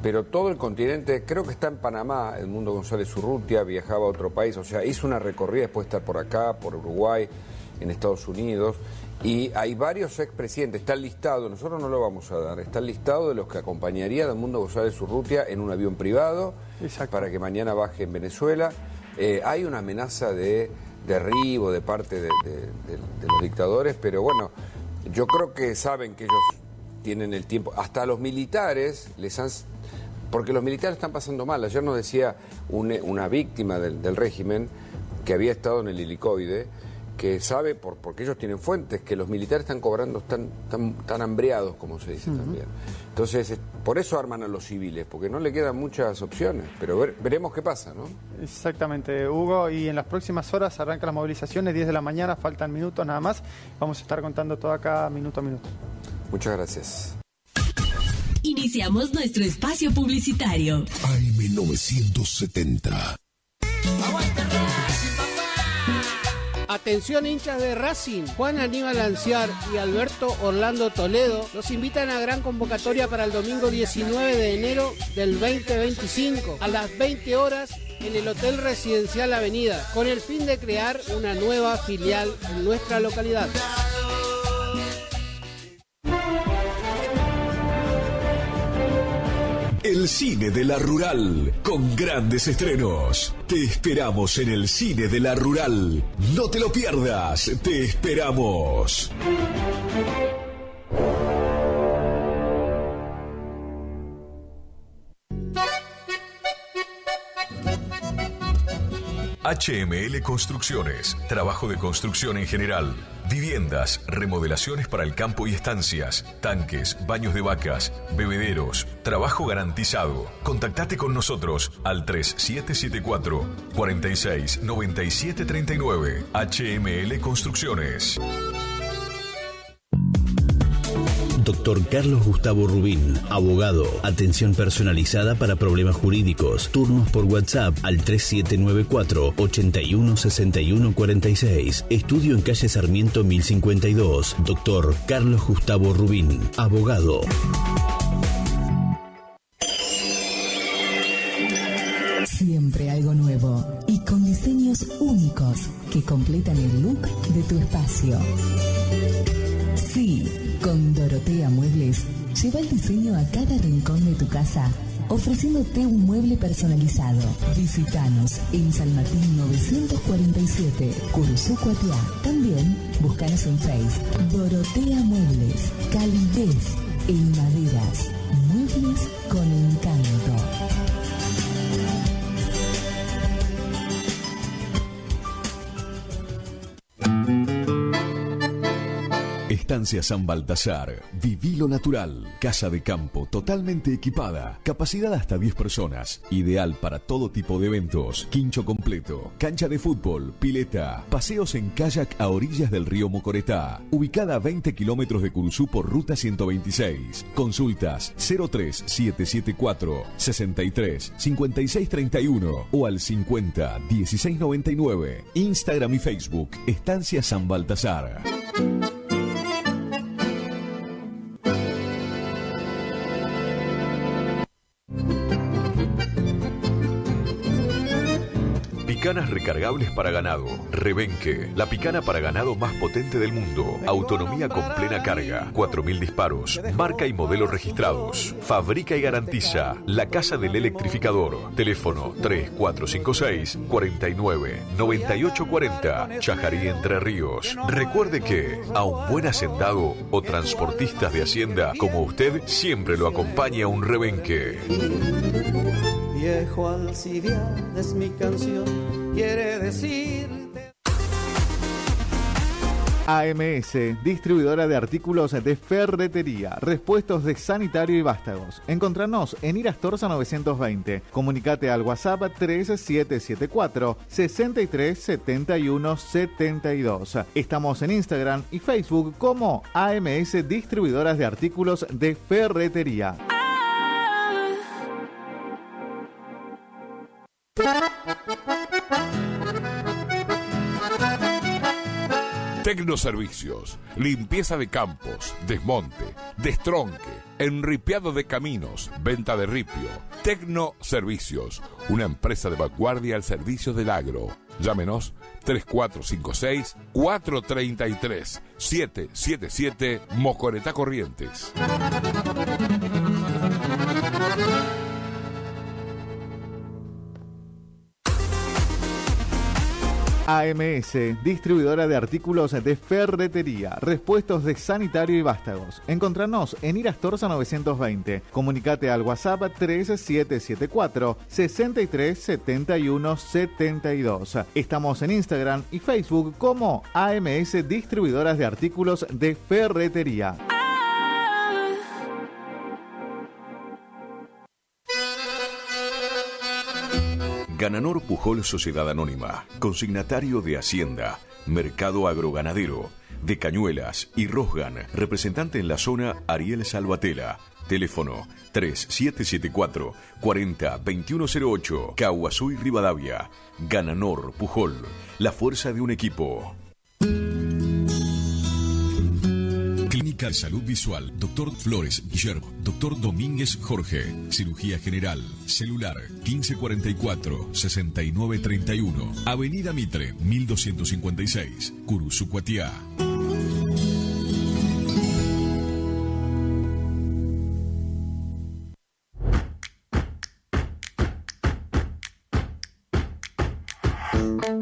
pero todo el continente, creo que está en Panamá, Edmundo González Urrutia, viajaba a otro país, o sea, hizo una recorrida después de estar por acá, por Uruguay, en Estados Unidos, y hay varios expresidentes, está el listado, nosotros no lo vamos a dar, está el listado de los que acompañaría a Edmundo González Urrutia en un avión privado, para que mañana baje en Venezuela. Hay una amenaza de derribo de parte de los dictadores, pero bueno, yo creo que saben que ellos tienen el tiempo, hasta los militares les han... Porque los militares están pasando mal. Ayer nos decía una víctima del régimen que había estado en el helicoide, que sabe, porque ellos tienen fuentes, que los militares están cobrando tan hambreados, como se dice también. Entonces, por eso arman a los civiles, porque no le quedan muchas opciones. Pero veremos qué pasa, ¿no? Exactamente, Hugo. Y en las próximas horas arrancan las movilizaciones, 10 de la mañana, faltan minutos nada más. Vamos a estar contando todo acá minuto a minuto. Muchas gracias. Iniciamos nuestro espacio publicitario. AM970. Atención hinchas de Racing, Juan Aníbal Anciar y Alberto Orlando Toledo los invitan a gran convocatoria para el domingo 19 de enero del 2025 a las 20 horas en el Hotel Residencial Avenida, con el fin de crear una nueva filial en nuestra localidad. El cine de la Rural, con grandes estrenos. Te esperamos en el cine de la Rural. No te lo pierdas, te esperamos. HML Construcciones, trabajo de construcción en general. Viviendas, remodelaciones para el campo y estancias, tanques, baños de vacas, bebederos, trabajo garantizado. Contactate con nosotros al 3774 46 97 39. HML Construcciones. Dr. Carlos Gustavo Rubín, abogado, atención personalizada para problemas jurídicos, turnos por WhatsApp al 3794 81 61 46, estudio en calle Sarmiento 1052, Dr. Carlos Gustavo Rubín, abogado. Siempre algo nuevo y con diseños únicos que completan el look de tu espacio. Sí, Con Dorotea Muebles, lleva el diseño a cada rincón de tu casa, ofreciéndote un mueble personalizado. Visítanos en San Martín 947, Curuzú, Cuatiá. También búscanos en Facebook. Dorotea Muebles, calidez en maderas, muebles con encanto. Estancia San Baltasar, viví lo natural, casa de campo totalmente equipada, capacidad hasta 10 personas, ideal para todo tipo de eventos, quincho completo, cancha de fútbol, pileta, paseos en kayak a orillas del río Mocoretá, ubicada a 20 kilómetros de Curuzú por ruta 126. Consultas 03774 63 56 31 o al 50 16 99. Instagram y Facebook, Estancia San Baltasar. Picanas recargables para ganado. Rebenque, la picana para ganado más potente del mundo. Autonomía con plena carga. 4000 disparos. Marca y modelo registrados. Fabrica y garantiza La Casa del Electrificador. Teléfono 3456 49 98 40. Chajarí, Entre Ríos. Recuerde que a un buen hacendado o transportistas de hacienda como usted siempre lo acompaña un rebenque. Viejo Alcibiades, mi canción quiere decir. AMS, distribuidora de artículos de ferretería, repuestos de sanitario y vástagos. Encontranos en Irastorza 920. Comunicate al WhatsApp 3774 63 71 72. Estamos en Instagram y Facebook como AMS, distribuidoras de artículos de ferretería. Tecnoservicios, limpieza de campos, desmonte, destronque, enripiado de caminos, venta de ripio. Tecnoservicios, una empresa de vanguardia al servicio del agro. Llámenos 3456-433-777 Mocoretá, Corrientes. AMS, distribuidora de artículos de ferretería, repuestos de sanitario y vástagos. Encontranos en Irastorza 920. Comunicate al WhatsApp 3774 63 71 72. Estamos en Instagram y Facebook como AMS, distribuidoras de artículos de ferretería. Gananor Pujol Sociedad Anónima, consignatario de Hacienda, Mercado Agroganadero, de Cañuelas y Rosgan, representante en la zona Ariel Salvatela. Teléfono 3774 40 2108, Caguazú y Rivadavia. Gananor Pujol, la fuerza de un equipo. Clínica de Salud Visual, Dr. Flores Guillermo, Dr. Domínguez Jorge, Cirugía General, Celular, 1544-6931, Avenida Mitre, 1256, Curuzú, Cuatiá.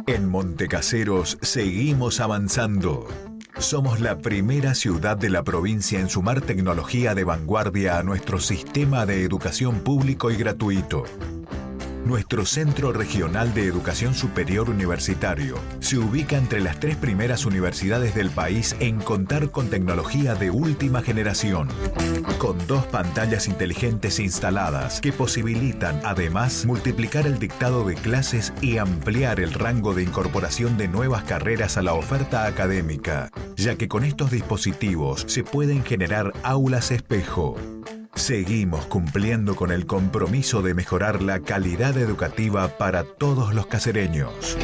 En Montecaseros seguimos avanzando. Somos la primera ciudad de la provincia en sumar tecnología de vanguardia a nuestro sistema de educación público y gratuito. Nuestro Centro Regional de Educación Superior Universitario se ubica entre las 3 primeras universidades del país en contar con tecnología de última generación, con 2 pantallas inteligentes instaladas que posibilitan además multiplicar el dictado de clases y ampliar el rango de incorporación de nuevas carreras a la oferta académica, ya que con estos dispositivos se pueden generar aulas espejo. Seguimos cumpliendo con el compromiso de mejorar la calidad educativa para todos los casereños.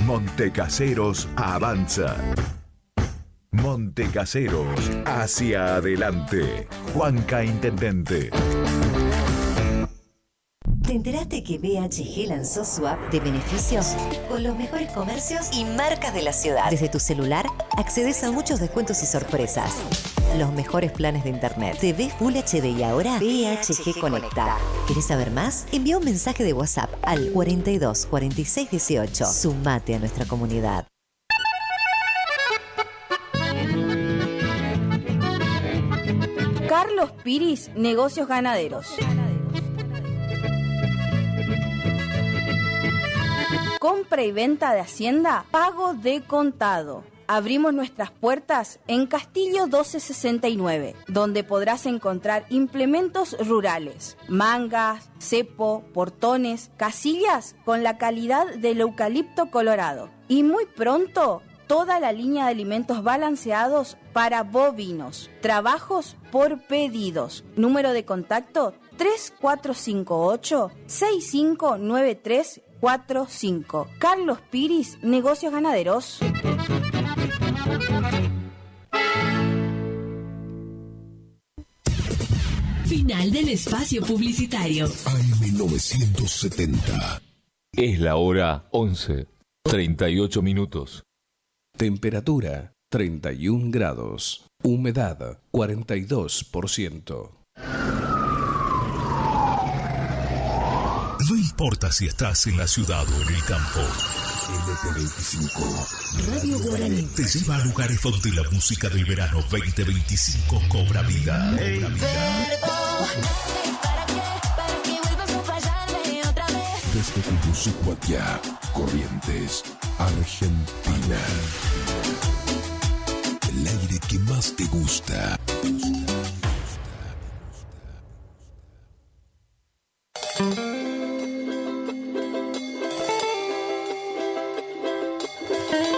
Montecaseros avanza. Montecaseros hacia adelante. Juanca Intendente. ¿Te enteraste que BHG lanzó su app de beneficios con los mejores comercios y marcas de la ciudad? Desde tu celular accedes a muchos descuentos y sorpresas. Los mejores planes de internet. TV Full HD y ahora BHG Conecta. ¿Querés saber más? Envía un mensaje de WhatsApp al 42 46 18. Sumate a nuestra comunidad. Carlos Piris, Negocios Ganaderos. Compra y venta de hacienda, pago de contado. Abrimos nuestras puertas en Castillo 1269, donde podrás encontrar implementos rurales, mangas, cepo, portones, casillas con la calidad del eucalipto colorado. Y muy pronto, toda la línea de alimentos balanceados para bovinos. Trabajos por pedidos. Número de contacto 3458-659345. Carlos Piris, Negocios Ganaderos. Final del espacio publicitario. AM970. Es la hora 11:38 minutos. Temperatura 31 grados. Humedad 42%. No importa si estás en la ciudad o en el campo. LP25 Radio Guaraní te lleva a lugares donde la música del verano 2025 cobra vida. Desde Tegucigalpa, Corrientes, Argentina. El aire que más te gusta.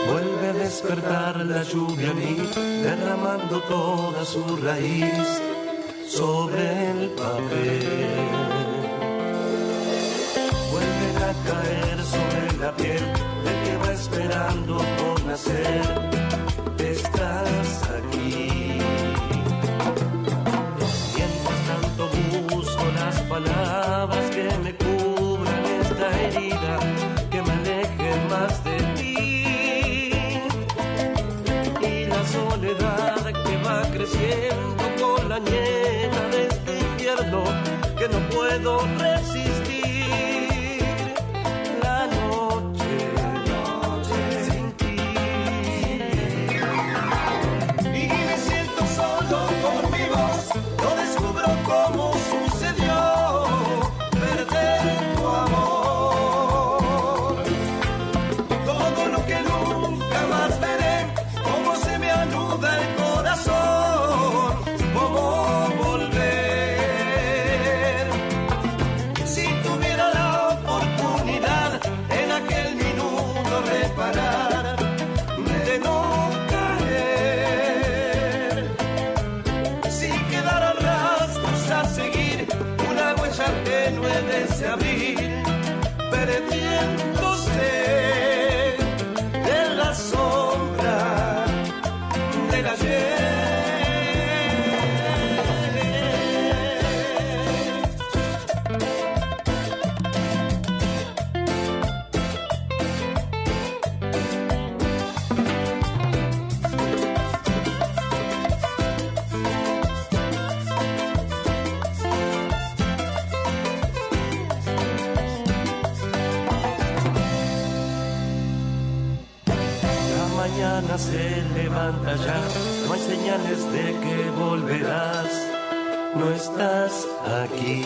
Vuelve a despertar la lluvia en mí, derramando toda su raíz sobre el papel. Vuelve a caer sobre la piel del que va esperando por nacer. Estás aquí. Mientras tanto busco las palabras que me cubran esta herida, que me alejen más de ti. Y la soledad que va creciendo con la niebla de este invierno que no puedo resistir. La noche sin ti. Y me siento solo por mi voz, no descubro cómo sucedió perder tu amor. Todo lo que nunca más veré, cómo se me anuda el corazón, cómo volver. Si tuviera la oportunidad en aquel minuto reparar, de no caer. Si quedara rastros a seguir, una huella tenue de ese abril, perdiéndose en la sombra del ayer. La mañana se levanta ya, no hay señales de que volverás, no estás aquí.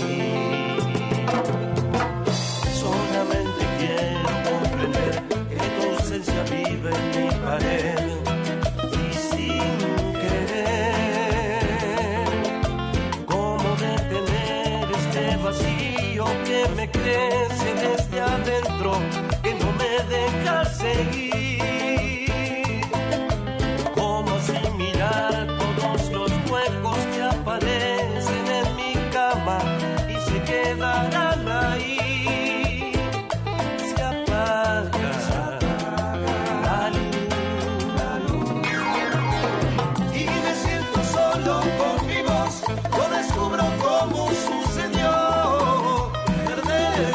Solamente quiero comprender que tu ausencia vive en mi pared y sin querer, cómo detener este vacío que me crece desde adentro, que no me deja seguir. Cómo asimilar todos los huecos que aparecen en mi cama y se quedarán ahí. Se apaga la luz. Y me siento solo con mi voz, no descubro cómo sucedió perder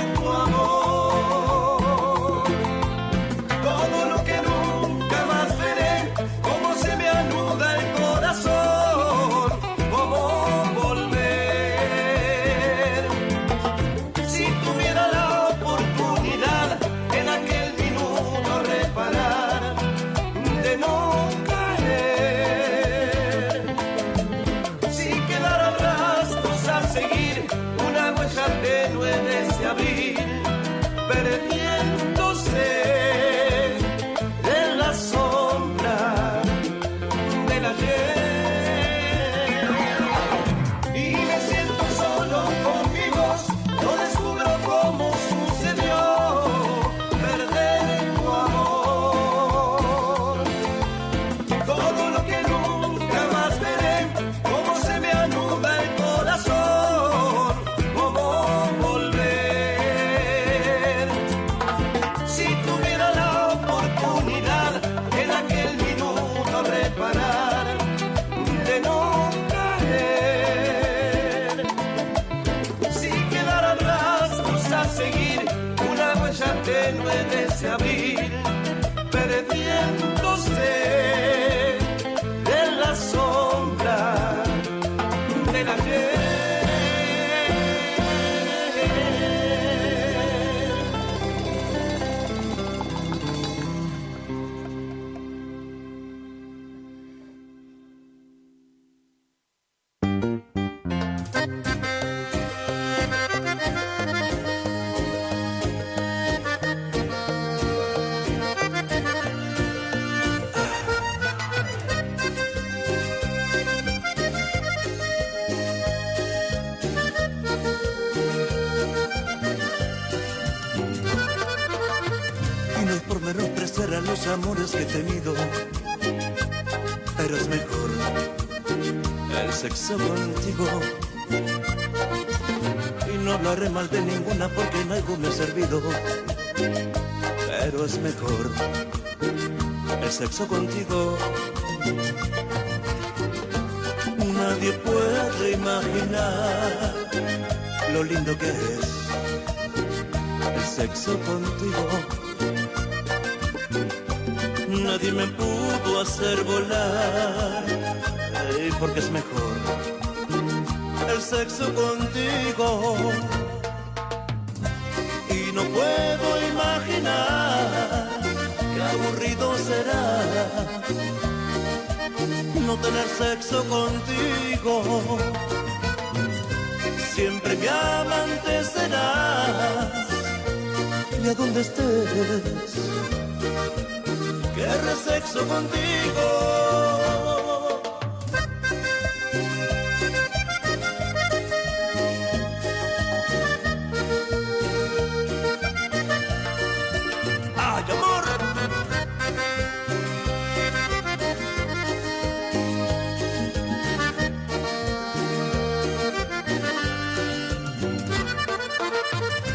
amores que he tenido, pero es mejor el sexo contigo. Y no hablaré mal de ninguna porque en algo me ha servido, pero es mejor el sexo contigo. Nadie puede imaginar lo lindo que es el sexo contigo. Nadie me pudo hacer volar, porque es mejor el sexo contigo. Y no puedo imaginar qué aburrido será no tener sexo contigo. Siempre mi amante serás, y a donde estés querré sexo contigo. ¡Ay, amor!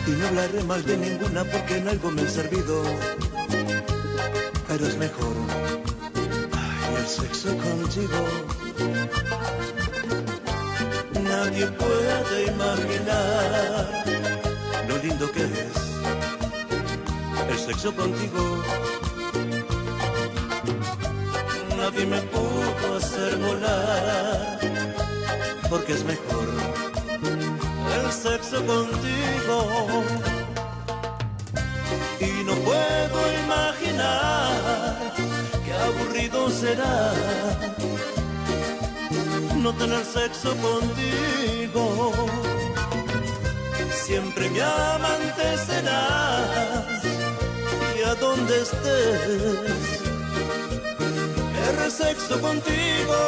Y no hablaré mal de ninguna porque en algo me han servido, pero es mejor el sexo contigo. Nadie puede imaginar lo lindo que es el sexo contigo. Nadie me pudo hacer volar, porque es mejor el sexo contigo. Y no puedo imaginar qué aburrido será no tener sexo contigo. Siempre mi amante serás, y a donde estés querré sexo contigo.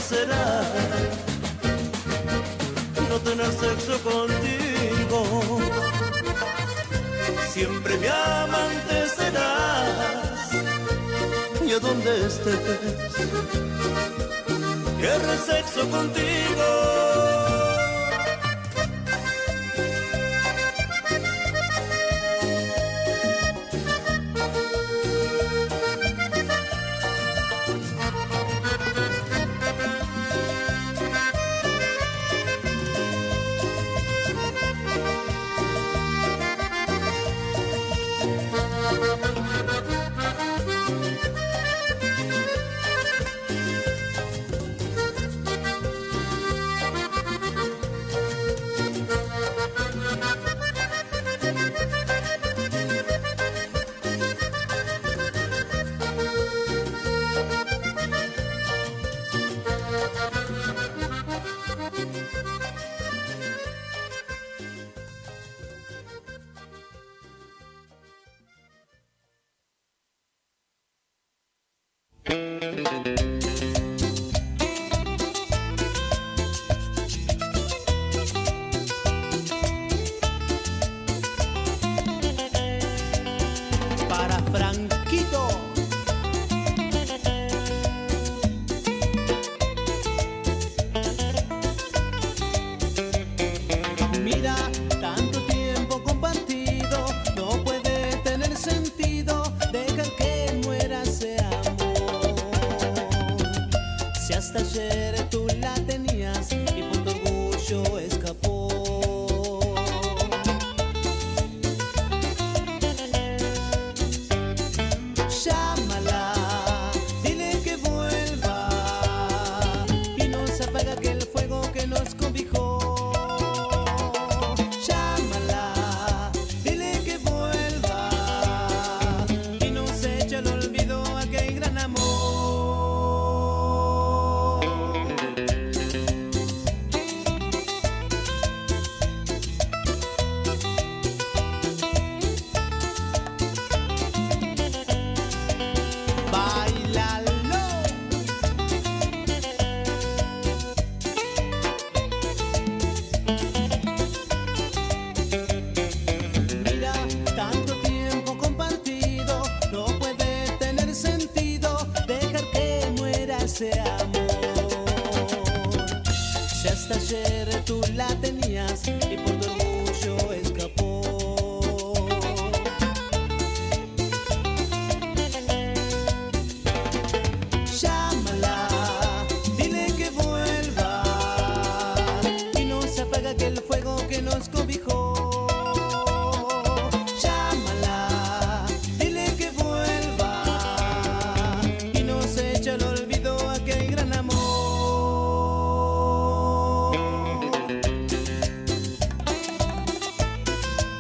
Será no tener sexo contigo. Siempre mi amante serás, y a donde estés querré sexo contigo. Para Franquito. Mira, tanto tiempo compartido no puede tener sentido dejar que muera ese amor. hasta ayer tú la tenías y por tu orgullo escapó. Llámala, dile que vuelva y no se apaga aquel fuego que nos cobijó. Llámala, dile que vuelva y no se echa al olvido aquel gran amor.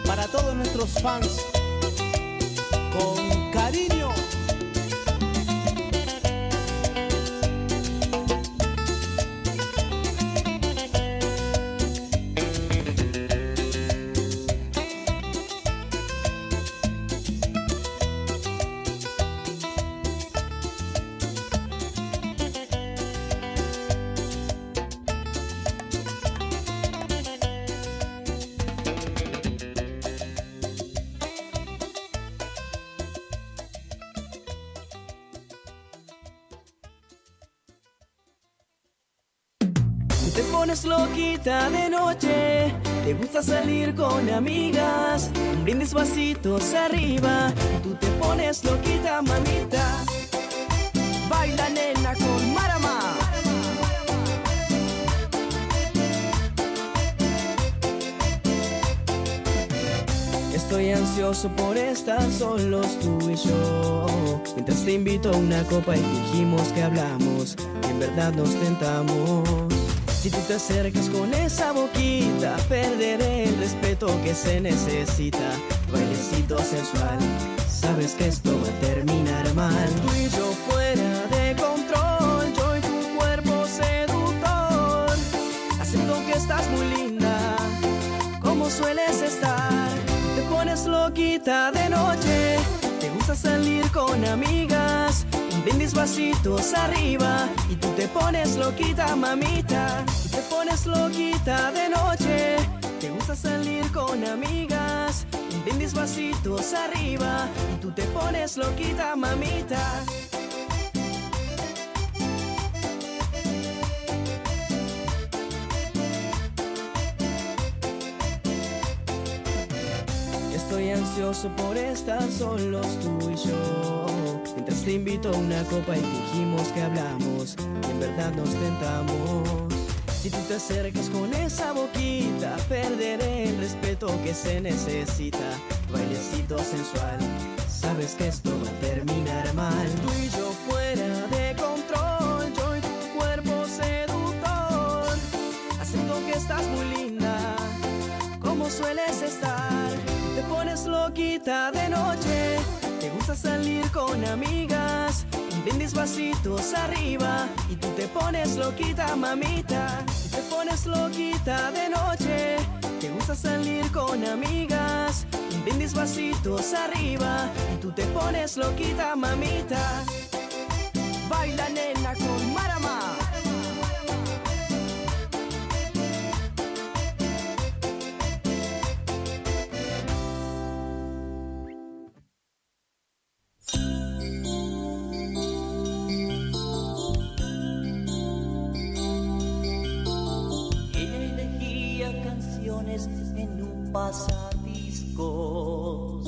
Para todos nuestros fans, con cariño. Te pones loquita de noche, te gusta salir con amigas, un brindis vasitos arriba, tú te pones loquita, mamita. Baila nena con Marama. Estoy ansioso por estar solos tú y yo, mientras te invito a una copa y fingimos que hablamos, y en verdad nos tentamos. Si tú te acercas con esa boquita, perderé el respeto que se necesita. Bailecito sensual, sabes que esto va a terminar mal. Tú y yo fuera de control, yo y tu cuerpo seductor. Acepto que estás muy linda, como sueles estar. Te pones loquita de noche, te gusta salir con amigas, un brindis vasitos arriba y tú te pones loquita, mamita. Tú te pones loquita de noche, te gusta salir con amigas, un brindis vasitos arriba y tú te pones loquita, mamita. Estoy ansioso por estar solos tú y yo, mientras te invito a una copa y fingimos que hablamos, y en verdad nos tentamos. Si tú te acercas con esa boquita, perderé el respeto que se necesita. Bailecito sensual, sabes que esto va a terminar mal. Tú y yo fuera de control, yo y tu cuerpo seductor. Acepto que estás muy linda, como sueles estar. Te pones loquita de noche, te gusta salir con amigas, un brindis vasitos arriba y tú te pones loquita, mamita. Te pones loquita de noche, te gusta salir con amigas, un brindis vasitos arriba y tú te pones loquita, mamita. Baila nena con Marama. En un pasadiscos,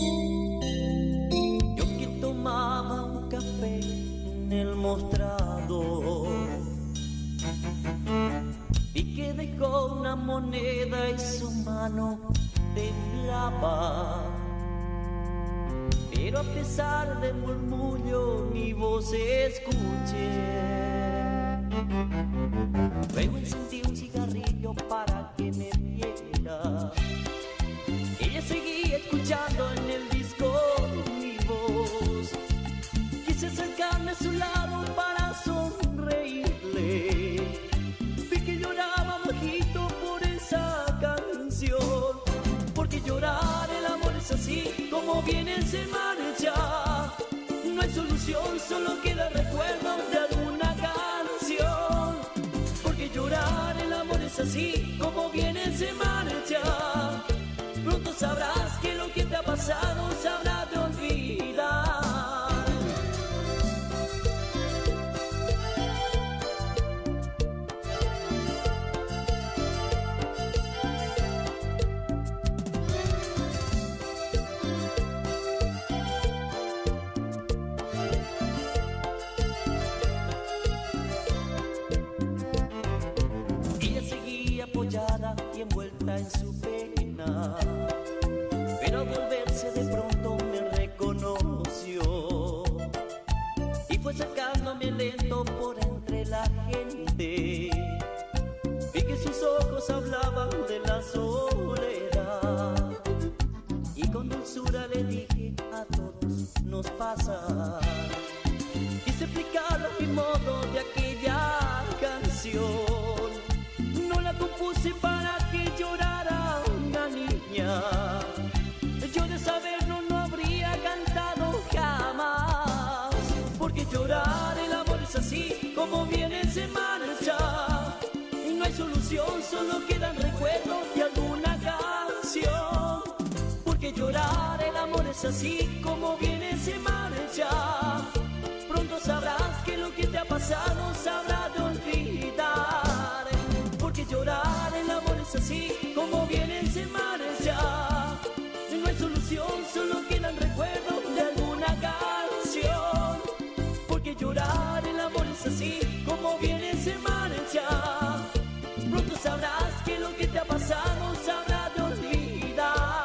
yo que tomaba un café en el mostrador, vi que dejó una moneda y su mano temblaba, pero a pesar del murmullo mi voz escuché. Luego encendí un cigarrillo para que me viera. Ella seguía escuchando en el disco mi voz. Quise acercarme a su lado para sonreírle. Vi que lloraba bajito por esa canción. Porque llorar el amor es así, como viene se marcha. No hay solución, solo queda recuerdo de alguna canción. Porque llorar el amor es así, como viene se marcha. Pronto sabrás que lo que te ha pasado sabrá de olvidar. en su pena, pero al volverse de pronto me reconoció y fue sacándome lento por entre la gente. Vi que sus ojos hablaban de la soledad y con dulzura le dije: a todos nos pasa. Quise explicarle mi modo de aquella canción. No la compuse para que llorara una niña. Yo de saberlo no habría cantado jamás. Porque llorar el amor es así, como viene se marcha. Y no hay solución, solo quedan recuerdos de alguna canción. Porque llorar el amor es así, como viene se marcha. Pronto sabrás que lo que te ha pasado sabrá de olvidar. Porque llorar el amor es así, como viene se marcha. No hay solución, solo quedan recuerdos de alguna canción. Porque llorar el amor es así, como viene se marcha. Pronto sabrás que lo que te ha pasado sabrá de olvidar.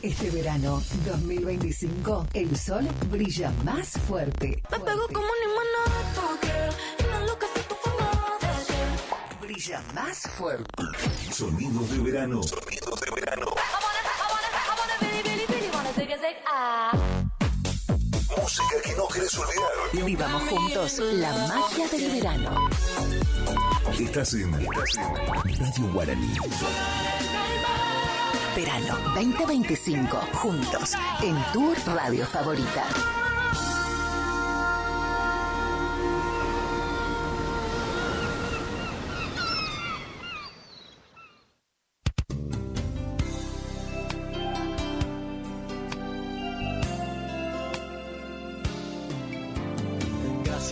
Este verano 2025, el sol brilla más fuerte. Me pego como un limonada, y no lo que fue tu forma de brilla más fuerte. Sonidos de verano. Sonidos de verano. Música que no querés olvidar. Vivamos juntos la magia del verano. Estás en Radio Guaraní. Verano 2025. Juntos en tu radio favorita.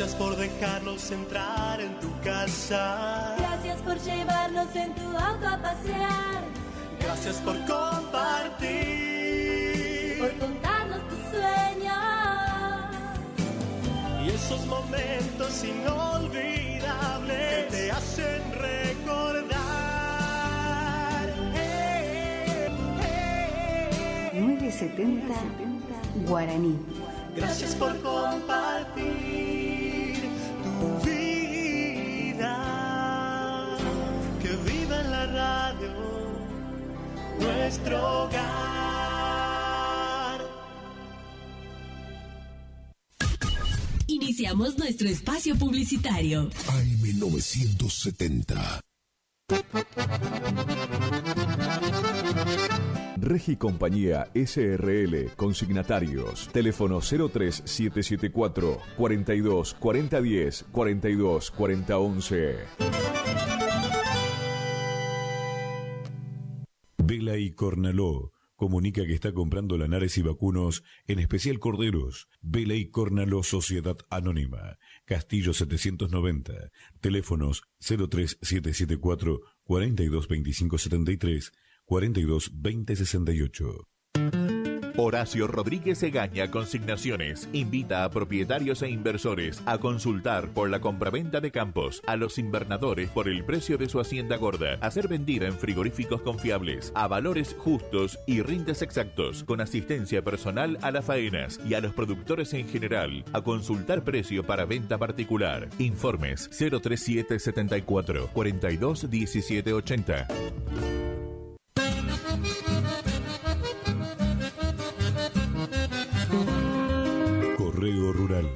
Gracias por dejarnos entrar en tu casa. Gracias por llevarnos en tu auto a pasear. Gracias por compartir. Por contarnos tus sueños. Y esos momentos inolvidables que te hacen recordar. 970 Guaraní. Gracias por compartir tu vida. Que viva en la radio nuestro hogar. Iniciamos nuestro espacio publicitario. AM970. Regi Compañía SRL, consignatarios, teléfono 03774 42 4010 42 4011. Vela y Cornaló comunica que está comprando lanares y vacunos, en especial corderos. Vela y Cornaló Sociedad Anónima, Castillo 790, teléfonos 03774 42 25 73 42 20 68. Horacio Rodríguez Egaña Consignaciones invita a propietarios e inversores a consultar por la compraventa de campos a los invernadores por el precio de su hacienda gorda, a ser vendida en frigoríficos confiables, a valores justos y rindes exactos, con asistencia personal a las faenas y a los productores en general, a consultar precio para venta particular. Informes 03774 42 17 80. Correo Rural.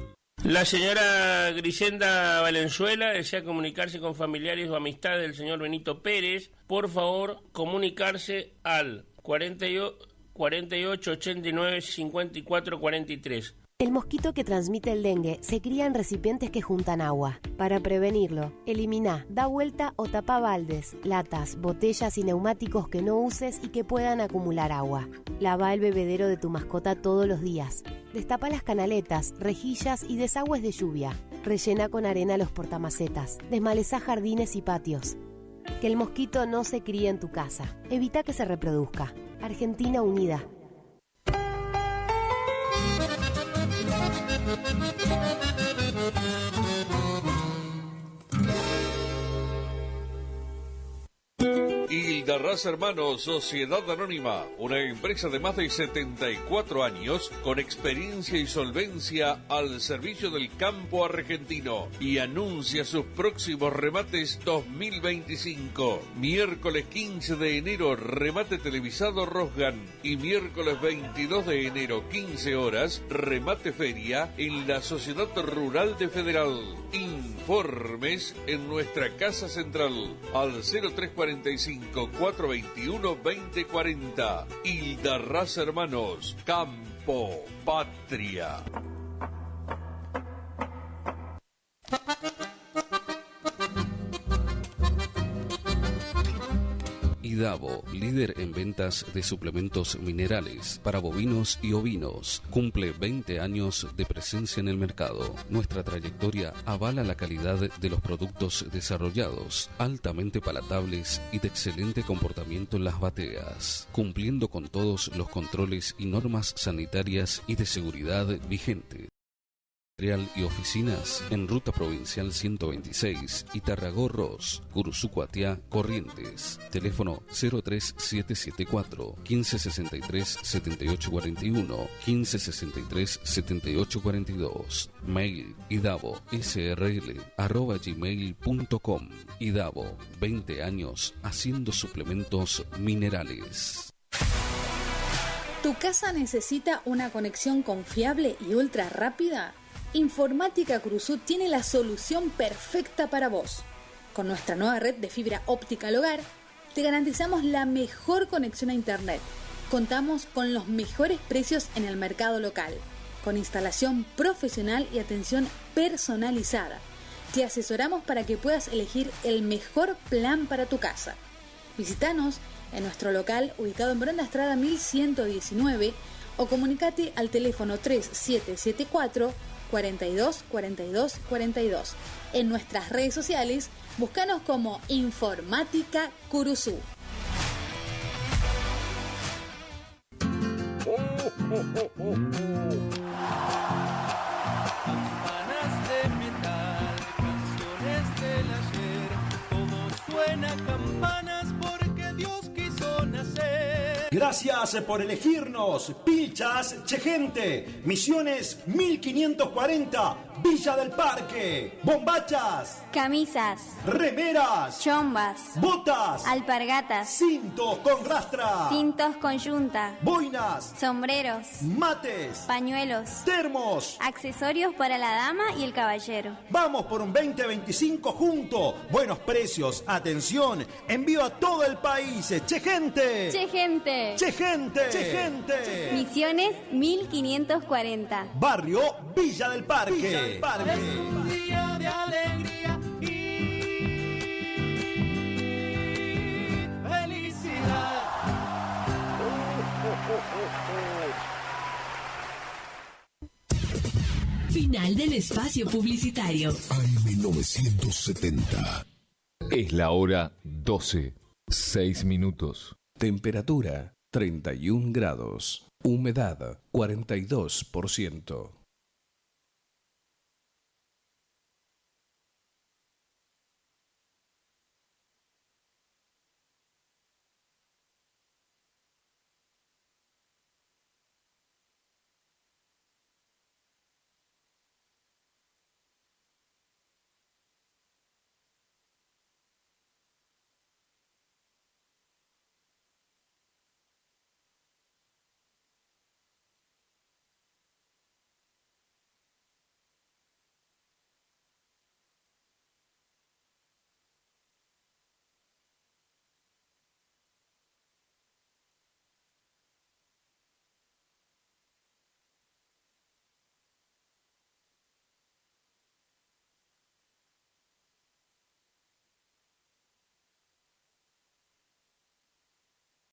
La señora Grisenda Valenzuela desea comunicarse con familiares o amistades del señor Benito Pérez. Por favor, comunicarse al 48 89 54 43. El mosquito que transmite el dengue se cría en recipientes que juntan agua. Para prevenirlo, elimina, da vuelta o tapa baldes, latas, botellas y neumáticos que no uses y que puedan acumular agua. Lava el bebedero de tu mascota todos los días. Destapa las canaletas, rejillas y desagües de lluvia. Rellena con arena los portamacetas. Desmaleza jardines y patios. Que el mosquito no se críe en tu casa. Evita que se reproduzca. Argentina Unida. Hildarraz Hermanos, Sociedad Anónima, una empresa de más de 74 años con experiencia y solvencia al servicio del campo argentino, y anuncia sus próximos remates 2025. Miércoles 15 de enero, remate televisado Rosgan, y miércoles 22 de enero, 15 horas, remate feria en la Sociedad Rural de Federal. Informes en nuestra casa central al 0345 421 2040. Hildarraz Hermanos, Campo Patria. Idavo, líder en ventas de suplementos minerales para bovinos y ovinos, cumple 20 años de presencia en el mercado. Nuestra trayectoria avala la calidad de los productos desarrollados, altamente palatables y de excelente comportamiento en las bateas, cumpliendo con todos los controles y normas sanitarias y de seguridad vigentes. y oficinas en Ruta Provincial 126 y Tarragorros, Curuzú-Cuatiá, Corrientes. Teléfono 03774 1563 7841 1563 7842. Mail idavo.srl@gmail.com. Idavo, 20 años haciendo suplementos minerales. ¿Tu casa necesita una conexión confiable y ultra rápida? Informática Curuzú tiene la solución perfecta para vos. Con nuestra nueva red de fibra óptica al hogar, te garantizamos la mejor conexión a internet. Contamos con los mejores precios en el mercado local, con instalación profesional y atención personalizada. Te asesoramos para que puedas elegir el mejor plan para tu casa. Visítanos en nuestro local ubicado en Brenda Estrada 1119 o comunicate al teléfono 3774 42 42 42. En nuestras redes sociales, búscanos como Informática Curuzú. Campanas de metal, canciones del ayer, todo suena a campanas porque Dios quiso nacer. Gracias por elegirnos. Pilchas Chegente, Misiones 1540, Villa del Parque. Bombachas, camisas, remeras, chombas, botas, alpargatas, cintos con rastra, cintos con yunta, boinas, sombreros, mates, pañuelos, termos, accesorios para la dama y el caballero. Vamos por un 2025 junto. Buenos precios, atención, envío a todo el país. Chegente. Chegente. Chegente. Chegente. Misiones 1540. Barrio Villa del Parque. Es un día de alegría y felicidad. Final del espacio publicitario. AM970. Es la hora 12, 6 minutos. Temperatura 31 grados. Humedad 42%.